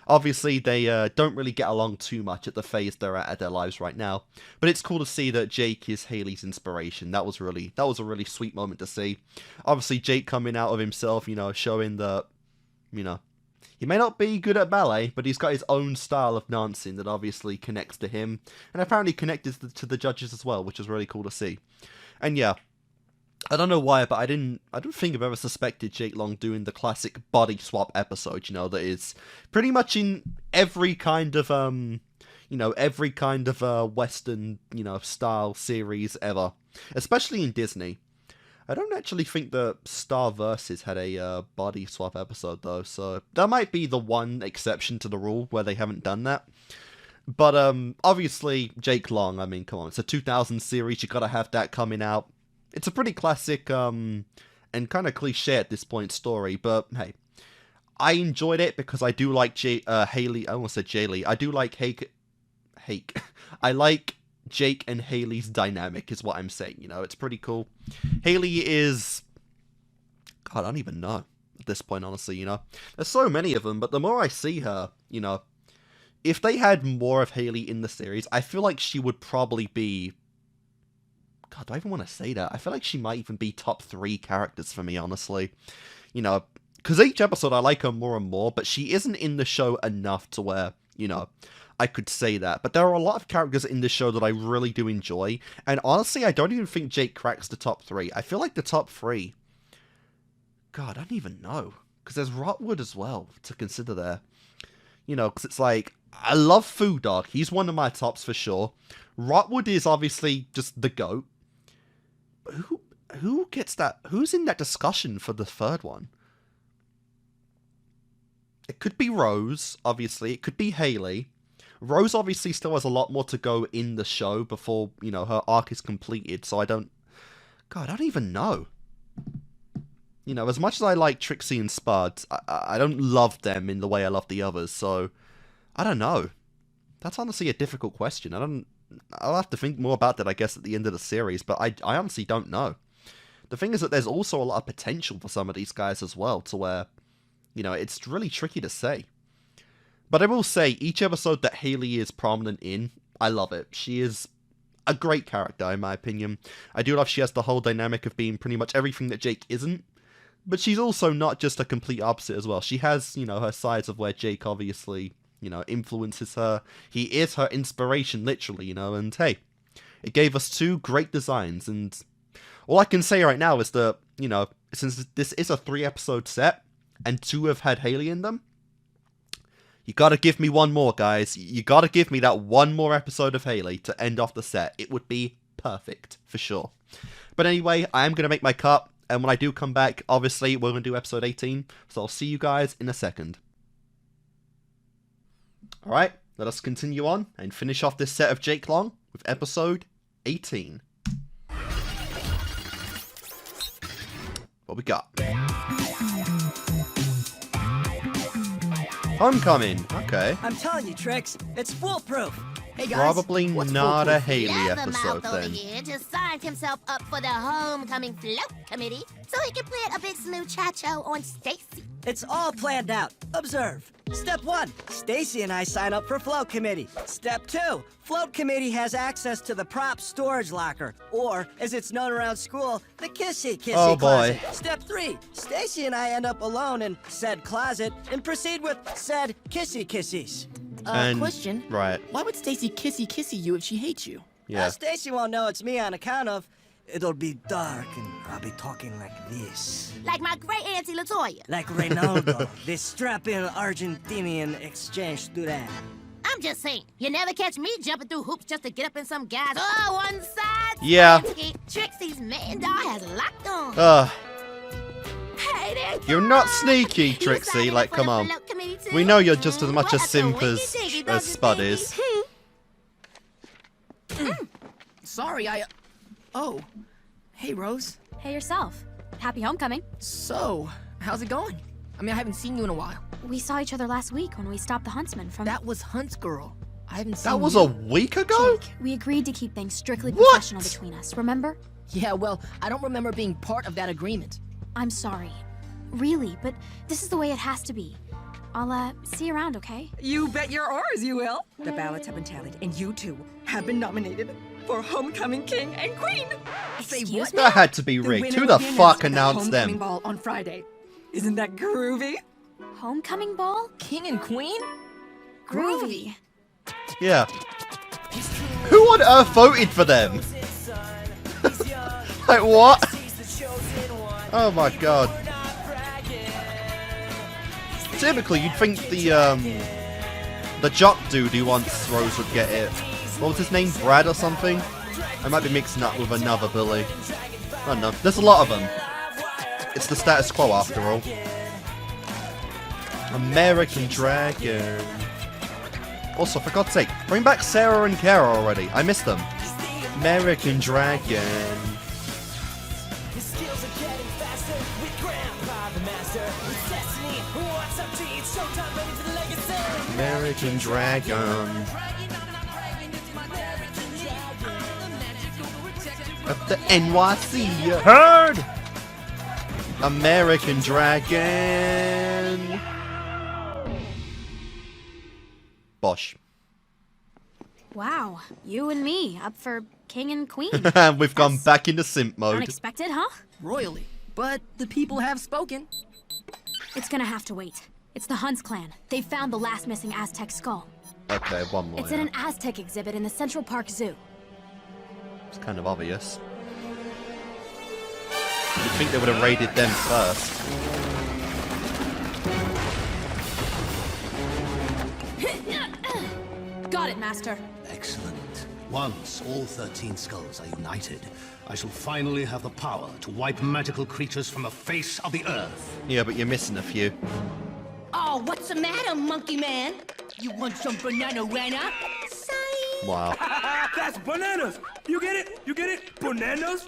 Obviously, they don't really get along too much at the phase they're at their lives right now. But it's cool to see that Jake is Haley's inspiration. That was a really sweet moment to see. Obviously, Jake coming out of himself, you know, showing that, you know, he may not be good at ballet, but he's got his own style of dancing that obviously connects to him, and apparently connected to the judges as well, which is really cool to see. And yeah, I don't know why, but I don't think I've ever suspected Jake Long doing the classic body swap episode, you know, that is pretty much in every kind of, you know, every kind of, Western, you know, style series ever. Especially in Disney. I don't actually think that Star Versus had a, body swap episode, though, so that might be the one exception to the rule where they haven't done that. But, obviously, Jake Long, I mean, come on, it's a 2000 series, you gotta have that coming out. It's a pretty classic, and kind of cliche at this point story, but hey, I enjoyed it because I do like Haley, I almost said Jaylee, I do like I like Jake and Haley's dynamic is what I'm saying, you know, it's pretty cool. Haley is, God, I don't even know at this point, honestly, you know. There's so many of them, but the more I see her, you know, if they had more of Haley in the series, I feel like she would probably be, God, do I even want to say that? I feel like she might even be top 3 characters for me, honestly. You know, because each episode I like her more and more, but she isn't in the show enough to where, you know, I could say that. But there are a lot of characters in this show that I really do enjoy, and honestly, I don't even think Jake cracks the top 3. I feel like the top 3... God, I don't even know. Because there's Rotwood as well to consider there. You know, because it's like, I love Foo Dog. He's one of my tops for sure. Rotwood is obviously just the GOAT. Who gets that? Who's in that discussion for the third one? It could be Rose, obviously. It could be Haley. Rose obviously still has a lot more to go in the show before, you know, her arc is completed, so I don't even know. You know, as much as I like Trixie and Spud, I don't love them in the way I love the others, so I don't know. That's honestly a difficult question. I'll have to think more about that, I guess, at the end of the series, but I honestly don't know. The thing is that there's also a lot of potential for some of these guys as well, to where, you know, it's really tricky to say. But I will say, each episode that Haley is prominent in, I love it. She is a great character, in my opinion. I do love she has the whole dynamic of being pretty much everything that Jake isn't, but she's also not just a complete opposite as well. She has, you know, her sides of where Jake obviously, you know, influences her. He is her inspiration, literally, you know, and hey, it gave us 2 great designs, and all I can say right now is that, you know, since this is a 3-episode set, and 2 have had Haley in them, you gotta give me one more, guys. You gotta give me that one more episode of Haley to end off the set. It would be perfect, for sure. But anyway, I am gonna make my cut, and when I do come back, obviously, we're gonna do episode 18, so I'll see you guys in a second. Alright, let us continue on and finish off this set of Jake Long with episode 18. What we got? Homecoming, okay. I'm telling you, Trix, it's foolproof. Hey guys, probably not a Haley He has a episode mouth over then. here just signed himself up for the homecoming float committee. so he can plant a big smooth chacho on Stacy. It's all planned out. Observe. Step 1, Stacy and I sign up for float committee. Step 2, float committee has access to the prop storage locker, or as it's known around school, the kissy closet. Step 3, Stacy and I end up alone in said closet and proceed with said kissies. Question. Right. Why would Stacy kissy you if she hates you? Yeah. Stacy won't know it's me on account of it'll be dark and I'll be talking like this. Like my great auntie Latoya. Like Reynaldo, this strapping Argentinian exchange student. I'm just saying, you never catch me jumping through hoops just to get up in some guy's one side. Yeah. Trixie's man dog has locked on. Hey there, You're not sneaky, Trixie. Like, come on. We know you're just as much a simp as Spud is. Sorry, Oh. Hey, Rose. Hey yourself. Happy homecoming. So, how's it going? I mean, I haven't seen you in a while. We saw each other last week when we stopped the huntsman from... That was Hunt's girl. I haven't seen That was you. a week ago? Jake, we agreed to keep things strictly professional between us, remember? Yeah, well, I don't remember being part of that agreement. I'm sorry. Really, but this is the way it has to be. I'll, see you around, okay? You bet your oars you will. The ballots have been tallied, and you two have been nominated for Homecoming King and Queen. Excuse me? That had to be rigged. Who the fuck announced them? Homecoming ball on Friday. Isn't that groovy? Homecoming ball? King and Queen? Groovy. Yeah. Who on earth voted for them? Like, what? Oh my god. Typically, you'd think the jock dude who wants Rose would get it. What was his name? Brad or something? I might be mixing up with another Billy. I don't know. There's a lot of them. It's the status quo after all. American Dragon. Also, for God's sake, bring back Sarah and Kara already. I missed them. American Dragon. American Dragon. At the NYC. Heard! American Dragon. Bosh. Wow, you and me, up for king and queen. We've gone back into simp mode. Unexpected, huh? Royally. But the people have spoken. It's gonna have to wait. It's the Hunts clan. They found the last missing Aztec skull. Okay, one more. It's in an Aztec exhibit in the Central Park Zoo. It's kind of obvious. You'd think they would have raided them first. Got it, Master. Excellent. Once all 13 skulls are united, I shall finally have the power to wipe magical creatures from the face of the earth. Yeah, but you're missing a few. Oh, what's the matter, monkey man? You want some banana rana? Wow. That's bananas! You get it? You get it? Bananas?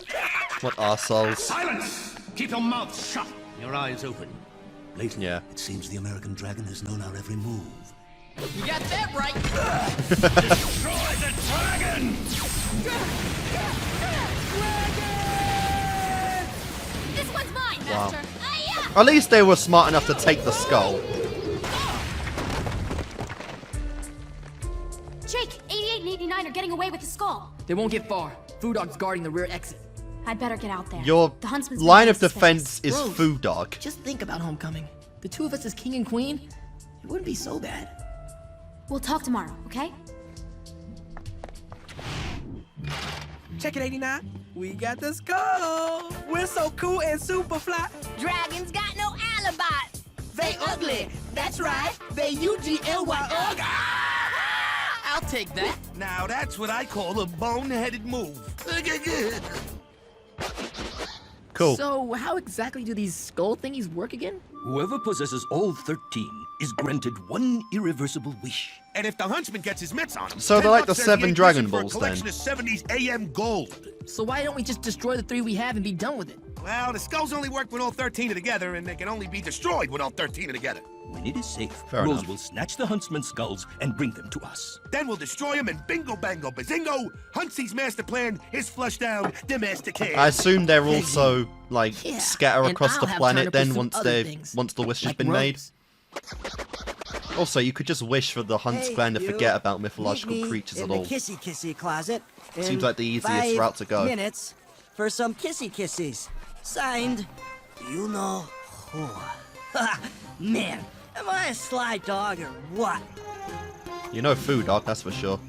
What arseholes. Silence! Keep your mouth shut, your eyes open. Lately, yeah. It seems the American Dragon has known our every move. You got that right. Destroy the dragon! This one's mine, Wow. Master. At least they were smart enough to take the skull. Jake, 88 and 89 are getting away with the skull. They won't get far. Foo Dog's guarding the rear exit. I'd better get out there. Your the huntsman's line of making defense is Rose, Foo Dog. Just think about homecoming. The two of us as king and queen, it wouldn't be so bad. We'll talk tomorrow, okay? Check it, 89. We got the skull. We're so cool and super fly. Dragons got no alibis. They ugly. That's right. They UGLY. I'll take that. Now that's what I call a boneheaded move. Cool. So, how exactly do these skull thingies work again? Whoever possesses all 13 is granted one irreversible wish. And if the huntsman gets his mitts on him, So they're like the 10 bucks 7 says Dragon he ain't Balls fishing for a collection then. of 70s AM gold. So why don't we just destroy the 3 we have and be done with it? Well, the skulls only work when all 13 are together, and they can only be destroyed when all 13 are together. When it is safe, Fair Rose enough. will snatch the huntsman's skulls and bring them to us. Then we'll destroy him and bingo bango bazingo! Huntsy's master plan is flushed down domesticated. I assume they're also like scatter and across I'll the have planet time to then pursue other things, once the wish has like been made. Rose. Also, you could just wish for the Hunts Hey, clan to you. forget about mythological Meet me creatures in at the all. kissy closet. in Seems like the easiest 5 route to go. minutes for some kissies. Signed, you know who. Man, am I a sly dog or what? You know food, dog, that's for sure.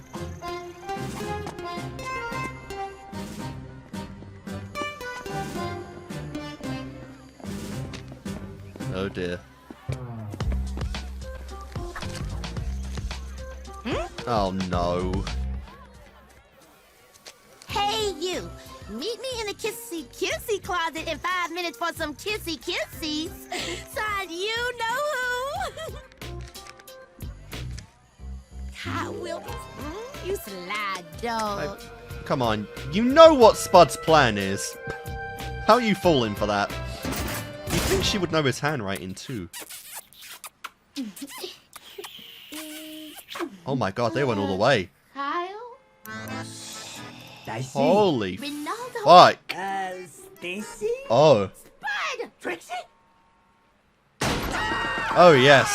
Oh dear. Oh no. Hey, you. Meet me in the kissy closet in 5 minutes for some kissies. Signed, you know who. Kyle Wilkins, you sly dog. Come on, you know what Spud's plan is. How are you falling for that? You'd think she would know his handwriting too. Oh my god, they went all the way. Kyle? Holy Ronaldo? fuck. Stacy? Oh. Spud! Trixie? Oh yes.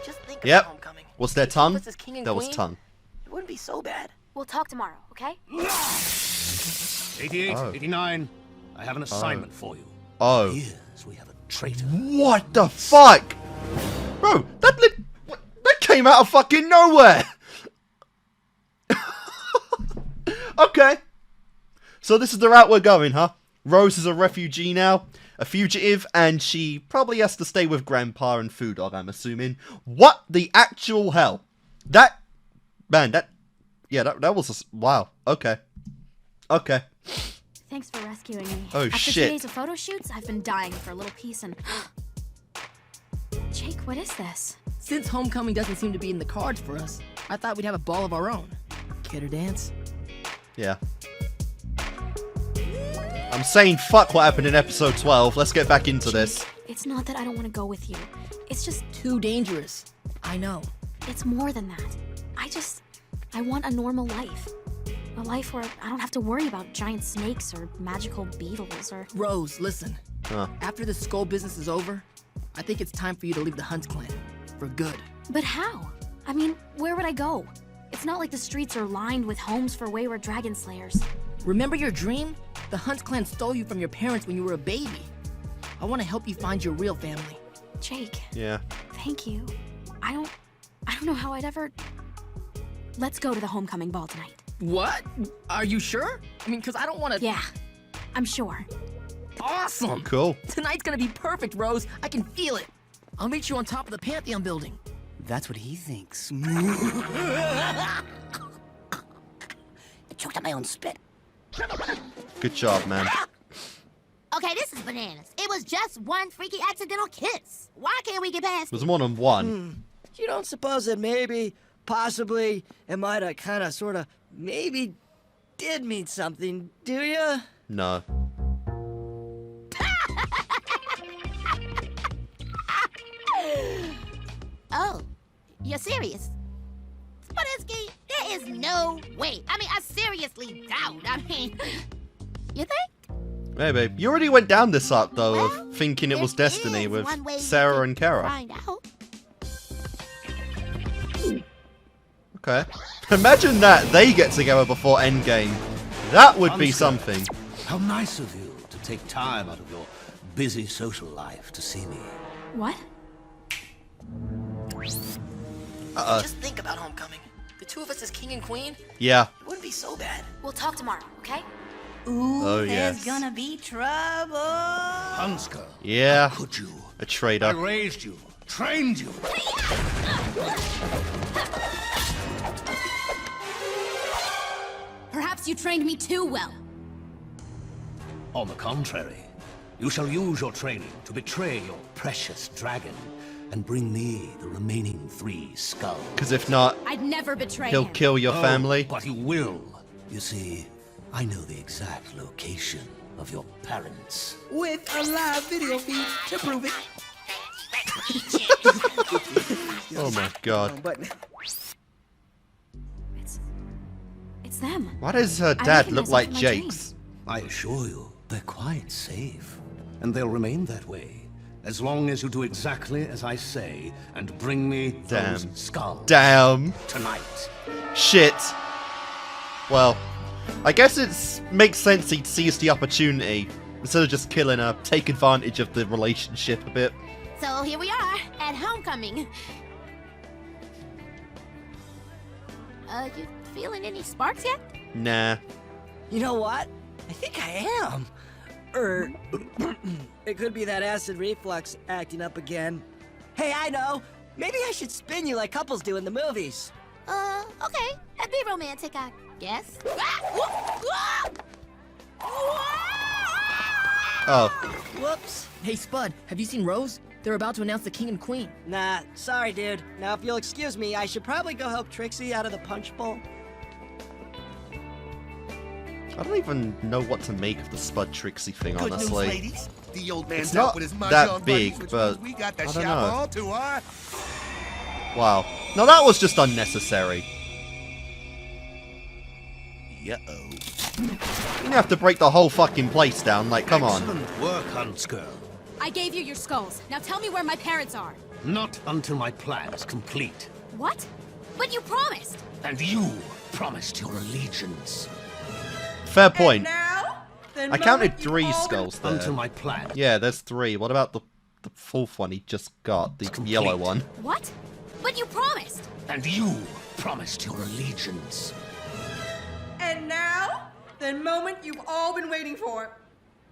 Just think Yep. of homecoming. Was there tongue? This is king and There was queen. tongue. It wouldn't be so bad. We'll talk tomorrow, okay? 88, Oh. 89. I have an assignment for you. Oh. Yes, we have a traitor. What the fuck? Bro, that came out of fucking nowhere. Okay. So this is the route we're going, huh? Rose is a refugee now, a fugitive, and she probably has to stay with Grandpa and Foo Dog, I'm assuming. What the actual hell? That was wow. Okay. Okay. Thanks for rescuing me. Oh, After shit. 2 days of photo shoots, I've been dying for a little peace and... Jake, what is this? Since homecoming doesn't seem to be in the cards for us, I thought we'd have a ball of our own. Care to dance? Yeah. I'm saying fuck what happened in episode 12. Let's get back into this. It's not that I don't want to go with you. It's just... Too dangerous. I know. It's more than that. I want a normal life. A life where I don't have to worry about giant snakes or magical beetles or... Rose, listen. Huh. After this skull business is over, I think it's time for you to leave the Hunt clan. For good. But how? I mean, where would I go? It's not like the streets are lined with homes for wayward dragon slayers. Remember your dream? The Hunt clan stole you from your parents when you were a baby. I want to help you find your real family. Jake. Yeah. Thank you. I don't know how I'd ever... Let's go to the homecoming ball tonight. What? Are you sure? I mean, because I don't want to... Yeah, I'm sure. Awesome! Cool. Tonight's gonna be perfect, Rose. I can feel it. I'll meet you on top of the Pantheon building. That's what he thinks. I choked on my own spit. Good job, man. Okay, this is bananas. It was just one freaky accidental kiss. Why can't we get past There's more than one. You don't suppose that maybe, possibly, it might have kind of, sort of, maybe did mean something, do you? No. Oh, you're serious? Spudensky, there is no way. I mean, I seriously doubt. I mean, you think? Maybe. You already went down this arc, though, of thinking it was destiny with Sarah and Kara. Find out. Okay. Imagine that they get together before Endgame. That would be something. How nice of you to take time out of your busy social life to see me. What? Just think about homecoming. The two of us as king and queen, Yeah. it wouldn't be so bad. We'll talk tomorrow, okay? Ooh, Oh, there's yes. gonna be trouble. Hunska, Yeah. how could you? A I traitor. raised you, trained you. Perhaps you trained me too well. On the contrary, you shall use your training to betray your precious dragon and bring me the remaining 3 skulls. Because if not, I'd never betray he'll him. kill your family. But you will. You see, I know the exact location of your parents. With a live video feed to prove it. Oh my god. It's them. Why does her I dad recognize look them like from my Jake's? I assure you, they're quite safe. And they'll remain that way, as long as you do exactly as I say, and bring me those skulls. Damn. Tonight. Shit. Well, I guess it makes sense he'd seize the opportunity. Instead of just killing her, take advantage of the relationship a bit. So here we are, at homecoming. You feeling any sparks yet? Nah. You know what? I think I am. It could be that acid reflux acting up again. Hey, I know. Maybe I should spin you like couples do in the movies. Okay. That'd be romantic, I guess. Oh. Whoops. Hey, Spud, have you seen Rose? They're about to announce the king and queen. Nah, sorry, dude. Now, if you'll excuse me, I should probably go help Trixie out of the punch bowl. I don't even know what to make of the Spud Trixie thing, Good honestly. news, ladies. The old man's It's out not with his that mahjong big, buddies, which but means we got the I don't shop know. all to our... Wow. No, that was just unnecessary. Uh-oh. You didn't have to break the whole fucking place down, like, come on. Excellent work, Huntsgirl. I gave you your skulls. Now tell me where my parents are. Not until my plan's complete. What? But you promised. And you promised your allegiance. Fair point. Now, I counted 3 skulls there. Until my plan. Yeah, there's 3. What about the 4th one he just got? The yellow one. What? But you promised. And you promised your allegiance. And now, the moment you've all been waiting for.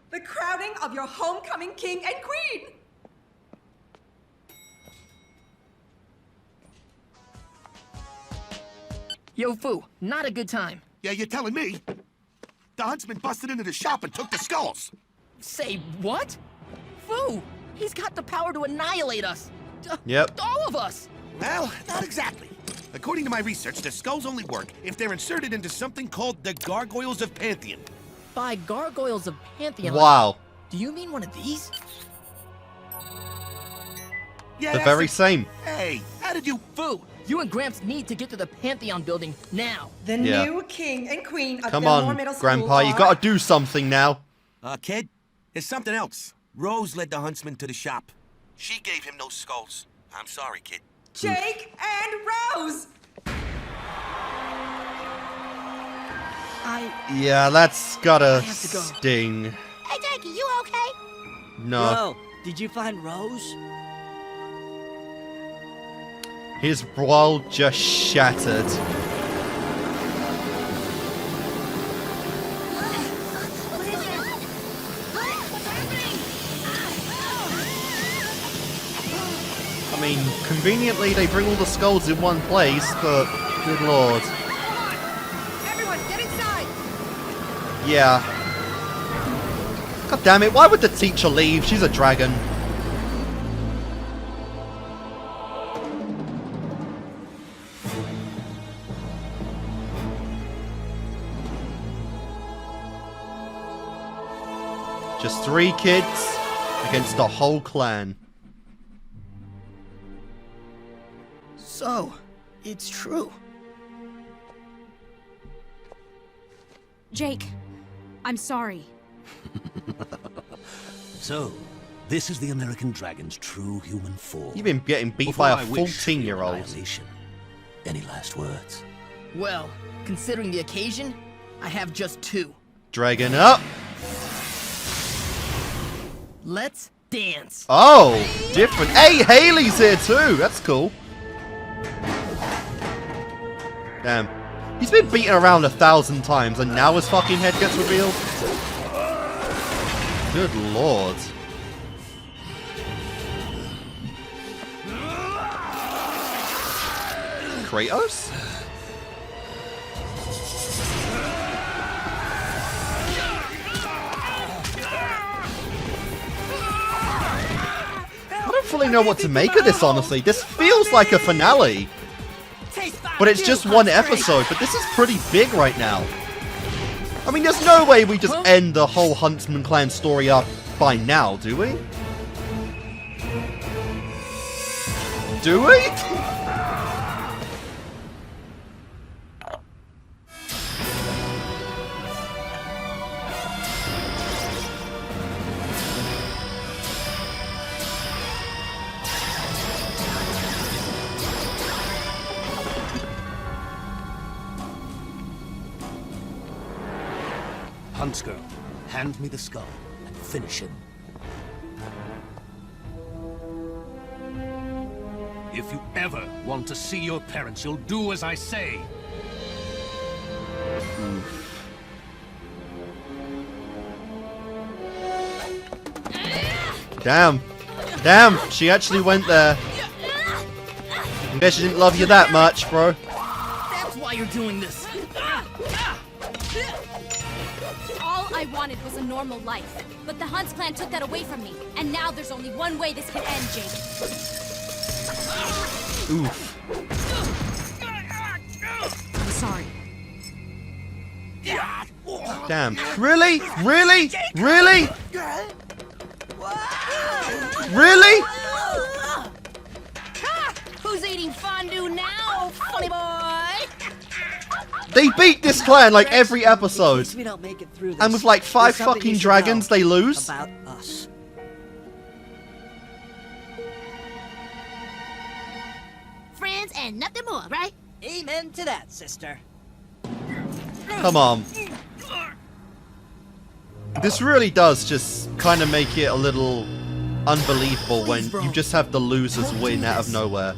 The crowning of your homecoming king and queen. Yo, Fu, not a good time. Yeah, you're telling me? The huntsman busted into the shop and took the skulls. Say what? Fu, he's got the power to annihilate us. Yep. All of us. Well, not exactly. According to my research, the skulls only work if they're inserted into something called the Gargoyles of Pantheon. By Gargoyles of Pantheon. Wow. Do you mean one of these? Yeah, The that's very it. same. Hey, how did you... Fu, you and Gramps need to get to the Pantheon building now. The Yeah. new king and queen of Come Fillmore on, Middle School Grandpa, you are- gotta do something now. Kid, there's something else. Rose led the huntsman to the shop. She gave him those skulls. I'm sorry, kid. Jake and Rose. Yeah, that's gotta have to go. sting. Hey, Jakey, you okay? No. Bro, did you find Rose? His world just shattered. I mean, conveniently they bring all the skulls in one place, but good lord. Everyone, get inside! Yeah. God damn it, why would the teacher leave? She's a dragon. Just 3 kids against the whole clan. So, it's true. Jake, I'm sorry. So, this is the American Dragon's true human form. You've been getting beat Before by a I wish for your 14-year-old. annihilation, any last words? Well, considering the occasion, I have just 2. Dragon up. Let's dance. Oh, different. Hey, Haley's here too. That's cool. Damn. He's been beaten around 1,000 times and now his fucking head gets revealed? Good lord. Kratos? I don't fully know what to make of this, honestly. This feels like a finale. But it's just one episode, but this is pretty big right now. I mean, there's no way we just end the whole Huntsman clan story up by now, do we? Do we? Huntsgirl, hand me the skull and finish him. If you ever want to see your parents, you'll do as I say. Damn. Damn, she actually went there. I guess she didn't love you that much, bro. That's why you're doing this. All I wanted was a normal life, but the Hunts clan took that away from me, and now there's only one way this can end, Jake. Oof. I'm sorry. Damn. Really? Really? Really? Really? Who's eating fondue now, funny boy? They beat this clan like every episode. We don't make it through this. And with like 5 There's something fucking you should dragons, know they lose. About us. Friends and nothing more, right? Amen to that, sister. Come on. This really does just kind of make it a little unbelievable when you just have the losers win out of nowhere.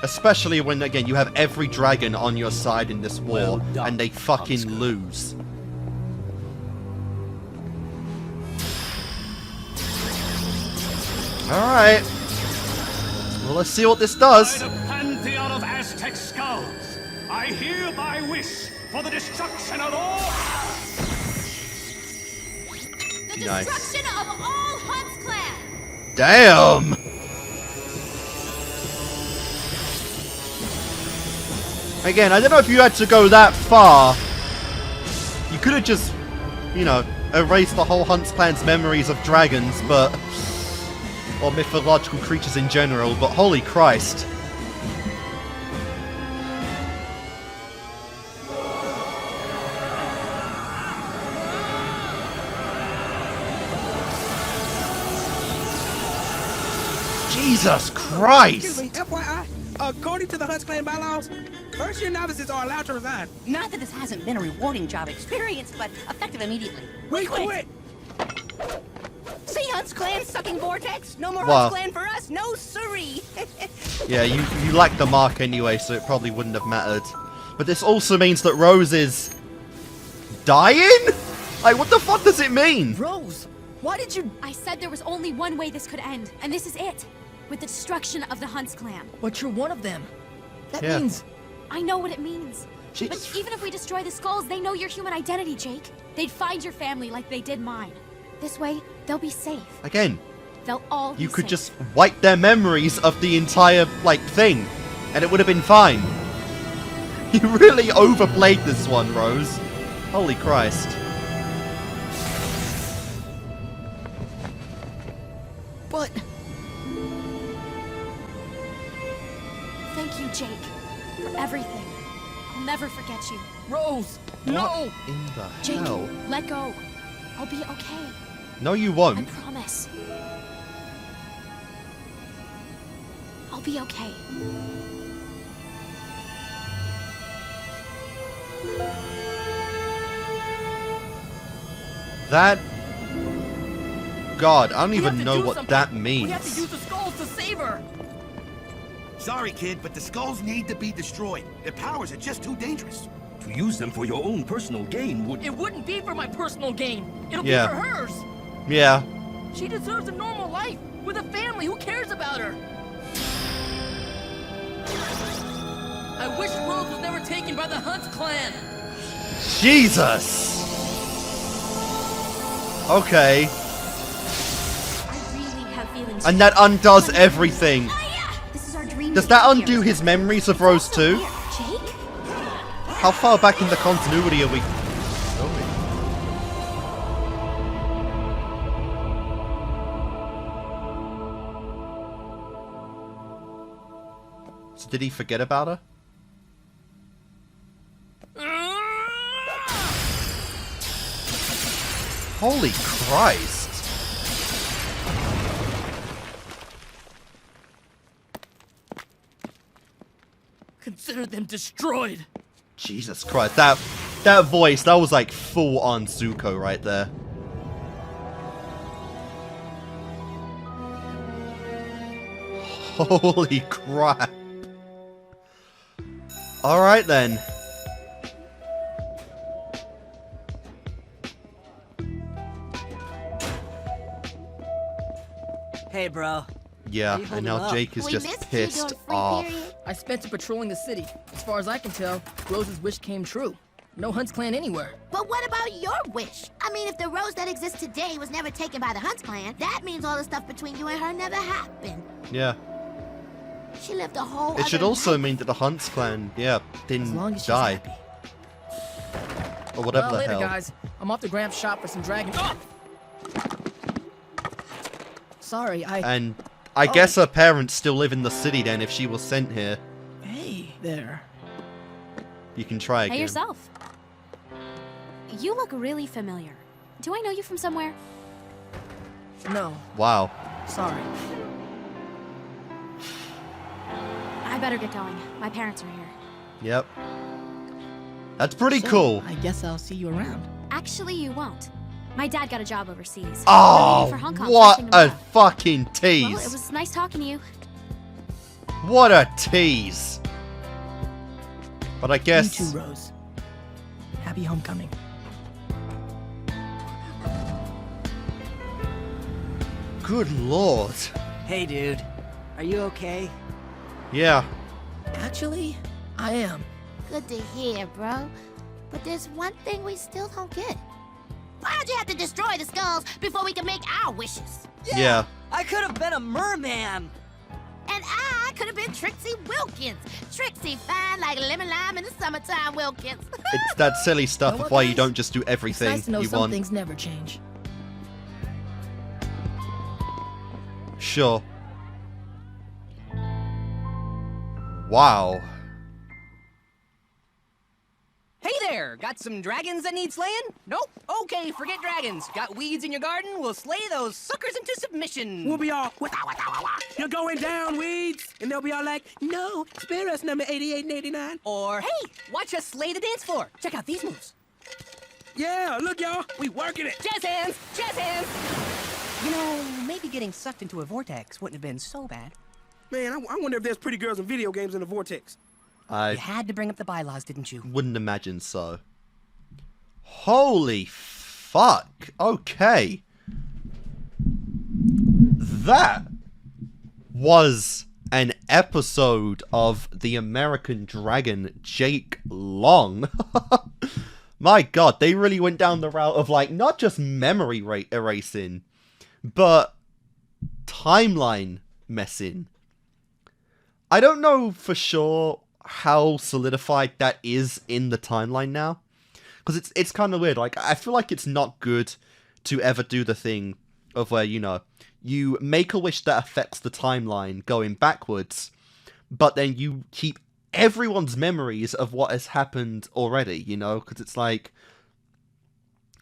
Especially when, again, you have every dragon on your side in this war, and they fucking lose. Alright. Well, let's see what this does. By the pantheon of Aztec skulls, I hereby wish for the destruction of all... The Nice. destruction of all Hunts clan! Damn! Again, I don't know if you had to go that far. You could have just, you know, erased the whole Hunts clan's memories of dragons, but... or mythological creatures in general, but holy Christ. Jesus Christ! Excuse me, FYI, according to the Hunts clan bylaws, first-year novices are allowed to resign. Not that this hasn't been a rewarding job experience, but effective immediately. We quit! See, Hunts clan sucking vortex? No more Wow. Hunts clan for us? No siree! Yeah, you lacked the mark anyway, so it probably wouldn't have mattered. But this also means that Rose is... dying? Like, what the fuck does it mean? Rose, why did you... I said there was only one way this could end, and this is it. With the destruction of the Hunts clan. But you're one of them. That Yeah. means... I know what it means. She But just- even if we destroy the skulls, they know your human identity, Jake. They'd find your family like they did mine. This way, they'll be safe. Again, They'll all be you could safe. just wipe their memories of the entire, like, thing, and it would have been fine. You really overplayed this one, Rose. Holy Christ. But... Thank you, Jake, for everything. I'll never forget you. Rose, no! What in the Jake, hell? let go. I'll be okay. No, you I won't. promise. I'll be okay. That... God, I don't We have even to know do what something. that We means. have to use the skulls to save her! Sorry, kid, but the skulls need to be destroyed. Their powers are just too dangerous. To use them for your own personal gain would... It wouldn't be for my personal gain. It'll Yeah. be for hers. Yeah. She deserves a normal life with a family who cares about her. I wish Rose was never taken by the Hunts clan. Jesus! Okay. I really have feelings. And that undoes everything. This is our dream. Does that undo his memories of Rose too? Jake? How far back in the continuity are we? So did he forget about her? Holy Christ! Consider them destroyed. Jesus Christ, that voice, that was like full on Zuko right there. Holy crap. Alright then. Hey, bro. Yeah, and now Jake is just pissed off. I spent it patrolling the city. As far as I can tell, Rose's wish came true. No Hunts clan anywhere. But what about your wish? I mean, if the Rose that exists today was never taken by the Hunts clan, that means all the stuff between you and her never happened. Yeah. She lived a whole It should also mean that the Hunts clan, yeah, didn't die. Or whatever Well, the later, hell. guys. I'm off to Gramps' shop for some dragon. Oh! Sorry, And I guess her parents still live in the city then if she was sent here. Hey there. You can try again. Hey yourself. You look really familiar. Do I know you from somewhere? No. Wow. Sorry. I better get going. My parents are here. Yep. That's pretty So, cool. I guess I'll see you around. Actually, you won't. My dad got a job overseas. Oh, We're leaving for Hong Kong what first thing a tomorrow. fucking Well, tease. it was nice talking to you. What a tease. But I guess... You too, Rose. Happy homecoming. Good lord. Hey, dude. Are you okay? Yeah. Actually, I am. Good to hear, bro. But there's one thing we still don't get. Why'd you have to destroy the skulls before we could make our wishes? Yeah. I could have been a merman. And I could have been Trixie Wilkins. Trixie fine like lemon lime in the summertime, Wilkins. It's that silly stuff You know of what, why you guys? don't just do It's everything nice to know you some want. things never change. Sure. Wow. Hey there! Got some dragons that need slaying? Nope. Okay, forget dragons. Got weeds in your garden? We'll slay those suckers into submission. We'll be all, you're going down, weeds. And they'll be all like, no, spare us number 88 and 89. Or, hey, watch us slay the dance floor. Check out these moves. Yeah, look, y'all, we working it. Jazz hands! Jazz hands! You know, maybe getting sucked into a vortex wouldn't have been so bad. Man, I wonder if there's pretty girls in video games in the vortex. I You had to bring up the bylaws, didn't you? wouldn't imagine so. Holy fuck. Okay. That was an episode of The American Dragon Jake Long. My god, they really went down the route of like not just memory erasing, but timeline messing. I don't know for sure how solidified that is in the timeline now, because it's kind of weird. Like, I feel like it's not good to ever do the thing of where, you know, you make a wish that affects the timeline going backwards, but then you keep everyone's memories of what has happened already, you know, because it's like,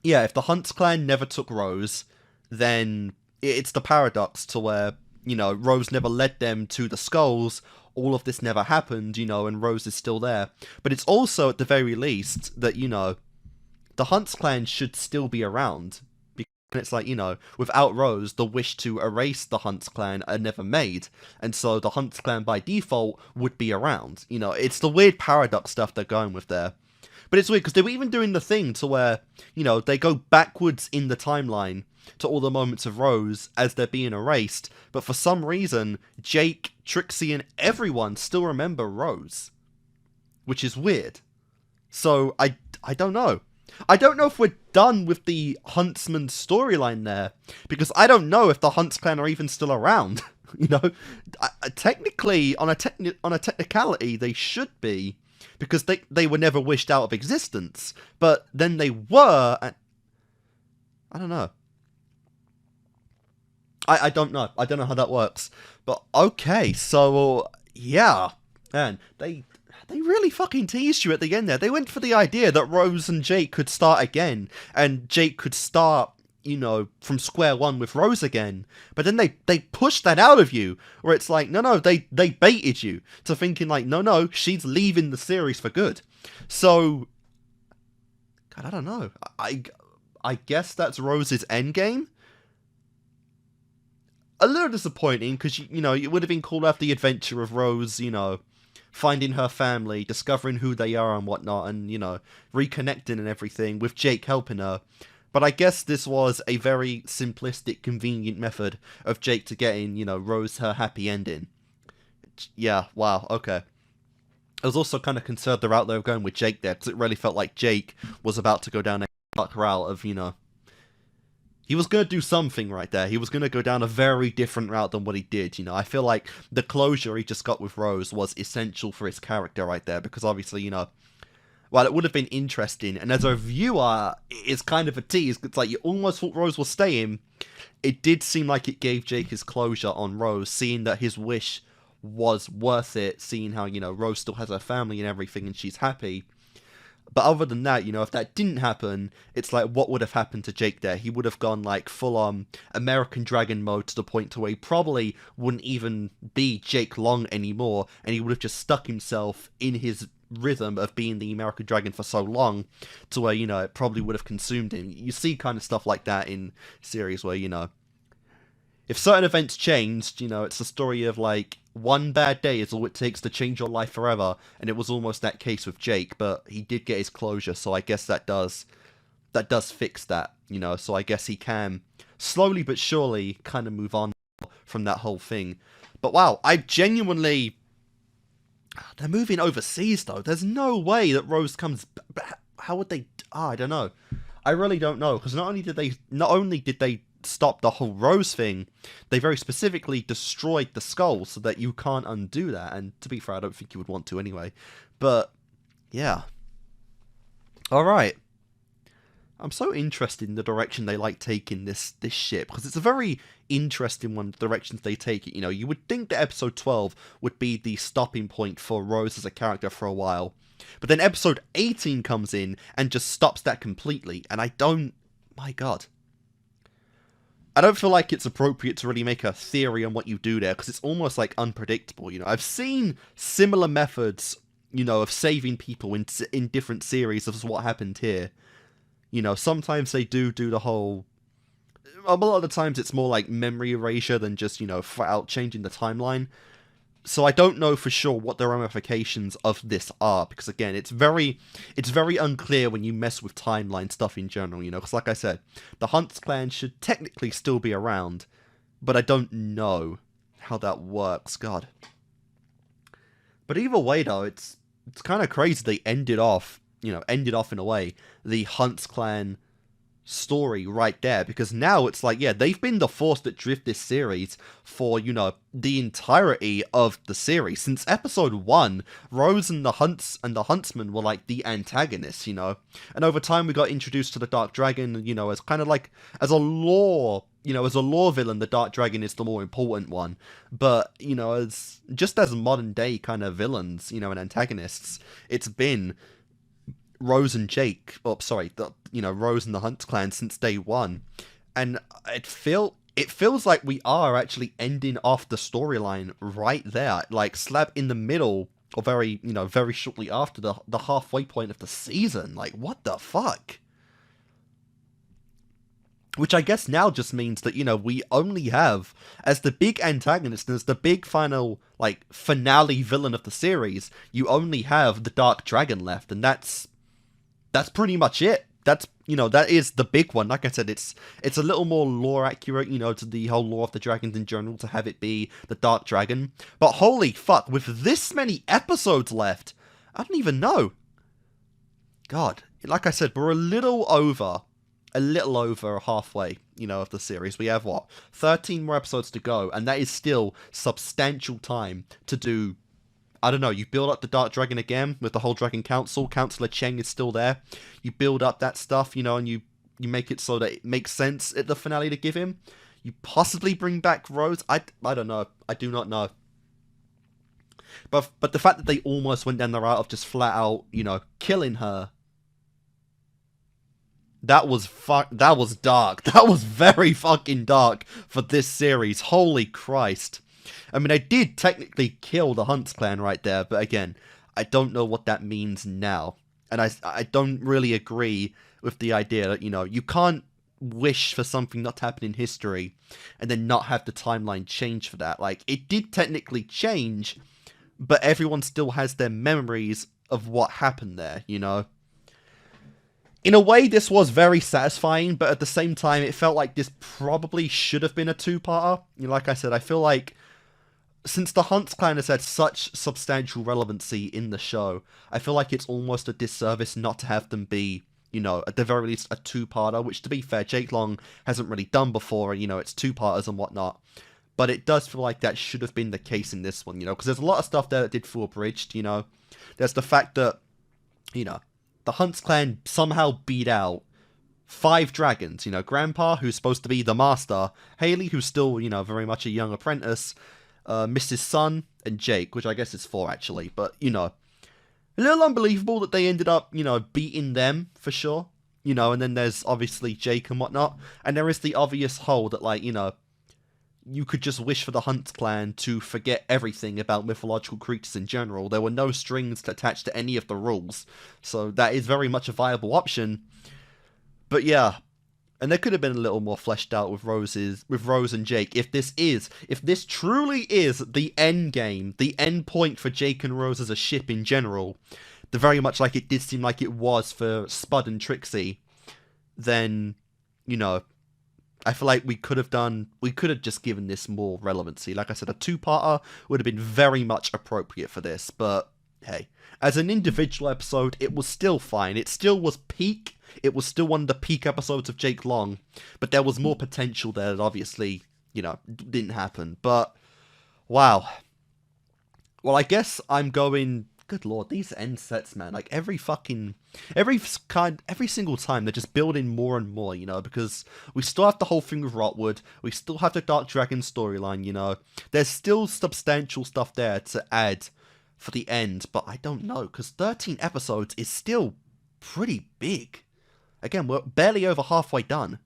yeah, if the Hunts clan never took Rose, then it's the paradox to where, you know, Rose never led them to the skulls, all of this never happened, you know, and Rose is still there. But it's also, at the very least, that, you know, the Hunts clan should still be around. Because it's like, you know, without Rose, the wish to erase the Hunts clan are never made. And so the Hunts clan, by default, would be around. You know, it's the weird paradox stuff they're going with there. But it's weird, because they were even doing the thing to where, you know, they go backwards in the timeline to all the moments of Rose as they're being erased, but for some reason, Jake, Trixie, and everyone still remember Rose. Which is weird. So, I don't know. I don't know if we're done with the Huntsman storyline there, because I don't know if the Hunts clan are even still around. You know, technically, on a technicality, they should be, because they were never wished out of existence, but then they were, and I don't know. I don't know. I don't know how that works. But okay, so, yeah. Man, they really fucking teased you at the end there. They went for the idea that Rose and Jake could start again, and Jake could start, you know, from square one with Rose again. But then they pushed that out of you, where it's like, no, they baited you to thinking like, no, she's leaving the series for good. So, God, I don't know. I guess that's Rose's endgame. A little disappointing, because, you know, it would have been cool to have the adventure of Rose, you know, finding her family, discovering who they are and whatnot, and, you know, reconnecting and everything, with Jake helping her. But I guess this was a very simplistic, convenient method of Jake to getting, you know, Rose her happy ending. Yeah, wow, okay. I was also kind of concerned the route they were going with Jake there, because it really felt like Jake was about to go down a dark route of, you know, he was going to do something right there. He was going to go down a very different route than what he did, you know. I feel like the closure he just got with Rose was essential for his character right there, because obviously, you know, while it would have been interesting, and as a viewer, it's kind of a tease. It's like you almost thought Rose was staying. It did seem like it gave Jake his closure on Rose, seeing that his wish was worth it, seeing how, you know, Rose still has her family and everything, and she's happy. But other than that, you know, if that didn't happen, it's like, what would have happened to Jake there? He would have gone, like, full-on American Dragon mode to the point to where he probably wouldn't even be Jake Long anymore, and he would have just stuck himself in his rhythm of being the American Dragon for so long, to where, you know, it probably would have consumed him. You see kind of stuff like that in series where, you know, if certain events changed, you know, it's the story of, like, one bad day is all it takes to change your life forever, and it was almost that case with Jake, but he did get his closure, so I guess that does fix that, you know, so I guess he can slowly but surely kind of move on from that whole thing. But wow, I genuinely... They're moving overseas, though. There's no way that Rose comes back. How would they... I don't know. I really don't know, because not only did they stop the whole Rose thing, they very specifically destroyed the skull so that you can't undo that, and to be fair, I don't think you would want to anyway. But, yeah. Alright. I'm so interested in the direction they like taking this ship, because it's a very interesting one, the directions they take it. You know, you would think that episode 12 would be the stopping point for Rose as a character for a while, but then episode 18 comes in and just stops that completely, and I don't... My god. I don't feel like it's appropriate to really make a theory on what you do there, because it's almost like unpredictable, you know. I've seen similar methods, you know, of saving people in different series as what happened here. You know, sometimes they do the whole... A lot of the times it's more like memory erasure than just, you know, flat out changing the timeline. So I don't know for sure what the ramifications of this are, because again, it's very unclear when you mess with timeline stuff in general, you know, because like I said, the Hunts clan should technically still be around, but I don't know how that works, god. But either way though, it's kind of crazy they ended off in a way, the Hunts clan story right there, because now it's like, yeah, they've been the force that drift this series for, you know, the entirety of the series. Since episode 1, Rose and the huntsman were like the antagonists, you know, and over time we got introduced to the Dark Dragon, you know, as kind of like, as a lore villain, the Dark Dragon is the more important one, but, you know, as modern day kind of villains, you know, and antagonists, it's been Rose and Jake, Rose and the Hunts clan since day one, and it feels like we are actually ending off the storyline right there, like slap in the middle, or very shortly after the halfway point of the season. Like, what the fuck? Which I guess now just means that, you know, we only have, as the big antagonist, as the big final, like, finale villain of the series, you only have the Dark Dragon left, and that's pretty much it. That is the big one. Like I said, it's a little more lore accurate, you know, to the whole lore of the dragons in general, to have it be the Dark Dragon. But holy fuck, with this many episodes left, I don't even know. God, like I said, we're a little over halfway, you know, of the series. We have, 13 more episodes to go, and that is still substantial time to do. I don't know, you build up the Dark Dragon again with the whole Dragon Council. Councillor Cheng is still there. You build up that stuff, you know, and you make it so that it makes sense at the finale to give him. You possibly bring back Rose. I don't know. I do not know. But the fact that they almost went down the route of just flat out, you know, killing her. That was dark. That was very fucking dark for this series. Holy Christ. I mean, I did technically kill the Hunts clan right there, but again, I don't know what that means now. And I don't really agree with the idea that, you know, you can't wish for something not to happen in history and then not have the timeline change for that. Like, it did technically change, but everyone still has their memories of what happened there, you know? In a way, this was very satisfying, but at the same time, it felt like this probably should have been a two-parter. You know, like I said, I feel like since the Hunts clan has had such substantial relevancy in the show, I feel like it's almost a disservice not to have them be, you know, at the very least a two-parter, which, to be fair, Jake Long hasn't really done before, and, you know, it's two-parters and whatnot. But it does feel like that should have been the case in this one, you know, because there's a lot of stuff there that did feel abridged, you know. There's the fact that, you know, the Hunts clan somehow beat out 5 dragons, you know, Grandpa, who's supposed to be the master, Haley, who's still, you know, very much a young apprentice, Mrs. Sun, and Jake, which I guess is 4, actually, but, you know, a little unbelievable that they ended up, you know, beating them, for sure, you know, and then there's, obviously, Jake and whatnot, and there is the obvious hole that, like, you know, you could just wish for the Hunts clan to forget everything about mythological creatures in general. There were no strings attached to any of the rules, so that is very much a viable option, but yeah. And there could have been a little more fleshed out with Rose and Jake. If this truly is the end game, the end point for Jake and Rose as a ship in general, the very much like it did seem like it was for Spud and Trixie, then, you know, I feel like we could have just given this more relevancy. Like I said, a two-parter would have been very much appropriate for this, but hey, as an individual episode, it was still fine. It still was peak. It was still one of the peak episodes of Jake Long, but there was more potential there that obviously, you know, didn't happen. But, wow. Well, I guess I'm going... Good lord, these end sets, man. Like, every single time, they're just building more and more, you know, because we still have the whole thing with Rotwood. We still have the Dark Dragon storyline, you know. There's still substantial stuff there to add for the end, but I don't know, because 13 episodes is still pretty big. Again, we're barely over halfway done.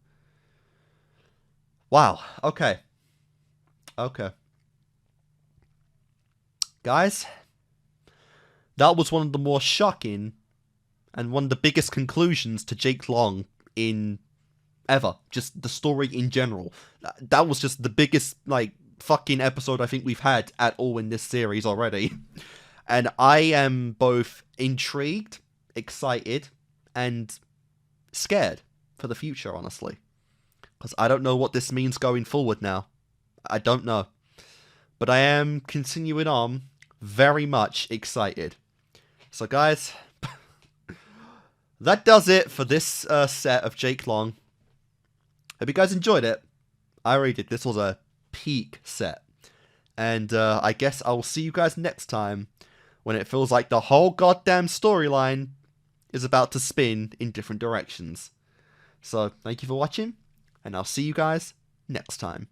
Wow, okay. Okay. Guys, that was one of the more shocking and one of the biggest conclusions to Jake Long in ever. Just the story in general. That was just the biggest, like, fucking episode I think we've had at all in this series already. And I am both intrigued, excited, and scared for the future, honestly. Because I don't know what this means going forward now. I don't know. But I am continuing on, very much excited. So guys, that does it for this set of Jake Long. Hope you guys enjoyed it. I really did. This was a peak set. And I guess I'll see you guys next time when it feels like the whole goddamn storyline is about to spin in different directions. So, thank you for watching, and I'll see you guys next time.